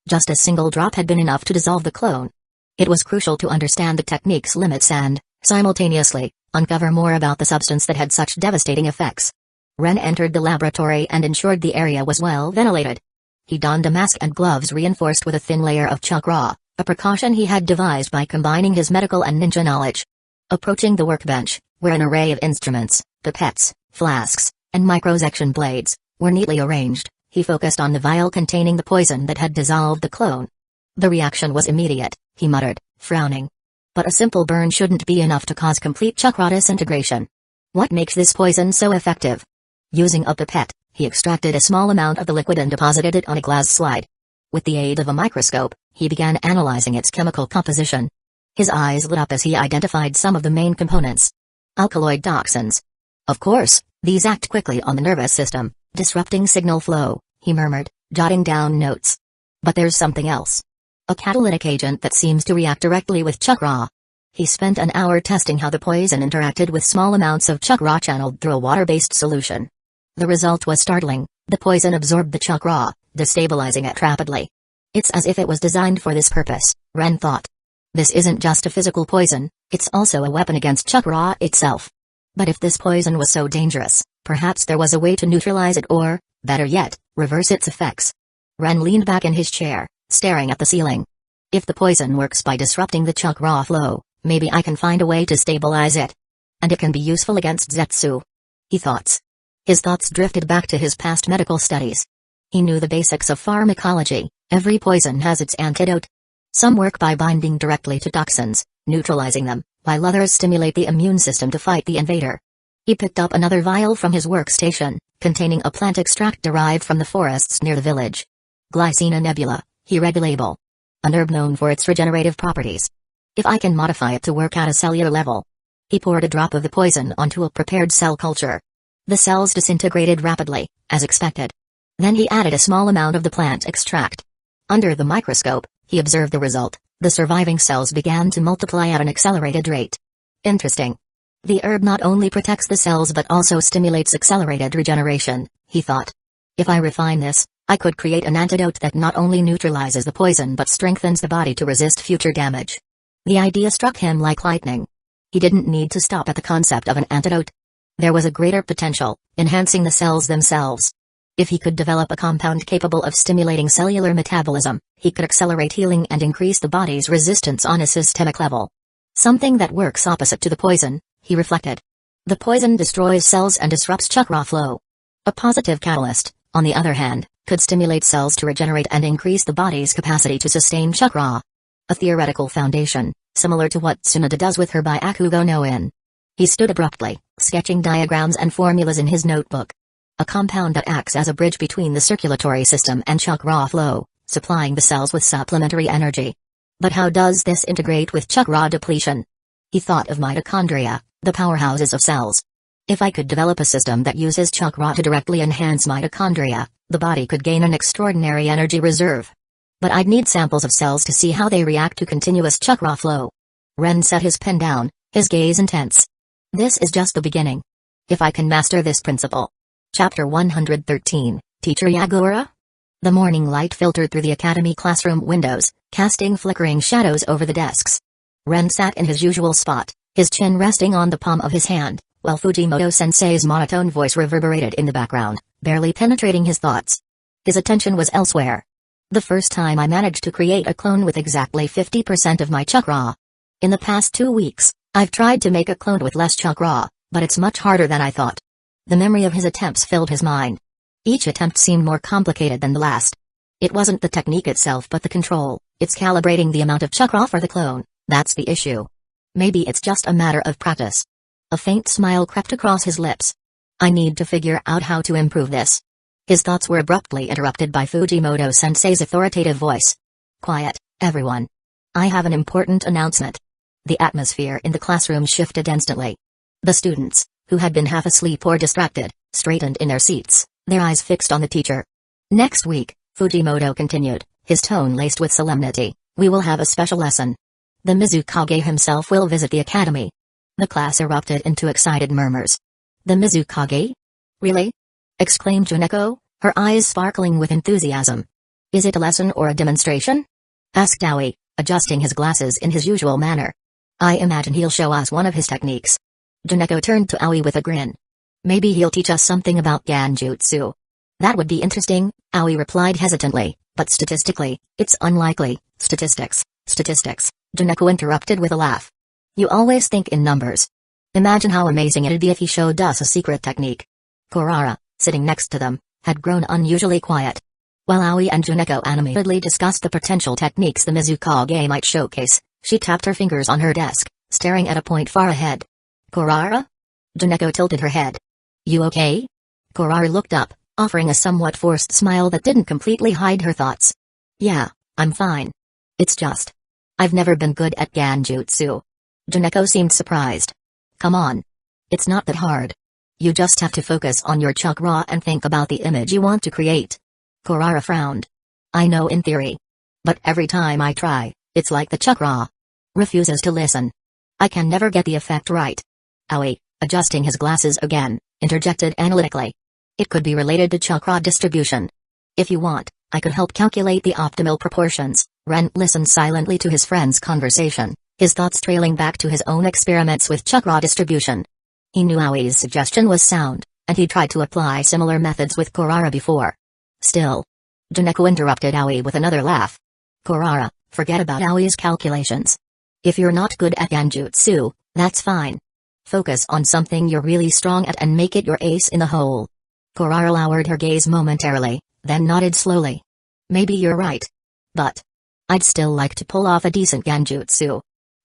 Just a single drop had been enough to dissolve the clone. It was crucial to understand the technique's limits and, simultaneously, uncover more about the substance that had such devastating effects. Ren entered the laboratory and ensured the area was well ventilated. He donned a mask and gloves reinforced with a thin layer of chakra, a precaution he had devised by combining his medical and ninja knowledge. Approaching the workbench, where an array of instruments, pipettes, flasks, and microsection blades, were neatly arranged, He focused on the vial containing the poison that had dissolved the clone. The reaction was immediate, he muttered, frowning. But a simple burn shouldn't be enough to cause complete chakra disintegration. What makes this poison so effective? Using a pipette, he extracted a small amount of the liquid and deposited it on a glass slide. With the aid of a microscope, he began analyzing its chemical composition. His eyes lit up as he identified some of the main components. Alkaloid toxins. Of course, these act quickly on the nervous system, disrupting signal flow, he murmured, jotting down notes. But there's something else. A catalytic agent that seems to react directly with chakra. He spent an hour testing how the poison interacted with small amounts of chakra channeled through a water-based solution. The result was startling. The poison absorbed the chakra, destabilizing it rapidly. It's as if it was designed for this purpose, Ren thought. This isn't just a physical poison, it's also a weapon against chakra itself. But if this poison was so dangerous, perhaps there was a way to neutralize it or, better yet, reverse its effects. Ren leaned back in his chair, staring at the ceiling. If the poison works by disrupting the chakra flow, maybe I can find a way to stabilize it. And it can be useful against Zetsu. His thoughts drifted back to his past medical studies. He knew the basics of pharmacology. Every poison has its antidote. Some work by binding directly to toxins, neutralizing them, while others stimulate the immune system to fight the invader. He picked up another vial from his workstation, containing a plant extract derived from the forests near the village. Glycina nebula, he read the label. An herb known for its regenerative properties. If I can modify it to work at a cellular level. He poured a drop of the poison onto a prepared cell culture. The cells disintegrated rapidly, as expected. Then he added a small amount of the plant extract. Under the microscope, he observed the result. The surviving cells began to multiply at an accelerated rate. Interesting. The herb not only protects the cells but also stimulates accelerated regeneration, he thought. If I refine this, I could create an antidote that not only neutralizes the poison but strengthens the body to resist future damage. The idea struck him like lightning. He didn't need to stop at the concept of an antidote. There was a greater potential, enhancing the cells themselves. If he could develop a compound capable of stimulating cellular metabolism, he could accelerate healing and increase the body's resistance on a systemic level. Something that works opposite to the poison, he reflected. The poison destroys cells and disrupts chakra flow. A positive catalyst, on the other hand, could stimulate cells to regenerate and increase the body's capacity to sustain chakra. A theoretical foundation, similar to what Tsunade does with her Byakugo no In. He stood abruptly, sketching diagrams and formulas in his notebook. A compound that acts as a bridge between the circulatory system and chakra flow, supplying the cells with supplementary energy. But how does this integrate with chakra depletion? He thought of mitochondria, the powerhouses of cells. If I could develop a system that uses chakra to directly enhance mitochondria, the body could gain an extraordinary energy reserve. But I'd need samples of cells to see how they react to continuous chakra flow. Ren set his pen down, his gaze intense. This is just the beginning. If I can master this principle. Chapter 113, Teacher Yagura? The morning light filtered through the academy classroom windows, casting flickering shadows over the desks. Ren sat in his usual spot, his chin resting on the palm of his hand, while Fujimoto-sensei's monotone voice reverberated in the background, barely penetrating his thoughts. His attention was elsewhere. The first time I managed to create a clone with exactly 50% of my chakra. In the past 2 weeks, I've tried to make a clone with less chakra, but it's much harder than I thought. The memory of his attempts filled his mind. Each attempt seemed more complicated than the last. It wasn't the technique itself but the control, it's calibrating the amount of chakra for the clone, that's the issue. Maybe it's just a matter of practice. A faint smile crept across his lips. I need to figure out how to improve this. His thoughts were abruptly interrupted by Fujimoto-sensei's authoritative voice. Quiet, everyone. I have an important announcement. The atmosphere in the classroom shifted instantly. The students, who had been half asleep or distracted, straightened in their seats, their eyes fixed on the teacher. Next week, Fujimoto continued, his tone laced with solemnity, we will have a special lesson. The Mizukage himself will visit the academy. The class erupted into excited murmurs. The Mizukage? Really? Exclaimed Juneko, her eyes sparkling with enthusiasm. Is it a lesson or a demonstration? Asked Aoi, adjusting his glasses in his usual manner. I imagine he'll show us one of his techniques. Juneko turned to Aoi with a grin. Maybe he'll teach us something about Genjutsu. That would be interesting, Aoi replied hesitantly, but statistically, it's unlikely. Statistics, Juneko interrupted with a laugh. You always think in numbers. Imagine how amazing it'd be if he showed us a secret technique. Kurara, sitting next to them, had grown unusually quiet. While Aoi and Juneko animatedly discussed the potential techniques the Mizukage might showcase, she tapped her fingers on her desk, staring at a point far ahead. Kurara? Juneko tilted her head. You okay? Kurara looked up, offering a somewhat forced smile that didn't completely hide her thoughts. Yeah, I'm fine. It's just, I've never been good at Genjutsu. Juneko seemed surprised. Come on. It's not that hard. You just have to focus on your chakra and think about the image you want to create. Kurara frowned. I know in theory. But every time I try, it's like the chakra refuses to listen. I can never get the effect right. Aoi, adjusting his glasses again, interjected analytically. It could be related to chakra distribution. If you want, I could help calculate the optimal proportions. Ren listened silently to his friend's conversation, his thoughts trailing back to his own experiments with chakra distribution. He knew Aoi's suggestion was sound, and he tried to apply similar methods with Kurara before. Still. Juneko interrupted Aoi with another laugh. Kurara, forget about Aoi's calculations. If you're not good at Genjutsu, that's fine. Focus on something you're really strong at and make it your ace in the hole. Kurara lowered her gaze momentarily, then nodded slowly. Maybe you're right. But I'd still like to pull off a decent Genjutsu.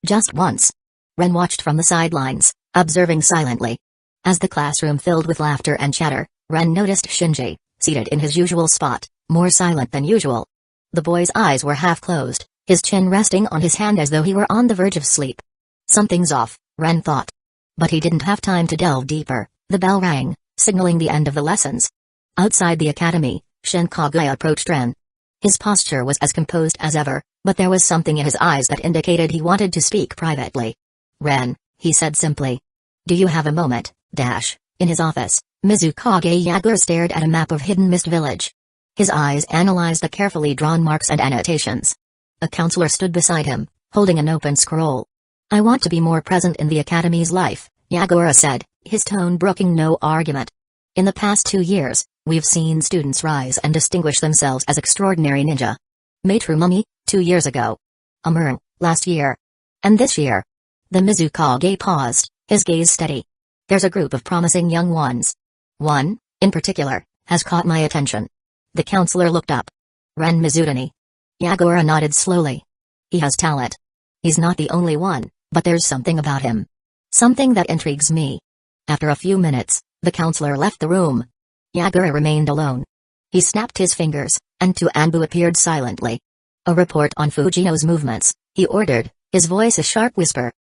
Just once. Ren watched from the sidelines, observing silently. As the classroom filled with laughter and chatter, Ren noticed Shinji, seated in his usual spot, more silent than usual. The boy's eyes were half closed, his chin resting on his hand as though he were on the verge of sleep. Something's off, Ren thought. But he didn't have time to delve deeper. The bell rang, signaling the end of the lessons. Outside the academy, Shin Kage approached Ren. His posture was as composed as ever, but there was something in his eyes that indicated he wanted to speak privately. Ren, he said simply. Do you have a moment? In his office, Mizukage Yagura stared at a map of Hidden Mist Village. His eyes analyzed the carefully drawn marks and annotations. A counselor stood beside him, holding an open scroll. I want to be more present in the academy's life, Yagura said, his tone brooking no argument. In the past 2 years, we've seen students rise and distinguish themselves as extraordinary ninja. Maître Mummy, 2 years ago. Amurng, last year. And this year. The Mizukage paused, his gaze steady. There's a group of promising young ones. One, in particular, has caught my attention. The counselor looked up. Ren Mizutani. Yagura nodded slowly. He has talent. He's not the only one, but there's something about him. Something that intrigues me. After a few minutes, the counselor left the room. Yagura remained alone. He snapped his fingers, and two Anbu appeared silently. A report on Fujino's movements, he ordered, his voice a sharp whisper.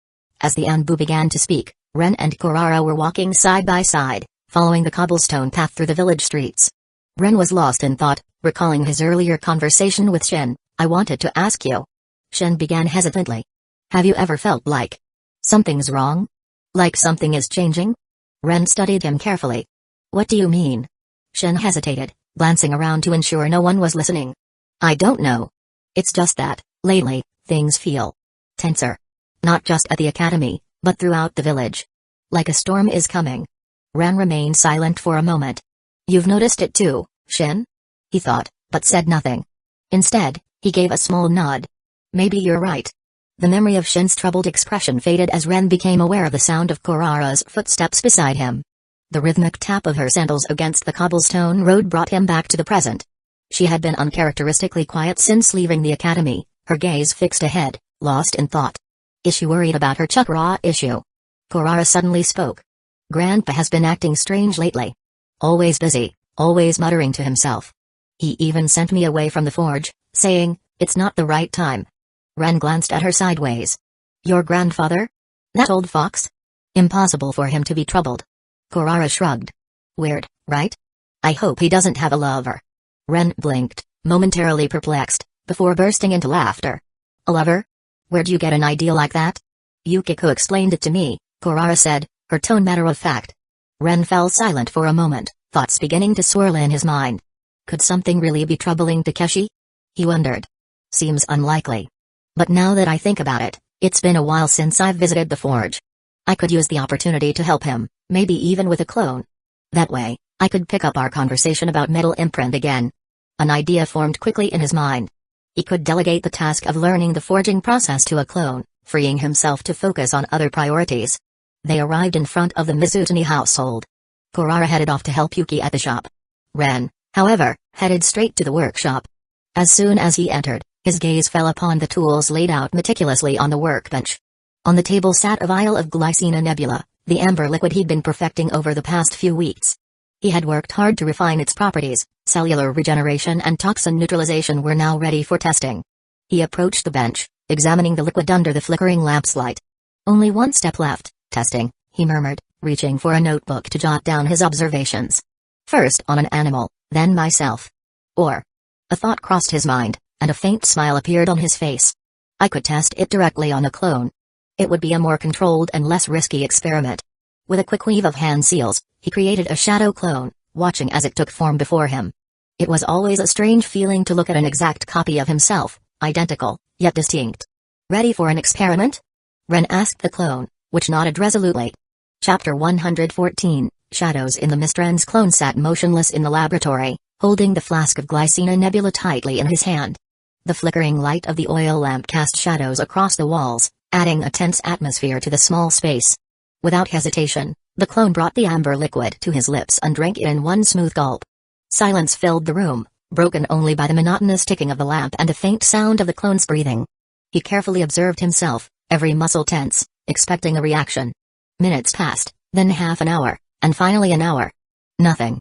As the Anbu began to speak, Ren and Kurara were walking side by side, following the cobblestone path through the village streets. Ren was lost in thought, recalling his earlier conversation with Shin. I wanted to ask you. Shin began hesitantly. Have you ever felt like something's wrong? Like something is changing? Ren studied him carefully. What do you mean? Shin hesitated, glancing around to ensure no one was listening. I don't know. It's just that, lately, things feel tenser. Not just at the academy, but throughout the village. Like a storm is coming. Ren remained silent for a moment. You've noticed it too, Shin? He thought, but said nothing. Instead, he gave a small nod. Maybe you're right. The memory of Shin's troubled expression faded as Ren became aware of the sound of Kurara's footsteps beside him. The rhythmic tap of her sandals against the cobblestone road brought him back to the present. She had been uncharacteristically quiet since leaving the academy, her gaze fixed ahead, lost in thought. Is she worried about her chakra issue? Kurara suddenly spoke. Grandpa has been acting strange lately. Always busy, always muttering to himself. He even sent me away from the forge, saying, it's not the right time. Ren glanced at her sideways. Your grandfather? That old fox? Impossible for him to be troubled. Kurara shrugged. Weird, right? I hope he doesn't have a lover. Ren blinked, momentarily perplexed, before bursting into laughter. A lover? Where'd you get an idea like that? Yukiko explained it to me, Kurara said, her tone matter of fact. Ren fell silent for a moment, thoughts beginning to swirl in his mind. Could something really be troubling Takeshi? He wondered. Seems unlikely. But now that I think about it, it's been a while since I've visited the forge. I could use the opportunity to help him, maybe even with a clone. That way, I could pick up our conversation about metal imprint again. An idea formed quickly in his mind. He could delegate the task of learning the forging process to a clone, freeing himself to focus on other priorities. They arrived in front of the Mizutani household. Kurara headed off to help Yuki at the shop. Ren, However, headed straight to the workshop. As soon as he entered, his gaze fell upon the tools laid out meticulously on the workbench. On the table sat a vial of Glycina nebula, the amber liquid he'd been perfecting over the past few weeks. He had worked hard to refine its properties. Cellular regeneration and toxin neutralization were now ready for testing. He approached the bench, examining the liquid under the flickering lamp's light. Only one step left, testing, he murmured, reaching for a notebook to jot down his observations. First on an animal, then myself. Or. A thought crossed his mind, and a faint smile appeared on his face. I could test it directly on a clone. It would be a more controlled and less risky experiment. With a quick weave of hand seals, he created a shadow clone, watching as it took form before him. It was always a strange feeling to look at an exact copy of himself, identical, yet distinct. Ready for an experiment? Ren asked the clone, which nodded resolutely. Chapter 114, Shadows in the Mist. Ren's clone sat motionless in the laboratory, holding the flask of Glycina nebula tightly in his hand. The flickering light of the oil lamp cast shadows across the walls, adding a tense atmosphere to the small space. Without hesitation, the clone brought the amber liquid to his lips and drank it in one smooth gulp. Silence filled the room, broken only by the monotonous ticking of the lamp and a faint sound of the clone's breathing. He carefully observed himself, every muscle tense, expecting a reaction. Minutes passed, then half an hour, and finally an hour. Nothing.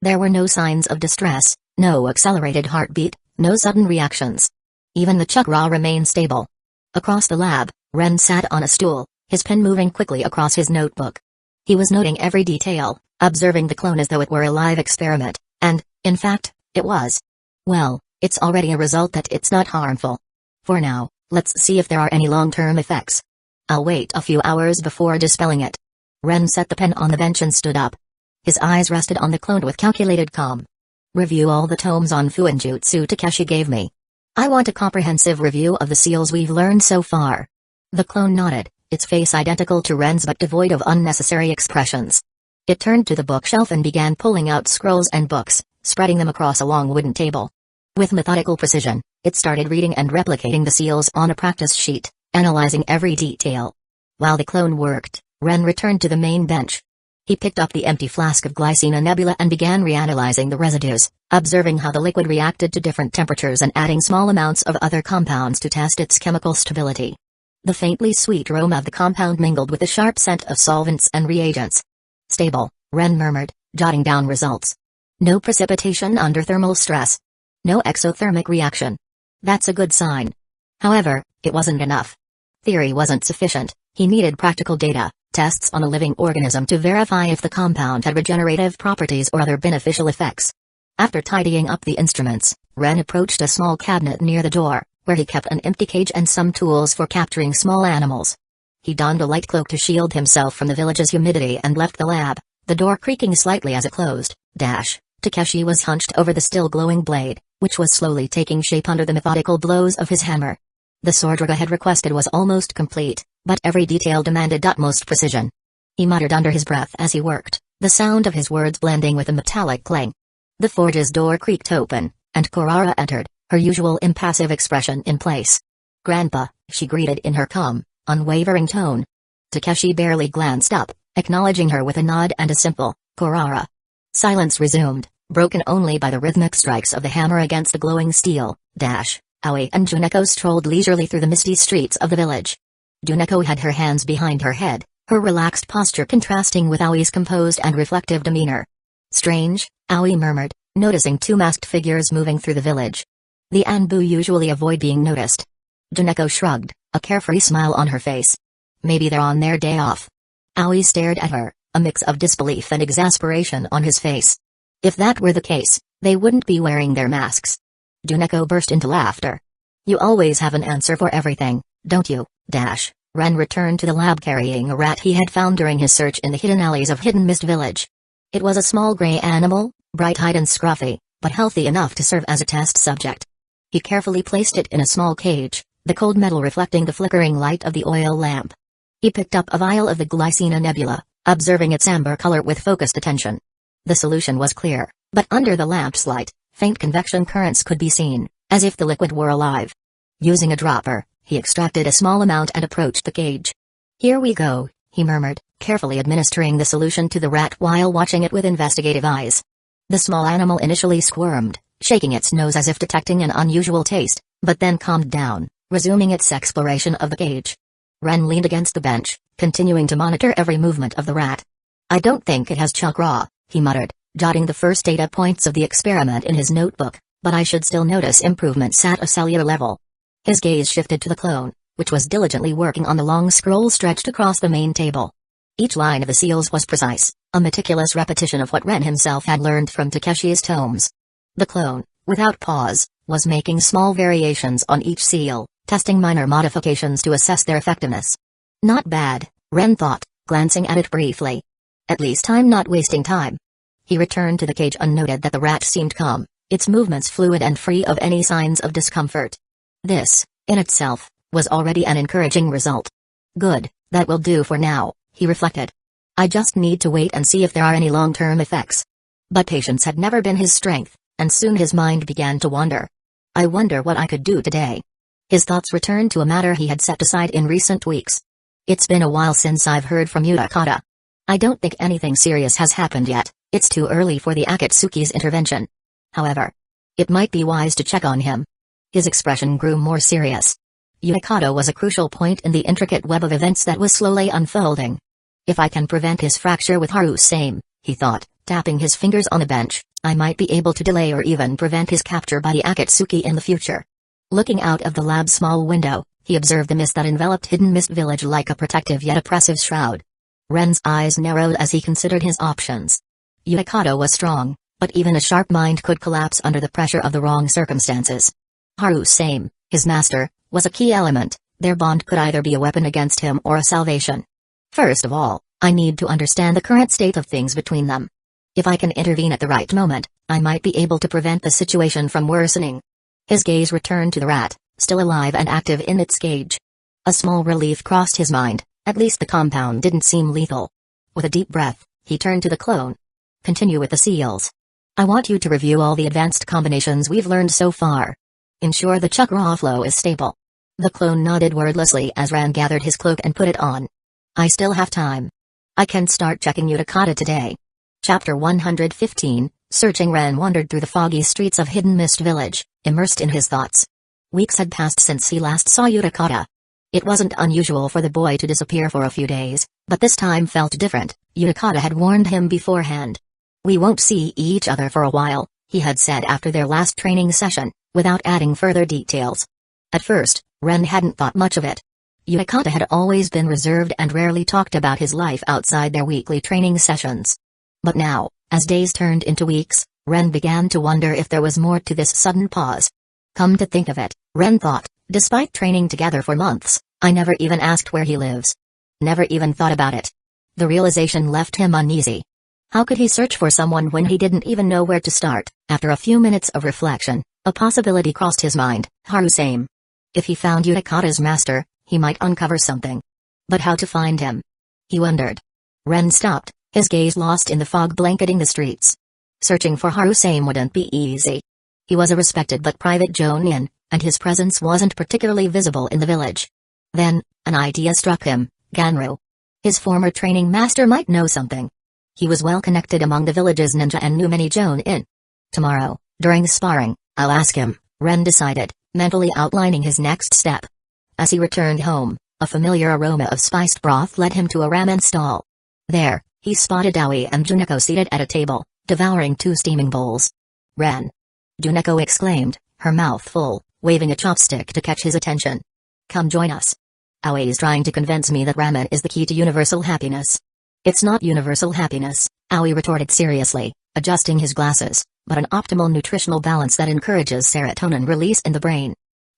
There were no signs of distress, no accelerated heartbeat, no sudden reactions. Even the chakra remained stable. Across the lab, Ren sat on a stool, his pen moving quickly across his notebook. He was noting every detail, observing the clone as though it were a live experiment, and, in fact, it was. Well, it's already a result that it's not harmful. For now, let's see if there are any long-term effects. I'll wait a few hours before dispelling it. Ren set the pen on the bench and stood up. His eyes rested on the clone with calculated calm. Review all the tomes on Fuinjutsu Takeshi gave me. I want a comprehensive review of the seals we've learned so far. The clone nodded, its face identical to Ren's but devoid of unnecessary expressions. It turned to the bookshelf and began pulling out scrolls and books, spreading them across a long wooden table. With methodical precision, it started reading and replicating the seals on a practice sheet, analyzing every detail. While the clone worked, Ren returned to the main bench. He picked up the empty flask of Glycina nebula and began reanalyzing the residues, observing how the liquid reacted to different temperatures and adding small amounts of other compounds to test its chemical stability. The faintly sweet aroma of the compound mingled with the sharp scent of solvents and reagents. Stable, Ren murmured, jotting down results. No precipitation under thermal stress. No exothermic reaction. That's a good sign. However, it wasn't enough. Theory wasn't sufficient, he needed practical data, tests on a living organism to verify if the compound had regenerative properties or other beneficial effects. After tidying up the instruments, Ren approached a small cabinet near the door, where he kept an empty cage and some tools for capturing small animals. He donned a light cloak to shield himself from the village's humidity and left the lab, the door creaking slightly as it closed. Takeshi was hunched over the still glowing blade, which was slowly taking shape under the methodical blows of his hammer. The sword Raga had requested was almost complete, but every detail demanded utmost precision. He muttered under his breath as he worked, the sound of his words blending with a metallic clang. The forge's door creaked open, and Kurara entered, her usual impassive expression in place. "Grandpa," she greeted in her calm, unwavering tone. Takeshi barely glanced up, acknowledging her with a nod and a simple, "Kurara." Silence resumed, broken only by the rhythmic strikes of the hammer against the glowing steel. Aoi and Juneko strolled leisurely through the misty streets of the village. Juneko had her hands behind her head, her relaxed posture contrasting with Aoi's composed and reflective demeanor. "Strange," Aoi murmured, noticing two masked figures moving through the village. The Anbu usually avoid being noticed. Juneko shrugged, a carefree smile on her face. Maybe they're on their day off. Aoi stared at her, a mix of disbelief and exasperation on his face. If that were the case, they wouldn't be wearing their masks. Juneko burst into laughter. "You always have an answer for everything, don't you?" Ren returned to the lab carrying a rat he had found during his search in the hidden alleys of Hidden Mist Village. It was a small gray animal, bright-eyed and scruffy, but healthy enough to serve as a test subject. He carefully placed it in a small cage, the cold metal reflecting the flickering light of the oil lamp. He picked up a vial of the Glycina nebula, observing its amber color with focused attention. The solution was clear, but under the lamp's light, faint convection currents could be seen, as if the liquid were alive. Using a dropper, he extracted a small amount and approached the cage. "Here we go," he murmured, carefully administering the solution to the rat while watching it with investigative eyes. The small animal initially squirmed, shaking its nose as if detecting an unusual taste, but then calmed down, resuming its exploration of the cage. Ren leaned against the bench, continuing to monitor every movement of the rat. "I don't think it has chakra," he muttered, jotting the first data points of the experiment in his notebook, "but I should still notice improvements at a cellular level." His gaze shifted to the clone, which was diligently working on the long scroll stretched across the main table. Each line of the seals was precise, a meticulous repetition of what Ren himself had learned from Takeshi's tomes. The clone, without pause, was making small variations on each seal, testing minor modifications to assess their effectiveness. Not bad, Ren thought, glancing at it briefly. At least I'm not wasting time. He returned to the cage and noted that the rat seemed calm, its movements fluid and free of any signs of discomfort. This, in itself, was already an encouraging result. Good, that will do for now, he reflected. I just need to wait and see if there are any long-term effects. But patience had never been his strength, and soon his mind began to wander. I wonder what I could do today. His thoughts returned to a matter he had set aside in recent weeks. It's been a while since I've heard from Utakata. I don't think anything serious has happened yet, it's too early for the Akatsuki's intervention. However, it might be wise to check on him. His expression grew more serious. Utakata was a crucial point in the intricate web of events that was slowly unfolding. If I can prevent his fracture with Haru-same, he thought, tapping his fingers on the bench, I might be able to delay or even prevent his capture by the Akatsuki in the future. Looking out of the lab's small window, he observed the mist that enveloped Hidden Mist Village like a protective yet oppressive shroud. Ren's eyes narrowed as he considered his options. Utakata was strong, but even a sharp mind could collapse under the pressure of the wrong circumstances. Haru-same, his master, was a key element. Their bond could either be a weapon against him or a salvation. First of all, I need to understand the current state of things between them. If I can intervene at the right moment, I might be able to prevent the situation from worsening. His gaze returned to the rat, still alive and active in its cage. A small relief crossed his mind, at least the compound didn't seem lethal. With a deep breath, he turned to the clone. Continue with the seals. I want you to review all the advanced combinations we've learned so far. Ensure the chakra flow is stable. The clone nodded wordlessly as Ran gathered his cloak and put it on. I still have time. I can start checking Utakata today. Chapter 115, Searching. Ran wandered through the foggy streets of Hidden Mist Village, immersed in his thoughts. Weeks had passed since he last saw Utakata. It wasn't unusual for the boy to disappear for a few days, but this time felt different. Utakata had warned him beforehand. We won't see each other for a while, he had said after their last training session, without adding further details. At first, Ren hadn't thought much of it. Utakata had always been reserved and rarely talked about his life outside their weekly training sessions. But now, as days turned into weeks, Ren began to wonder if there was more to this sudden pause. Come to think of it, Ren thought, despite training together for months, I never even asked where he lives. Never even thought about it. The realization left him uneasy. How could he search for someone when he didn't even know where to start? After a few minutes of reflection, a possibility crossed his mind, Haru-same. If he found Utakata's master, he might uncover something. But how to find him? He wondered. Ren stopped, his gaze lost in the fog blanketing the streets. Searching for Haru-same wouldn't be easy. He was a respected but private jonin, and his presence wasn't particularly visible in the village. Then, an idea struck him, Ganru. His former training master might know something. He was well connected among the village's ninja and knew many jonin. Tomorrow, during sparring, I'll ask him, Ren decided, mentally outlining his next step. As he returned home, a familiar aroma of spiced broth led him to a ramen stall. There, he spotted Aoi and Juneko seated at a table, devouring 2 steaming bowls. Ren! Juneko exclaimed, her mouth full, waving a chopstick to catch his attention. Come join us. Aoi's trying to convince me that ramen is the key to universal happiness. It's not universal happiness, Aoi retorted seriously, adjusting his glasses, but an optimal nutritional balance that encourages serotonin release in the brain.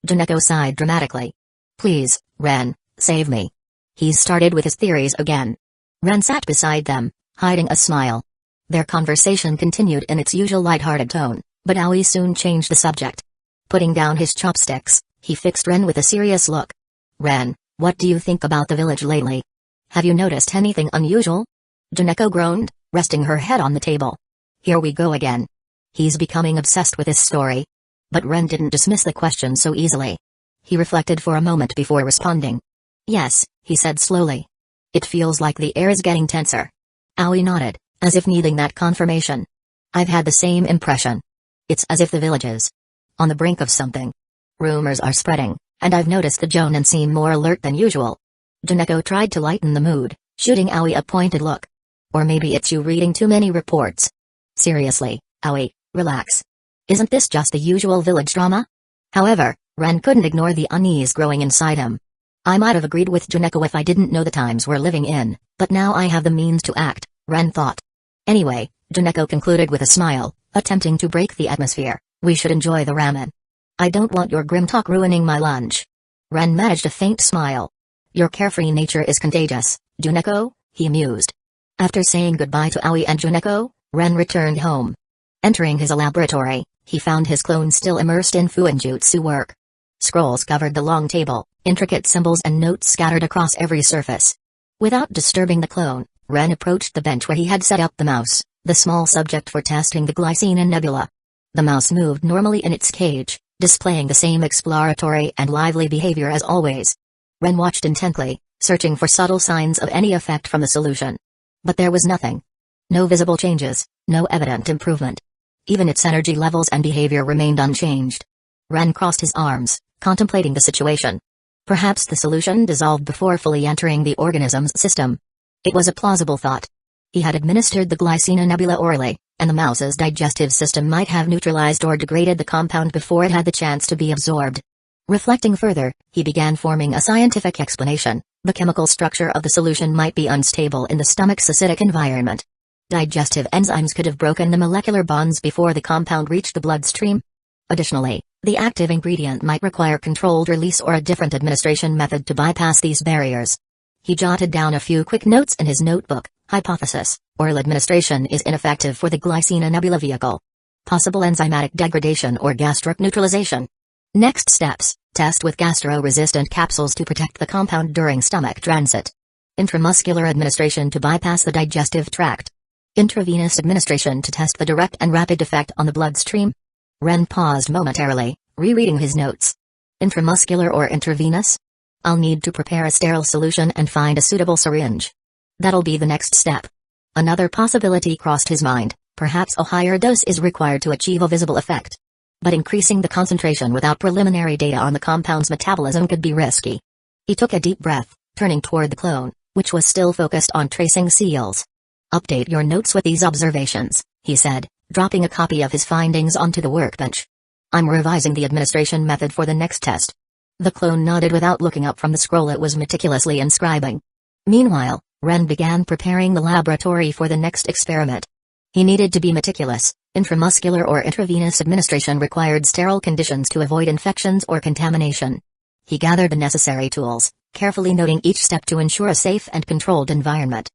Juneko sighed dramatically. Please, Ren, save me. He's started with his theories again. Ren sat beside them, hiding a smile. Their conversation continued in its usual light-hearted tone, but Aoi soon changed the subject. Putting down his chopsticks, he fixed Ren with a serious look. Ren, what do you think about the village lately? Have you noticed anything unusual? Juneko groaned, resting her head on the table. Here we go again. He's becoming obsessed with his story. But Ren didn't dismiss the question so easily. He reflected for a moment before responding. Yes, he said slowly. It feels like the air is getting tenser. Aoi nodded, as if needing that confirmation. I've had the same impression. It's as if the village is on the brink of something. Rumors are spreading, and I've noticed the Jonin seem more alert than usual. Juneko tried to lighten the mood, shooting Aoi a pointed look. Or maybe it's you reading too many reports. Seriously, Aoi, relax. Isn't this just the usual village drama? However, Ren couldn't ignore the unease growing inside him. I might have agreed with Juneko if I didn't know the times we're living in, but now I have the means to act, Ren thought. Anyway, Juneko concluded with a smile, attempting to break the atmosphere, we should enjoy the ramen. I don't want your grim talk ruining my lunch. Ren managed a faint smile. Your carefree nature is contagious, Juneko, he mused. After saying goodbye to Aoi and Juneko, Ren returned home. Entering his laboratory, he found his clone still immersed in fuinjutsu work. Scrolls covered the long table, intricate symbols and notes scattered across every surface. Without disturbing the clone, Ren approached the bench where he had set up the mouse, the small subject for testing the Glycina nebula. The mouse moved normally in its cage, displaying the same exploratory and lively behavior as always. Ren watched intently, searching for subtle signs of any effect from the solution. But there was nothing. No visible changes, no evident improvement. Even its energy levels and behavior remained unchanged. Ren crossed his arms, contemplating the situation. Perhaps the solution dissolved before fully entering the organism's system. It was a plausible thought. He had administered the Glycina nebula orally, and the mouse's digestive system might have neutralized or degraded the compound before it had the chance to be absorbed. Reflecting further, he began forming a scientific explanation. The chemical structure of the solution might be unstable in the stomach's acidic environment. Digestive enzymes could have broken the molecular bonds before the compound reached the bloodstream. Additionally, the active ingredient might require controlled release or a different administration method to bypass these barriers. He jotted down a few quick notes in his notebook. Hypothesis: oral administration is ineffective for the Glycina nebula vehicle. Possible enzymatic degradation or gastric neutralization. Next steps: test with gastro-resistant capsules to protect the compound during stomach transit. Intramuscular administration to bypass the digestive tract. Intravenous administration to test the direct and rapid effect on the bloodstream. Ren paused momentarily, rereading his notes. Intramuscular or intravenous? I'll need to prepare a sterile solution and find a suitable syringe. That'll be the next step. Another possibility crossed his mind: perhaps a higher dose is required to achieve a visible effect. But increasing the concentration without preliminary data on the compound's metabolism could be risky. He took a deep breath, turning toward the clone, which was still focused on tracing seals. Update your notes with these observations, he said, dropping a copy of his findings onto the workbench. I'm revising the administration method for the next test. The clone nodded without looking up from the scroll it was meticulously inscribing. Meanwhile, Ren began preparing the laboratory for the next experiment. He needed to be meticulous. Intramuscular or intravenous administration required sterile conditions to avoid infections or contamination. He gathered the necessary tools, carefully noting each step to ensure a safe and controlled environment.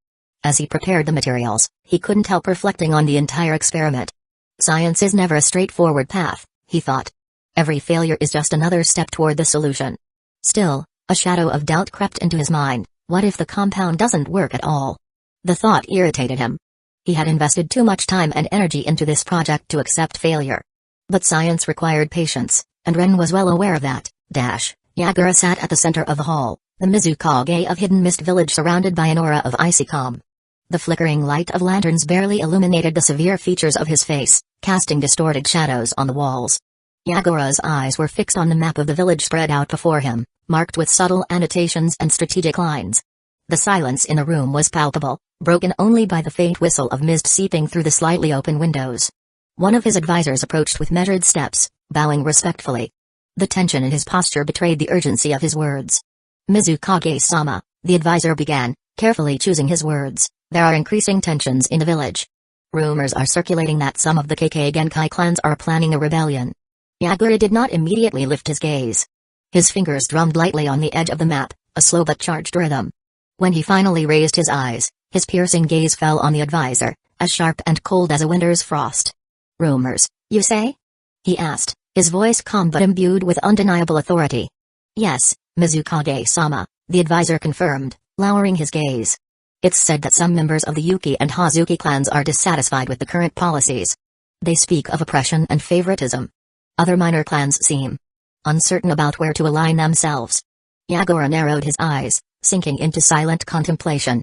As he prepared the materials, he couldn't help reflecting on the entire experiment. Science is never a straightforward path, he thought. Every failure is just another step toward the solution. Still, a shadow of doubt crept into his mind. What if the compound doesn't work at all? The thought irritated him. He had invested too much time and energy into this project to accept failure. But science required patience, and Ren was well aware of that. Yagura sat at the center of the hall, the Mizukage of Hidden Mist Village surrounded by an aura of icy calm. The flickering light of lanterns barely illuminated the severe features of his face, casting distorted shadows on the walls. Yagura's eyes were fixed on the map of the village spread out before him, marked with subtle annotations and strategic lines. The silence in the room was palpable, broken only by the faint whistle of mist seeping through the slightly open windows. One of his advisors approached with measured steps, bowing respectfully. The tension in his posture betrayed the urgency of his words. Mizukage-sama, the advisor began, carefully choosing his words, there are increasing tensions in the village. Rumors are circulating that some of the Kekkei Genkai clans are planning a rebellion. Yagura did not immediately lift his gaze. His fingers drummed lightly on the edge of the map, a slow but charged rhythm. When he finally raised his eyes, his piercing gaze fell on the advisor, as sharp and cold as a winter's frost. Rumors, you say? He asked, his voice calm but imbued with undeniable authority. Yes, Mizukage-sama, the advisor confirmed, lowering his gaze. It's said that some members of the Yuki and Hazuki clans are dissatisfied with the current policies. They speak of oppression and favoritism. Other minor clans seem uncertain about where to align themselves. Yagura narrowed his eyes, sinking into silent contemplation.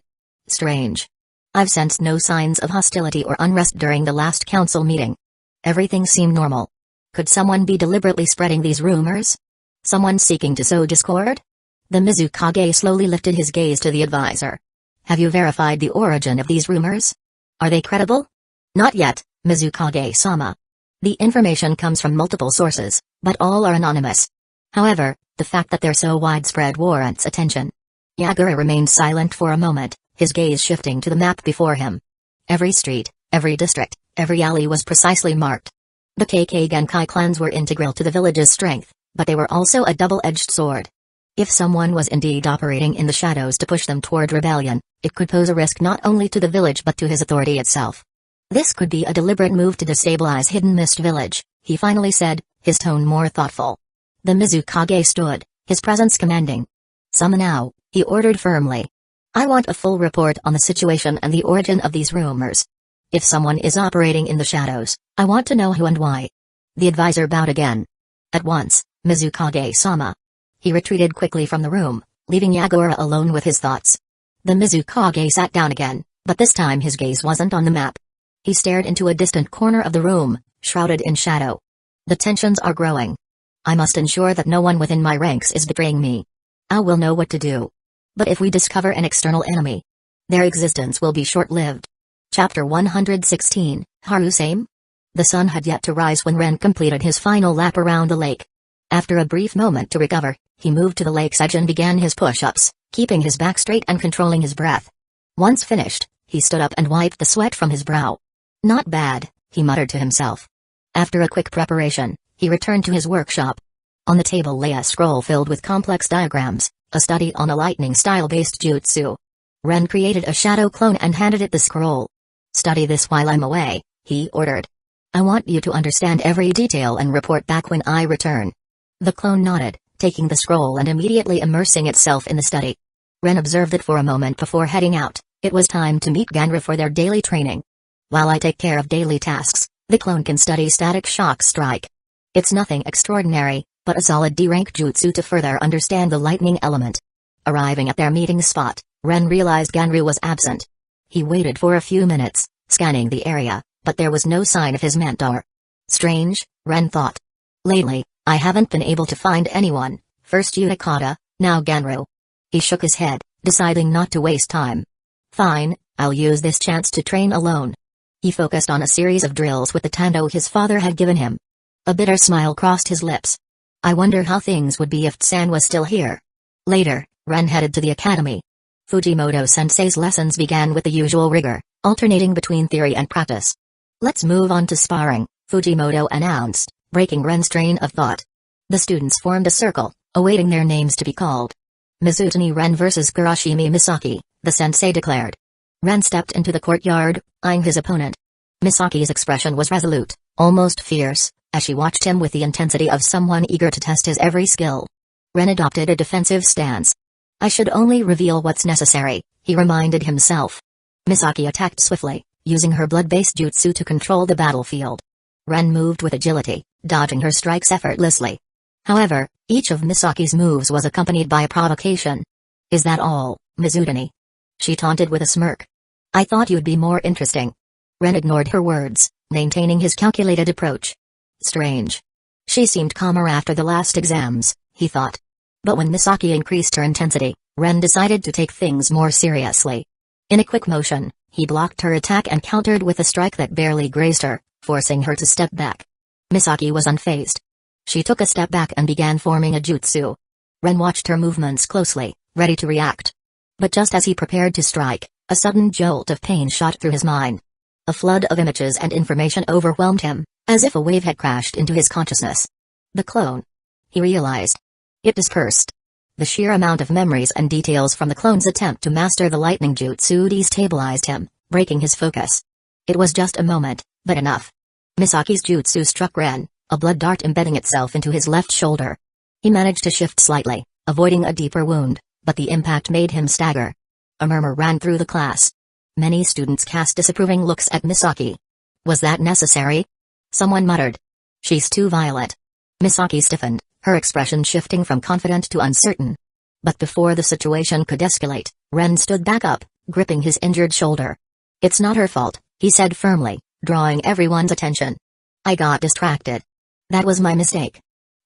Strange. I've sensed no signs of hostility or unrest during the last council meeting. Everything seemed normal. Could someone be deliberately spreading these rumors? Someone seeking to sow discord? The Mizukage slowly lifted his gaze to the advisor. Have you verified the origin of these rumors? Are they credible? Not yet, Mizukage-sama. The information comes from multiple sources, but all are anonymous. However, the fact that they're so widespread warrants attention. Yagura remained silent for a moment, his gaze shifting to the map before him. Every street, every district, every alley was precisely marked. The KK Genkai clans were integral to the village's strength, but they were also a double-edged sword. If someone was indeed operating in the shadows to push them toward rebellion, it could pose a risk not only to the village but to his authority itself. This could be a deliberate move to destabilize Hidden Mist Village, he finally said, his tone more thoughtful. The Mizukage stood, his presence commanding. Summon now, he ordered firmly. I want a full report on the situation and the origin of these rumors. If someone is operating in the shadows, I want to know who and why. The advisor bowed again. At once, Mizukage-sama. He retreated quickly from the room, leaving Yagura alone with his thoughts. The Mizukage sat down again, but this time his gaze wasn't on the map. He stared into a distant corner of the room, shrouded in shadow. The tensions are growing. I must ensure that no one within my ranks is betraying me. I will know what to do. But if we discover an external enemy, their existence will be short-lived. Chapter 116, Harusame? The sun had yet to rise when Ren completed his final lap around the lake. After a brief moment to recover, he moved to the lake's edge and began his push-ups, keeping his back straight and controlling his breath. Once finished, he stood up and wiped the sweat from his brow. Not bad, he muttered to himself. After a quick preparation, he returned to his workshop. On the table lay a scroll filled with complex diagrams, a study on a lightning-style-based jutsu. Ren created a shadow clone and handed it the scroll. Study this while I'm away, he ordered. I want you to understand every detail and report back when I return. The clone nodded, taking the scroll and immediately immersing itself in the study. Ren observed it for a moment before heading out. It was time to meet Ganra for their daily training. While I take care of daily tasks, the clone can study Static Shock Strike. It's nothing extraordinary, but a solid D-rank jutsu to further understand the lightning element. Arriving at their meeting spot, Ren realized Ganru was absent. He waited for a few minutes, scanning the area, but there was no sign of his mentor. Strange, Ren thought. Lately, I haven't been able to find anyone, first Utakata, now Ganru. He shook his head, deciding not to waste time. Fine, I'll use this chance to train alone. He focused on a series of drills with the tando his father had given him. A bitter smile crossed his lips. I wonder how things would be if Tsan was still here. Later, Ren headed to the academy. Fujimoto-sensei's lessons began with the usual rigor, alternating between theory and practice. Let's move on to sparring, Fujimoto announced, breaking Ren's train of thought. The students formed a circle, awaiting their names to be called. Mizutani Ren vs. Kurashimi Misaki, the sensei declared. Ren stepped into the courtyard, eyeing his opponent. Misaki's expression was resolute, almost fierce, as she watched him with the intensity of someone eager to test his every skill. Ren adopted a defensive stance. I should only reveal what's necessary, he reminded himself. Misaki attacked swiftly, using her blood-based jutsu to control the battlefield. Ren moved with agility, dodging her strikes effortlessly. However, each of Misaki's moves was accompanied by a provocation. Is that all, Mizutani? She taunted with a smirk. I thought you'd be more interesting. Ren ignored her words, maintaining his calculated approach. Strange. She seemed calmer after the last exams, he thought. But when Misaki increased her intensity, Ren decided to take things more seriously. In a quick motion, he blocked her attack and countered with a strike that barely grazed her, forcing her to step back. Misaki was unfazed. She took a step back and began forming a jutsu. Ren watched her movements closely, ready to react. But just as he prepared to strike, a sudden jolt of pain shot through his mind. A flood of images and information overwhelmed him, as if a wave had crashed into his consciousness. The clone. He realized. It dispersed. The sheer amount of memories and details from the clone's attempt to master the lightning jutsu destabilized him, breaking his focus. It was just a moment, but enough. Misaki's jutsu struck Ren, a blood dart embedding itself into his left shoulder. He managed to shift slightly, avoiding a deeper wound, but the impact made him stagger. A murmur ran through the class. Many students cast disapproving looks at Misaki. Was that necessary? Someone muttered. She's too violent. Misaki stiffened, her expression shifting from confident to uncertain. But before the situation could escalate, Ren stood back up, gripping his injured shoulder. It's not her fault, he said firmly, drawing everyone's attention. I got distracted. That was my mistake.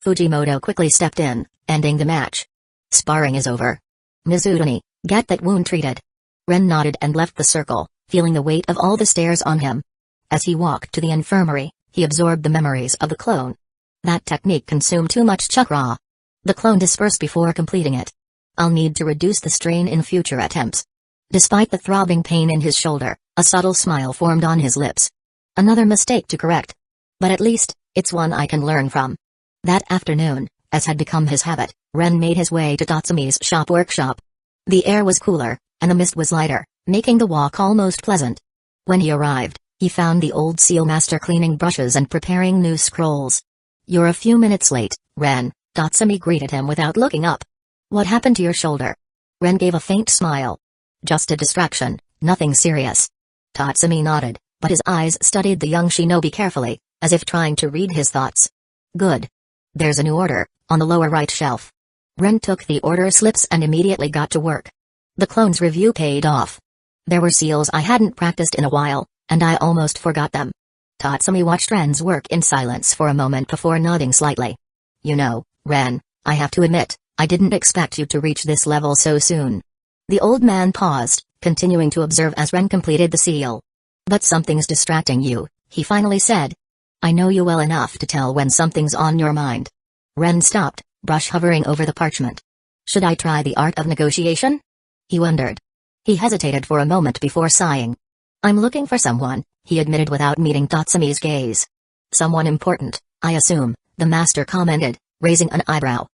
Fujimoto quickly stepped in, ending the match. Sparring is over. Mizutani, get that wound treated. Ren nodded and left the circle, feeling the weight of all the stares on him. As he walked to the infirmary, he absorbed the memories of the clone. That technique consumed too much chakra. The clone dispersed before completing it. I'll need to reduce the strain in future attempts. Despite the throbbing pain in his shoulder, a subtle smile formed on his lips. Another mistake to correct. But at least, it's one I can learn from. That afternoon, as had become his habit, Ren made his way to Tatsumi's shop workshop. The air was cooler, and the mist was lighter, making the walk almost pleasant. When he arrived, he found the old seal master cleaning brushes and preparing new scrolls. You're a few minutes late, Ren, Tatsumi greeted him without looking up. What happened to your shoulder? Ren gave a faint smile. Just a distraction, nothing serious. Tatsumi nodded, but his eyes studied the young shinobi carefully, as if trying to read his thoughts. Good. There's a new order, on the lower right shelf. Ren took the order slips and immediately got to work. The clone's review paid off. There were seals I hadn't practiced in a while, and I almost forgot them. Tatsumi watched Ren's work in silence for a moment before nodding slightly. You know, Ren, I have to admit, I didn't expect you to reach this level so soon. The old man paused, continuing to observe as Ren completed the seal. But something's distracting you, he finally said. I know you well enough to tell when something's on your mind. Ren stopped, brush hovering over the parchment. Should I try the art of negotiation? He wondered. He hesitated for a moment before sighing. I'm looking for someone, he admitted without meeting Tatsumi's gaze. Someone important, I assume, the master commented, raising an eyebrow.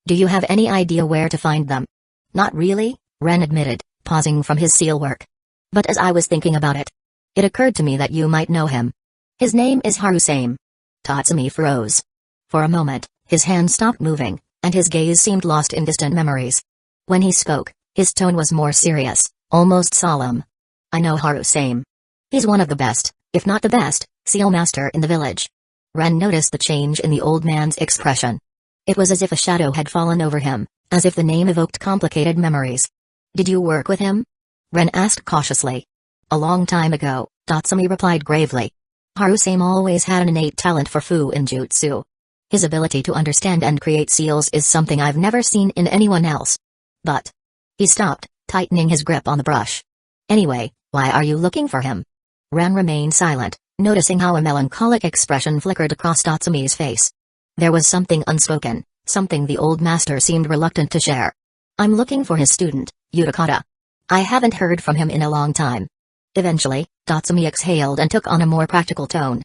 Do you have any idea where to find them? Not really, Ren admitted, pausing from his seal work. But as I was thinking about it, it occurred to me that you might know him. His name is Harusame. Tatsumi froze. For a moment, his hand stopped moving, and his gaze seemed lost in distant memories. When he spoke, his tone was more serious, almost solemn. I know Harusame. He's one of the best, if not the best, seal master in the village. Ren noticed the change in the old man's expression. It was as if a shadow had fallen over him, as if the name evoked complicated memories. Did you work with him? Ren asked cautiously. A long time ago, Tatsumi replied gravely. Harusame always had an innate talent for fu-in-jutsu. His ability to understand and create seals is something I've never seen in anyone else. But... He stopped, tightening his grip on the brush. Anyway, why are you looking for him? Ren remained silent, noticing how a melancholic expression flickered across Tatsumi's face. There was something unspoken, something the old master seemed reluctant to share. I'm looking for his student, Utakata. I haven't heard from him in a long time. Eventually, Tatsumi exhaled and took on a more practical tone.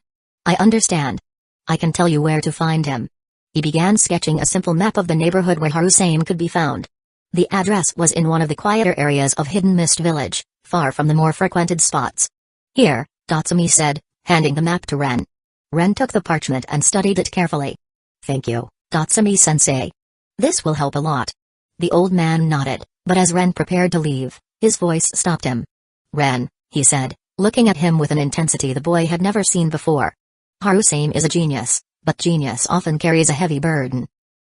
I understand. I can tell you where to find him. He began sketching a simple map of the neighborhood where Harusame could be found. The address was in one of the quieter areas of Hidden Mist Village, far from the more frequented spots. Here, Tatsumi said, handing the map to Ren. Ren took the parchment and studied it carefully. Thank you, Tatsumi-sensei. This will help a lot. The old man nodded, but as Ren prepared to leave, his voice stopped him. Ren, he said, looking at him with an intensity the boy had never seen before. Harusame is a genius, but genius often carries a heavy burden.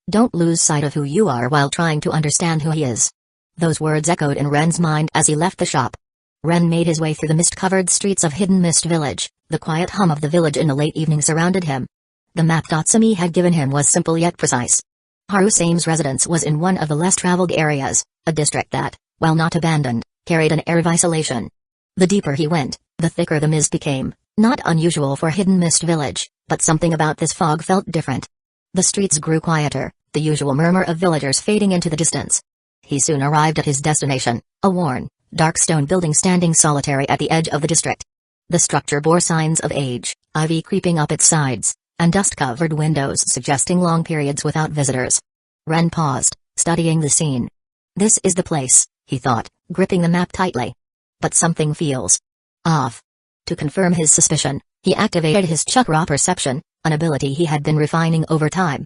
Don't lose sight of who you are while trying to understand who he is. Those words echoed in Ren's mind as he left the shop. Ren made his way through the mist-covered streets of Hidden Mist Village. The quiet hum of the village in the late evening surrounded him. The map Tatsumi had given him was simple yet precise. Harusame's residence was in one of the less traveled areas, a district that, while not abandoned, carried an air of isolation. The deeper he went, the thicker the mist became, not unusual for Hidden Mist Village, but something about this fog felt different. The streets grew quieter, the usual murmur of villagers fading into the distance. He soon arrived at his destination, a worn, dark stone building standing solitary at the edge of the district. The structure bore signs of age, ivy creeping up its sides, and dust-covered windows suggesting long periods without visitors. Ren paused, studying the scene. This is the place, he thought, gripping the map tightly. But something feels off. To confirm his suspicion, he activated his chakra perception, an ability he had been refining over time.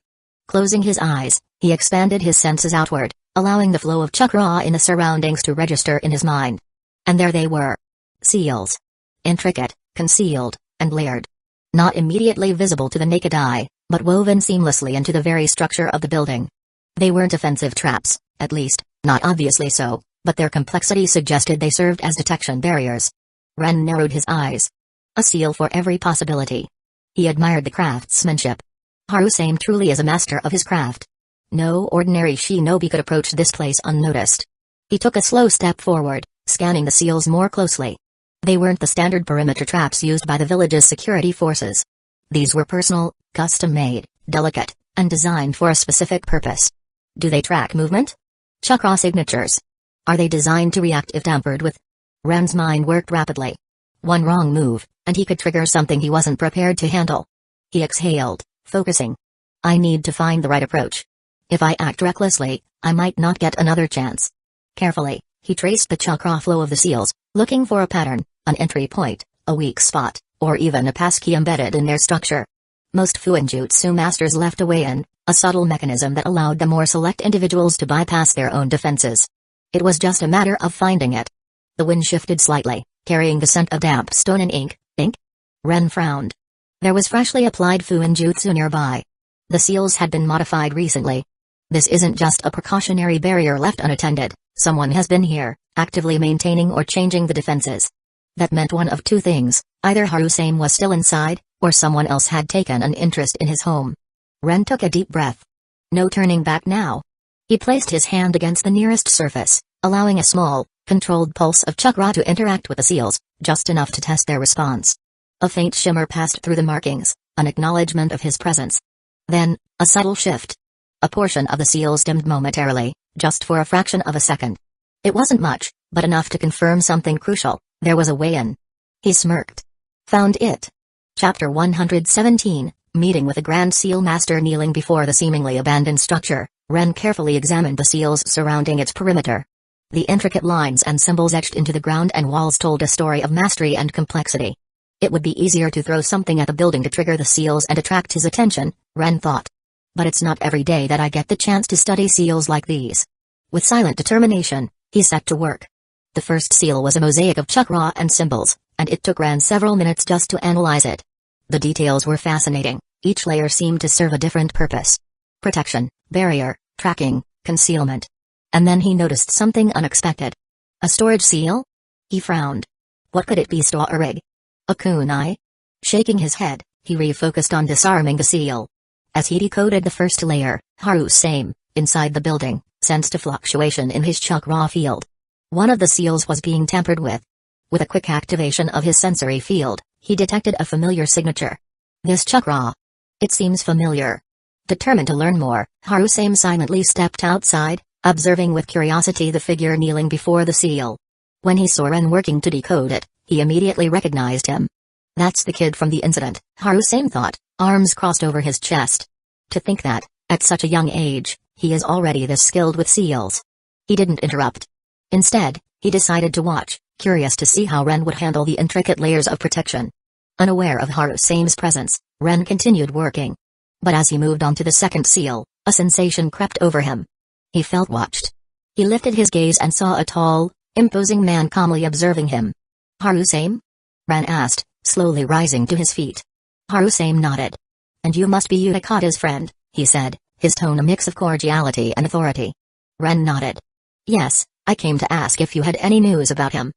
Closing his eyes, he expanded his senses outward, allowing the flow of chakra in the surroundings to register in his mind. And there they were. Seals. Intricate, concealed, and layered. Not immediately visible to the naked eye, but woven seamlessly into the very structure of the building. They weren't offensive traps, at least, not obviously so, but their complexity suggested they served as detection barriers. Ren narrowed his eyes. A seal for every possibility. He admired the craftsmanship. Harusame truly is a master of his craft. No ordinary shinobi could approach this place unnoticed. He took a slow step forward, scanning the seals more closely. They weren't the standard perimeter traps used by the village's security forces. These were personal, custom-made, delicate, and designed for a specific purpose. Do they track movement? Chakra signatures. Are they designed to react if tampered with? Ren's mind worked rapidly. One wrong move, and he could trigger something he wasn't prepared to handle. He exhaled, focusing. I need to find the right approach. If I act recklessly, I might not get another chance. Carefully, he traced the chakra flow of the seals, looking for a pattern, an entry point, a weak spot, or even a passkey embedded in their structure. Most Fuinjutsu masters left a way-in, a subtle mechanism that allowed the more select individuals to bypass their own defenses. It was just a matter of finding it. The wind shifted slightly, carrying the scent of damp stone and ink. Ink? Ren frowned. There was freshly applied Fuinjutsu nearby. The seals had been modified recently. This isn't just a precautionary barrier left unattended, someone has been here, actively maintaining or changing the defenses. That meant one of two things, either Harusame was still inside, or someone else had taken an interest in his home. Ren took a deep breath. No turning back now. He placed his hand against the nearest surface, allowing a small, controlled pulse of chakra to interact with the seals, just enough to test their response. A faint shimmer passed through the markings, an acknowledgement of his presence. Then, a subtle shift. A portion of the seals dimmed momentarily, just for a fraction of a second. It wasn't much, but enough to confirm something crucial. There was a way in. He smirked. Found it. Chapter 117, Meeting with a Grand Seal Master. Kneeling before the seemingly abandoned structure, Ren carefully examined the seals surrounding its perimeter. The intricate lines and symbols etched into the ground and walls told a story of mastery and complexity. It would be easier to throw something at the building to trigger the seals and attract his attention, Ren thought. But it's not every day that I get the chance to study seals like these. With silent determination, he set to work. The first seal was a mosaic of chakra and symbols, and it took Ren several minutes just to analyze it. The details were fascinating, each layer seemed to serve a different purpose. Protection, barrier, tracking, concealment. And then he noticed something unexpected. A storage seal? He frowned. What could it be? A rig? A kunai? Shaking his head, he refocused on disarming the seal. As he decoded the first layer, Harusame, inside the building, sensed a fluctuation in his chakra field. One of the seals was being tampered with. With a quick activation of his sensory field, he detected a familiar signature. This chakra. It seems familiar. Determined to learn more, Harusame silently stepped outside, observing with curiosity the figure kneeling before the seal. When he saw Ren working to decode it, he immediately recognized him. That's the kid from the incident, Harusame thought, arms crossed over his chest. To think that, at such a young age, he is already this skilled with seals. He didn't interrupt. Instead, he decided to watch, curious to see how Ren would handle the intricate layers of protection. Unaware of Harusame's presence, Ren continued working. But as he moved on to the second seal, a sensation crept over him. He felt watched. He lifted his gaze and saw a tall, imposing man calmly observing him. Harusame? Ren asked, slowly rising to his feet. Harusame nodded. And you must be Utakata's friend, he said, his tone a mix of cordiality and authority. Ren nodded. Yes, I came to ask if you had any news about him.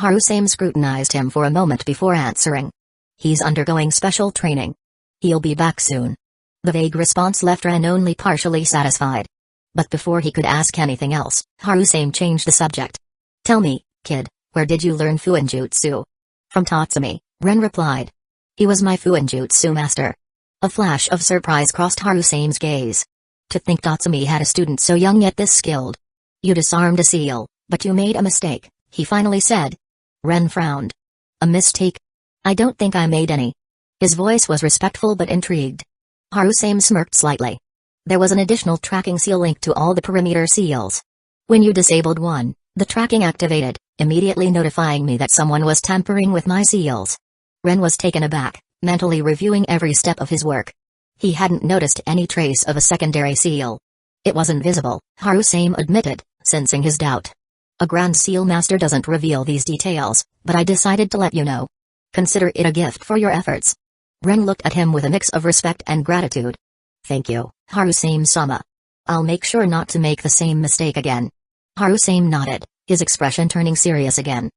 Harusame scrutinized him for a moment before answering. He's undergoing special training. He'll be back soon. The vague response left Ren only partially satisfied. But before he could ask anything else, Harusame changed the subject. Tell me, kid, where did you learn Fuinjutsu? From Tatsumi, Ren replied. He was my Fuinjutsu master. A flash of surprise crossed Harusame's gaze. To think Tatsumi had a student so young yet this skilled. You disarmed a seal, but you made a mistake, he finally said. Ren frowned. A mistake? I don't think I made any. His voice was respectful but intrigued. Harusame smirked slightly. There was an additional tracking seal linked to all the perimeter seals. When you disabled one, the tracking activated, immediately notifying me that someone was tampering with my seals. Ren was taken aback, mentally reviewing every step of his work. He hadn't noticed any trace of a secondary seal. It wasn't visible, Harusame admitted, sensing his doubt. A Grand Seal Master doesn't reveal these details, but I decided to let you know. Consider it a gift for your efforts. Ren looked at him with a mix of respect and gratitude. Thank you, Harusame-sama. I'll make sure not to make the same mistake again. Harusame nodded, his expression turning serious again.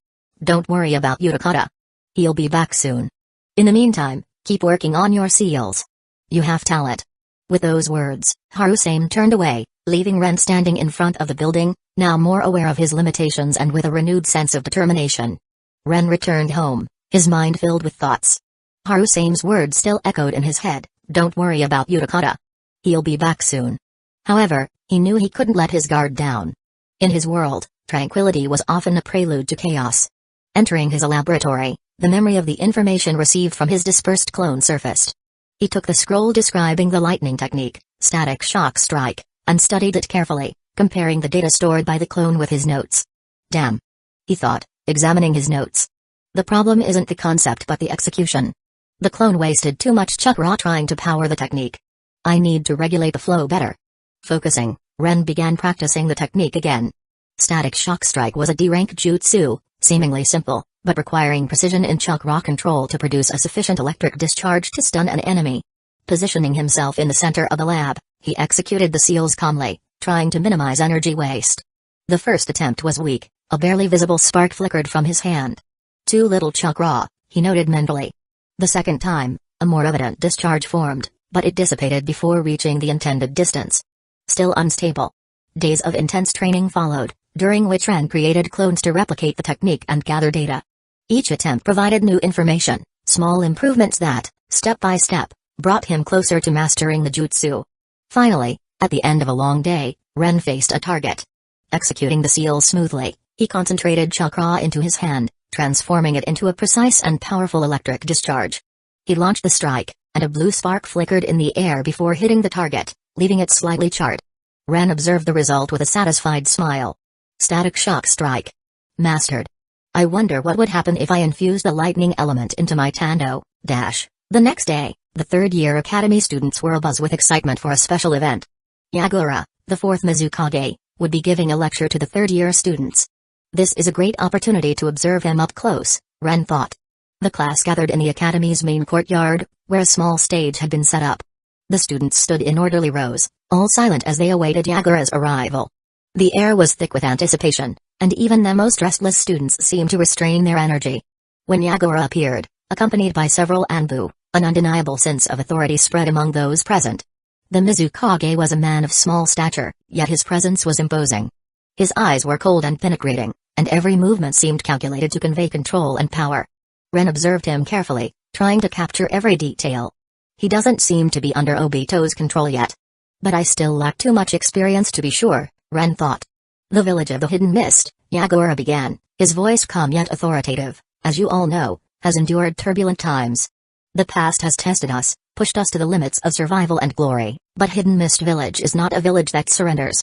Don't worry about Utakata. He'll be back soon. In the meantime, keep working on your seals. You have talent." With those words, Harusame turned away, leaving Ren standing in front of the building, now more aware of his limitations and with a renewed sense of determination. Ren returned home, his mind filled with thoughts. Harusame's words still echoed in his head, "Don't worry about Utakata. He'll be back soon." However, he knew he couldn't let his guard down. In his world, tranquility was often a prelude to chaos. Entering his laboratory, the memory of the information received from his dispersed clone surfaced. He took the scroll describing the lightning technique, static shock strike, and studied it carefully, comparing the data stored by the clone with his notes. "Damn," he thought, examining his notes. "The problem isn't the concept but the execution. The clone wasted too much chakra trying to power the technique. I need to regulate the flow better." Focusing, Ren began practicing the technique again. Static shock strike was a D-rank jutsu, seemingly simple, but requiring precision in chakra control to produce a sufficient electric discharge to stun an enemy. Positioning himself in the center of the lab, he executed the seals calmly, trying to minimize energy waste. The first attempt was weak, a barely visible spark flickered from his hand. "Too little chakra," he noted mentally. The second time, a more evident discharge formed, but it dissipated before reaching the intended distance. Still unstable. Days of intense training followed, during which Ren created clones to replicate the technique and gather data. Each attempt provided new information, small improvements that, step by step, brought him closer to mastering the jutsu. Finally, at the end of a long day, Ren faced a target. Executing the seals smoothly, he concentrated chakra into his hand, transforming it into a precise and powerful electric discharge. He launched the strike, and a blue spark flickered in the air before hitting the target, leaving it slightly charred. Ren observed the result with a satisfied smile. Static shock strike. Mastered. I wonder what would happen if I infused the lightning element into my Tando. The next day, the third-year academy students were abuzz with excitement for a special event. Yagura, the fourth Mizukage, would be giving a lecture to the third-year students. This is a great opportunity to observe him up close, Ren thought. The class gathered in the academy's main courtyard, where a small stage had been set up. The students stood in orderly rows, all silent as they awaited Yagura's arrival. The air was thick with anticipation, and even the most restless students seemed to restrain their energy. When Yagura appeared, accompanied by several Anbu, an undeniable sense of authority spread among those present. The Mizukage was a man of small stature, yet his presence was imposing. His eyes were cold and penetrating, and every movement seemed calculated to convey control and power. Ren observed him carefully, trying to capture every detail. He doesn't seem to be under Obito's control yet. But I still lack too much experience to be sure, Ren thought. The village of the hidden mist, Yagura began, his voice calm yet authoritative, as you all know, has endured turbulent times. The past has tested us, pushed us to the limits of survival and glory, but Hidden Mist Village is not a village that surrenders.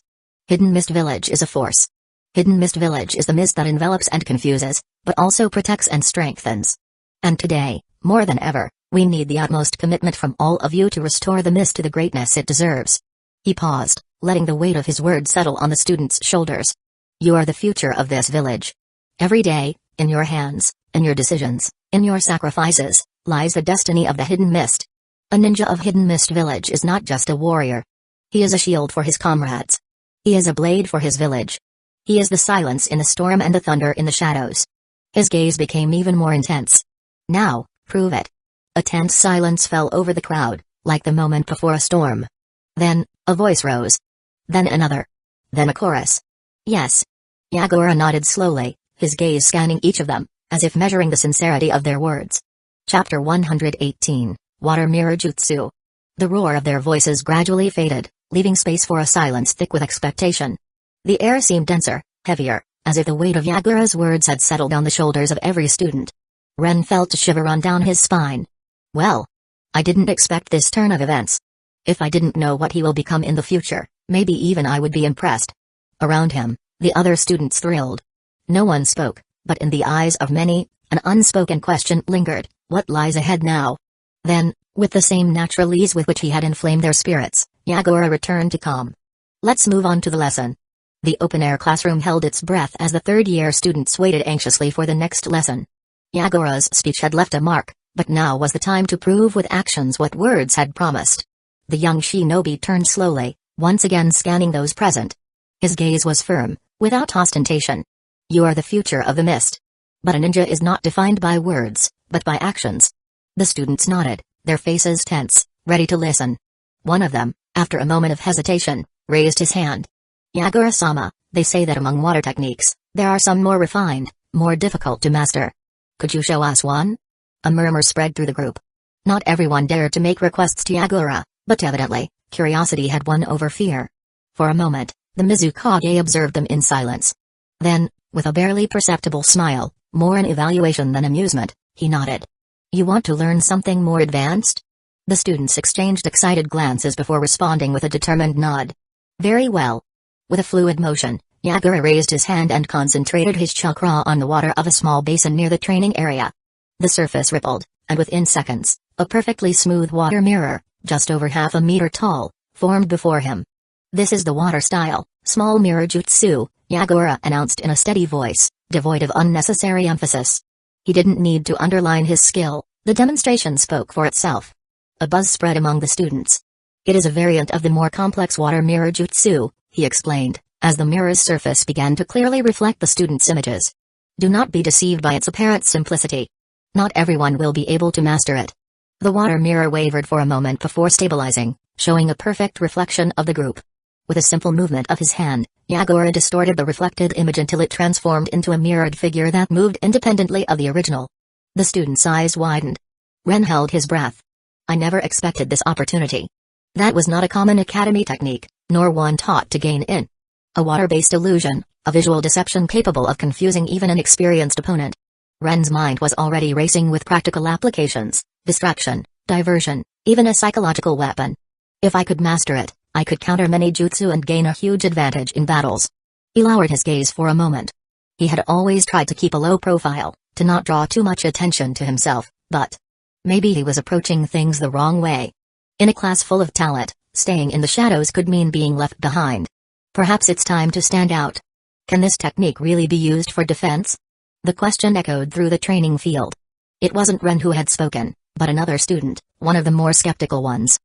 Hidden Mist Village is a force. Hidden Mist Village is the mist that envelops and confuses, but also protects and strengthens. And today, more than ever, we need the utmost commitment from all of you to restore the mist to the greatness it deserves. He paused, letting the weight of his words settle on the students' shoulders. You are the future of this village. Every day, in your hands, in your decisions, in your sacrifices, lies the destiny of the Hidden Mist. A ninja of Hidden Mist Village is not just a warrior. He is a shield for his comrades. He is a blade for his village. He is the silence in the storm and the thunder in the shadows. His gaze became even more intense. Now, prove it. A tense silence fell over the crowd, like the moment before a storm. Then, a voice rose. Then another. Then a chorus. Yes. Yagura nodded slowly, his gaze scanning each of them, as if measuring the sincerity of their words. Chapter 118, Water Mirror Jutsu. The roar of their voices gradually faded, leaving space for a silence thick with expectation. The air seemed denser, heavier, as if the weight of Yagura's words had settled on the shoulders of every student. Ren felt a shiver run down his spine. Well, I didn't expect this turn of events. If I didn't know what he will become in the future, maybe even I would be impressed. Around him, the other students thrilled. No one spoke, but in the eyes of many, an unspoken question lingered, what lies ahead now? Then, with the same natural ease with which he had inflamed their spirits, Yagura returned to calm. Let's move on to the lesson. The open-air classroom held its breath as the third-year students waited anxiously for the next lesson. Yagura's speech had left a mark, but now was the time to prove with actions what words had promised. The young shinobi turned slowly, once again scanning those present. His gaze was firm, without ostentation. You are the future of the mist. But a ninja is not defined by words, but by actions. The students nodded, their faces tense, ready to listen. One of them, after a moment of hesitation, raised his hand. Yagura-sama, they say that among water techniques, there are some more refined, more difficult to master. Could you show us one? A murmur spread through the group. Not everyone dared to make requests to Yagura, but evidently, curiosity had won over fear. For a moment, the Mizukage observed them in silence. Then, with a barely perceptible smile, more an evaluation than amusement, he nodded. You want to learn something more advanced? The students exchanged excited glances before responding with a determined nod. Very well. With a fluid motion, Yagura raised his hand and concentrated his chakra on the water of a small basin near the training area. The surface rippled, and within seconds, a perfectly smooth water mirror, just over half a meter tall, formed before him. This is the water style, small mirror jutsu, Yagura announced in a steady voice, devoid of unnecessary emphasis. He didn't need to underline his skill, the demonstration spoke for itself. A buzz spread among the students. It is a variant of the more complex water mirror jutsu, he explained, as the mirror's surface began to clearly reflect the students' images. Do not be deceived by its apparent simplicity. Not everyone will be able to master it. The water mirror wavered for a moment before stabilizing, showing a perfect reflection of the group. With a simple movement of his hand, Yagura distorted the reflected image until it transformed into a mirrored figure that moved independently of the original. The student's eyes widened. Ren held his breath. I never expected this opportunity. That was not a common academy technique, nor one taught to gain in. A water-based illusion, a visual deception capable of confusing even an experienced opponent. Ren's mind was already racing with practical applications, distraction, diversion, even a psychological weapon. If I could master it, I could counter many jutsu and gain a huge advantage in battles. He lowered his gaze for a moment. He had always tried to keep a low profile, to not draw too much attention to himself, but maybe he was approaching things the wrong way. In a class full of talent, staying in the shadows could mean being left behind. Perhaps it's time to stand out. Can this technique really be used for defense? The question echoed through the training field. It wasn't Ren who had spoken, but another student, one of the more skeptical ones.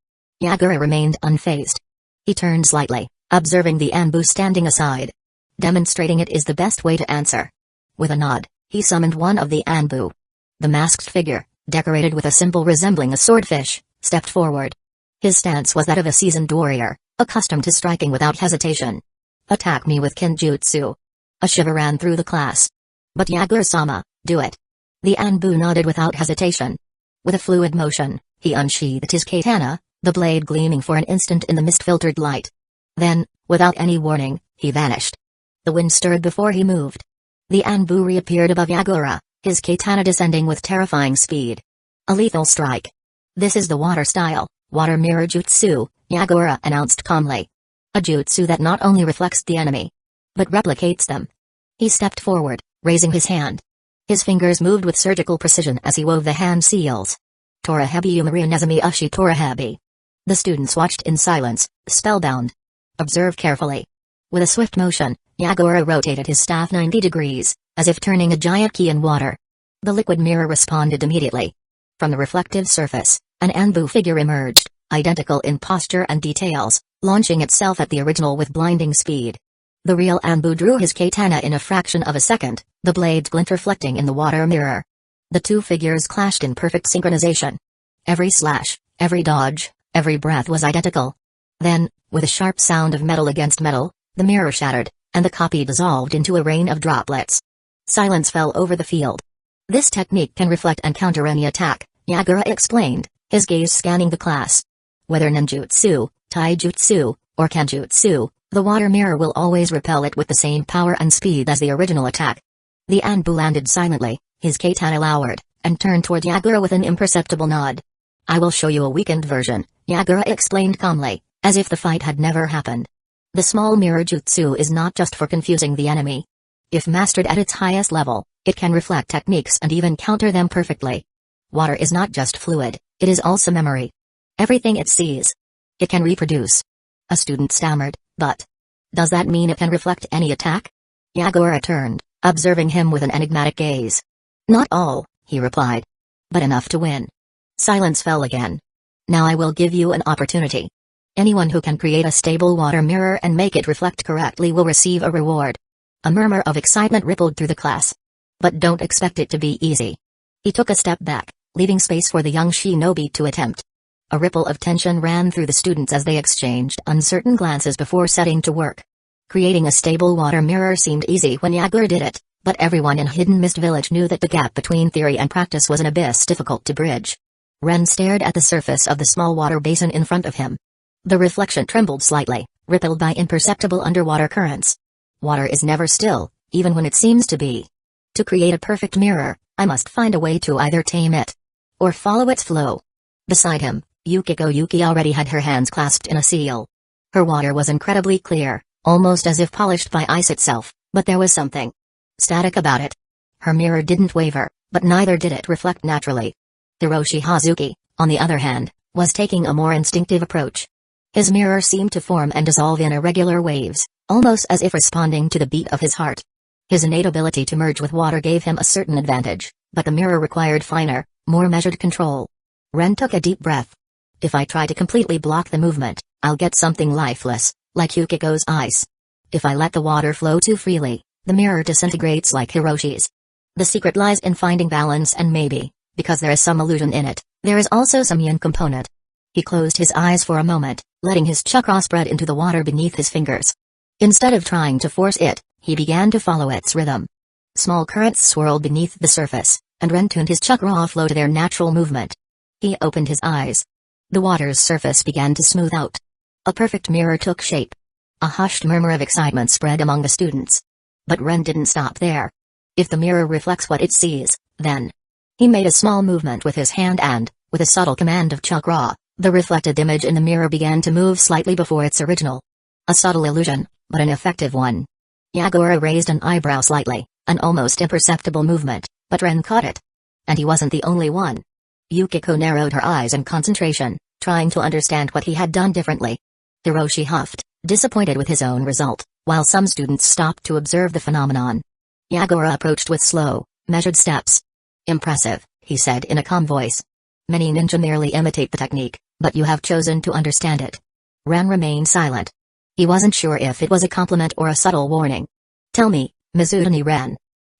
Yagura remained unfazed. He turned slightly, observing the Anbu standing aside. Demonstrating it is the best way to answer. With a nod, he summoned one of the Anbu. The masked figure, decorated with a symbol resembling a swordfish, stepped forward. His stance was that of a seasoned warrior, accustomed to striking without hesitation. Attack me with kinjutsu. A shiver ran through the class. But Yagura-sama, do it. The Anbu nodded without hesitation. With a fluid motion, he unsheathed his katana, the blade gleaming for an instant in the mist-filtered light. Then, without any warning, he vanished. The wind stirred before he moved. The Anbu reappeared above Yagura, his katana descending with terrifying speed. A lethal strike. This is the water style, water mirror jutsu, Yagura announced calmly. A jutsu that not only reflects the enemy, but replicates them. He stepped forward, raising his hand. His fingers moved with surgical precision as he wove the hand seals. Torahebi Umari Nezumi Ushi Torahebi. The students watched in silence, spellbound. Observe carefully. With a swift motion, Yagura rotated his staff 90 degrees, as if turning a giant key in water. The liquid mirror responded immediately. From the reflective surface, an Anbu figure emerged, identical in posture and details, launching itself at the original with blinding speed. The real Anbu drew his katana in a fraction of a second, the blade's glint reflecting in the water mirror. The two figures clashed in perfect synchronization. Every slash, every dodge, every breath was identical. Then, with a sharp sound of metal against metal, the mirror shattered, and the copy dissolved into a rain of droplets. Silence fell over the field. This technique can reflect and counter any attack, Yagura explained, his gaze scanning the class. Whether ninjutsu, taijutsu, or kenjutsu, the water mirror will always repel it with the same power and speed as the original attack. The Anbu landed silently, his katana lowered, and turned toward Yagura with an imperceptible nod. I will show you a weakened version, Yagura explained calmly, as if the fight had never happened. The small mirror jutsu is not just for confusing the enemy. If mastered at its highest level, it can reflect techniques and even counter them perfectly. Water is not just fluid, it is also memory. Everything it sees, it can reproduce. A student stammered, but does that mean it can reflect any attack? Yagura turned, observing him with an enigmatic gaze. Not all, he replied. But enough to win. Silence fell again. Now I will give you an opportunity. Anyone who can create a stable water mirror and make it reflect correctly will receive a reward. A murmur of excitement rippled through the class. But don't expect it to be easy. He took a step back, leaving space for the young shinobi to attempt. A ripple of tension ran through the students as they exchanged uncertain glances before setting to work. Creating a stable water mirror seemed easy when Yagura did it, but everyone in Hidden Mist Village knew that the gap between theory and practice was an abyss difficult to bridge. Ren stared at the surface of the small water basin in front of him. The reflection trembled slightly, rippled by imperceptible underwater currents. Water is never still, even when it seems to be. To create a perfect mirror, I must find a way to either tame it or follow its flow. Beside him, Yukiko Yuki already had her hands clasped in a seal. Her water was incredibly clear, almost as if polished by ice itself, but there was something static about it. Her mirror didn't waver, but neither did it reflect naturally. Hiroshi Hazuki, on the other hand, was taking a more instinctive approach. His mirror seemed to form and dissolve in irregular waves, almost as if responding to the beat of his heart. His innate ability to merge with water gave him a certain advantage, but the mirror required finer, more measured control. Ren took a deep breath. If I try to completely block the movement, I'll get something lifeless, like Yukiko's ice. If I let the water flow too freely, the mirror disintegrates like Hiroshi's. The secret lies in finding balance, and maybe, because there is some illusion in it, there is also some yin component. He closed his eyes for a moment, letting his chakra spread into the water beneath his fingers. Instead of trying to force it, he began to follow its rhythm. Small currents swirled beneath the surface, and Ren tuned his chakra flow to their natural movement. He opened his eyes. The water's surface began to smooth out. A perfect mirror took shape. A hushed murmur of excitement spread among the students. But Ren didn't stop there. If the mirror reflects what it sees, then... He made a small movement with his hand and, with a subtle command of chakra, the reflected image in the mirror began to move slightly before its original. A subtle illusion, but an effective one. Yagura raised an eyebrow slightly, an almost imperceptible movement, but Ren caught it. And he wasn't the only one. Yukiko narrowed her eyes in concentration, trying to understand what he had done differently. Hiroshi huffed, disappointed with his own result, while some students stopped to observe the phenomenon. Yagura approached with slow, measured steps. "Impressive," he said in a calm voice. "Many ninja merely imitate the technique, but you have chosen to understand it." Ren remained silent. He wasn't sure if it was a compliment or a subtle warning. "Tell me, Mizutani Ren."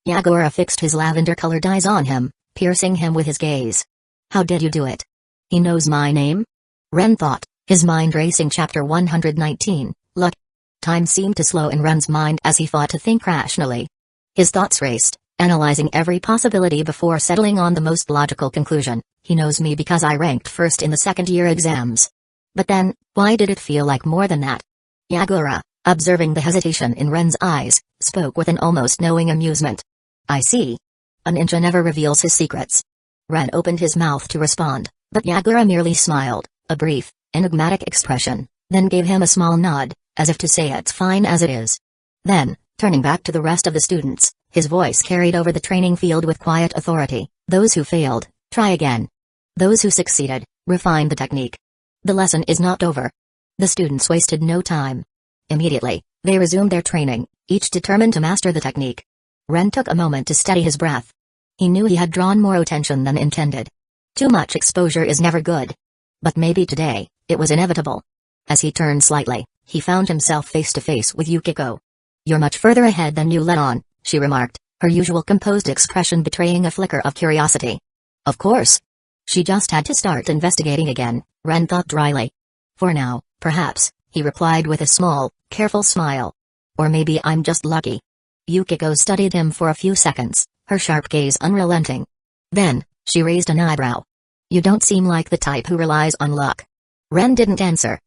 Yagura fixed his lavender-colored eyes on him, piercing him with his gaze. "How did you do it? He knows my name?" Ren thought, his mind racing. Chapter 119, Luck. Time seemed to slow in Ren's mind as he fought to think rationally. His thoughts raced, analyzing every possibility before settling on the most logical conclusion. He knows me because I ranked first in the second-year exams. But then, why did it feel like more than that? Yagura, observing the hesitation in Ren's eyes, spoke with an almost knowing amusement. "I see. A ninja never reveals his secrets." Ren opened his mouth to respond, but Yagura merely smiled, a brief, enigmatic expression, then gave him a small nod, as if to say it's fine as it is. Then, turning back to the rest of the students, his voice carried over the training field with quiet authority. "Those who failed, try again. Those who succeeded, refine the technique. The lesson is not over." The students wasted no time. Immediately, they resumed their training, each determined to master the technique. Ren took a moment to steady his breath. He knew he had drawn more attention than intended. Too much exposure is never good. But maybe today, it was inevitable. As he turned slightly, he found himself face to face with Yukiko. "You're much further ahead than you let on," she remarked, her usual composed expression betraying a flicker of curiosity. "Of course. She just had to start investigating again," Ren thought dryly. "For now, perhaps," he replied with a small, careful smile. "Or maybe I'm just lucky." Yukiko studied him for a few seconds, her sharp gaze unrelenting. Then, she raised an eyebrow. "You don't seem like the type who relies on luck." Ren didn't answer.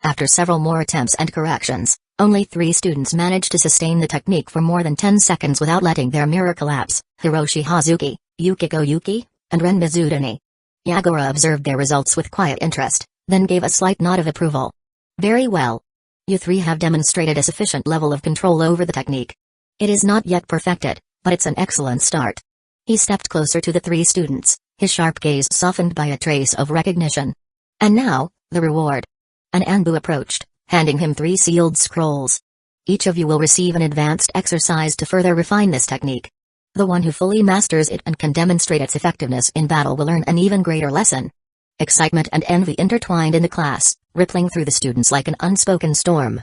After several more attempts and corrections, only 3 students managed to sustain the technique for more than 10 seconds without letting their mirror collapse: Hiroshi Hazuki, Yukiko Yuki, and Ren Mizutani. Yagura observed their results with quiet interest, then gave a slight nod of approval. "Very well. You 3 have demonstrated a sufficient level of control over the technique. It is not yet perfected, but it's an excellent start." He stepped closer to the 3 students, his sharp gaze softened by a trace of recognition. "And now, the reward." An Anbu approached, handing him 3 sealed scrolls. "Each of you will receive an advanced exercise to further refine this technique. The one who fully masters it and can demonstrate its effectiveness in battle will learn an even greater lesson." Excitement and envy intertwined in the class, rippling through the students like an unspoken storm.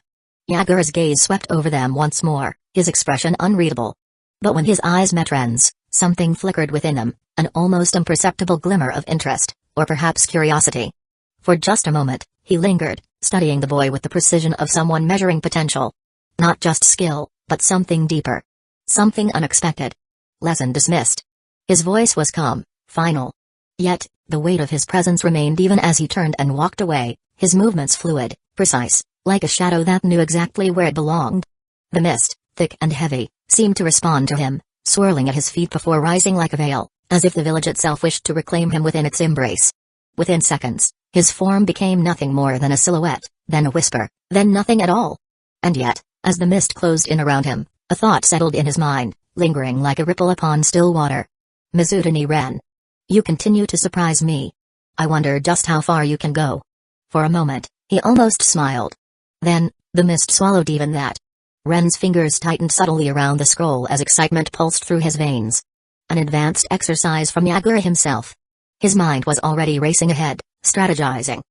Yagura's gaze swept over them once more, his expression unreadable. But when his eyes met Ren's, something flickered within them, an almost imperceptible glimmer of interest, or perhaps curiosity. For just a moment, he lingered, studying the boy with the precision of someone measuring potential. Not just skill, but something deeper. Something unexpected. Lesson dismissed. His voice was calm, final. Yet, the weight of his presence remained even as he turned and walked away, his movements fluid, precise, like a shadow that knew exactly where it belonged. The mist, thick and heavy, seemed to respond to him, swirling at his feet before rising like a veil, as if the village itself wished to reclaim him within its embrace. Within seconds, his form became nothing more than a silhouette, then a whisper, then nothing at all. And yet, as the mist closed in around him, a thought settled in his mind, lingering like a ripple upon still water. Mizutani Ren. You continue to surprise me. I wonder just how far you can go. For a moment, he almost smiled. Then, the mist swallowed even that. Ren's fingers tightened subtly around the scroll as excitement pulsed through his veins. An advanced exercise from Yagura himself. His mind was already racing ahead, strategizing.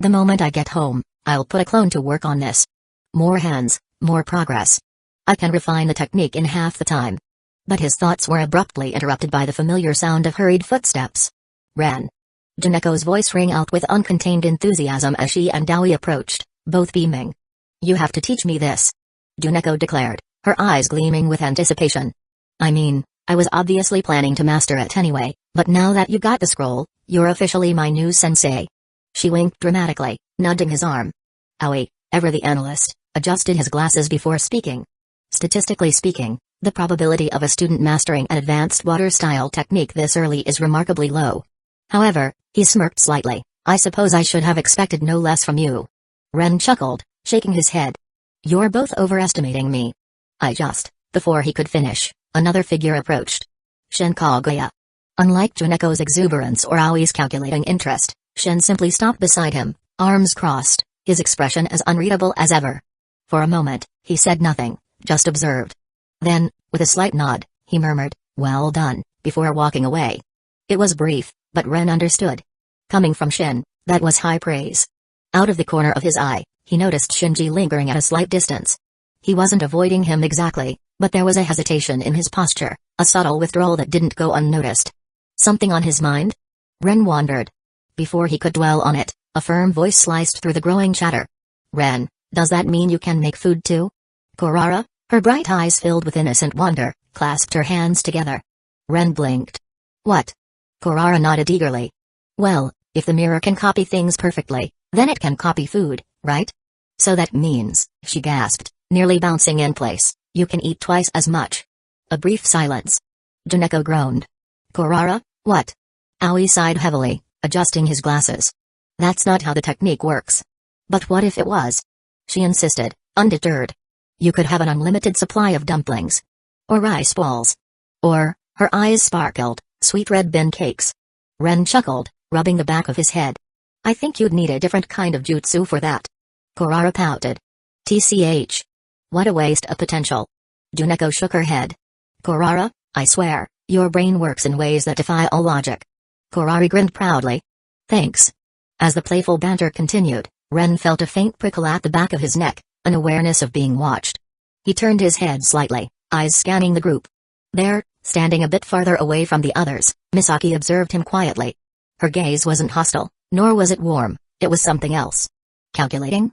The moment I get home, I'll put a clone to work on this. More hands, more progress. I can refine the technique in half the time. But his thoughts were abruptly interrupted by the familiar sound of hurried footsteps. Ren. Janeko's voice rang out with uncontained enthusiasm as she and Daoi approached, both beaming. You have to teach me this. Juneko declared, her eyes gleaming with anticipation. I mean, I was obviously planning to master it anyway, but now that you got the scroll, you're officially my new sensei. She winked dramatically, nudging his arm. Aoi, ever the analyst, adjusted his glasses before speaking. Statistically speaking, the probability of a student mastering an advanced water-style technique this early is remarkably low. However, he smirked slightly, I suppose I should have expected no less from you. Ren chuckled, shaking his head. You're both overestimating me. Before he could finish, another figure approached. Shin Kaguya. Unlike Juneko's exuberance or Aoi's calculating interest, Shin simply stopped beside him, arms crossed, his expression as unreadable as ever. For a moment, he said nothing, just observed. Then, with a slight nod, he murmured, well done, before walking away. It was brief, but Ren understood. Coming from Shin, that was high praise. Out of the corner of his eye, he noticed Shinji lingering at a slight distance. He wasn't avoiding him exactly, but there was a hesitation in his posture, a subtle withdrawal that didn't go unnoticed. Something on his mind? Ren wondered. Before he could dwell on it, a firm voice sliced through the growing chatter. Ren, does that mean you can make food too? Korara, her bright eyes filled with innocent wonder, clasped her hands together. Ren blinked. What? Korara nodded eagerly. Well, if the mirror can copy things perfectly, then it can copy food, right? So that means, she gasped, nearly bouncing in place, you can eat twice as much. A brief silence. Juneko groaned. Korara, what? Aoi sighed heavily, adjusting his glasses. That's not how the technique works. But what if it was? She insisted, undeterred. You could have an unlimited supply of dumplings. Or rice balls. Or, her eyes sparkled, sweet red bean cakes. Ren chuckled, rubbing the back of his head. I think you'd need a different kind of jutsu for that. Korara pouted. TCH. What a waste of potential. Juneko shook her head. Korara, I swear, your brain works in ways that defy all logic. Korari grinned proudly. Thanks. As the playful banter continued, Ren felt a faint prickle at the back of his neck, an awareness of being watched. He turned his head slightly, eyes scanning the group. There, standing a bit farther away from the others, Misaki observed him quietly. Her gaze wasn't hostile, nor was it warm, it was something else. Calculating?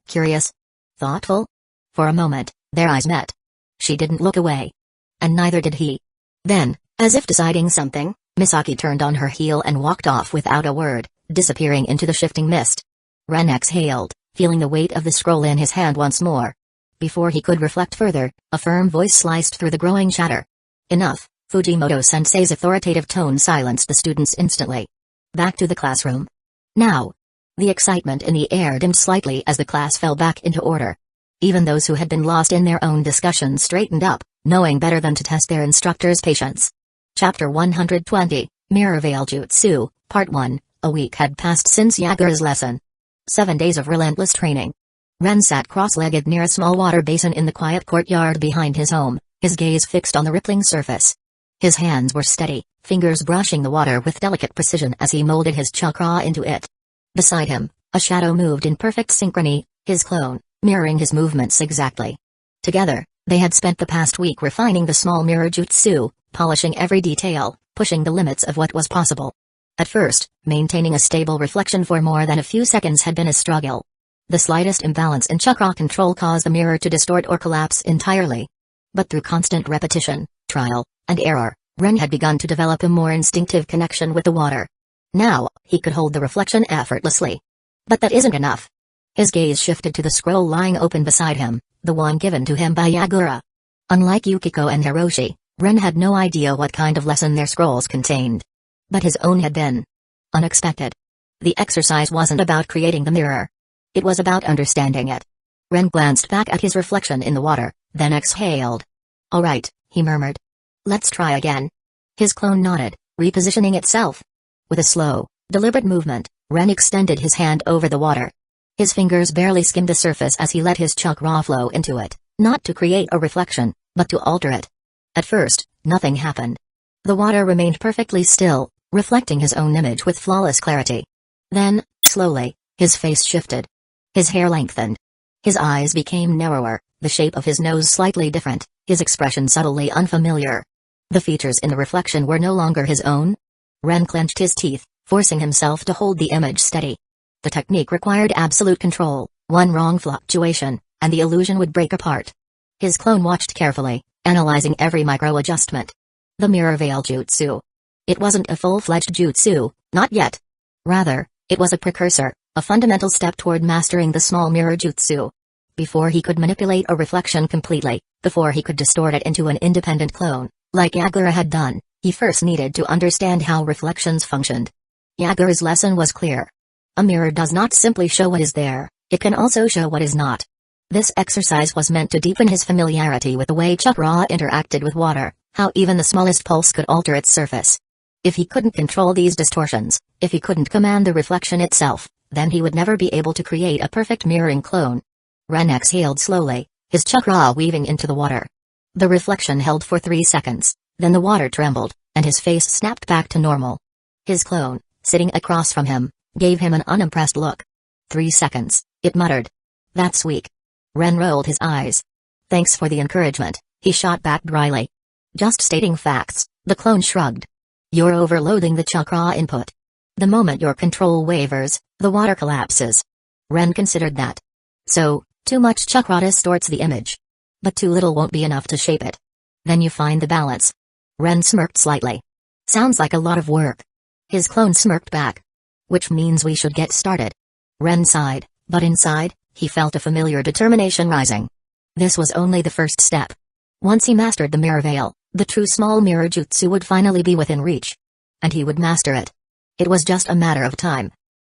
Curious? Thoughtful? For a moment, their eyes met. She didn't look away. And neither did he. Then, as if deciding something, Misaki turned on her heel and walked off without a word, disappearing into the shifting mist. Ren exhaled, feeling the weight of the scroll in his hand once more. Before he could reflect further, a firm voice sliced through the growing chatter. Enough, Fujimoto-sensei's authoritative tone silenced the students instantly. Back to the classroom. Now. The excitement in the air dimmed slightly as the class fell back into order. Even those who had been lost in their own discussions straightened up, knowing better than to test their instructor's patience. Chapter 120, Mirror Veil Jutsu, Part 1, A week had passed since Yagura's lesson. 7 days of relentless training. Ren sat cross-legged near a small water basin in the quiet courtyard behind his home, his gaze fixed on the rippling surface. His hands were steady, fingers brushing the water with delicate precision as he molded his chakra into it. Beside him, a shadow moved in perfect synchrony, his clone, mirroring his movements exactly. Together, They had spent the past week refining the small mirror jutsu, polishing every detail, pushing the limits of what was possible. At first, maintaining a stable reflection for more than a few seconds had been a struggle. The slightest imbalance in chakra control caused the mirror to distort or collapse entirely. But through constant repetition, trial, and error, Ren had begun to develop a more instinctive connection with the water. Now, he could hold the reflection effortlessly. But that isn't enough. His gaze shifted to the scroll lying open beside him, the one given to him by Yagura. Unlike Yukiko and Hiroshi, Ren had no idea what kind of lesson their scrolls contained. But his own had been unexpected. The exercise wasn't about creating the mirror. It was about understanding it. Ren glanced back at his reflection in the water, then exhaled. "All right," he murmured. "Let's try again." His clone nodded, repositioning itself. With a slow, deliberate movement, Ren extended his hand over the water. His fingers barely skimmed the surface as he let his chakra flow into it, not to create a reflection, but to alter it. At first, nothing happened. The water remained perfectly still, reflecting his own image with flawless clarity. Then, slowly, his face shifted. His hair lengthened. His eyes became narrower, the shape of his nose slightly different, his expression subtly unfamiliar. The features in the reflection were no longer his own. Ren clenched his teeth, forcing himself to hold the image steady. The technique required absolute control. One wrong fluctuation, and the illusion would break apart. His clone watched carefully, analyzing every micro-adjustment. The mirror veil jutsu. It wasn't a full-fledged jutsu, not yet. Rather, it was a precursor, a fundamental step toward mastering the small mirror jutsu. Before he could manipulate a reflection completely, before he could distort it into an independent clone, like Yagura had done, he first needed to understand how reflections functioned. Yagura's lesson was clear. A mirror does not simply show what is there, it can also show what is not. This exercise was meant to deepen his familiarity with the way chakra interacted with water, how even the smallest pulse could alter its surface. If he couldn't control these distortions, if he couldn't command the reflection itself, then he would never be able to create a perfect mirroring clone. Ren exhaled slowly, his chakra weaving into the water. The reflection held for 3 seconds, then the water trembled, and his face snapped back to normal. His clone, sitting across from him, gave him an unimpressed look. 3 seconds, it muttered. "That's weak." Ren rolled his eyes. "Thanks for the encouragement," he shot back dryly. "Just stating facts," the clone shrugged. "You're overloading the chakra input. The moment your control wavers, the water collapses." Ren considered that. "So, too much chakra distorts the image. But too little won't be enough to shape it. Then you find the balance." Ren smirked slightly. "Sounds like a lot of work." His clone smirked back. "Which means we should get started." Ren sighed, but inside, he felt a familiar determination rising. This was only the first step. Once he mastered the mirror veil, the true small mirror jutsu would finally be within reach. And he would master it. It was just a matter of time.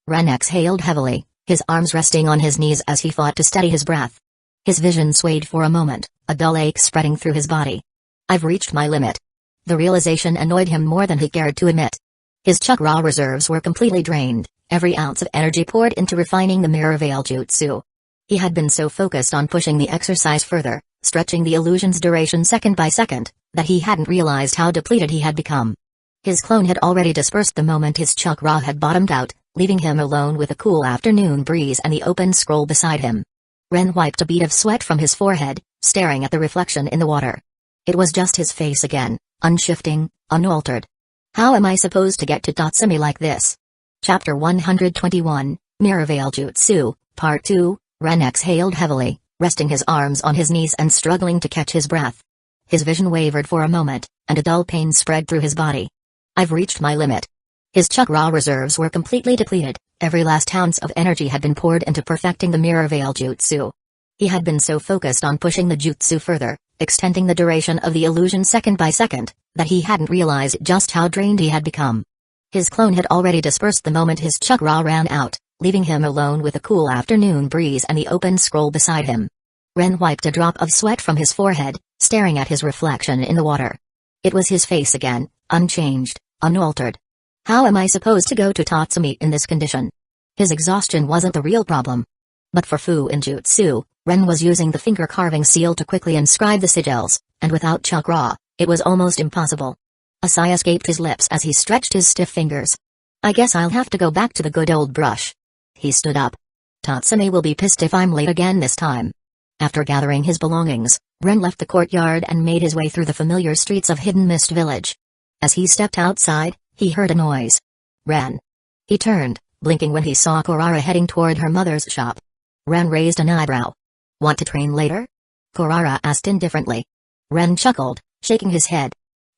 Ren exhaled heavily, his arms resting on his knees as he fought to steady his breath. His vision swayed for a moment, a dull ache spreading through his body. "I've reached my limit." The realization annoyed him more than he cared to admit. His chakra reserves were completely drained, every ounce of energy poured into refining the mirror veil jutsu. He had been so focused on pushing the exercise further, stretching the illusion's duration second by second, that he hadn't realized how depleted he had become. His clone had already dispersed the moment his chakra had bottomed out, leaving him alone with a cool afternoon breeze and the open scroll beside him. Ren wiped a bead of sweat from his forehead, staring at the reflection in the water. It was just his face again, unshifting, unaltered. How am I supposed to get to Tatsumi like this? Chapter 121, Mirror Veil Jutsu, Part 2. Ren exhaled heavily, resting his arms on his knees and struggling to catch his breath. His vision wavered for a moment, and a dull pain spread through his body. "I've reached my limit." His chakra reserves were completely depleted, every last ounce of energy had been poured into perfecting the mirror veil jutsu. He had been so focused on pushing the jutsu further, extending the duration of the illusion second by second, that he hadn't realized just how drained he had become. His clone had already dispersed the moment his chakra ran out, leaving him alone with a cool afternoon breeze and the open scroll beside him. Ren wiped a drop of sweat from his forehead, staring at his reflection in the water. It was his face again, unchanged, unaltered. How am I supposed to go to Tatsumi in this condition? His exhaustion wasn't the real problem. But for Fu in Jutsu, Ren was using the finger-carving seal to quickly inscribe the sigils, and without chakra, it was almost impossible. A sigh escaped his lips as he stretched his stiff fingers. "I guess I'll have to go back to the good old brush." He stood up. "Tatsumi will be pissed if I'm late again this time." After gathering his belongings, Ren left the courtyard and made his way through the familiar streets of Hidden Mist Village. As he stepped outside, he heard a noise. Ren. He turned, blinking when he saw Korara heading toward her mother's shop. Ren raised an eyebrow. Want to train later? Korara asked indifferently. Ren chuckled, shaking his head.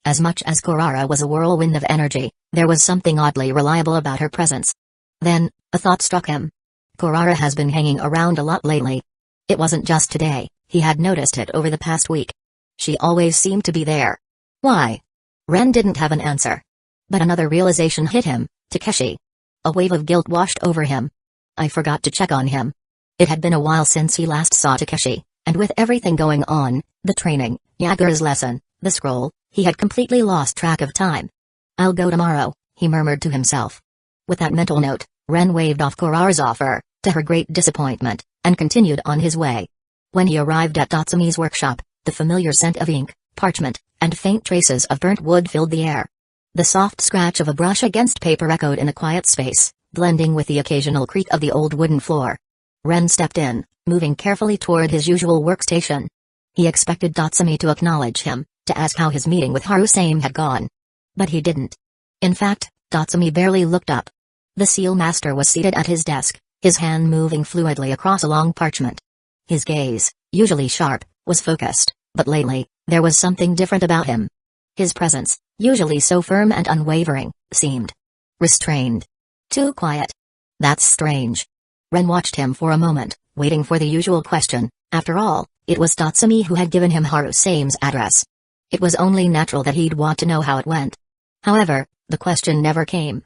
As much as Korara was a whirlwind of energy, there was something oddly reliable about her presence. Then, a thought struck him. Korara has been hanging around a lot lately. It wasn't just today, he had noticed it over the past week. She always seemed to be there. Why? Ren didn't have an answer. But another realization hit him, Takeshi. A wave of guilt washed over him. I forgot to check on him. It had been a while since he last saw Takeshi, and with everything going on, the training, Yagura's lesson, the scroll, he had completely lost track of time. I'll go tomorrow, he murmured to himself. With that mental note, Ren waved off Korara's offer, to her great disappointment, and continued on his way. When he arrived at Tatsumi's workshop, the familiar scent of ink, parchment, and faint traces of burnt wood filled the air. The soft scratch of a brush against paper echoed in a quiet space, blending with the occasional creak of the old wooden floor. Ren stepped in, moving carefully toward his usual workstation. He expected Tatsumi to acknowledge him, to ask how his meeting with Harusame had gone. But he didn't. In fact, Tatsumi barely looked up. The seal master was seated at his desk, his hand moving fluidly across a long parchment. His gaze, usually sharp, was focused, but lately, there was something different about him. His presence, usually so firm and unwavering, seemed restrained. Too quiet. That's strange. Ren watched him for a moment, waiting for the usual question. After all, it was Tatsumi who had given him Harusame's address. It was only natural that he'd want to know how it went. However, the question never came.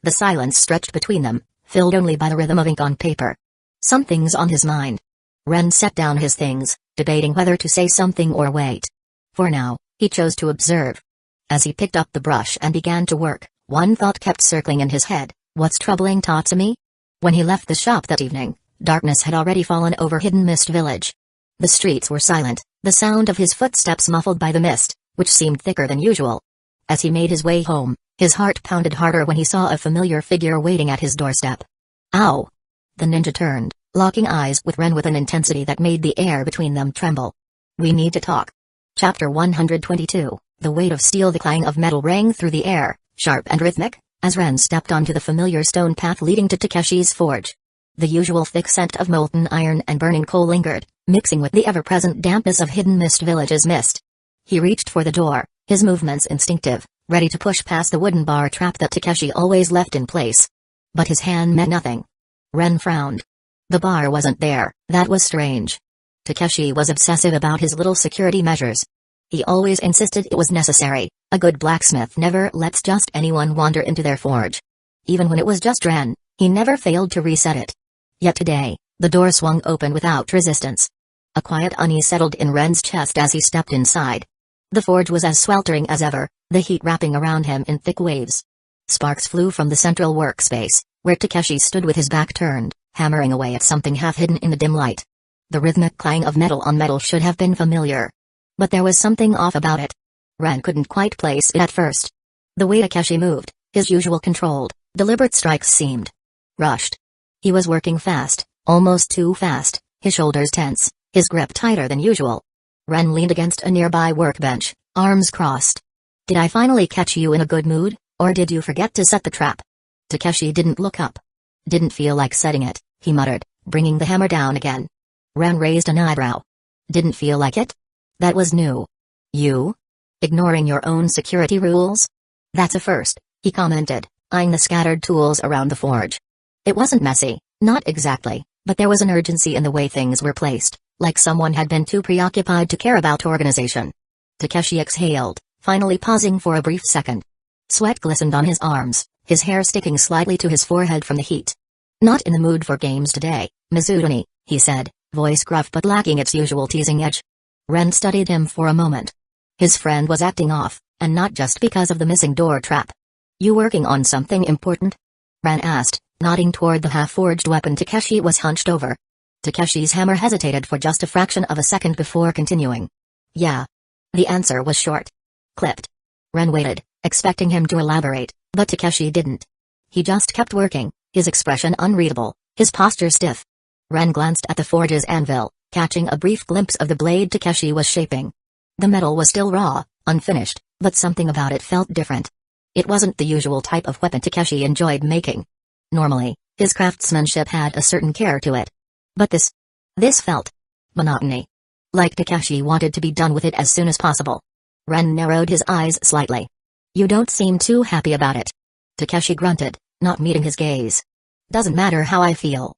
The silence stretched between them, filled only by the rhythm of ink on paper. Something's on his mind. Ren set down his things, debating whether to say something or wait. For now, he chose to observe. As he picked up the brush and began to work, one thought kept circling in his head: what's troubling Tatsumi? When he left the shop that evening, darkness had already fallen over Hidden Mist Village. The streets were silent, the sound of his footsteps muffled by the mist, which seemed thicker than usual. As he made his way home, his heart pounded harder when he saw a familiar figure waiting at his doorstep. Ow! The ninja turned, locking eyes with Ren with an intensity that made the air between them tremble. We need to talk. Chapter 122, The weight of steel. The clang of metal rang through the air, sharp and rhythmic, as Ren stepped onto the familiar stone path leading to Takeshi's forge. The usual thick scent of molten iron and burning coal lingered, mixing with the ever-present dampness of Hidden Mist Village's mist. He reached for the door, his movements instinctive, ready to push past the wooden bar trap that Takeshi always left in place. But his hand met nothing. Ren frowned. The bar wasn't there. That was strange. Takeshi was obsessive about his little security measures. He always insisted it was necessary. A good blacksmith never lets just anyone wander into their forge. Even when it was just Ren, he never failed to reset it. Yet today, the door swung open without resistance. A quiet unease settled in Ren's chest as he stepped inside. The forge was as sweltering as ever, the heat wrapping around him in thick waves. Sparks flew from the central workspace, where Takeshi stood with his back turned, hammering away at something half hidden in the dim light. The rhythmic clang of metal on metal should have been familiar. But there was something off about it. Ren couldn't quite place it at first. The way Takeshi moved, his usual controlled, deliberate strikes seemed rushed. He was working fast, almost too fast, his shoulders tense, his grip tighter than usual. Ren leaned against a nearby workbench, arms crossed. Did I finally catch you in a good mood, or did you forget to set the trap? Takeshi didn't look up. Didn't feel like setting it, he muttered, bringing the hammer down again. Ren raised an eyebrow. Didn't feel like it? That was new. You? Ignoring your own security rules? That's a first, he commented, eyeing the scattered tools around the forge. It wasn't messy, not exactly, but there was an urgency in the way things were placed, like someone had been too preoccupied to care about organization. Takeshi exhaled, finally pausing for a brief second. Sweat glistened on his arms, his hair sticking slightly to his forehead from the heat. Not in the mood for games today, Mizutani, he said, voice gruff but lacking its usual teasing edge. Ren studied him for a moment. His friend was acting off, and not just because of the missing door trap. You working on something important? Ren asked, nodding toward the half-forged weapon Takeshi was hunched over. Takeshi's hammer hesitated for just a fraction of a second before continuing. Yeah. The answer was short. Clipped. Ren waited, expecting him to elaborate, but Takeshi didn't. He just kept working, his expression unreadable, his posture stiff. Ren glanced at the forge's anvil, catching a brief glimpse of the blade Takeshi was shaping. The metal was still raw, unfinished, but something about it felt different. It wasn't the usual type of weapon Takeshi enjoyed making. Normally, his craftsmanship had a certain care to it. But this felt monotony. Like Takeshi wanted to be done with it as soon as possible. Ren narrowed his eyes slightly. "You don't seem too happy about it." Takeshi grunted, not meeting his gaze. "Doesn't matter how I feel.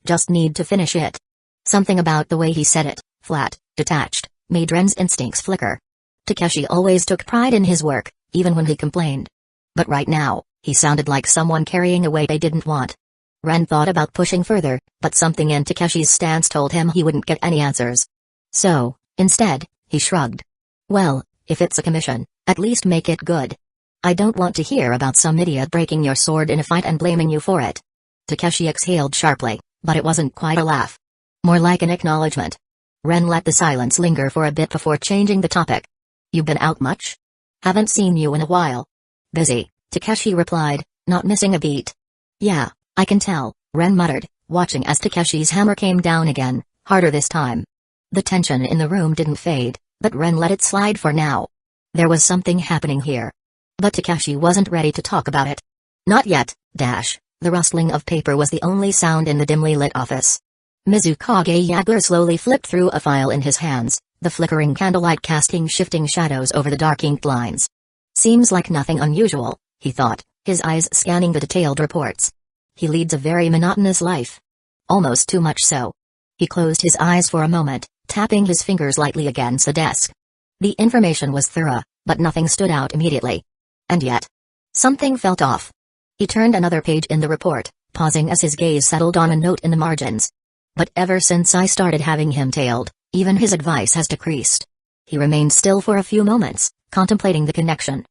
Just need to finish it." Something about the way he said it, flat, detached, made Ren's instincts flicker. Takeshi always took pride in his work, even when he complained. But right now, he sounded like someone carrying a weight they didn't want. Ren thought about pushing further, but something in Takeshi's stance told him he wouldn't get any answers. So, instead, he shrugged. "Well, if it's a commission, at least make it good. I don't want to hear about some idiot breaking your sword in a fight and blaming you for it." Takeshi exhaled sharply, but it wasn't quite a laugh. More like an acknowledgement. Ren let the silence linger for a bit before changing the topic. "You been out much? Haven't seen you in a while." "Busy," Takeshi replied, not missing a beat. "Yeah, I can tell," Ren muttered, watching as Takeshi's hammer came down again, harder this time. The tension in the room didn't fade, but Ren let it slide for now. There was something happening here. But Takeshi wasn't ready to talk about it. "Not yet." The rustling of paper was the only sound in the dimly lit office. Mizukage Yagler slowly flipped through a file in his hands, the flickering candlelight casting shifting shadows over the dark inked lines. "Seems like nothing unusual," he thought, his eyes scanning the detailed reports. "He leads a very monotonous life. Almost too much so." He closed his eyes for a moment, tapping his fingers lightly against the desk. The information was thorough, but nothing stood out immediately. And yet, something felt off. He turned another page in the report, pausing as his gaze settled on a note in the margins. "But ever since I started having him tailed, even his advice has decreased." He remained still for a few moments, contemplating the connection.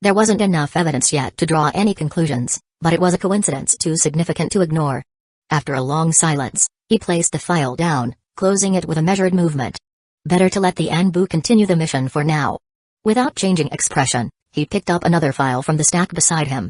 There wasn't enough evidence yet to draw any conclusions, but it was a coincidence too significant to ignore. After a long silence, he placed the file down, closing it with a measured movement. Better to let the Anbu continue the mission for now. Without changing expression, he picked up another file from the stack beside him.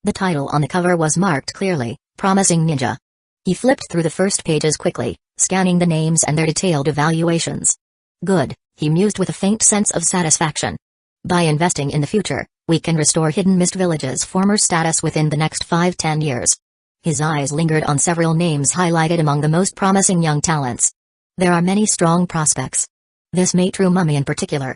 The title on the cover was marked clearly, Promising Ninja. He flipped through the first pages quickly, scanning the names and their detailed evaluations. Good, he mused with a faint sense of satisfaction. By investing in the future, we can restore Hidden Mist Village's former status within the next 5-10 years. His eyes lingered on several names highlighted among the most promising young talents. There are many strong prospects. This Maitru Mummy in particular.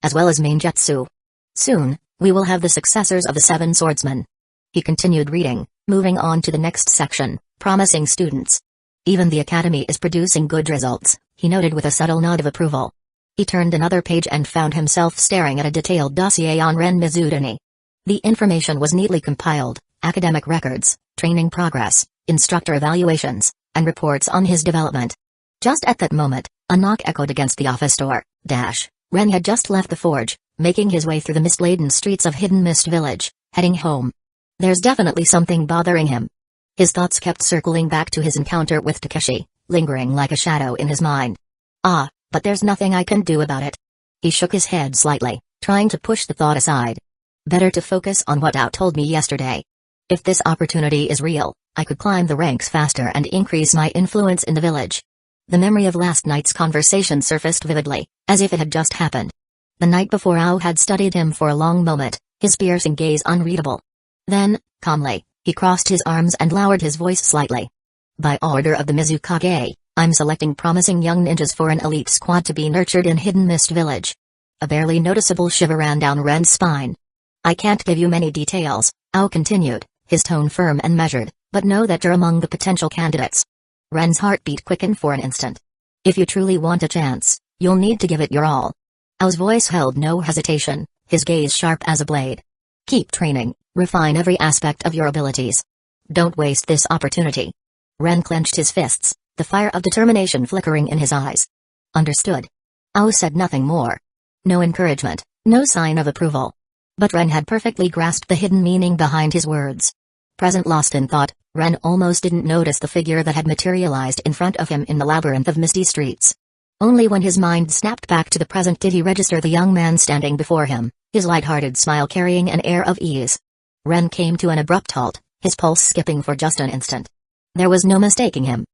As well as Mainjutsu. Soon, we will have the successors of the Seven Swordsmen. He continued reading, moving on to the next section, Promising Students. Even the Academy is producing good results, he noted with a subtle nod of approval. He turned another page and found himself staring at a detailed dossier on Ren Mizutani. The information was neatly compiled, academic records, training progress, instructor evaluations, and reports on his development. Just at that moment, a knock echoed against the office door. Ren had just left the forge, making his way through the mist-laden streets of Hidden Mist Village, heading home. There's definitely something bothering him. His thoughts kept circling back to his encounter with Takeshi, lingering like a shadow in his mind. But there's nothing I can do about it. He shook his head slightly, trying to push the thought aside. Better to focus on what Ao told me yesterday. If this opportunity is real, I could climb the ranks faster and increase my influence in the village. The memory of last night's conversation surfaced vividly, as if it had just happened. The night before Ao had studied him for a long moment, his piercing gaze unreadable. Then, calmly, he crossed his arms and lowered his voice slightly. By order of the Mizukage, I'm selecting promising young ninjas for an elite squad to be nurtured in Hidden Mist Village. A barely noticeable shiver ran down Ren's spine. I can't give you many details, Ao continued, his tone firm and measured, but know that you're among the potential candidates. Ren's heartbeat quickened for an instant. If you truly want a chance, you'll need to give it your all. Ao's voice held no hesitation, his gaze sharp as a blade. Keep training, refine every aspect of your abilities. Don't waste this opportunity. Ren clenched his fists, the fire of determination flickering in his eyes. Understood. Ao said nothing more. No encouragement, no sign of approval. But Ren had perfectly grasped the hidden meaning behind his words. Present lost in thought, Ren almost didn't notice the figure that had materialized in front of him in the labyrinth of misty streets. Only when his mind snapped back to the present did he register the young man standing before him, his light-hearted smile carrying an air of ease. Ren came to an abrupt halt, his pulse skipping for just an instant. There was no mistaking him.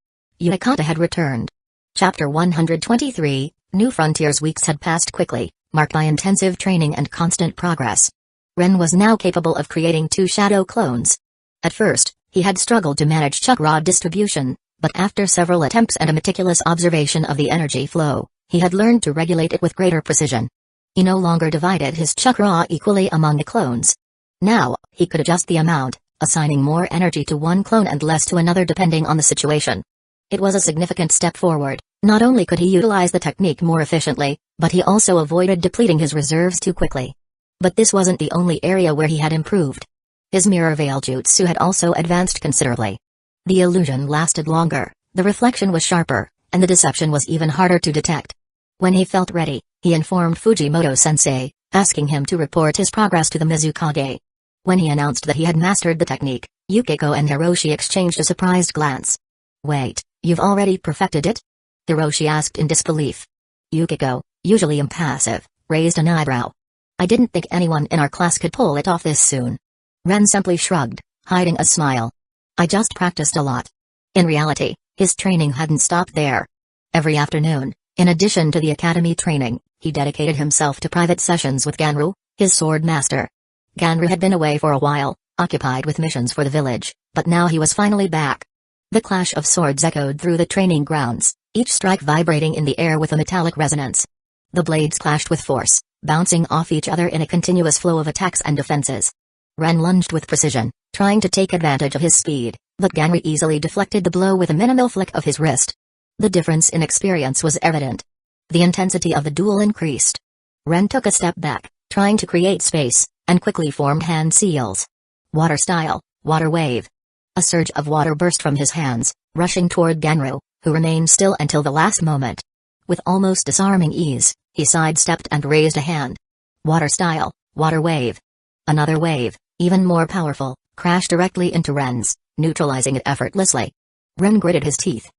Utakata had returned. Chapter 123, New Frontiers. Weeks had passed quickly, marked by intensive training and constant progress. Ren was now capable of creating 2 shadow clones. At first, he had struggled to manage chakra distribution, but after several attempts and a meticulous observation of the energy flow, he had learned to regulate it with greater precision. He no longer divided his chakra equally among the clones. Now, he could adjust the amount, assigning more energy to one clone and less to another depending on the situation. It was a significant step forward. Not only could he utilize the technique more efficiently, but he also avoided depleting his reserves too quickly. But this wasn't the only area where he had improved. His mirror veil jutsu had also advanced considerably. The illusion lasted longer, the reflection was sharper, and the deception was even harder to detect. When he felt ready, he informed Fujimoto-sensei, asking him to report his progress to the Mizukage. When he announced that he had mastered the technique, Yukiko and Hiroshi exchanged a surprised glance. "Wait, you've already perfected it?" Hiroshi asked in disbelief. Yukiko, usually impassive, raised an eyebrow. "I didn't think anyone in our class could pull it off this soon." Ren simply shrugged, hiding a smile. "I just practiced a lot." In reality, his training hadn't stopped there. Every afternoon, in addition to the academy training, he dedicated himself to private sessions with Ganru, his sword master. Ganru had been away for a while, occupied with missions for the village, but now he was finally back. The clash of swords echoed through the training grounds, each strike vibrating in the air with a metallic resonance. The blades clashed with force, bouncing off each other in a continuous flow of attacks and defenses. Ren lunged with precision, trying to take advantage of his speed, but Ganru easily deflected the blow with a minimal flick of his wrist. The difference in experience was evident. The intensity of the duel increased. Ren took a step back, trying to create space, and quickly formed hand seals. Water style, water wave. A surge of water burst from his hands, rushing toward Ganru, who remained still until the last moment. With almost disarming ease, he sidestepped and raised a hand. Water style, water wave. Another wave, even more powerful, crashed directly into Ren's, neutralizing it effortlessly. Ren gritted his teeth.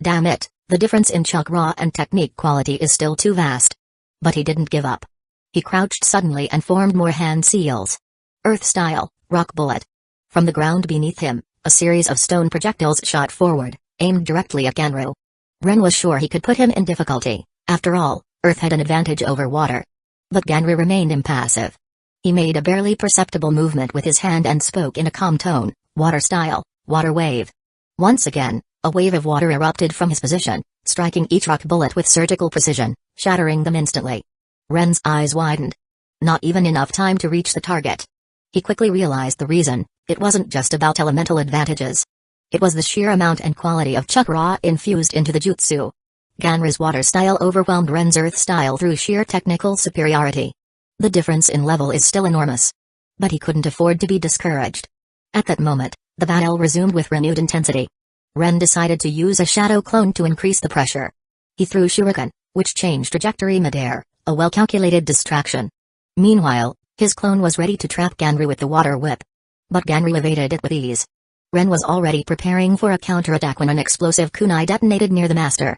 Damn it, the difference in chakra and technique quality is still too vast. But he didn't give up. He crouched suddenly and formed more hand seals. Earth style, rock bullet. From the ground beneath him, a series of stone projectiles shot forward, aimed directly at Ganru. Ren was sure he could put him in difficulty. After all, Earth had an advantage over water. But Ganru remained impassive. He made a barely perceptible movement with his hand and spoke in a calm tone, "Water style, water wave." Once again, a wave of water erupted from his position, striking each rock bullet with surgical precision, shattering them instantly. Ren's eyes widened. Not even enough time to reach the target. He quickly realized the reason. It wasn't just about elemental advantages. It was the sheer amount and quality of chakra infused into the jutsu. Ganru's water style overwhelmed Ren's earth style through sheer technical superiority. The difference in level is still enormous. But he couldn't afford to be discouraged. At that moment, the battle resumed with renewed intensity. Ren decided to use a shadow clone to increase the pressure. He threw shuriken, which changed trajectory midair, a well-calculated distraction. Meanwhile, his clone was ready to trap Ganru with the water whip. But Ganru evaded it with ease. Ren was already preparing for a counterattack when an explosive kunai detonated near the master.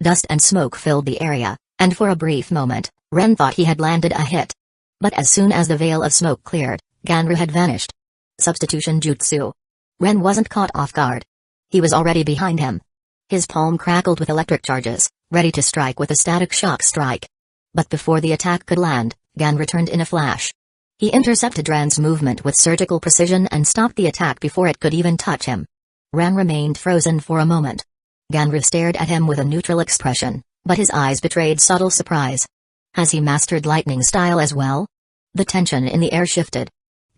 Dust and smoke filled the area, and for a brief moment, Ren thought he had landed a hit. But as soon as the veil of smoke cleared, Ganru had vanished. Substitution jutsu. Ren wasn't caught off guard. He was already behind him. His palm crackled with electric charges, ready to strike with a static shock strike. But before the attack could land, Ganru turned in a flash. He intercepted Ren's movement with surgical precision and stopped the attack before it could even touch him. Ren remained frozen for a moment. Ganru stared at him with a neutral expression, but his eyes betrayed subtle surprise. Has he mastered lightning style as well? The tension in the air shifted.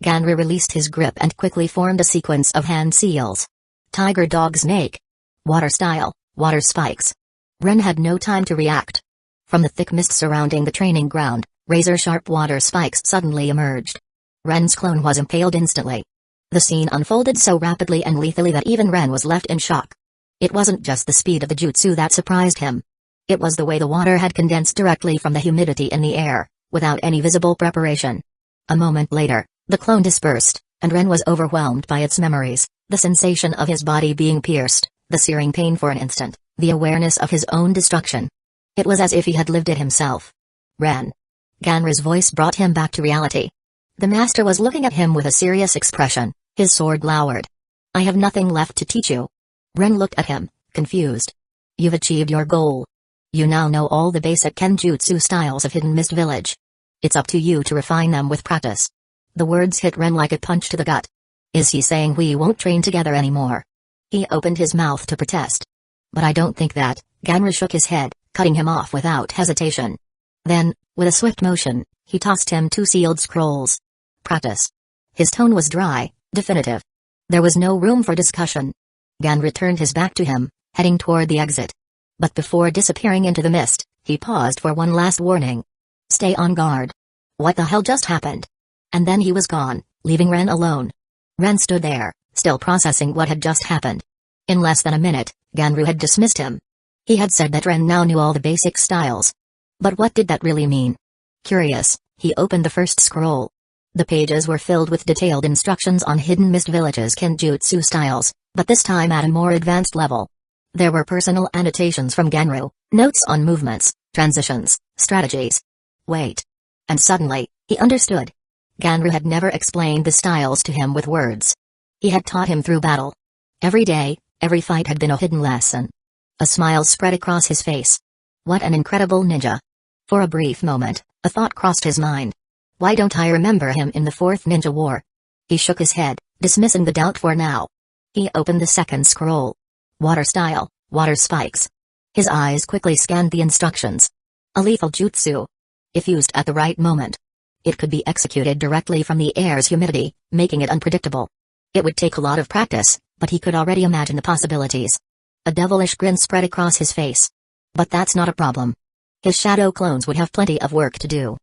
Ganru released his grip and quickly formed a sequence of hand seals. Tiger dog snake. Water style, water spikes. Ren had no time to react. From the thick mist surrounding the training ground, razor-sharp water spikes suddenly emerged. Ren's clone was impaled instantly. The scene unfolded so rapidly and lethally that even Ren was left in shock. It wasn't just the speed of the jutsu that surprised him. It was the way the water had condensed directly from the humidity in the air, without any visible preparation. A moment later, the clone dispersed, and Ren was overwhelmed by its memories, the sensation of his body being pierced, the searing pain for an instant, the awareness of his own destruction. It was as if he had lived it himself. Ren. Ganru's voice brought him back to reality. The master was looking at him with a serious expression, his sword glowered. "I have nothing left to teach you." Ren looked at him, confused. You've achieved your goal. You now know all the basic kenjutsu styles of Hidden Mist Village. It's up to you to refine them with practice. The words hit Ren like a punch to the gut. Is he saying we won't train together anymore? He opened his mouth to protest. But I don't think that. Ganru shook his head, cutting him off without hesitation. Then, with a swift motion, he tossed him 2 sealed scrolls. Practice. His tone was dry, definitive. There was no room for discussion. Ganru turned his back to him, heading toward the exit. But before disappearing into the mist, he paused for one last warning. Stay on guard. What the hell just happened? And then he was gone, leaving Ren alone. Ren stood there, still processing what had just happened. In less than a minute, Ganru had dismissed him. He had said that Ren now knew all the basic styles. But what did that really mean? Curious, he opened the first scroll. The pages were filled with detailed instructions on Hidden Mist Village's kenjutsu styles, but this time at a more advanced level. There were personal annotations from Ganru, notes on movements, transitions, strategies. Wait. And suddenly, he understood. Ganru had never explained the styles to him with words. He had taught him through battle. Every day, every fight had been a hidden lesson. A smile spread across his face. What an incredible ninja. For a brief moment, a thought crossed his mind. Why don't I remember him in the 4th Ninja War? He shook his head, dismissing the doubt for now. He opened the second scroll. Water style, water spikes. His eyes quickly scanned the instructions. A lethal jutsu. If used at the right moment, it could be executed directly from the air's humidity, making it unpredictable. It would take a lot of practice, but he could already imagine the possibilities. A devilish grin spread across his face. But that's not a problem. His shadow clones would have plenty of work to do.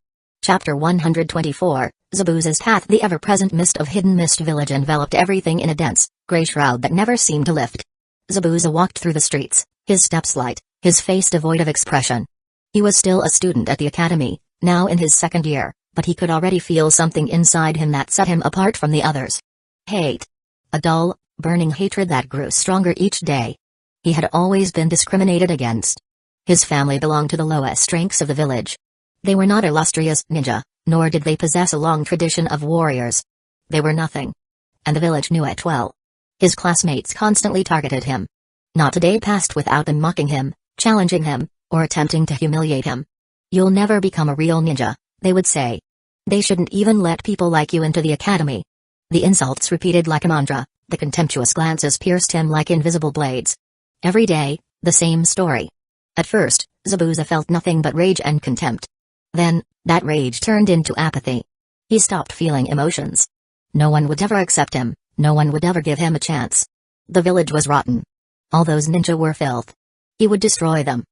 Chapter 124, Zabuza's Path. The ever-present mist of Hidden Mist Village enveloped everything in a dense, gray shroud that never seemed to lift. Zabuza walked through the streets, his steps light, his face devoid of expression. He was still a student at the academy, now in his 2nd year, but he could already feel something inside him that set him apart from the others. Hate. A dull, burning hatred that grew stronger each day. He had always been discriminated against. His family belonged to the lowest ranks of the village. They were not illustrious ninja, nor did they possess a long tradition of warriors. They were nothing. And the village knew it well. His classmates constantly targeted him. Not a day passed without them mocking him, challenging him, or attempting to humiliate him. You'll never become a real ninja, they would say. They shouldn't even let people like you into the academy. The insults repeated like a mantra, the contemptuous glances pierced him like invisible blades. Every day, the same story. At first, Zabuza felt nothing but rage and contempt. Then, that rage turned into apathy. He stopped feeling emotions. No one would ever accept him, no one would ever give him a chance. The village was rotten. All those ninja were filth. He would destroy them.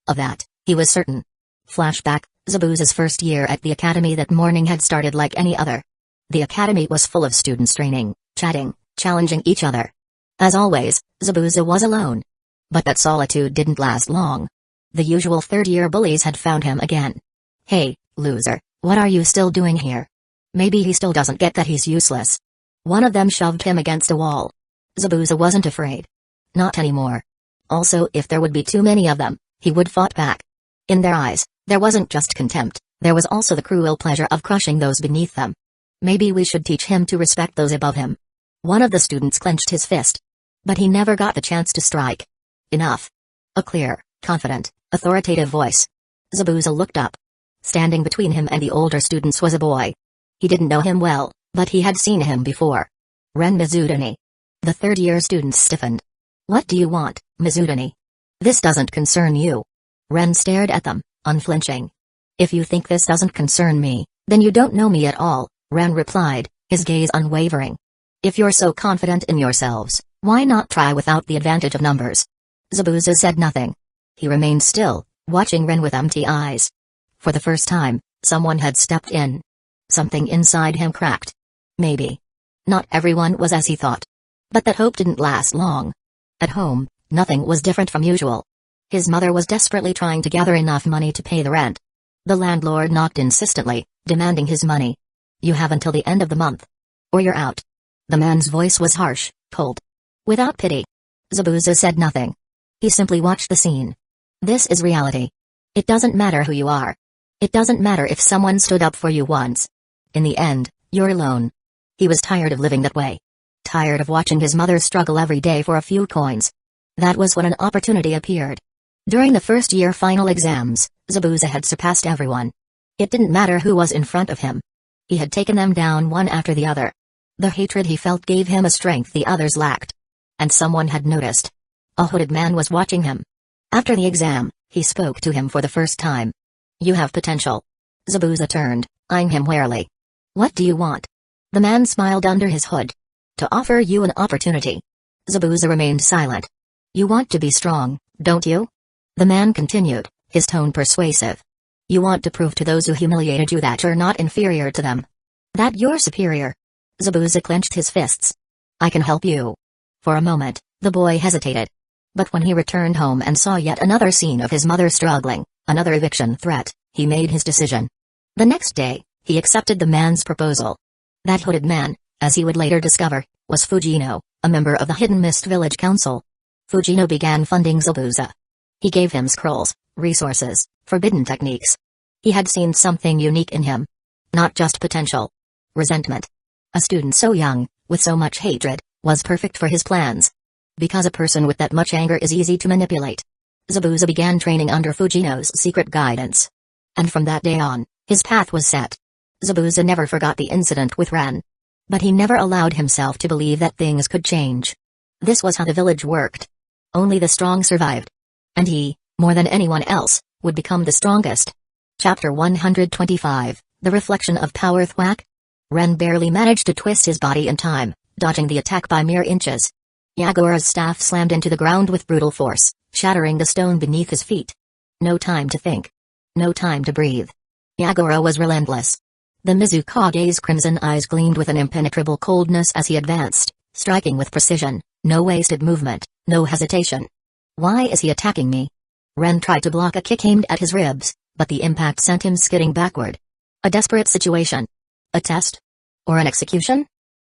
Of that, he was certain. Flashback, Zabuza's first year at the academy. That morning had started like any other. The academy was full of students training, chatting, challenging each other. As always, Zabuza was alone. But that solitude didn't last long. The usual 3rd-year bullies had found him again. Hey, loser, what are you still doing here? Maybe he still doesn't get that he's useless. One of them shoved him against a wall. Zabuza wasn't afraid. Not anymore. Also, if there would be too many of them, he would fight back. In their eyes, there wasn't just contempt, there was also the cruel pleasure of crushing those beneath them. Maybe we should teach him to respect those above him. One of the students clenched his fist. But he never got the chance to strike. Enough. A clear, confident, authoritative voice. Zabuza looked up. Standing between him and the older students was a boy. He didn't know him well, but he had seen him before. Ren Mizutani. The 3rd-year students stiffened. What do you want, Mizutani? This doesn't concern you. Ren stared at them, unflinching. If you think this doesn't concern me, then you don't know me at all, Ren replied, his gaze unwavering. If you're so confident in yourselves, why not try without the advantage of numbers? Zabuza said nothing. He remained still, watching Ren with empty eyes. For the first time, someone had stepped in. Something inside him cracked. Maybe. Not everyone was as he thought. But that hope didn't last long. At home, nothing was different from usual. His mother was desperately trying to gather enough money to pay the rent. The landlord knocked insistently, demanding his money. You have until the end of the month. Or you're out. The man's voice was harsh, cold. Without pity. Zabuza said nothing. He simply watched the scene. This is reality. It doesn't matter who you are. It doesn't matter if someone stood up for you once. In the end, you're alone. He was tired of living that way. Tired of watching his mother struggle every day for a few coins. That was when an opportunity appeared. During the first year final exams, Zabuza had surpassed everyone. It didn't matter who was in front of him. He had taken them down one after the other. The hatred he felt gave him a strength the others lacked. And someone had noticed. A hooded man was watching him. After the exam, he spoke to him for the first time. "You have potential." Zabuza turned, eyeing him warily. "What do you want?" The man smiled under his hood. "To offer you an opportunity." Zabuza remained silent. "You want to be strong, don't you?" The man continued, his tone persuasive. "You want to prove to those who humiliated you that you're not inferior to them. That you're superior." Zabuza clenched his fists. "I can help you." For a moment, the boy hesitated. But when he returned home and saw yet another scene of his mother struggling, another eviction threat, he made his decision. The next day, he accepted the man's proposal. That hooded man, as he would later discover, was Fujino, a member of the Hidden Mist Village Council. Fujino began funding Zabuza. He gave him scrolls, resources, forbidden techniques. He had seen something unique in him. Not just potential. Resentment. A student so young, with so much hatred, was perfect for his plans. Because a person with that much anger is easy to manipulate. Zabuza began training under Fujino's secret guidance. And from that day on, his path was set. Zabuza never forgot the incident with Ren. But he never allowed himself to believe that things could change. This was how the village worked. Only the strong survived. And he, more than anyone else, would become the strongest. Chapter 125, The Reflection of Power. Thwack. Ren barely managed to twist his body in time, dodging the attack by mere inches. Yagura's staff slammed into the ground with brutal force, shattering the stone beneath his feet. No time to think. No time to breathe. Yagura was relentless. The Mizukage's crimson eyes gleamed with an impenetrable coldness as he advanced, striking with precision, no wasted movement, no hesitation. "Why is he attacking me?" Ren tried to block a kick aimed at his ribs, but the impact sent him skidding backward. A desperate situation. A test? Or an execution?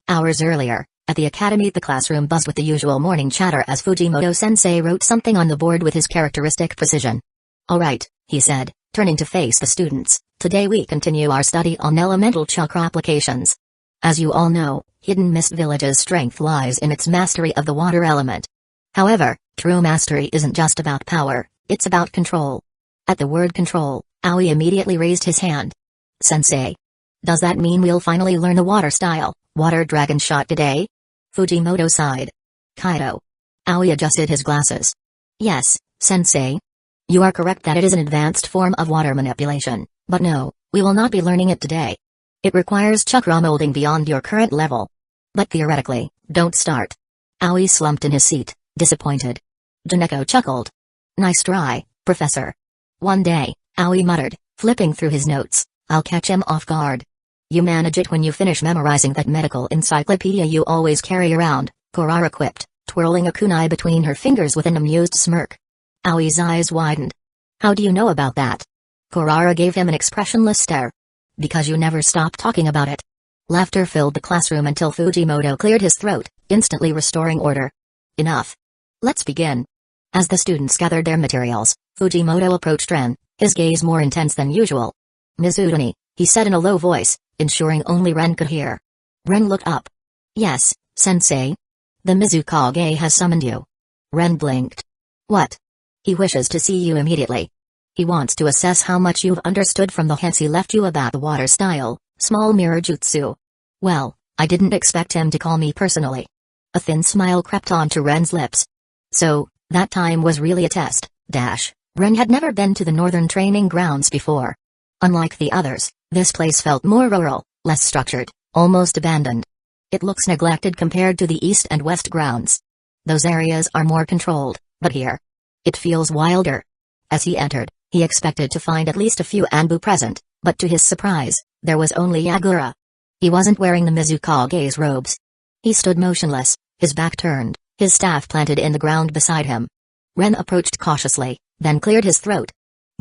Hours earlier, at the academy, the classroom buzzed with the usual morning chatter as Fujimoto-sensei wrote something on the board with his characteristic precision. "All right," he said, turning to face the students, "today we continue our study on elemental chakra applications. As you all know, Hidden Mist Village's strength lies in its mastery of the water element. However, true mastery isn't just about power, it's about control." At the word control, Aoi immediately raised his hand. "Sensei. Does that mean we'll finally learn the water style, water dragon shot today?" Fujimoto sighed. "Kaido." Aoi adjusted his glasses. "Yes, sensei. You are correct that it is an advanced form of water manipulation, but no, we will not be learning it today. It requires chakra molding beyond your current level. But theoretically, don't start." Aoi slumped in his seat, disappointed. Janeko chuckled. "Nice try, Professor." One day, Aoi muttered, flipping through his notes, "I'll catch him off guard." "You manage it when you finish memorizing that medical encyclopedia you always carry around," Kurara quipped, twirling a kunai between her fingers with an amused smirk. Aoi's eyes widened. "How do you know about that?" Kurara gave him an expressionless stare. "Because you never stop talking about it." Laughter filled the classroom until Fujimoto cleared his throat, instantly restoring order. "Enough. Let's begin." As the students gathered their materials, Fujimoto approached Ren, his gaze more intense than usual. "Mizutani," he said in a low voice, ensuring only Ren could hear. Ren looked up. "Yes, sensei. The Mizukage has summoned you." Ren blinked. "What?" "He wishes to see you immediately. He wants to assess how much you've understood from the hints he left you about the water style, small mirror jutsu." "Well, I didn't expect him to call me personally." A thin smile crept onto Ren's lips. "So, that time was really a test, dash." Ren had never been to the northern training grounds before. Unlike the others, this place felt more rural, less structured, almost abandoned. It looks neglected compared to the east and west grounds. Those areas are more controlled, but here, it feels wilder. As he entered, he expected to find at least a few Anbu present, but to his surprise, there was only Yagura. He wasn't wearing the Mizukage's robes. He stood motionless, his back turned, his staff planted in the ground beside him. Ren approached cautiously, then cleared his throat.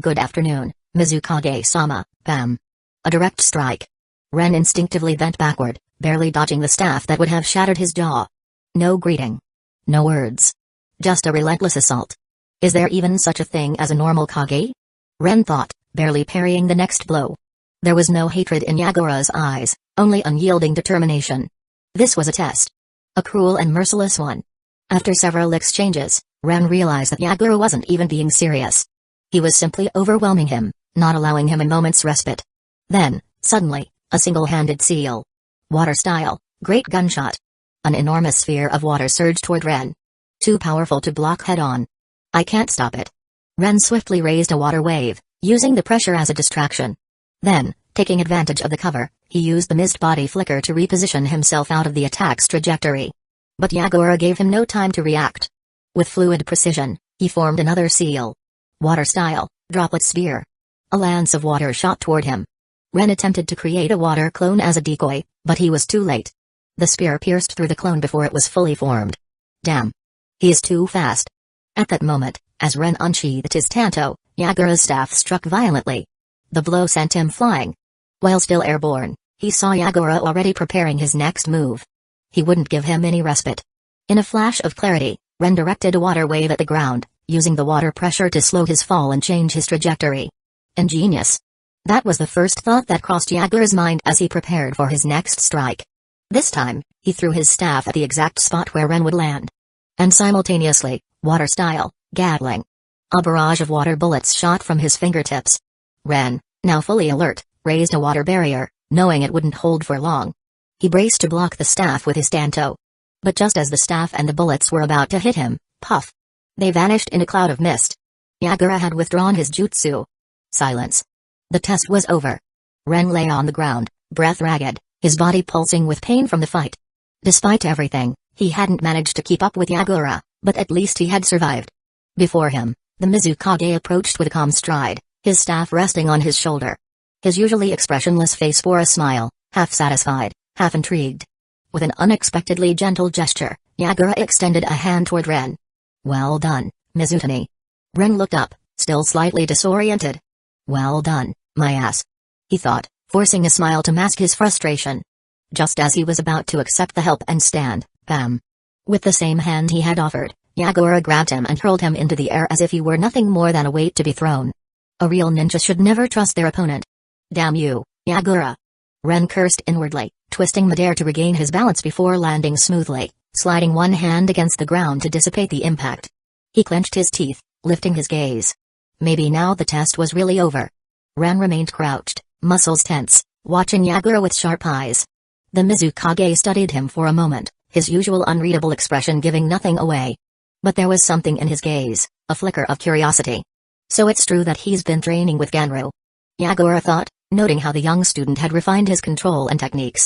"Good afternoon, Mizukage-sama, Bam." A direct strike. Ren instinctively bent backward, barely dodging the staff that would have shattered his jaw. No greeting. No words. Just a relentless assault. Is there even such a thing as a normal Kage? Ren thought, barely parrying the next blow. There was no hatred in Yagura's eyes, only unyielding determination. This was a test. A cruel and merciless one. After several exchanges, Ren realized that Yagura wasn't even being serious. He was simply overwhelming him, not allowing him a moment's respite. Then, suddenly, a single-handed seal. Water style, great gunshot. An enormous sphere of water surged toward Ren. Too powerful to block head-on. I can't stop it. Ren swiftly raised a water wave, using the pressure as a distraction. Then, taking advantage of the cover, he used the mist body flicker to reposition himself out of the attack's trajectory. But Yagura gave him no time to react. With fluid precision, he formed another seal. Water style, droplet sphere. A lance of water shot toward him. Ren attempted to create a water clone as a decoy, but he was too late. The spear pierced through the clone before it was fully formed. Damn. He is too fast. At that moment, as Ren unsheathed his tanto, Yagura's staff struck violently. The blow sent him flying. While still airborne, he saw Yagura already preparing his next move. He wouldn't give him any respite. In a flash of clarity, Ren directed a water wave at the ground, using the water pressure to slow his fall and change his trajectory. Ingenious. That was the first thought that crossed Yagura's mind as he prepared for his next strike. This time, he threw his staff at the exact spot where Ren would land. And simultaneously, water style, Gatling. A barrage of water bullets shot from his fingertips. Ren, now fully alert, raised a water barrier, knowing it wouldn't hold for long. He braced to block the staff with his tanto. But just as the staff and the bullets were about to hit him, puff! They vanished in a cloud of mist. Yagura had withdrawn his jutsu. Silence. The test was over. Ren lay on the ground, breath ragged, his body pulsing with pain from the fight. Despite everything, he hadn't managed to keep up with Yagura, but at least he had survived. Before him, the Mizukage approached with a calm stride, his staff resting on his shoulder. His usually expressionless face bore a smile, half satisfied, half intrigued. With an unexpectedly gentle gesture, Yagura extended a hand toward Ren. Well done, Mizutani. Ren looked up, still slightly disoriented. Well done, my ass. He thought, forcing a smile to mask his frustration. Just as he was about to accept the help and stand, bam. With the same hand he had offered, Yagura grabbed him and hurled him into the air as if he were nothing more than a weight to be thrown. A real ninja should never trust their opponent. Damn you, Yagura. Ren cursed inwardly, twisting midair to regain his balance before landing smoothly, sliding one hand against the ground to dissipate the impact. He clenched his teeth, lifting his gaze. Maybe now the test was really over. Ren remained crouched, muscles tense, watching Yagura with sharp eyes. The Mizukage studied him for a moment, his usual unreadable expression giving nothing away. But there was something in his gaze, a flicker of curiosity. So it's true that he's been training with Genru. Yagura thought, noting how the young student had refined his control and techniques.